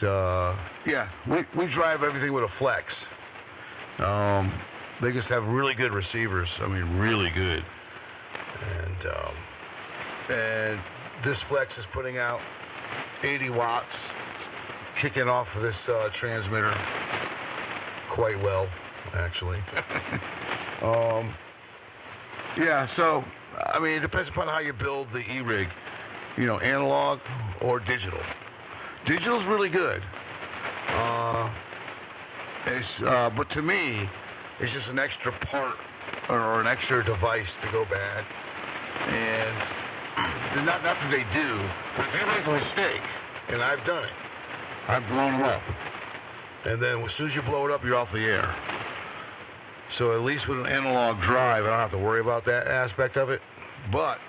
yeah, we drive everything with a Flex. They just have really good receivers. I mean, really good. And this Flex is putting out 80 watts, kicking off of this transmitter quite well, actually. Yeah, so, I mean, it depends upon how you build the E-rig, analog or digital. Digital's really good. But to me, it's just an extra part or an extra device to go bad. And not that they do, but if you make a mistake, and I've done it, I've blown them up. And then as soon as you blow it up, you're off the air. So at least with an analog drive, I don't have to worry about that aspect of it. But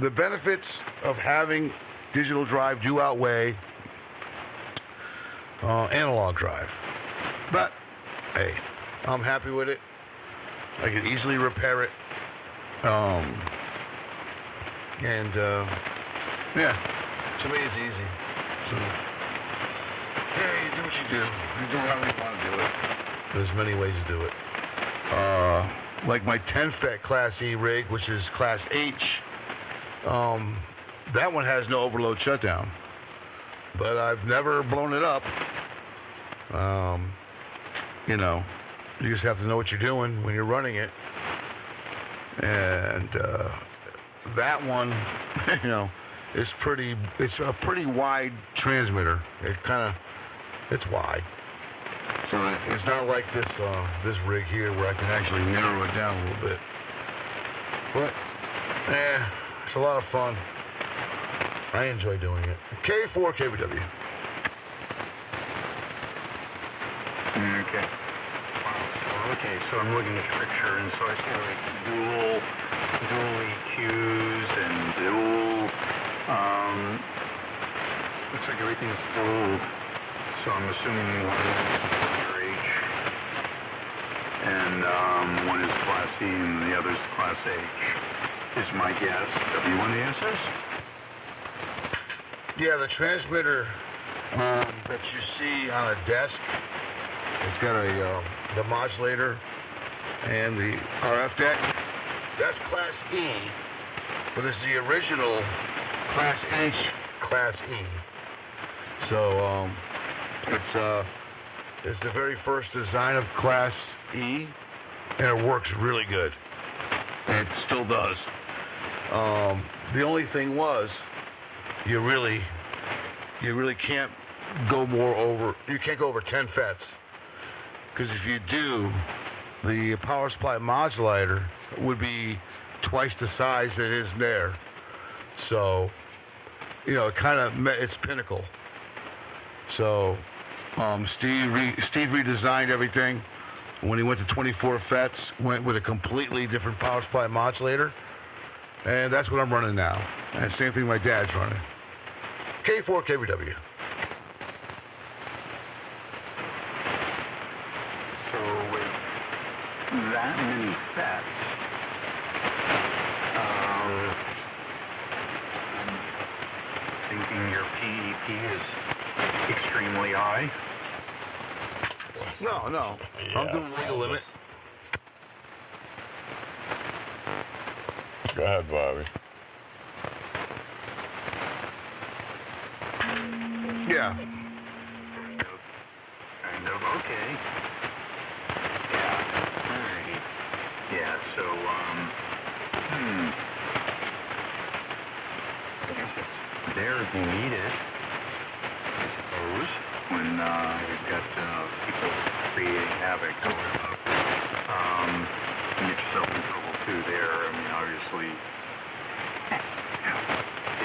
the benefits of having digital drive do outweigh analog drive. But, hey, I'm happy with it. I can easily repair it. Yeah, to me it's easy. So, yeah, you do what you do. You do how you want to do it. There's many ways to do it. Like my 10-FET Class E rig, which is Class H, that one has no overload shutdown. But I've never blown it up. You know, you just have to know what you're doing when you're running it. And that one, you know, it's a pretty wide transmitter. It's wide. So it's not like this rig here where I can actually narrow it down a little bit. But, it's a lot of fun. I enjoy doing it. K4 KBW. Okay. Okay, so I'm looking at the picture, and so I see like dual EQs and dual, looks like everything's dual, so I'm assuming one is H, and one is Class E, and the other is Class H, is my guess. W1ASS? Yeah, the transmitter that you see on a desk, it's got the modulator and the RF deck. That's Class E, but it's the original Class H, Class E. So it's the very first design of Class E, and it works really good. It still does. The only thing was, you really can't go you can't go over 10 FETs. Because if you do, the power supply modulator would be twice the size that it is there. So, you know, it's pinnacle. So, Steve redesigned everything. When he went to 24 FETs, went with a completely different power supply modulator. And that's what I'm running now. And same thing my dad's running. K4 KBW. That many FETs, I'm thinking your PEP is extremely high. No. Yeah, I'm doing legal limit. Go ahead, Bobby. Yeah. Kind of, okay. Yeah, so, I guess it's there if you need it, I suppose, when you've got people creating havoc or whatever. You get yourself in trouble too there. I mean, obviously,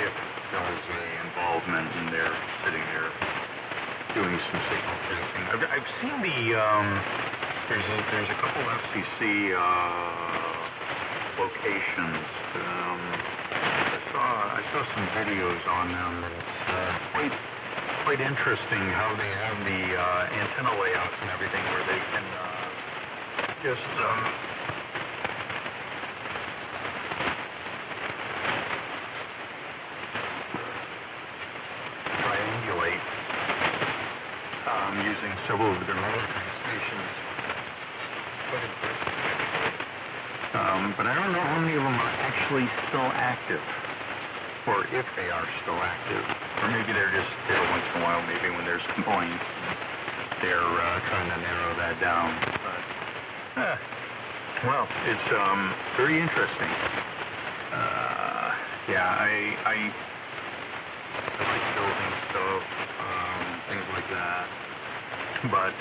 if there was an involvement and they're sitting there doing some signal testing. I've seen there's a couple FCC locations. I saw some videos on them, and it's quite interesting how they have the antenna layouts and everything, where they can just triangulate using several of their military stations. But I don't know how many of them are actually still active, or if they are still active, or maybe they're just there once in a while, maybe when there's complaints, they're trying to narrow that down. But, well, it's very interesting. Yeah, I like building stuff, things like that, but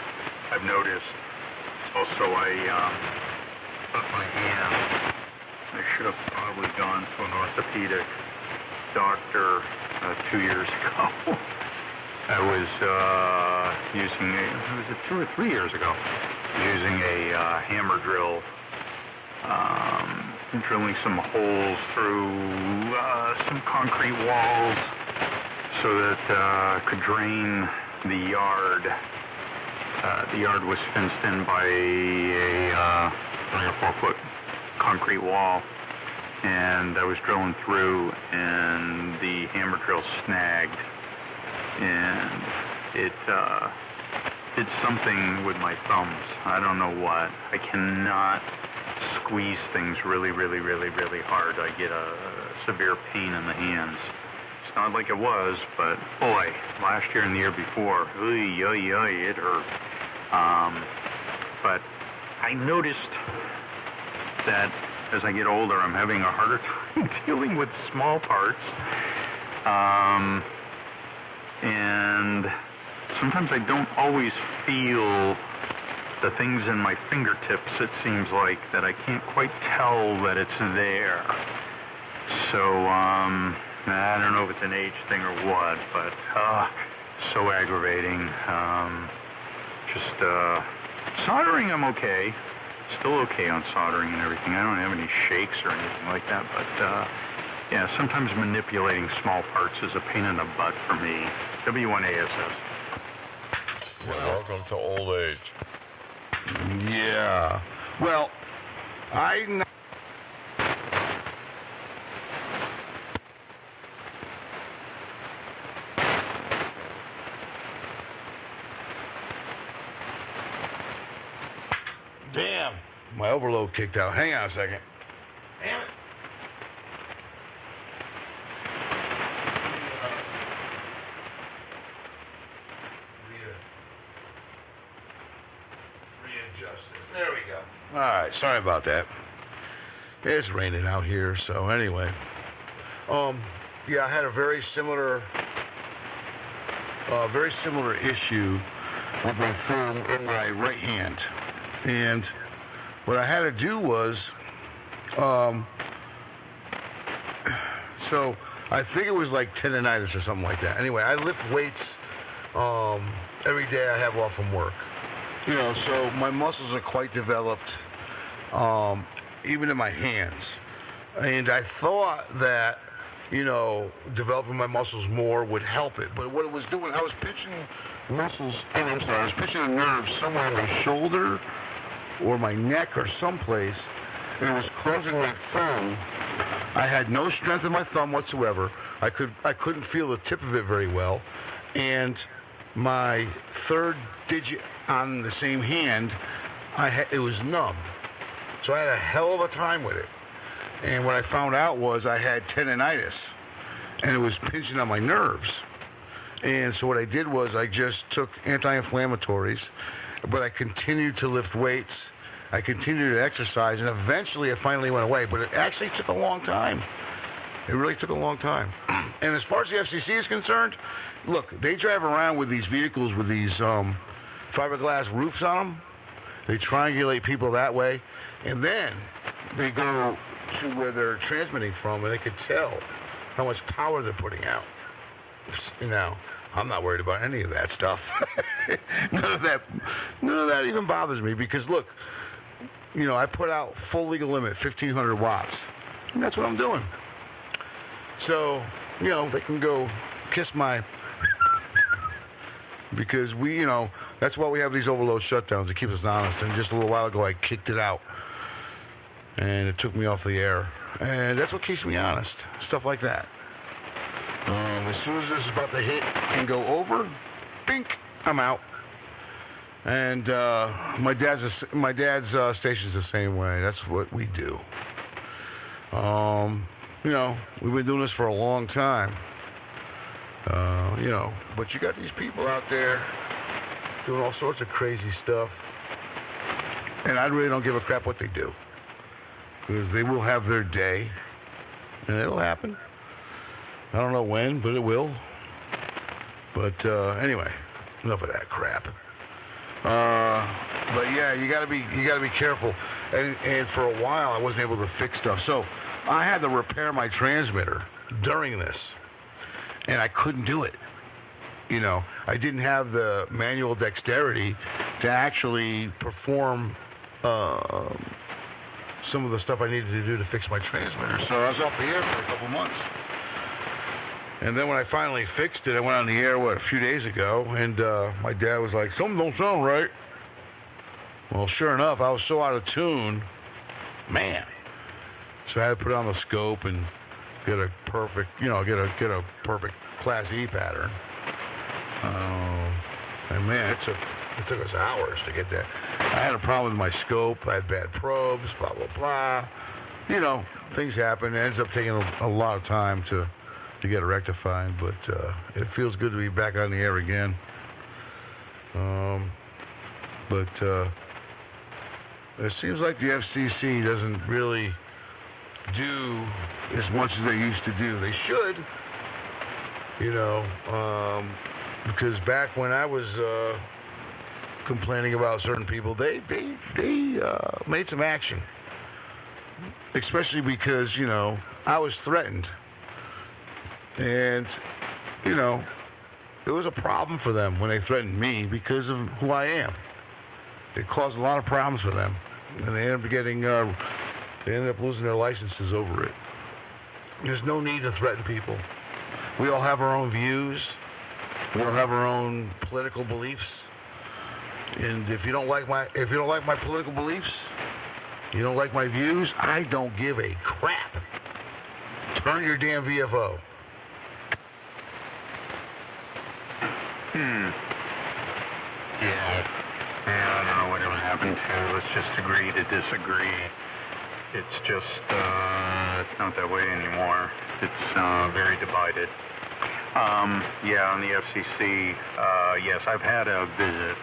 I've noticed also I cut my hand. I should have probably gone to an orthopedic doctor 2 years ago. I was using was it 2 or 3 years ago? I was using a hammer drill drilling some holes through some concrete walls so that I could drain the yard. The yard was fenced in by a 3 or 4 foot concrete wall, and I was drilling through, and the hammer drill snagged, and it did something with my thumbs. I don't know what. I cannot squeeze things really hard. I get a severe pain in the hands. It's not like it was, but boy, last year and the year before, it hurt. But I noticed that as I get older, I'm having a harder time dealing with small parts. And sometimes I don't always feel the things in my fingertips, it seems like, that I can't quite tell that it's there. So, I don't know if it's an age thing or what, but, so aggravating. Soldering, I'm okay. Still okay on soldering and everything. I don't have any shakes or anything like that, but, yeah, sometimes manipulating small parts is a pain in the butt for me. W1ASS. Welcome to old age. Yeah. Well, damn, my overload kicked out. Hang on a second. Damn it. There we go. All right, sorry about that. It's raining out here, so anyway. Yeah, I had a very similar issue with my thumb in my right hand. And what I had to do was, so I think it was like tendonitis or something like that. Anyway, I lift weights every day I have off from work. You know, so my muscles are quite developed, even in my hands. And I thought that, you know, developing my muscles more would help it. But what it was doing, I was pinching muscles, I was pinching a nerve somewhere in my shoulder or my neck or someplace, and it was causing my thumb. I had no strength in my thumb whatsoever. I couldn't feel the tip of it very well, and my third digit on the same hand, it was numb. So I had a hell of a time with it. And what I found out was I had tendonitis, and it was pinching on my nerves. And so what I did was I just took anti-inflammatories, but I continued to lift weights. I continued to exercise, and eventually it finally went away. But it actually took a long time. It really took a long time. And as far as the FCC is concerned, look, they drive around with these vehicles with these fiberglass roofs on them. They triangulate people that way, and then they go to where they're transmitting from, and they can tell how much power they're putting out. You know, I'm not worried about any of that stuff. None of that even bothers me, because look, you know, I put out full legal limit, 1,500 watts, and that's what I'm doing. So, you know, they can go kiss my, because we, you know, that's why we have these overload shutdowns to keep us honest. And just a little while ago, I kicked it out, and it took me off the air. And that's what keeps me honest, stuff like that. As soon as this is about to hit and go over, bink, I'm out. And my dad's station's the same way. That's what we do. You know, we've been doing this for a long time. You know, but you got these people out there doing all sorts of crazy stuff, and I really don't give a crap what they do, because they will have their day, and it'll happen. I don't know when, but it will. But anyway, enough of that crap. But yeah, you gotta be careful. And for a while, I wasn't able to fix stuff, so I had to repair my transmitter during this, and I couldn't do it. You know, I didn't have the manual dexterity to actually perform some of the stuff I needed to do to fix my transmitter. So I was off the air for a couple months. And then when I finally fixed it, I went on the air, a few days ago, and my dad was like, something don't sound right. Well, sure enough, I was so out of tune, man. So I had to put on the scope and get a perfect, get a perfect Class E pattern. And man, it took us hours to get that. I had a problem with my scope. I had bad probes, blah, blah, blah. Things happen. It ends up taking a lot of time to get it rectified, but it feels good to be back on the air again. But it seems like the FCC doesn't really do as much as they used to do. They should, because back when I was complaining about certain people, they made some action, especially because I was threatened, and it was a problem for them when they threatened me because of who I am. It caused a lot of problems for them, and they ended up losing their licenses over it. There's no need to threaten people. We all have our own views. We all have our own political beliefs. And if you don't like my political beliefs, you don't like my views, I don't give a crap. Turn your damn VFO. Yeah, I don't know whatever happened to. Let's just agree to disagree. It's just, it's not that way anymore. It's very divided. On the FCC, yes, I've had a visit,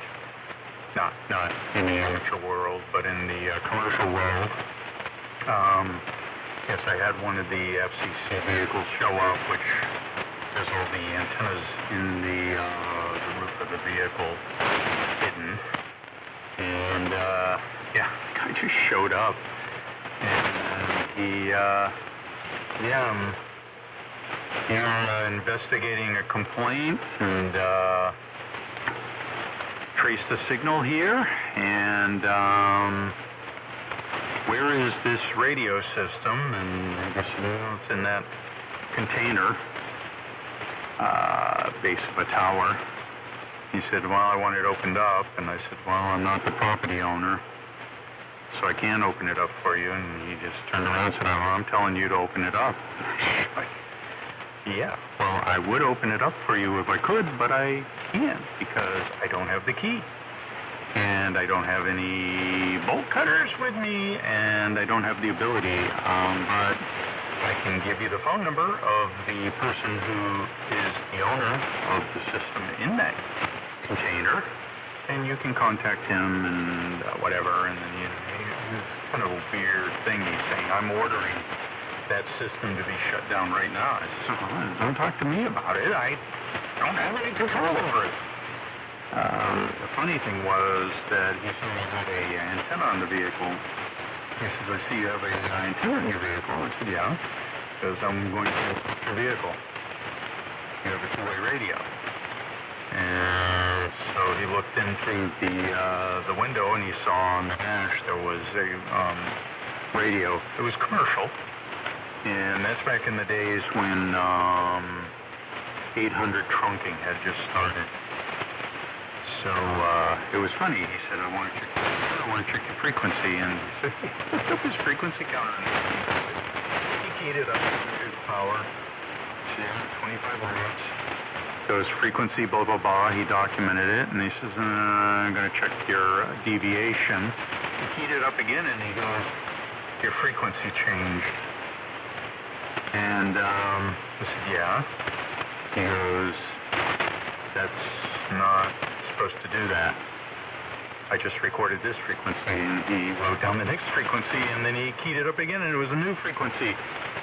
not in the amateur world, but in the commercial world. Yes, I had one of the FCC vehicles show up, which has all the antennas in the roof of the vehicle hidden. And, the guy just showed up. And he investigating a complaint and traced the signal here. And where is this radio system? And I guess it's in that container, base of a tower. He said, well, I want it opened up. And I said, well, I'm not the property owner, so I can't open it up for you. And he just turned around and said, I'm telling you to open it up. Like, yeah, well, I would open it up for you if I could, but I can't because I don't have the key. And I don't have any bolt cutters with me, and I don't have the ability. But I can give you the phone number of the person who is the owner of the system in that container, and you can contact him and whatever. And then it's kind of a weird thing he's saying. I'm ordering that system to be shut down right now. I said, don't talk to me about it. I don't have any control over it. The funny thing was that he said he had an antenna on the vehicle. He said, I see you have an antenna on your vehicle. I said, yeah, because I'm going to your vehicle. You have a two-way radio. And so he looked in through the window, and he saw on the dash there was a radio. It was commercial, and that's back in the days when 800 trunking had just started. So it was funny. He said, I want to check your frequency, and he said, he looked up his frequency counter, and he keyed it up to power. Yeah, 25 watts. So his frequency, blah, blah, blah. He documented it, and he says, I'm going to check your deviation. He keyed it up again, and he goes, your frequency changed. And I said, yeah. He goes, that's not supposed to do that. I just recorded this frequency, and he wrote down the next frequency, and then he keyed it up again, and it was a new frequency.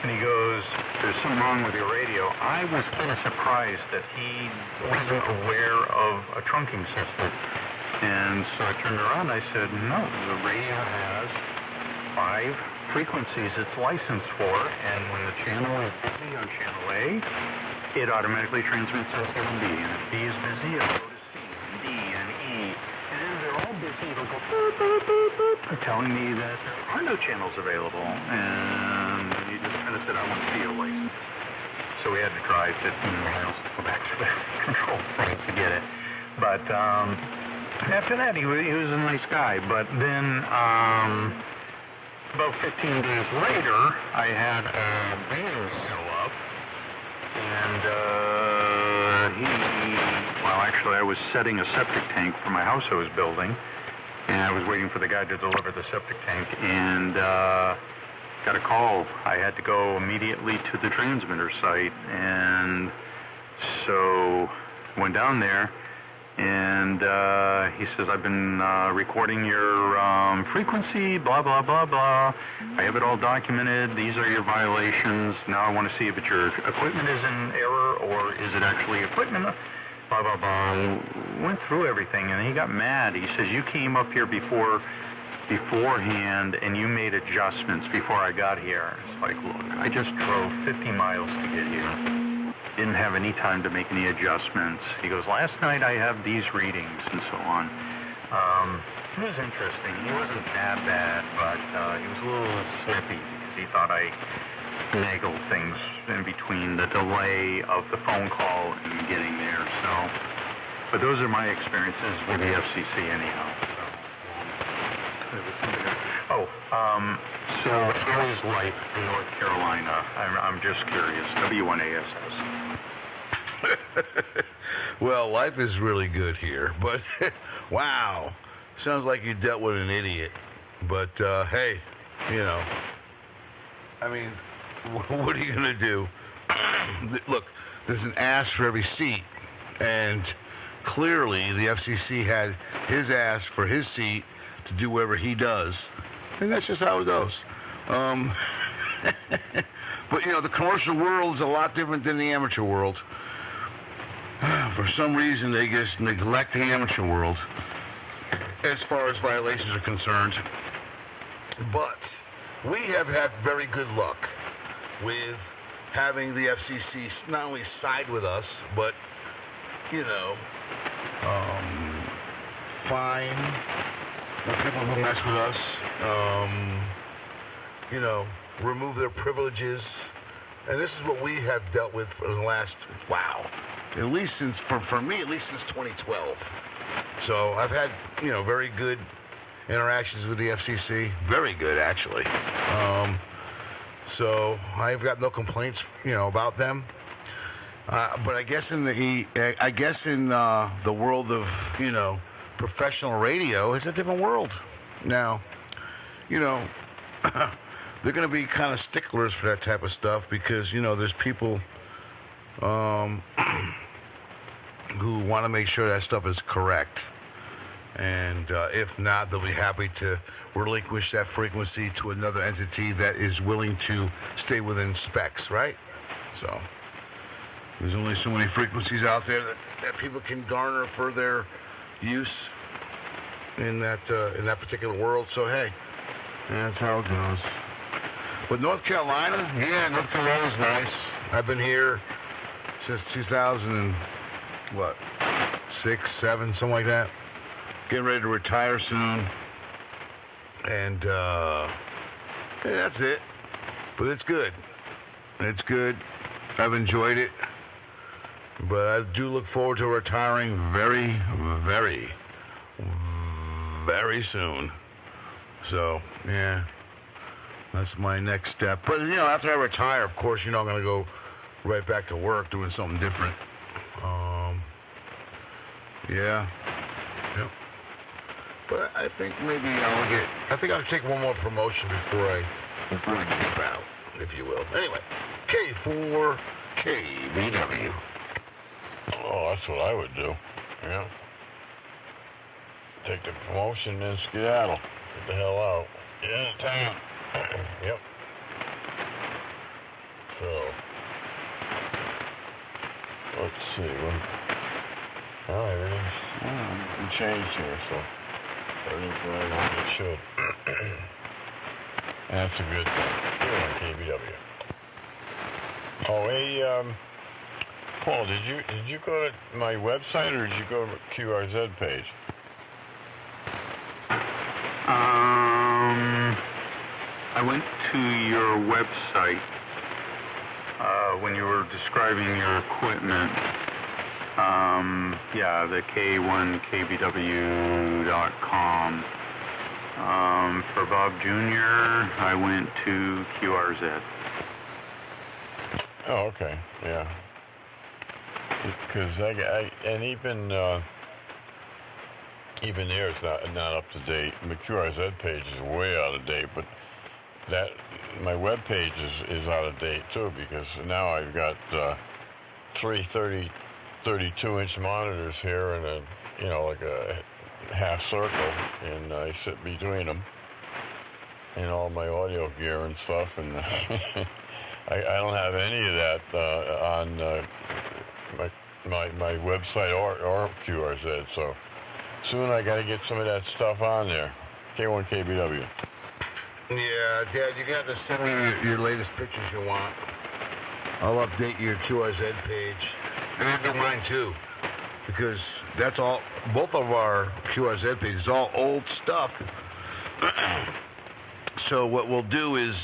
And he goes, there's something wrong with your radio. I was kind of surprised that he wasn't aware of a trunking system. And so I turned around and I said, no, the radio has 5 frequencies it's licensed for, and when the channel is busy on channel A, it automatically transmits on 7B. And if B is busy, it'll go to C and D and E. And then they're all busy, it'll go boop, boop, boop, boop, telling me that there are no channels available, and he just kind of said, I want to see your license. So we had to drive 15 miles to go back to the control point to get it. But after that, he was a nice guy. But then about 15 days later, I had a van show up, and actually I was setting a septic tank for my house I was building, and I was waiting for the guy to deliver the septic tank, and got a call. I had to go immediately to the transmitter site, and so went down there, and he says, I've been recording your frequency, blah, blah, blah, blah. I have it all documented. These are your violations. Now I want to see if your equipment is in error or is it actually equipment, blah, blah, blah. Went through everything, and he got mad. He says, you came up here beforehand, and you made adjustments before I got here. It's like, look, I just drove 50 miles to get here. Didn't have any time to make any adjustments. He goes, last night I have these readings and so on. It was interesting. He wasn't that bad, but he was a little snippy because he thought I finagled things in between the delay of the phone call and getting there. So, but those are my experiences with the FCC anyhow. So how is life in North Carolina? I'm just curious. W1ASS. Well, life is really good here, but wow, sounds like you dealt with an idiot. But hey, you know, I mean, what are you gonna do? Look, there's an ass for every seat, and clearly the FCC had his ass for his seat to do whatever he does, and that's just how it goes. But you know, the commercial world is a lot different than the amateur world. For some reason, they just neglect the amateur world as far as violations are concerned. But we have had very good luck with having the FCC not only side with us, but, you know, fine the people who mess with us, you know, remove their privileges. And this is what we have dealt with for the last, wow, at least since, for me, at least since 2012. So I've had, you know, very good interactions with the FCC. Very good, actually. So I've got no complaints, you know, about them. But I guess in the world of, you know, professional radio, it's a different world. Now, you know, they're going to be kind of sticklers for that type of stuff because, you know, there's people who want to make sure that stuff is correct. And if not, they'll be happy to relinquish that frequency to another entity that is willing to stay within specs, right? So there's only so many frequencies out there that people can garner for their use in that particular world. So hey, that's how it goes. But North Carolina, yeah, North Carolina's nice. I've been here since 2006, 7, something like that. Getting ready to retire soon. And yeah, that's it. But it's good. It's good. I've enjoyed it. But I do look forward to retiring very, very, very soon. So, yeah. That's my next step. But, you know, after I retire, of course, you know, I'm going to go right back to work doing something different. Yeah. Yep. But I think maybe I think I'll take one more promotion before I dip out, if you will. Anyway, K4KBW. Oh, that's what I would do. Yeah. Take the promotion and skedaddle. Get the hell out. Get into town. Yep. So, let's see. Well, everything's changed here, so everything's going on as it should. That's a good thing. Here on KBW. Oh, hey, Paul, did you go to my website or did you go to QRZ page? went to your website when you were describing your equipment. Yeah, the K1KBW.com. For Bob Jr., I went to QRZ. Oh, okay, yeah. Because and even there it's not up to date. The QRZ page is way out of date, but my web page is out of date too, because now I've got 3 32-inch monitors here and like a half circle, and I sit between them and all my audio gear and stuff, and I don't have any of that on my website or QRZ, so soon I got to get some of that stuff on there. K1KBW. Yeah, Dad, you got to send me your latest pictures you want. I'll update your QRZ page, and I'll do mine too, because that's all. Both of our QRZ pages is all old stuff. So what we'll do is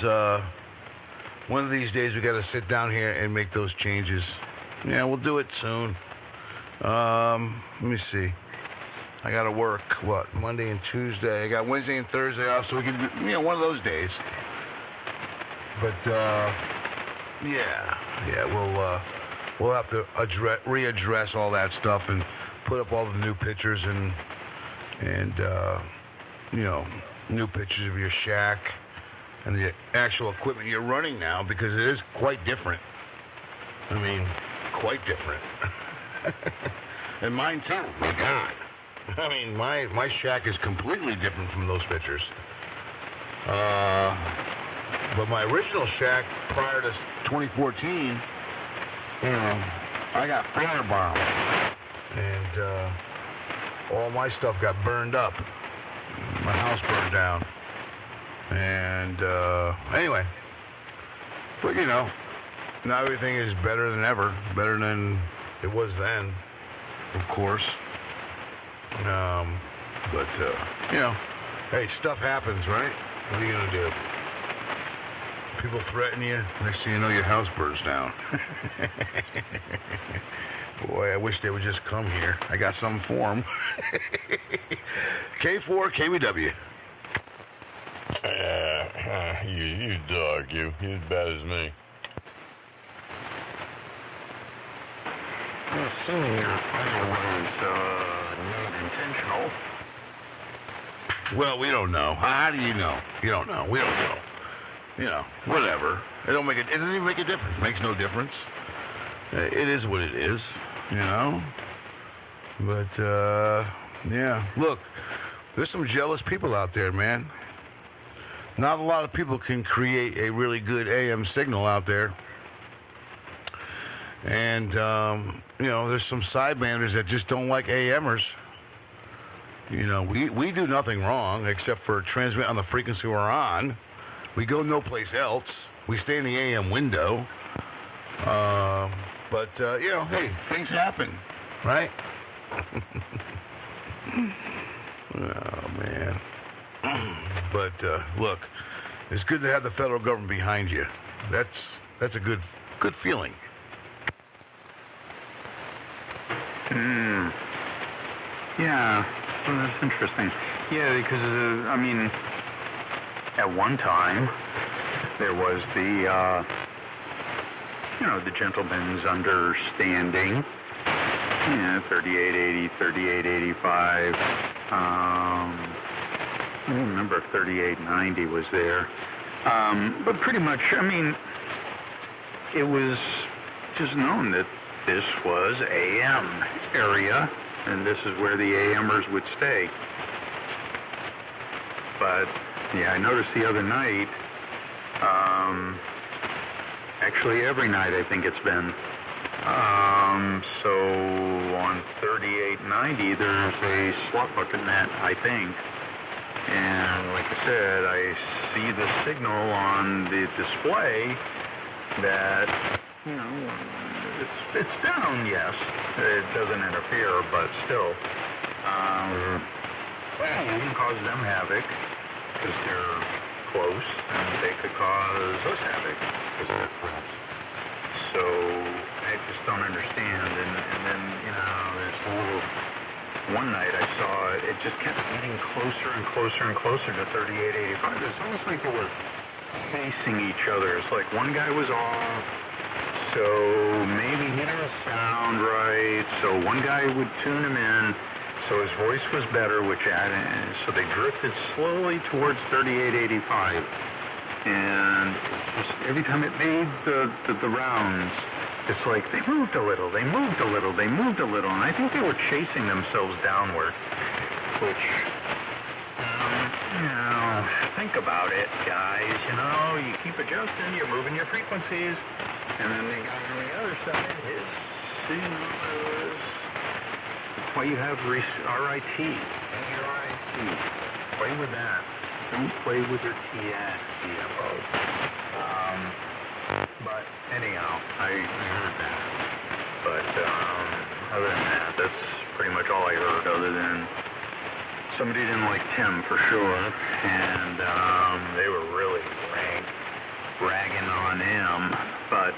one of these days we got to sit down here and make those changes. Yeah, we'll do it soon. Let me see. I got to work, Monday and Tuesday. I got Wednesday and Thursday off, so we can do, one of those days. But, we'll have to readdress all that stuff and put up all the new pictures and new pictures of your shack and the actual equipment you're running now, because it is quite different. I mean, quite different. And mine too, my God. I mean, my shack is completely different from those pictures. But my original shack prior to 2014, I got firebombed, and all my stuff got burned up. My house burned down. And anyway, but now everything is better than ever, better than it was then, of course. But hey, stuff happens, right? What are you gonna do? People threaten you, next thing you know, your house burns down. Boy, I wish they would just come here. I got something for them. K4KBW. You dog, you're as bad as me. I'm assuming your fire was not intentional. Well, we don't know. How do you know? You don't know. We don't know. Whatever. It doesn't even make a difference. It makes no difference. It is what it is, But, look, there's some jealous people out there, man. Not a lot of people can create a really good AM signal out there. And, there's some sidebanders that just don't like AMers. We do nothing wrong except for transmit on the frequency we're on. We go no place else. We stay in the AM window. But, hey, things happen, right? Oh, man. But, look, it's good to have the federal government behind you. That's a good feeling. Yeah, well, that's interesting. Yeah, because, at one time, there was the gentleman's understanding, 3880, 3885, I don't remember if 3890 was there. But pretty much, it was just known that this was AM area, and this is where the AMers would stay. But, yeah, I noticed the other night, actually every night I think it's been, so on 3890 there's a slot bucket net, I think. And like I said, I see the signal on the display that, it's down, yes. It doesn't interfere, but still. It can cause them havoc because they're close, and they could cause us havoc because they're close. So I just don't understand. And then, you know, there's one night I saw it just kept getting closer and closer and closer to 3885. It's almost like they were facing each other. It's like one guy was off, so maybe he didn't sound right, so one guy would tune him in, so his voice was better, which added, so they drifted slowly towards 3885. And just every time it made the rounds, it's like they moved a little, they moved a little, they moved a little, and I think they were chasing themselves downward, which, you know, think about it, guys, you know, you keep adjusting, you're moving your frequencies, and then the guy on the other side is, you know, that's why you have RIT, play with that. Don't play with your TFO. But anyhow, I heard that. But other than that, that's pretty much all I heard, other than somebody didn't like Tim for sure, and they were really bragging on him. But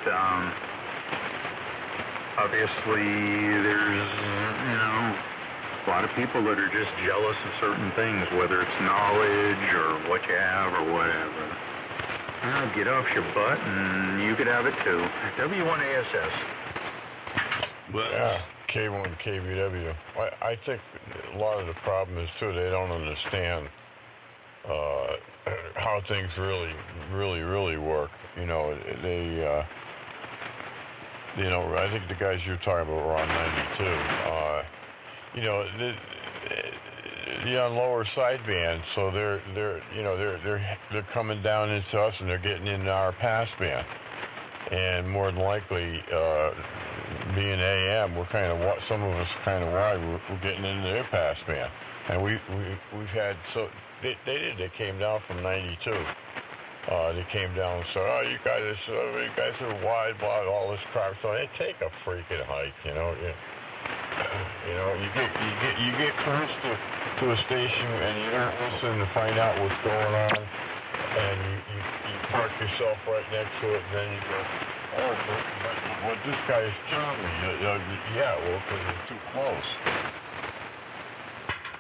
obviously there's, you know, a lot of people that are just jealous of certain things, whether it's knowledge or what you have or whatever. Well, get off your butt and you could have it too. W1ASS. Well, yeah, K1 KBW. I think a lot of the problem is too they don't understand how things really work. You know, they you know, I think the guys you're talking about were on 92. You know, on lower sideband, so they're coming down into us and they're getting into our pass band, and more than likely, being AM, we're kind of some of us kind of wide. We're getting into their pass band, and we've had they came down from 92. They came down and said, "Oh, you guys are wide, blah, all this crap." So they take a freaking hike, you know. You know, you get close to a station and you don't listen to find out what's going on, and you park yourself right next to it, and then you go, oh, but what this guy is telling me, yeah, well, because it's too close.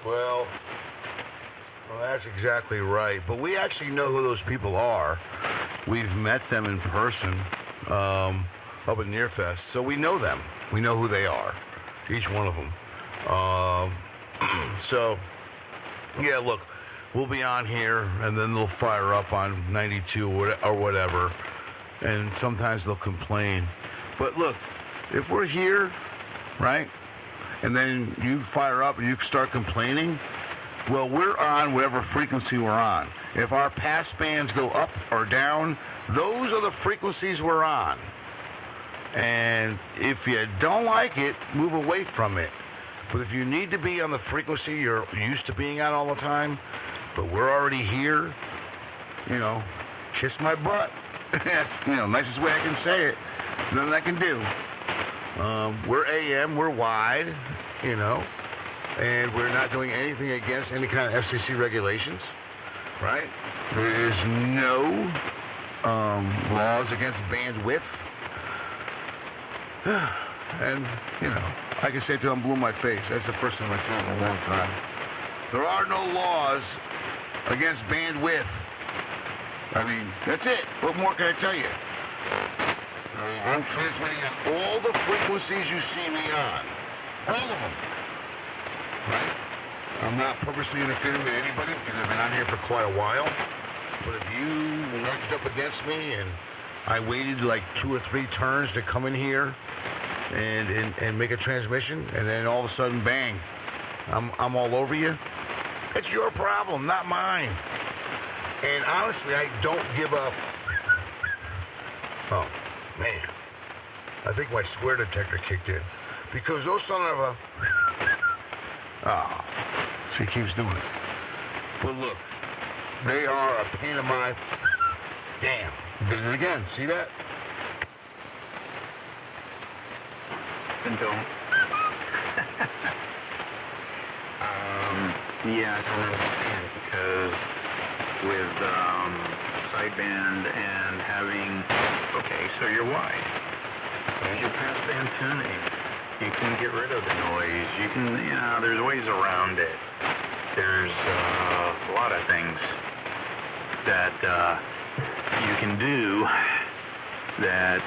Well, that's exactly right. But we actually know who those people are. We've met them in person up at Nearfest, so we know them. We know who they are. Each one of them. So, yeah, look, we'll be on here, and then they'll fire up on 92 or whatever, and sometimes they'll complain. But look, if we're here, right, and then you fire up and you start complaining, well, we're on whatever frequency we're on. If our pass bands go up or down, those are the frequencies we're on. And if you don't like it, move away from it. But if you need to be on the frequency you're used to being on all the time, but we're already here, you know, kiss my butt. That's, you know, nicest way I can say it. Nothing I can do. We're AM, we're wide, you know, and we're not doing anything against any kind of FCC regulations, right? There is no laws against bandwidth. And, you know, I can say it till I'm blue in my face. That's the first time I've seen it in a long time. There are no laws against bandwidth. I mean, that's it. What more can I tell you? I'm transmitting on all the frequencies you see me on. All of them. Right? I'm not purposely interfering with anybody because I've been on here for quite a while. But if you nudged up against me and I waited like 2 or 3 turns to come in here and make a transmission, and then all of a sudden, bang, I'm all over you. It's your problem, not mine. And honestly, I don't give up. Oh, man. I think my swear detector kicked in. Because those son of a... she keeps doing it. But look, they are a pain in my... Damn. Did it again. See that? And don't. Yeah, I don't understand because with sideband and having, okay, so you're wide. There's your passband tuning. You can get rid of the noise. You can, there's ways around it. There's a lot of things that you can do that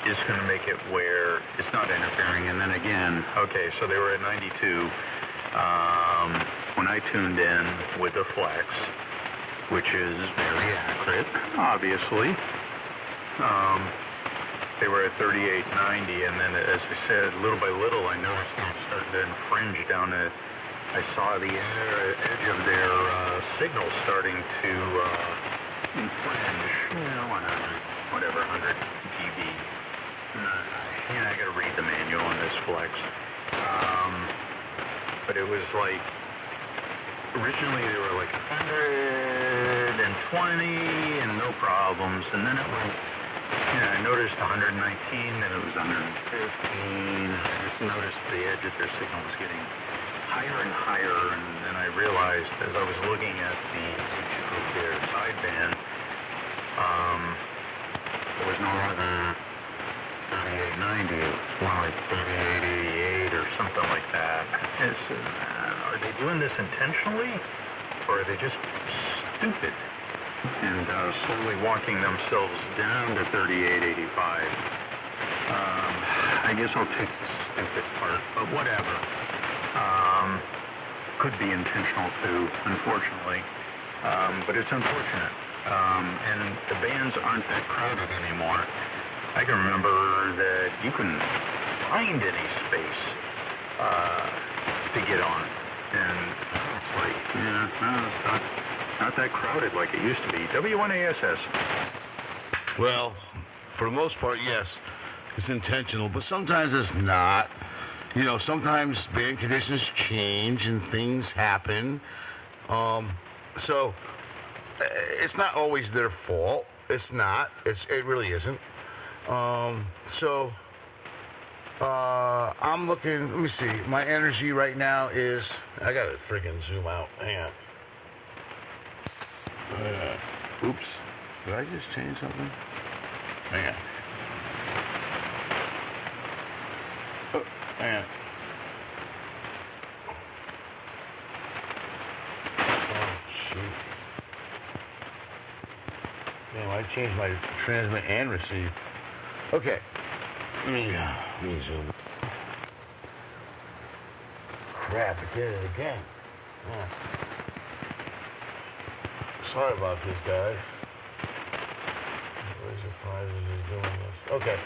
is going to make it where it's not interfering. And then again, okay, so they were at 92 when I tuned in with the flex, which is very accurate, obviously. They were at 3890, and then, as I said, little by little, I noticed them starting to infringe down at, I saw the edge of their signal starting to infringe, 100 dB. I got to read the manual on this flex. But it was like, originally they were like 120 and no problems, and then it was, I noticed 119, then it was 115. I just noticed the edge of their signal was getting higher and higher, and then I realized as I was looking at the edge of their sideband, it was no longer 3890, it was more like 3888 or something like that. Are they doing this intentionally, or are they just stupid and slowly walking themselves down to 3885? I guess I'll take the stupid part, but whatever. Could be intentional too, unfortunately. But it's unfortunate. And the bands aren't that crowded anymore. I can remember that you can find any space to get on. And it's like, it's not that crowded like it used to be. W1ASS. Well, for the most part, yes, it's intentional, but sometimes it's not. Sometimes band conditions change and things happen. So it's not always their fault. It's not. It really isn't. I'm looking, let me see. My energy right now is, I gotta freaking zoom out. Hang on. Oops. Did I just change something? Hang on. Oh, hang on. Oh, shoot. Damn, I changed my transmit and receive. Okay. Let me zoom. Crap, I did it again. Yeah. Sorry about this, guys. Where's the prize is doing this? Okay.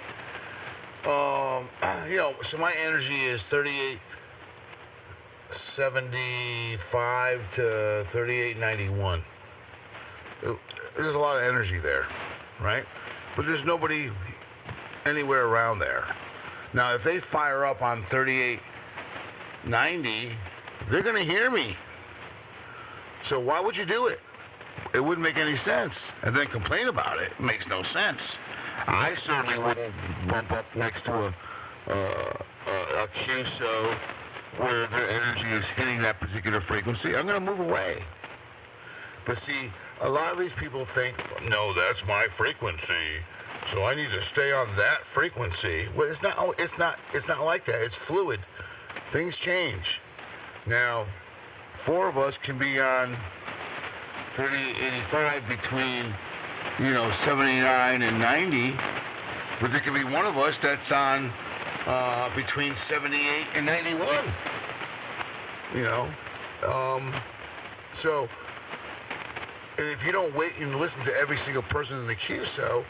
So my energy is 3875 to 3891. There's a lot of energy there, right? But there's nobody anywhere around there. Now, if they fire up on 3890, they're going to hear me. So why would you do it? It wouldn't make any sense. And then complain about it. It makes no sense. I certainly wouldn't bump up next to a QSO where their energy is hitting that particular frequency. I'm going to move away. But see, a lot of these people think, no, that's my frequency, so I need to stay on that frequency. Well, it's not like that. It's fluid. Things change. Now, 4 of us can be on 3885 between 79 and 90, but there could be one of us that's on between 78 and 91. So, and if you don't wait and listen to every single person in the QSO,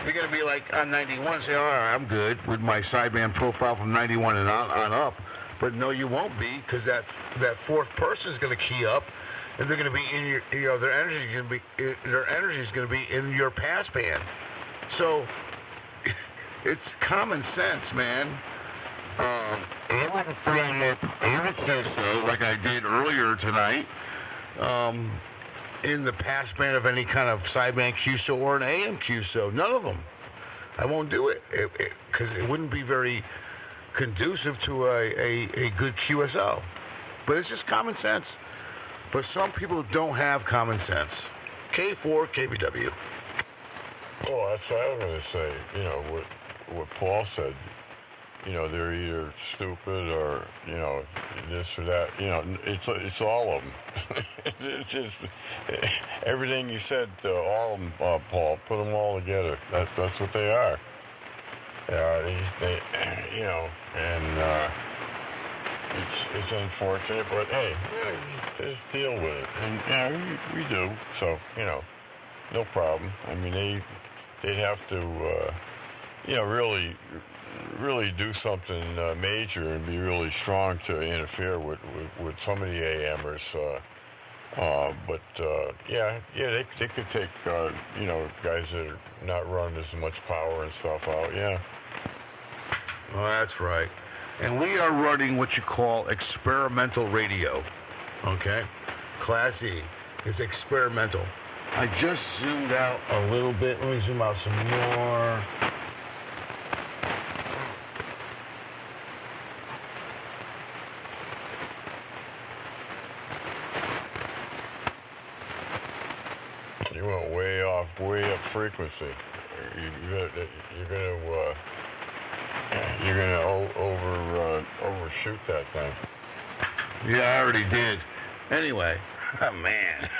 you're going to be like on 91 and say, all right, I'm good with my sideband profile from 91 and on up. But no, you won't be, because that 4th person is going to key up, and they're going to be in your, their energy is going to be in your pass band. So it's common sense, man. I wouldn't frame it so like I did earlier tonight, in the pass band of any kind of sideband QSO or an AM QSO. None of them. I won't do it because it wouldn't be very conducive to a good QSO. But it's just common sense. But some people don't have common sense. K4 KBW. Well, that's what I was going to say. You know, what Paul said, you know, they're either stupid or, you know, this or that. You know, it's all of them. It's just everything you said, all of them, Paul, put them all together. That's what they are. They you know, and it's unfortunate, but hey, just deal with it. And yeah, we do. So, you know, no problem. I mean, they'd have to, you know, really do something major and be really strong to interfere with some of the AMers. But yeah, they could take, you know, guys that are not running as much power and stuff out. Yeah. Well, that's right. And we are running what you call experimental radio. Okay? Class E is experimental. I just zoomed out a little bit. Let me zoom out some more. You went way up frequency. You're gonna overshoot that thing. Yeah, I already did. Anyway, oh man,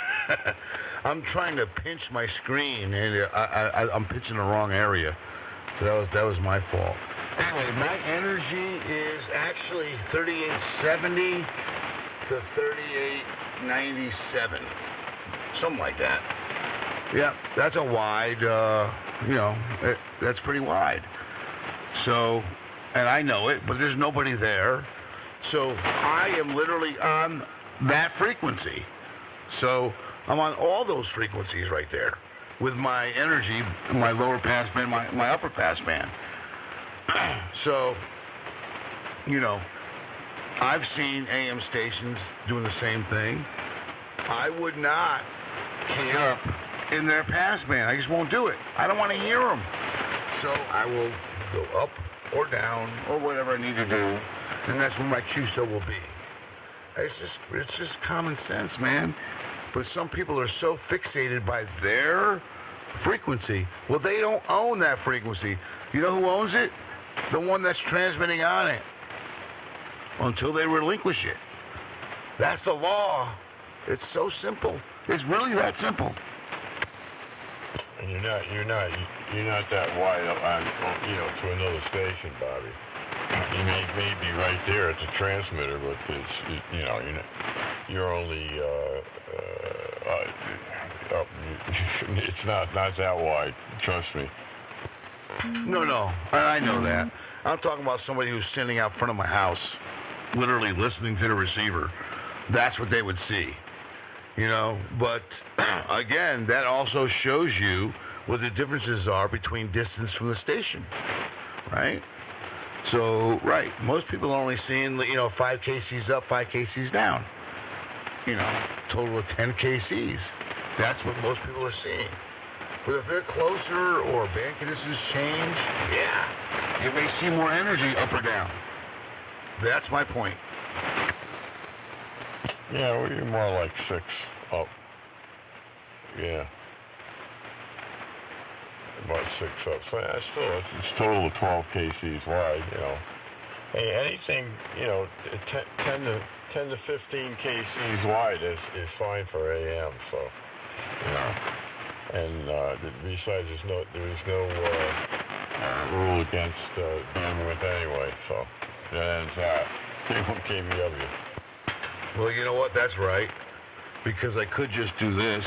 I'm trying to pinch my screen, and I'm pinching the wrong area. So that was my fault. Anyway, my energy is actually 3870 to 3897, something like that. Yeah, that's a wide. You know, that's pretty wide. So, and I know it, but there's nobody there. So I am literally on that frequency. So I'm on all those frequencies right there with my energy, my lower pass band, my upper pass band. So, you know, I've seen AM stations doing the same thing. I would not key up in their pass band. I just won't do it. I don't want to hear them. So I will go up or down or whatever I need to do, and that's where my QSO will be. It's just common sense, man. But some people are so fixated by their frequency. Well, they don't own that frequency. You know who owns it? The one that's transmitting on it. Until they relinquish it. That's the law. It's so simple. It's really that simple. And you're not that wide on, you know, to another station, Bobby. You may be right there at the transmitter, but it's, you know, you're only up. It's not that wide. Trust me. No, I know that. I'm talking about somebody who's standing out front of my house, literally listening to the receiver. That's what they would see. You know, but again, that also shows you what the differences are between distance from the station, right? So, right, most people are only seeing, you know, 5 kcs up, 5 kcs down. You know, total of 10 kcs. That's what most people are seeing. But if they're closer or band conditions change, yeah, you may see more energy up or down. That's my point. Yeah, well, you're more like 6 up. Yeah. About 6 up. So yeah, still, it's total of 12 kcs wide, you know. Hey, anything, you know, 10 to 15 kcs wide is fine for AM, so, you know. And besides, there is no rule against bandwidth anyway, so that ends that. KBW. Well, you know what? That's right. Because I could just do this.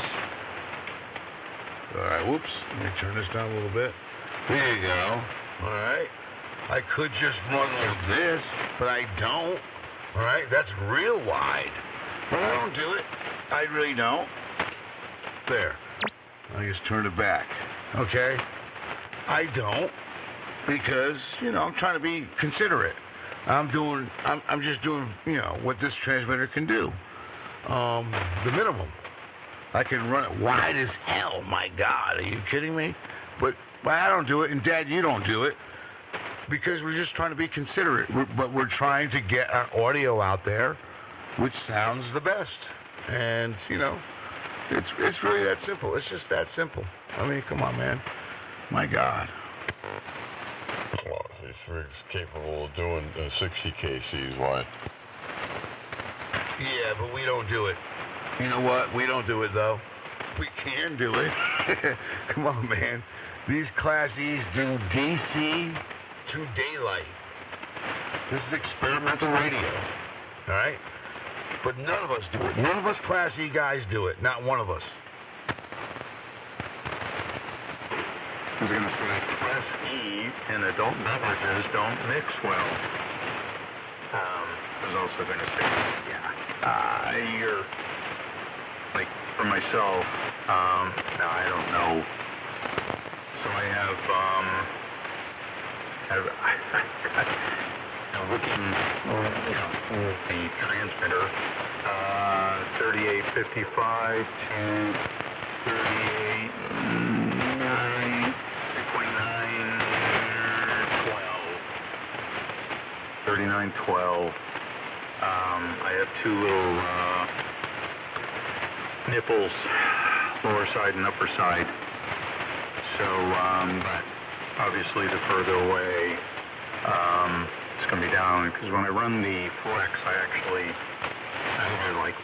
All right, whoops. Let me turn this down a little bit. There you go. All right. I could just run like this, but I don't. All right. That's real wide. But I don't do it. I really don't. There. I just turn it back. Okay? I don't. Because, you know, I'm trying to be considerate. I'm just doing, you know, what this transmitter can do. The minimum. I can run it wide as hell. My God, are you kidding me? But I don't do it, and Dad, you don't do it, because we're just trying to be considerate. But we're trying to get our audio out there, which sounds the best. And, you know, it's really that simple. It's just that simple. I mean, come on, man. My God. Well, this rig's capable of doing 60 kcs wide. Yeah, but we don't do it. You know what? We don't do it, though. We can do it. Come on, man. These Class E's do DC to daylight. This is experimental radio. All right? But none of us do it. None of us Class E guys do it. Not one of us. I was going to say, Class E and adult beverages don't mix well. I was also going to say, you're, like, for myself, no, I don't know. So I have, looking, the transmitter, 3855 to 3912. I have two little nipples, lower side and upper side. So, but obviously the further away, it's going to be down. Because when I run the Flex, I have like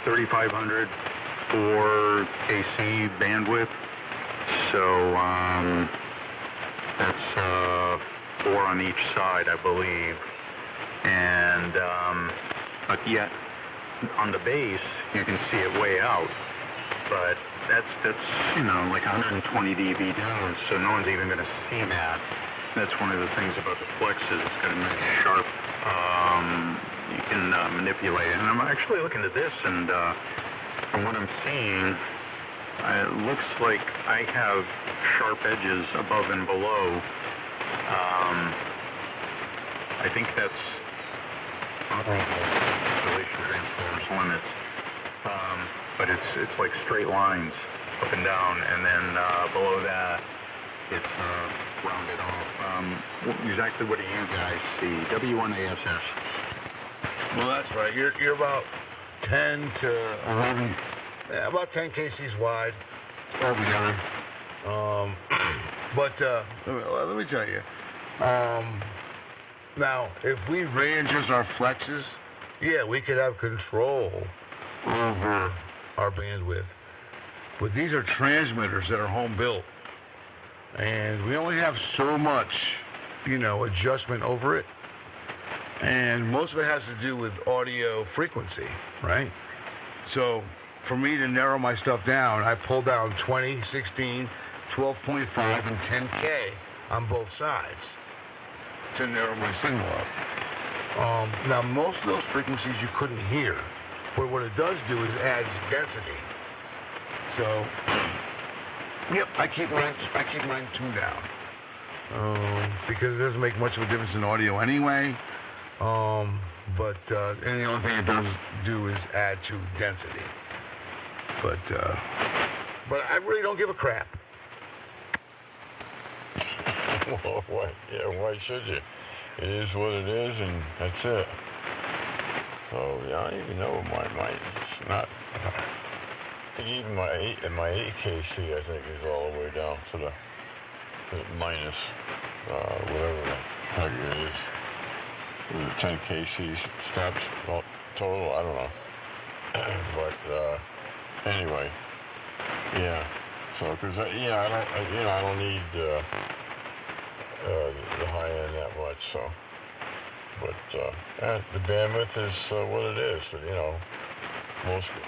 3,500 4 KC bandwidth. So, that's 4 on each side, I believe. And, but yet, on the base, you can see it way out. But that's like 120 dB down, so no one's even going to see that. That's one of the things about the Flex is it's got a nice sharp, you can manipulate it. And I'm actually looking at this, and from what I'm seeing, it looks like I have sharp edges above and below. I think that's modulation transformers limits. But it's like straight lines up and down, and then below that it's rounded off. Exactly what do you guys see? W1ASS. Well, that's right. You're about 10 to 11. Yeah, about 10 kcs wide altogether. But let me tell you. Now, if we ran just our flexes, yeah, we could have control over our bandwidth. But these are transmitters that are home built. And we only have so much, adjustment over it. And most of it has to do with audio frequency, right? So for me to narrow my stuff down, I pull down 20, 16, 12.5, and 10K on both sides to narrow my signal up. Now, most of those frequencies you couldn't hear. But what it does do is adds density. So, yep, I keep mine tuned down because it doesn't make much of a difference in audio anyway. And the only thing it does do is add to density. But I really don't give a crap. Well, why should you? It is what it is, and that's it. So, yeah, I don't even know it's not, I think even my 8KC, I think, is all the way down to the minus, whatever the heck it is. 10 KC steps, well, total, I don't know. But, anyway, yeah. So, because, I don't need, the high end that much, so. But the bandwidth is what it is.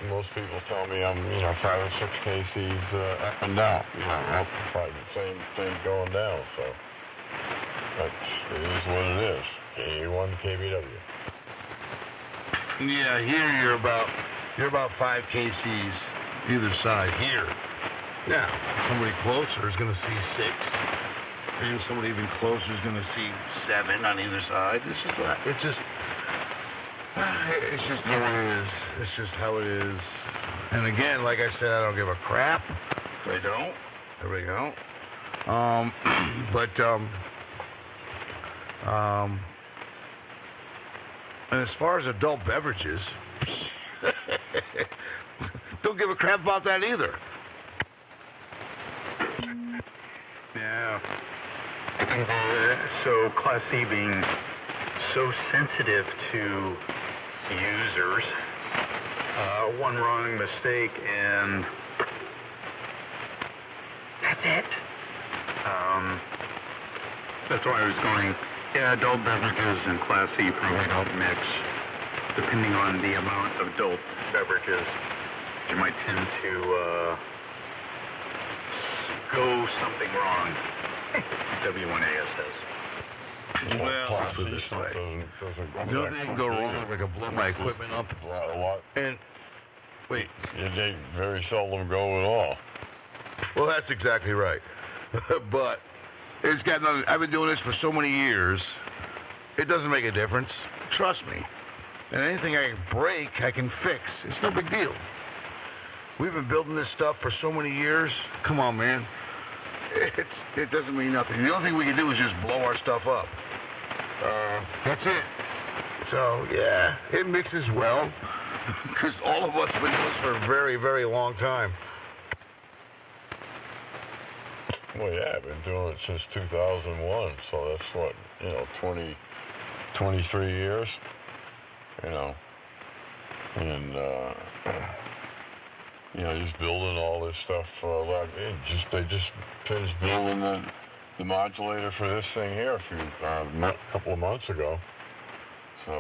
Most people tell me I'm 5 or 6 kcs up and down. Probably the same thing going down. So it is what it is. K1 KBW. Yeah, here you're about 5 kcs either side here. Now somebody closer is going to see 6. And somebody even closer is going to see 7 on either side. It's just how it is. It's just how it is. And again, like I said, I don't give a crap. I really don't. And as far as adult beverages, don't give a crap about that either. Yeah. So Class C being so sensitive to users, one wrong mistake and that's it. That's why I was going, yeah, adult beverages and Class C probably don't mix. Depending on the amount of adult beverages, you might tend to go something wrong. W1AS says. Well, put it this way. Nothing can go wrong if I can blow my equipment up. A lot. And, wait. They very seldom go at all. Well, that's exactly right. But it's got nothing. I've been doing this for so many years. It doesn't make a difference. Trust me. And anything I can break, I can fix. It's no big deal. We've been building this stuff for so many years. Come on, man. It doesn't mean nothing. The only thing we can do is just blow our stuff up. That's it. So, yeah, it mixes well. Because all of us have been doing this for a very, very long time. Well, yeah, I've been doing it since 2001, so that's what, 23 years, and, just building all this stuff, they just finished building the modulator for this thing here a couple of months ago, so,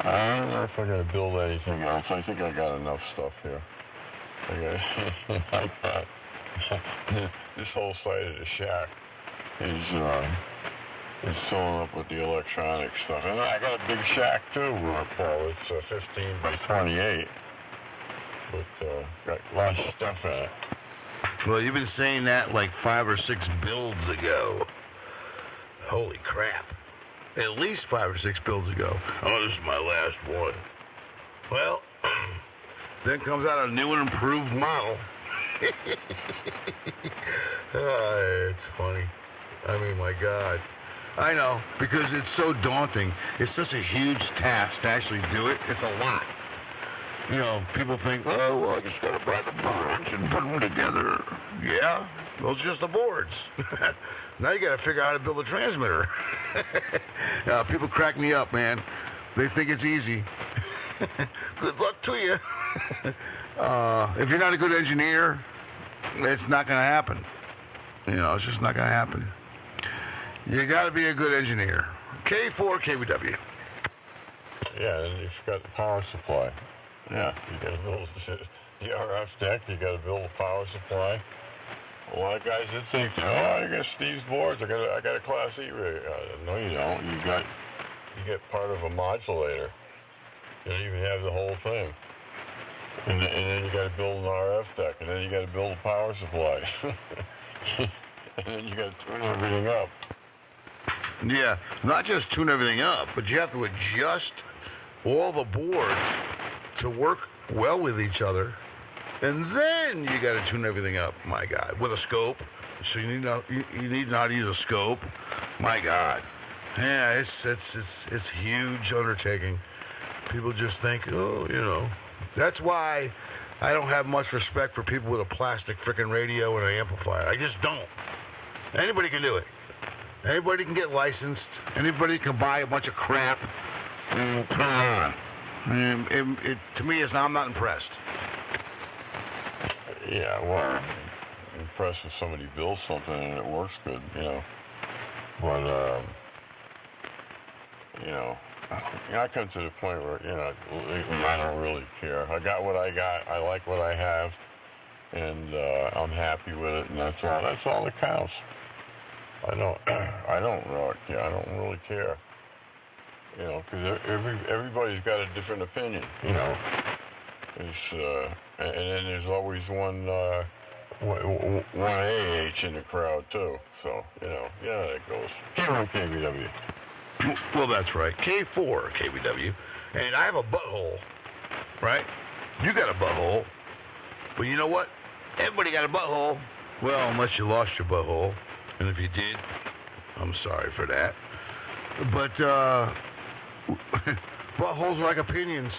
I don't know if I'm going to build anything else. I think I got enough stuff here. This whole side of the shack is filling up with the electronic stuff. And I got a big shack too, Paul. It's 15 by 28. But got lots of stuff in it. Well, you've been saying that like 5 or 6 builds ago. Holy crap. At least 5 or 6 builds ago. Oh, this is my last one. Well, then comes out a new and improved model. It's funny. I mean, my God. I know, because it's so daunting. It's such a huge task to actually do it. It's a lot. People think, oh, well, I just got to buy the boards and put them together. Yeah, those are just the boards. Now you got to figure out how to build a transmitter. People crack me up, man. They think it's easy. Good luck to you. If you're not a good engineer, it's not going to happen. It's just not going to happen. You got to be a good engineer. K4 KBW. Yeah, and you've got the power supply. Yeah, you got to build the RF deck. You got to build a power supply. A lot of guys that think, oh, I got Steve's boards. I got a Class E rig. No, you don't. You get part of a modulator. You don't even have the whole thing. And then you got to build an RF deck, and then you got to build a power supply, and then you got to tune everything up. Yeah, not just tune everything up, but you have to adjust all the boards to work well with each other, and then you got to tune everything up. My God, with a scope. So you need to know how to use a scope. My God, yeah, it's a huge undertaking. People just think, oh, That's why I don't have much respect for people with a plastic frickin' radio and an amplifier. I just don't. Anybody can do it. Anybody can get licensed. Anybody can buy a bunch of crap and turn it on. To me, I'm not impressed. Yeah, well, I'm impressed if somebody builds something and it works good, But, I come to the point where, I don't really care. I got what I got. I like what I have. And I'm happy with it, and that's all that counts. I don't really care. Because everybody's got a different opinion, It's, and then there's always one AH in the crowd, too. So, that goes. K1 KBW. Well, that's right. K4 KBW. And I have a butthole, right? You got a butthole. But you know what? Everybody got a butthole. Well, unless you lost your butthole. And if you did, I'm sorry for that. But buttholes are like opinions.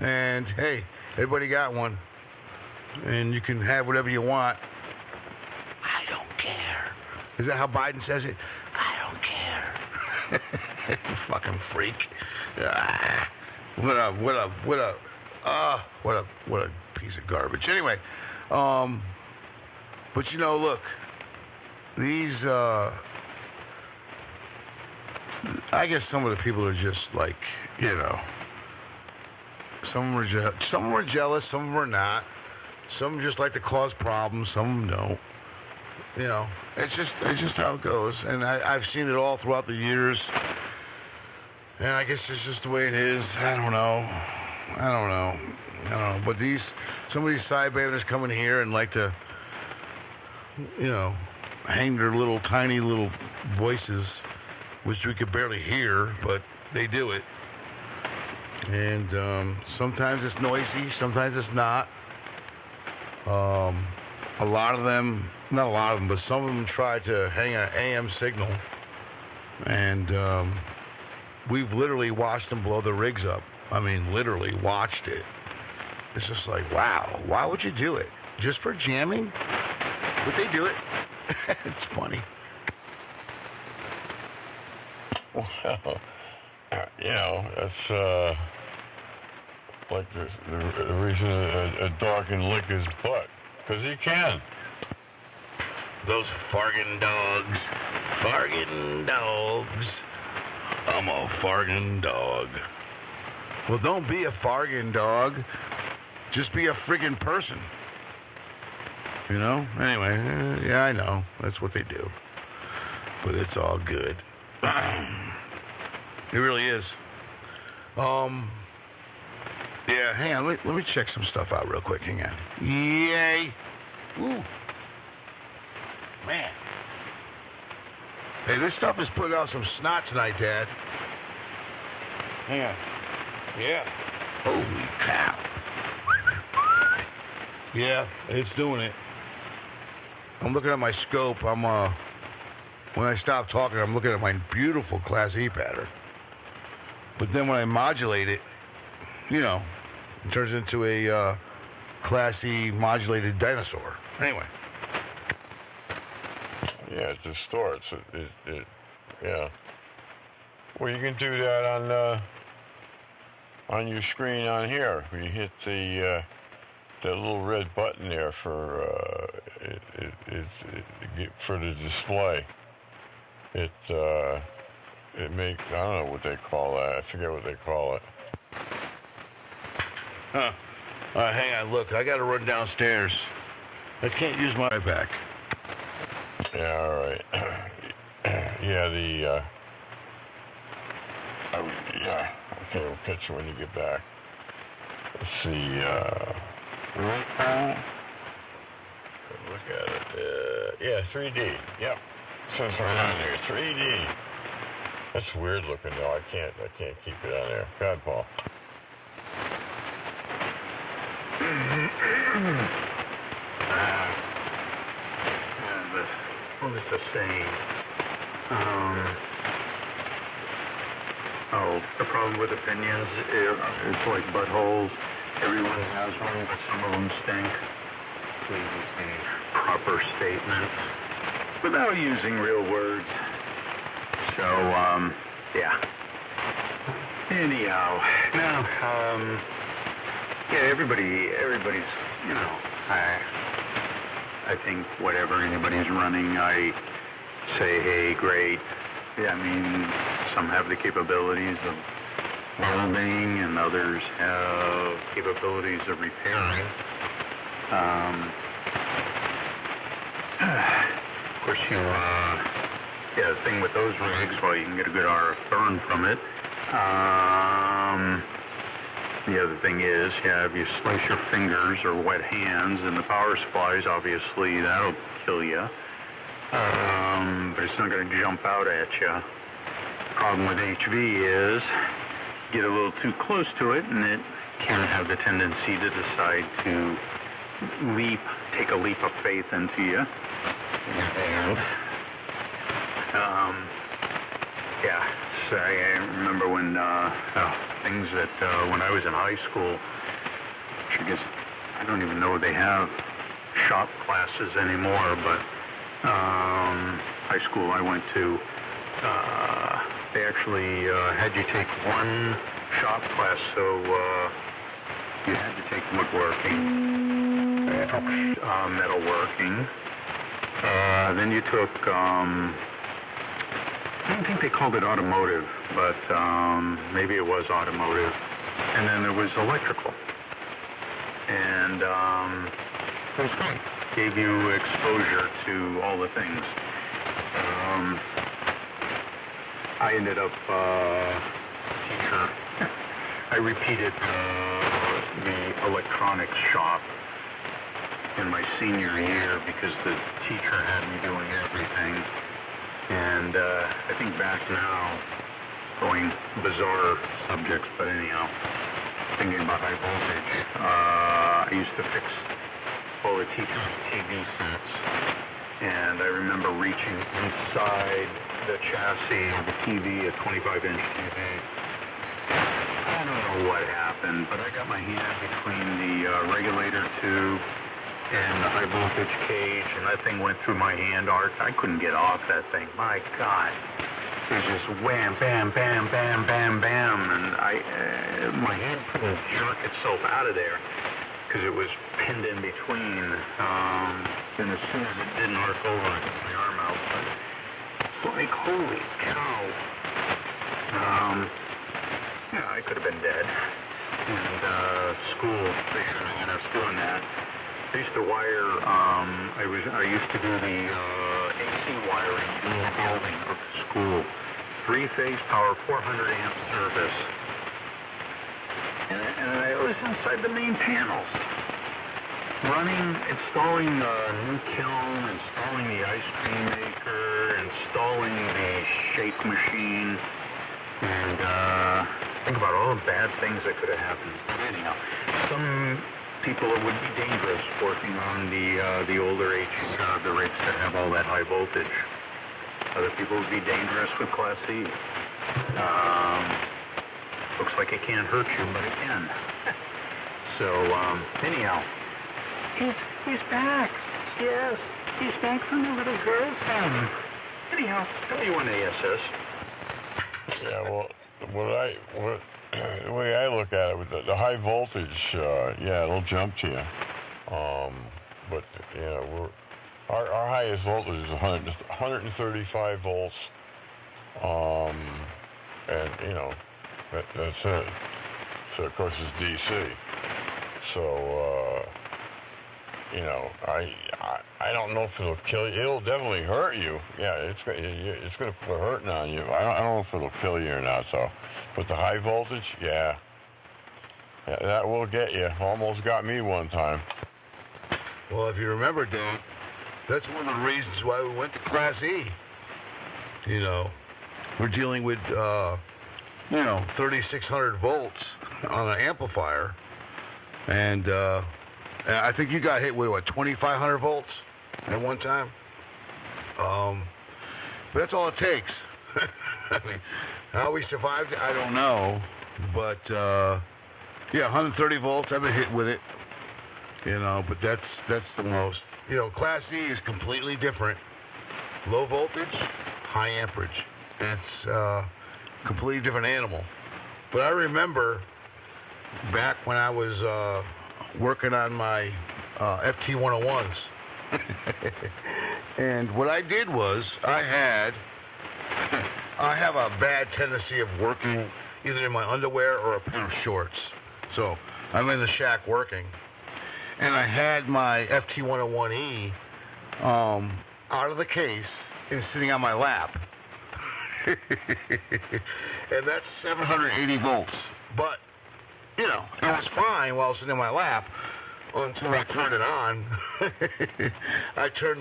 And hey, everybody got one. And you can have whatever you want. I don't care. Is that how Biden says it? I don't care. Fucking freak. What a piece of garbage. Anyway, but you know, look, these, I guess some of the people are just like, you know, some were jealous, some were not. Some just like to cause problems, some don't. You know, it's just how it goes. And I've seen it all throughout the years. And I guess it's just the way it is. I don't know. But some of these sidebanders come in here and like to, you know, hang their little tiny little voices, which we could barely hear, but they do it. And sometimes it's noisy, sometimes it's not. A lot of them, not a lot of them, but some of them try to hang an AM signal, and we've literally watched them blow the rigs up. I mean, literally watched it. It's just like, wow, why would you do it? Just for jamming? Would they do it? It's funny. Well, you know, that's like the reason a dog can lick his butt, because he can. Those fargan dogs. Fargan dogs. I'm a fargan dog. Well, don't be a fargan dog. Just be a friggin' person. You know? Anyway, yeah, I know. That's what they do. But it's all good. It really is. Yeah, hang on. Let me check some stuff out real quick. Hang on. Yay. Ooh. Man. Hey, this stuff is putting out some snot tonight, Dad. Hang on. Yeah. Holy cow. Yeah, it's doing it. I'm looking at my scope. When I stop talking, I'm looking at my beautiful Class E pattern. But then when I modulate it, you know, it turns into a Class E modulated dinosaur. Anyway. Yeah, it distorts. Yeah. Well, you can do that on your screen on here. When you hit that little red button there for the display. It makes, I don't know what they call that. I forget what they call it. Huh. All right, hang on. Look, I got to run downstairs. I can't use my back. Yeah, all right. Yeah, okay, we'll catch you when you get back. Let's see, look at it. Yeah, 3D. Yep. Says right on there, 3D. That's weird looking though. I can't keep it on there. God, Paul. What was the saying? The problem with opinions, it's like buttholes. Everyone has one, but some of them stink. Proper statement without using real words. So, yeah. Anyhow, now, yeah, everybody's, you know, I think whatever anybody's running, I say, hey, great. Yeah, I mean, some have the capabilities of welding, and others have capabilities of repairing. Of course, the thing with those rigs, well, you can get a good RF burn from it. The other thing is, if you slice your fingers or wet hands in the power supplies, obviously that'll kill you. But it's not going to jump out at you. Problem with HV is, get a little too close to it, and it can have the tendency to decide to take a leap of faith into you. And, I remember when things that when I was in high school, I guess I don't even know if they have shop classes anymore, but high school I went to, they actually had you take one shop class, so you had to take woodworking, metalworking, then you took, I don't think they called it automotive, but maybe it was automotive, and then there was electrical, and it was great. Gave you exposure to all the things. I ended up teacher. I repeated the electronics shop in my senior year because the teacher had me doing everything. And I think back now, going bizarre subjects, but anyhow, thinking about high voltage, I used to fix all the teachers' TV sets, and I remember reaching inside the chassis of the TV, a 25-inch TV. I don't know what happened, but I got my hand between the regulator tube and the high voltage cage, and that thing went through my hand. I couldn't get off that thing. My God. It was just wham, bam, bam, bam, bam, bam, and my hand couldn't jerk itself out of there because it was pinned in between. And as soon as it didn't arc over, I took my arm out. But it's like, holy cow. Yeah, I could have been dead. And school, they shouldn't have had us doing that. I used to wire, I used to do the AC wiring in the building of the school. 3-phase power, 400 amp service. And I was inside the main panels. Installing a new kiln, installing the ice cream maker, installing the shake machine, and think about all the bad things that could have happened. But anyhow, some people it would be dangerous working on the older the rigs that have all that high voltage. Other people would be dangerous with Class C. Looks like it can't hurt you, but it can. So anyhow, he's back. Yes, he's back from the little girl's home. Anyhow, W1ASS. Yeah, well, the way I look at it, with the high voltage, yeah, it'll jump to you. But you know, our highest voltage is 135 volts. And you know, that's it. So of course it's DC. So you know, I don't know if it'll kill you. It'll definitely hurt you. Yeah, it's gonna put a hurting on you. I don't know if it'll kill you or not. So, but the high voltage, yeah, that will get you. Almost got me one time. Well, if you remember, Dan, that's one of the reasons why we went to Class E. You know, we're dealing with 3,600 volts on an amplifier, and I think you got hit with, 2,500 volts at one time? But that's all it takes. I mean, how we survived, I don't know. But, 130 volts, I've been hit with it. But that's the most. Class C is completely different. Low voltage, high amperage. It's a completely different animal. But I remember back when I was working on my FT101s. And what I did was I have a bad tendency of working either in my underwear or a pair of shorts. So I'm in the shack working. And I had my FT101E out of the case and sitting on my lap. And that's 780 volts. But it was fine while I was sitting in my lap until I turned it on. I turned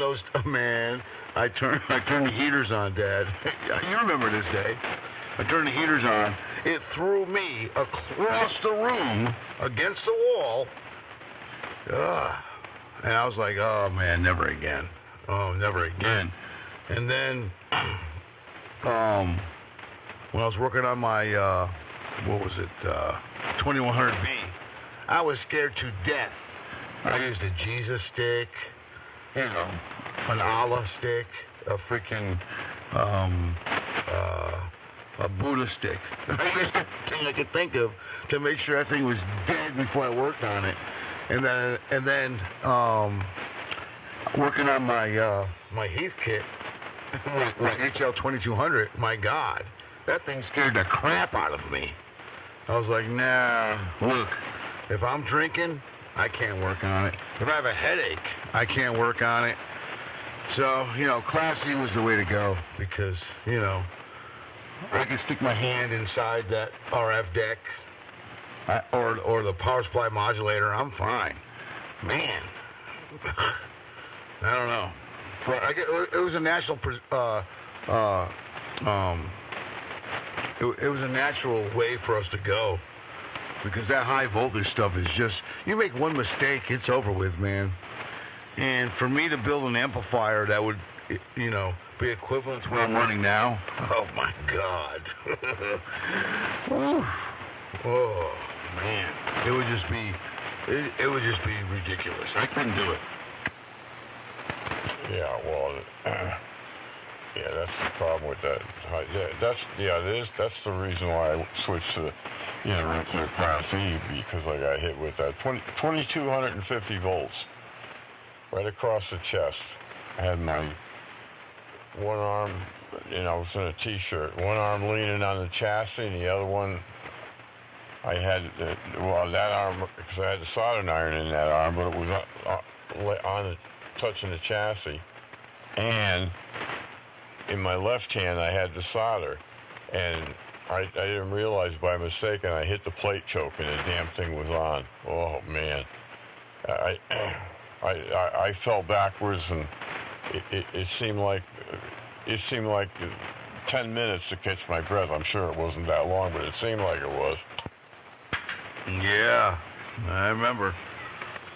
the heaters on, Dad. You remember this day. I turned the heaters on. It threw me across the room against the wall. And I was like, oh, man, never again. Oh, never again. And then when I was working on my, 2100B, I was scared to death. I used a Jesus stick, an Allah stick, a freaking, a Buddha stick. I used everything I could think of to make sure that thing was dead before I worked on it. And then working on my Heath kit, my HL2200, my God, that thing scared the crap out of me. I was like, nah, look, if I'm drinking, I can't work on it. If I have a headache, I can't work on it. So, Class C was the way to go because, I can stick my hand inside that RF deck or the power supply modulator. I'm fine. Man, I don't know. It was a national, it was a natural way for us to go because that high voltage stuff is just, you make one mistake, it's over with, man. And for me to build an amplifier that would, be equivalent to what I'm running now, oh my God. Oh man, it would just be ridiculous. I couldn't do it. Yeah, well, that's the problem with that. That's the reason why I switched to, to Class E, because I got hit with that 2250 volts right across the chest. I had my one arm, I was in a t-shirt, one arm leaning on the chassis, and the other one, I had, that arm, because I had the soldering iron in that arm, but it was touching the chassis. And in my left hand, I had the solder. And I didn't realize by mistake, and I hit the plate choke, and the damn thing was on. Oh, man. I fell backwards, and it seemed like 10 minutes to catch my breath. I'm sure it wasn't that long, but it seemed like it was. Yeah, I remember.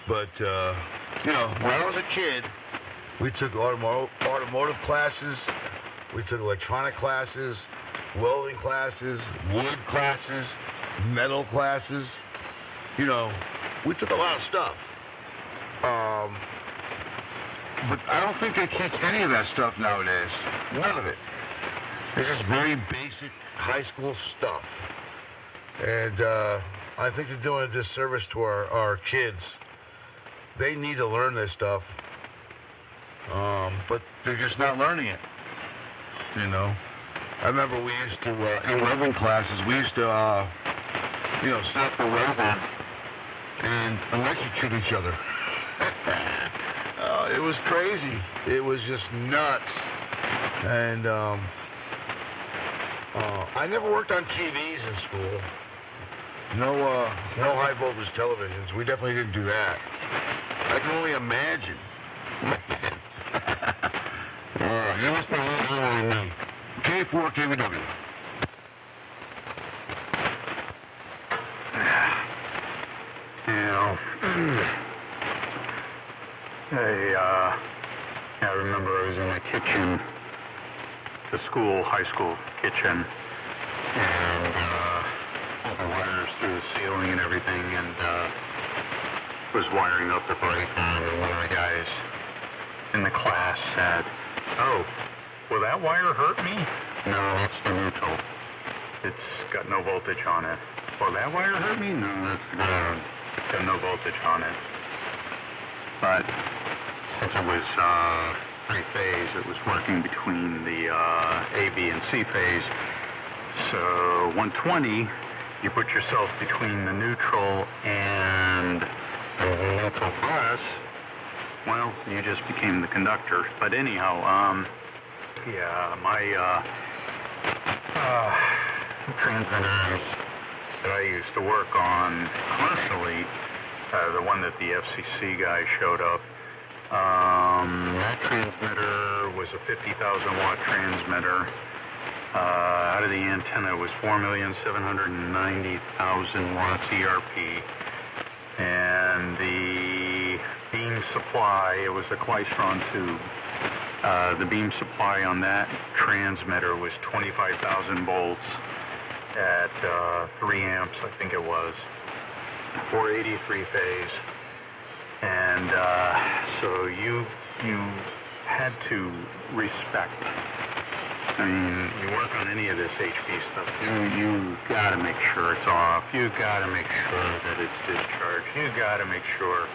But, when I was a kid, we took automotive classes, we took electronic classes, welding classes, wood classes, metal classes. We took a lot of stuff. But I don't think they teach any of that stuff nowadays. None of it. It's just very basic high school stuff. And I think they're doing a disservice to our kids. They need to learn this stuff. But they're just not learning it. I remember we used to, in welding classes, we used to, set up the welder and electrocute each other. It was crazy. It was just nuts. And I never worked on TVs in school. No high voltage televisions. We definitely didn't do that. I can only imagine. You must be older than me. K4 KVW. I remember I was in the kitchen, the high school kitchen, and the wires through the ceiling and everything, and was wiring up the brake on, and one of the guys in the class said, "Oh, will that wire hurt me?" "No, that's the neutral. It's got no voltage on it." "Will that wire hurt me?" "No, that's the ground. It's got no voltage on it." But since it was three-phase, it was working between the A, B, and C phase. So 120, you put yourself between the neutral and the neutral bus, well, you just became the conductor. But anyhow, my transmitters that I used to work on commercially, the one that the FCC guy showed up, that transmitter was a 50,000 watt transmitter. Out of the antenna was 4,790,000 watts ERP. And the beam supply, it was a Klystron tube. The beam supply on that transmitter was 25,000 volts at 3 amps, I think it was, 480 three-phase. And so you had to respect. I mean, you work on any of this HP stuff, you got to make sure it's off. You got to make sure that it's discharged. You got to make sure.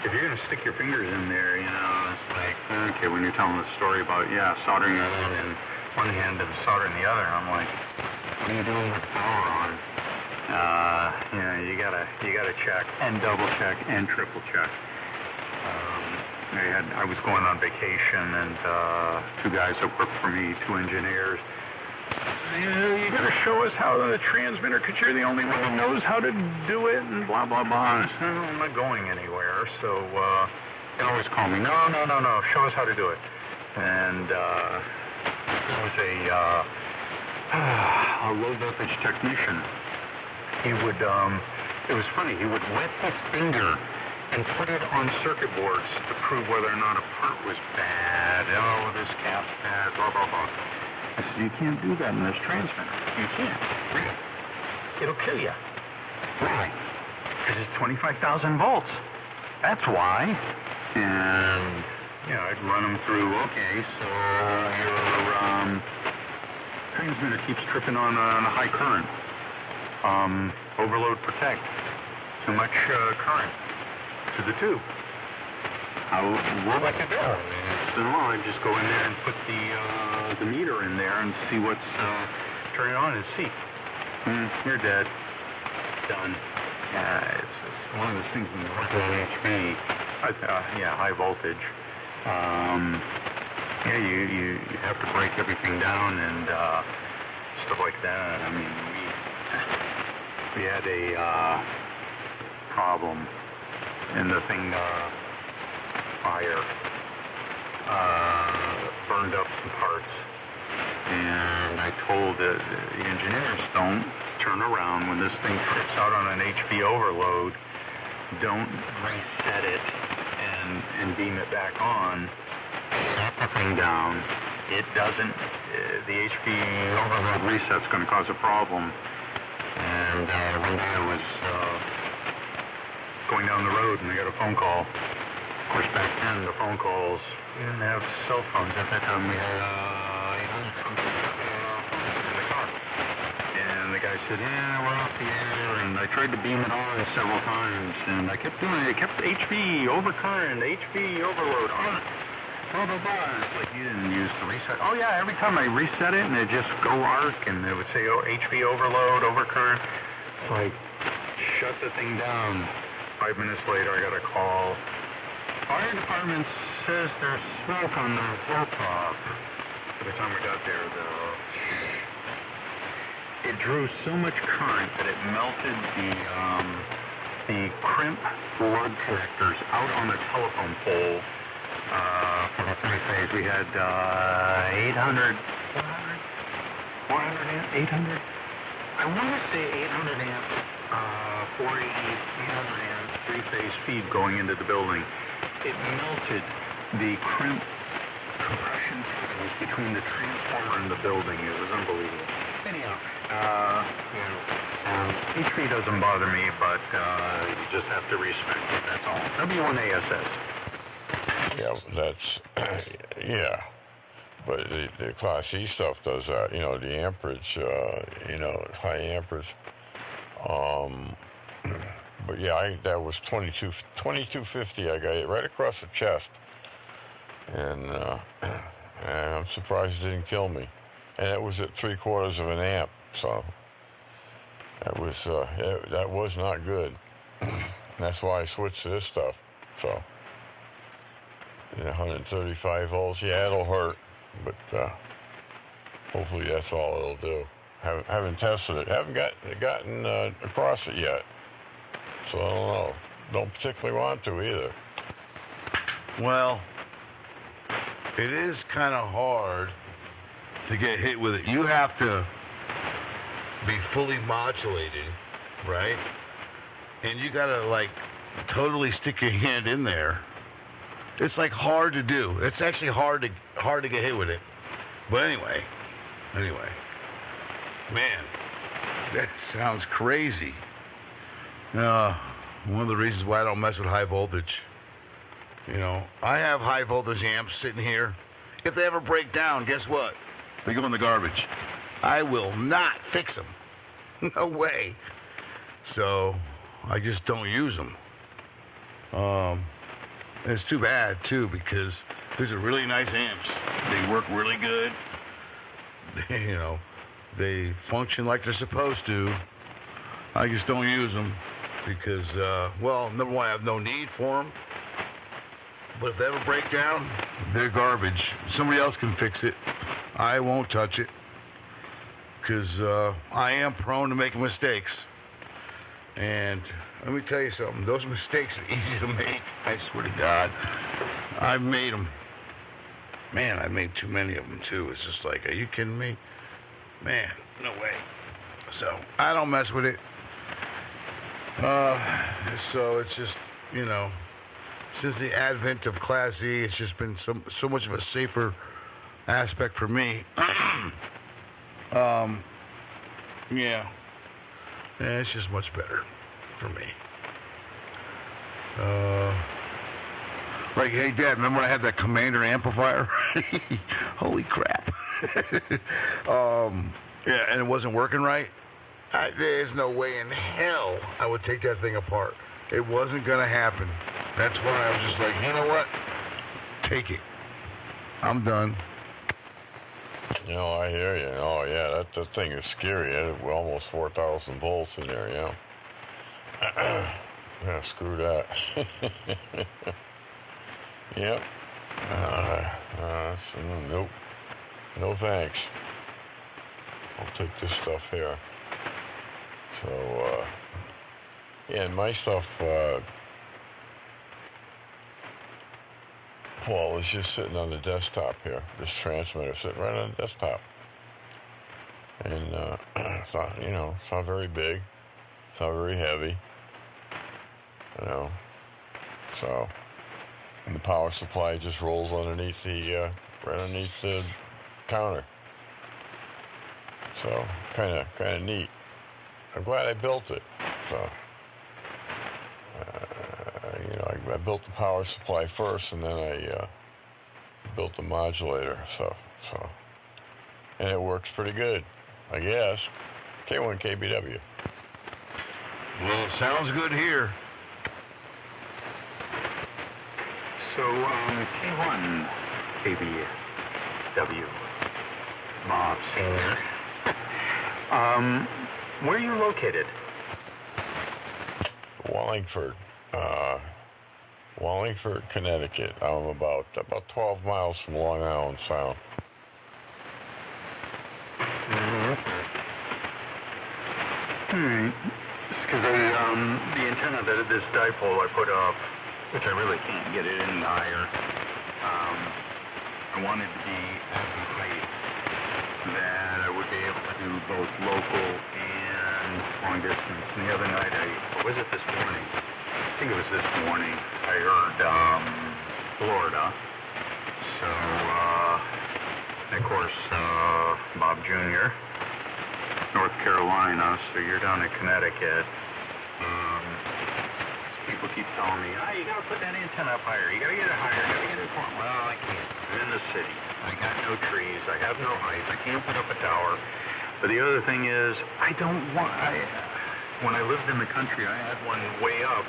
If you're going to stick your fingers in there, you know, it's like, okay, when you're telling the story about, soldering one in one hand and soldering the other, I'm like, what are you doing with the power on? You gotta check and double check and triple check. I was going on vacation, and 2 guys that worked for me, 2 engineers. You gotta show us how the transmitter, because you're the only one who knows how to do it, and blah blah blah. So I'm not going anywhere, so they always call me. No. Show us how to do it. And it was a low voltage technician. He would, it was funny, he would wet his finger and put it on circuit boards to prove whether or not a part was bad. Oh, this cap's bad, blah, blah, blah. I said, you can't do that in this transmitter. You can't. It'll kill you. Why? Because it's 25,000 volts. That's why. And, I'd run them through, okay, so your transmitter keeps tripping on a high current. Overload protect. Too much current to the tube. What to do? So I just go in there and put the meter in there and see what's turn it on and see. You're dead. Done. It's one of those things when you work on HP. High voltage. You have to break everything down and stuff like that. I mean, we had a problem, and the thing fire burned up some parts. And I told the engineers, don't turn around when this thing trips out on an HP overload. Don't reset it and beam it back on. Shut the thing down. It doesn't. The HP overload reset's going to cause a problem. And one day I was going down the road and I got a phone call. Of course, back then the phone calls, we didn't have cell phones at that time. We had phones in the car. And the guy said, we're off the air. And I tried to beam it on several times, and I kept doing it. I kept HP overcurrent, HP overload on. Blah, blah, blah. It's like you didn't use the reset. Oh, yeah, every time I reset it, and it just go arc, and it would say, HP overload, overcurrent. It's like, shut the thing down. 5 minutes later, I got a call. Fire department says there's smoke on the hilltop. By the time we got there, it drew so much current that it melted the crimp blood connectors out on the telephone pole. For the 3-phase, we had 800 amp. I want to say 800 amp, 480, 800 amp 3-phase feed going into the building. It melted the crimp compression fittings between the transformer and the building. It was unbelievable. Anyhow, HP doesn't bother me, but you just have to respect it. That's all. W1ASS. Yeah, that's, but the Class E stuff does that, the amperage, high amperage. But yeah, that was 2250. I got it right across the chest. And I'm surprised it didn't kill me. And it was at 3/4 of an amp, so that was not good. That's why I switched to this stuff. So 135 volts, it'll hurt, but hopefully that's all it'll do. Haven't tested it. Haven't gotten across it yet, so I don't know. Don't particularly want to either. Well, it is kind of hard to get hit with it. You have to be fully modulated, right? And you gotta totally stick your hand in there It's like hard to do. It's actually hard to get hit with it. But anyway, man, that sounds crazy. One of the reasons why I don't mess with high voltage. You know, I have high voltage amps sitting here. If they ever break down, guess what? They go in the garbage. I will not fix them. No way. So I just don't use them. It's too bad too, because these are really nice amps. They work really good. You know, they function like they're supposed to. I just don't use them because, well, number one, I have no need for them. But if they ever break down, they're garbage. Somebody else can fix it. I won't touch it because I am prone to making mistakes. And let me tell you something. Those mistakes are easy to make. I swear to God. I've made them. Man, I've made too many of them, too. It's just like, are you kidding me? Man, no way. So, I don't mess with it. So, it's just, you know, since the advent of Class E, it's just been so much of a safer aspect for me. Yeah. It's just much better for me. Like, hey, Dad, remember when I had that Commander amplifier? Holy crap. Yeah, and it wasn't working right? There's no way in hell I would take that thing apart. It wasn't going to happen. That's why I was just like, you know what? Take it. I'm done. You know, I hear you. Oh, yeah, that thing is scary. We're almost 4,000 volts in there, yeah. Yeah, screw that. Yep. Nope. No thanks. I'll take this stuff here. So, yeah, and my stuff, well, it's just sitting on the desktop here. This transmitter sitting right on the desktop. And, it's not, you know, it's not very big. It's not very heavy. You know. So, and the power supply just rolls underneath the, right underneath the counter. So, kind of neat. I'm glad I built it. So, you know, I built the power supply first, and then I built the modulator. So, and it works pretty good, I guess. K1KBW. Well, it sounds good here. So, K1 KBW, Bob Senior. Where are you located? Wallingford, Connecticut. I'm about 12 miles from Long Island Sound. Alright. Because the antenna that this dipole I put up, which I really can't get it any higher, I wanted to be at the height that I would be able to do both local and long distance. And the other night, or was it this morning? I think it was this morning, I heard Florida. So, and of course, Bob Jr., North Carolina, so you're down in Connecticut. People keep telling me, you gotta put that antenna up higher, you gotta get it higher, you gotta get it far. Well, I can't. I'm in the city. I got no trees, I have no height, I can't put up a tower. But the other thing is, when I lived in the country, I had one way up,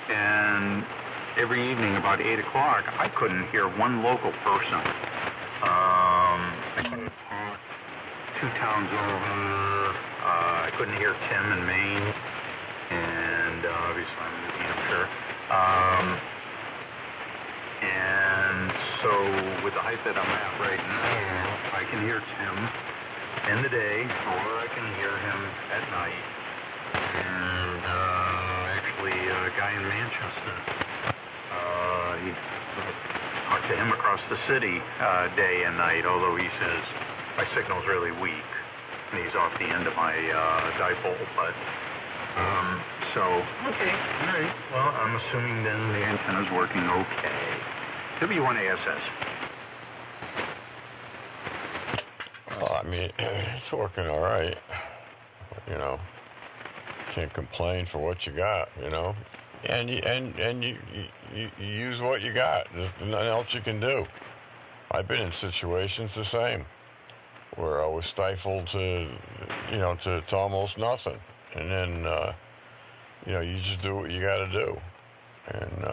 and every evening about 8 o'clock, I couldn't hear one local person. I couldn't talk 2 towns over. I couldn't hear Tim in Maine, and obviously I'm in New Hampshire. And so with the height that I'm at right now, I can hear Tim in the day, or I can hear him at night. And actually, a guy in Manchester, talked to him across the city day and night, although he says my signal's really weak, and he's off the end of my dipole, but, so, okay, all right, well, I'm assuming then the antenna's working okay. W1ASS. Well, I mean, it's working all right. You know, can't complain for what you got. You know, and you use what you got. There's nothing else you can do. I've been in situations the same, where I was stifled to almost nothing, and then you just do what you got to do, and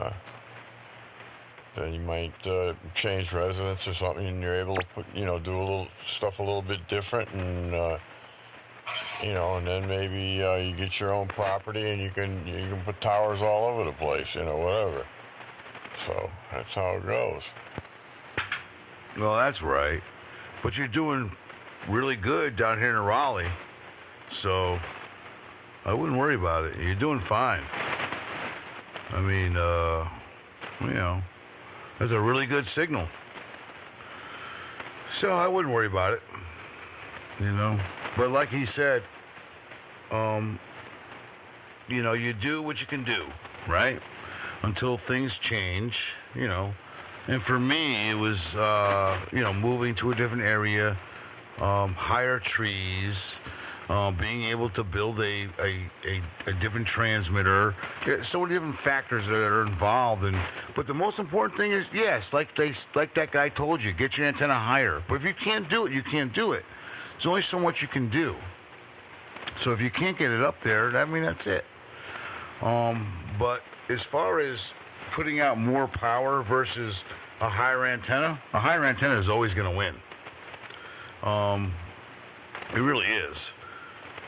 then you might change residence or something, and you're able to do a little stuff a little bit different, and and then maybe you get your own property, and you can put towers all over the place, whatever. So that's how it goes. Well, that's right, but you're doing really good down here in Raleigh, so I wouldn't worry about it. You're doing fine. I mean, that's a really good signal. So I wouldn't worry about it, But like he said, you do what you can do, right? Until things change, And for me, it was, moving to a different area, higher trees, being able to build a different transmitter. So many different factors that are involved. But the most important thing is, yes, like that guy told you, get your antenna higher. But if you can't do it, you can't do it. There's only so much you can do. So if you can't get it up there, that's it. But as far as putting out more power versus a higher antenna is always going to win. It really is.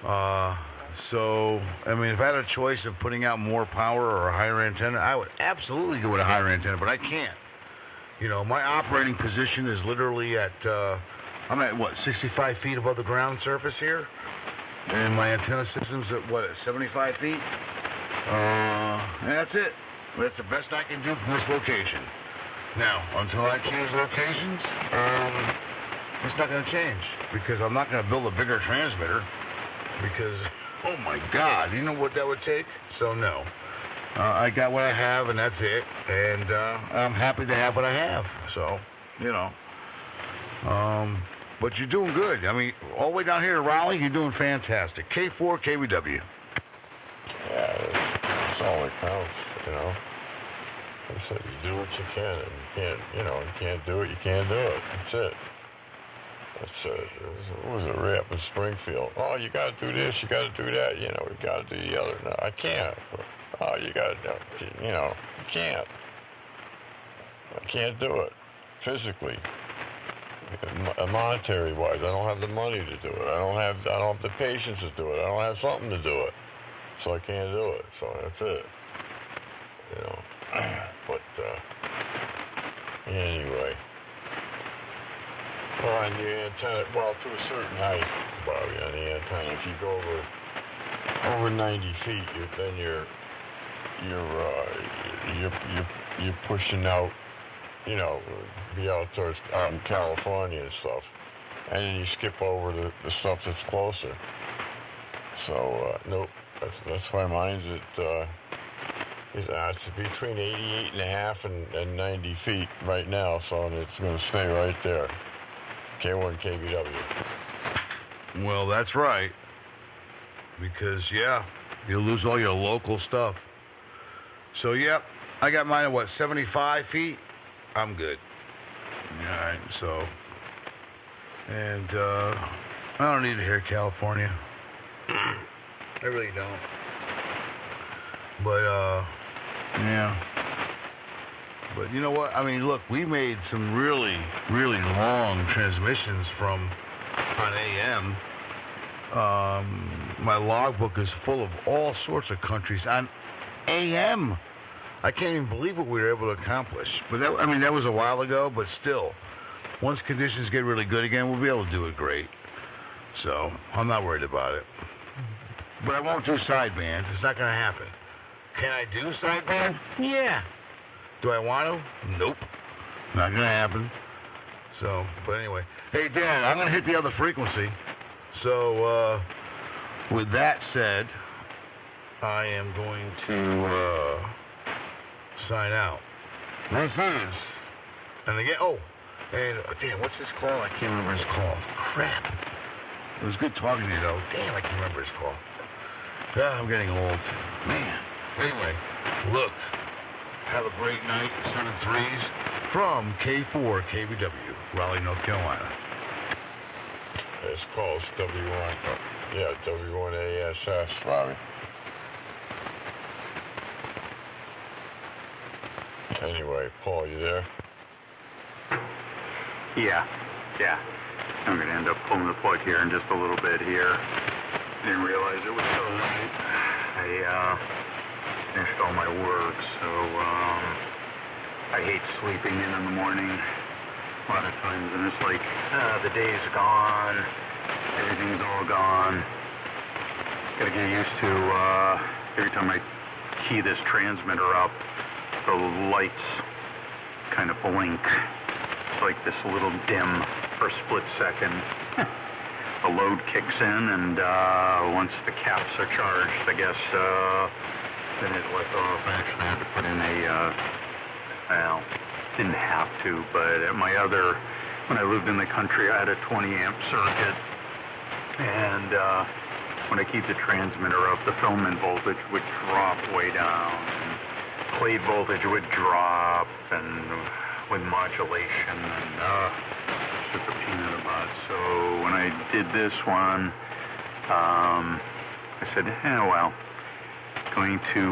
If I had a choice of putting out more power or a higher antenna, I would absolutely go with a higher antenna, but I can't. My operating position is literally I'm at 65 feet above the ground surface here, and my antenna system's at 75 feet? And that's it. That's the best I can do from this location. Now, until I change locations, it's not going to change, because I'm not going to build a bigger transmitter, because, oh my God, you know what that would take? So no. I got what I have, and that's it, and I'm happy to have what I have, so, but you're doing good. All the way down here in Raleigh, you're doing fantastic. K4, KBW. Yeah, that's all that counts, Like I said, you do what you can, and you can't do it, you can't do it. That's it. What was it, rap in Springfield? Oh, you got to do this, you got to do that, you got to do the other. No, I can't. Oh, you got to do, you can't. I can't do it physically, monetary-wise. I don't have the money to do it. I don't have the patience to do it. I don't have something to do it, so I can't do it. So that's it. But anyway. Well, on the antenna, to a certain height, Bobby, on the antenna, if you go over 90 feet, then you're pushing out, be out towards California and stuff, and then you skip over the stuff that's closer. So nope, that's why mine's it's between 88.5 and 90 feet right now, so it's going to stay right there. K1 KBW. Well, that's right. Because, you lose all your local stuff. So, I got mine at 75 feet? I'm good. All right, so. And, I don't need to hear California. I really don't. But, But you know what? Look, we made some really, really long transmissions on AM. My logbook is full of all sorts of countries on AM. I can't even believe what we were able to accomplish. But that was a while ago, but still, once conditions get really good again, we'll be able to do it great. So I'm not worried about it. But I won't do sidebands. It's not going to happen. Can I do sidebands? Yeah. Do I want to? Nope. Not going to happen. So, but anyway. Hey, Dan, I'm going to hit the other frequency. So, with that said, I am going to sign out. This is And they get, damn, what's his call? I can't remember his call. Crap. It was good talking to you, though. Damn, I can't remember his call. I'm getting old. Man. Anyway, look. Have a great night. Sun and threes from K4 KBW, Raleigh, North Carolina. This call's W1. Yeah, W1ASS, Robbie. Anyway, Paul, you there? Yeah. I'm going to end up pulling the plug here in just a little bit here. Didn't realize it was so late. I finished all my work, so I hate sleeping in the morning a lot of times, and it's like, the day's gone, everything's all gone. Got to get used to, every time I key this transmitter up, the lights kind of blink. It's like this little dim for a split second. The load kicks in, and once the caps are charged, I guess, then it lets off. I actually had to put in didn't have to, but at my other, when I lived in the country, I had a 20 amp circuit, and when I keep the transmitter up, the filament voltage would drop way down, and plate voltage would drop, and with modulation, and just a pain in the butt. So when I did this one, I said, going to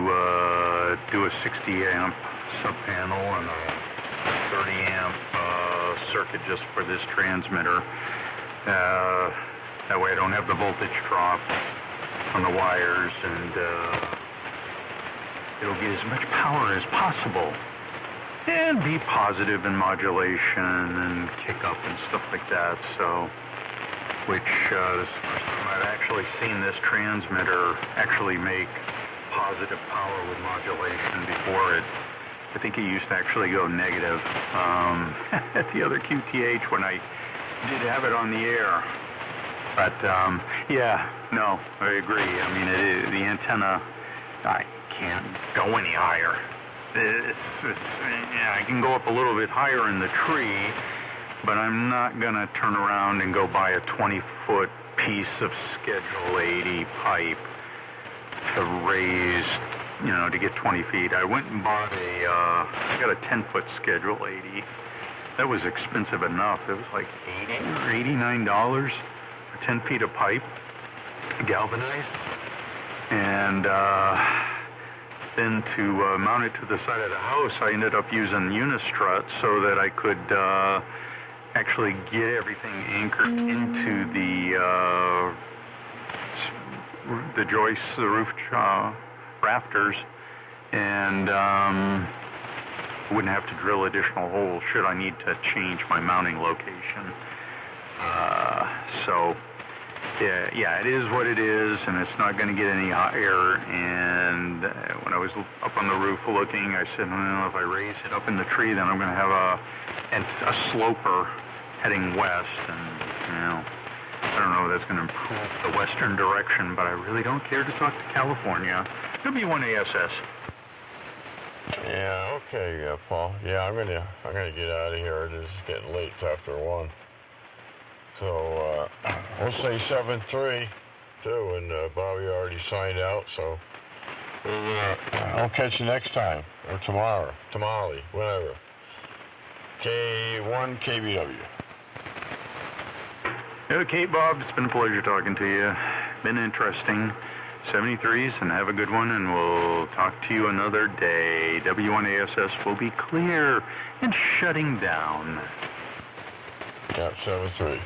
do a 60 amp sub panel and a 30 amp circuit just for this transmitter. That way I don't have the voltage drop on the wires, and it'll get as much power as possible and be positive in modulation and kick up and stuff like that. So, which this is the first time I've actually seen this transmitter actually make positive power with modulation. Before it, I think it used to actually go negative at the other QTH when I did have it on the air. But I agree. I mean, the antenna, I can't go any higher. I can go up a little bit higher in the tree, but I'm not going to turn around and go buy a 20-foot piece of Schedule 80 pipe to raise, to get 20 feet. I went and bought I got a 10-foot Schedule 80. That was expensive enough. It was like $80 or $89 for 10 feet of pipe, galvanized. And then to mount it to the side of the house, I ended up using Unistrut so that I could actually get everything anchored into the joists, the roof rafters, and wouldn't have to drill additional holes should I need to change my mounting location. It is what it is, and it's not going to get any higher. And when I was up on the roof looking, I said, if I raise it up in the tree, then I'm going to have a sloper heading west, and I don't know if that's going to improve the western direction, but I really don't care to talk to California. W1ASS. Yeah, okay, Paul. Yeah, I'm gonna get out of here. It is getting late. It's after 1. So we'll say 7-3 too, and Bobby already signed out. So I'll catch you next time or tomorrow, whenever. K1 KBW. Okay, Bob. It's been a pleasure talking to you. Been interesting. 73s, and have a good one, and we'll talk to you another day. W1ASS will be clear and shutting down. Yeah, 7-3.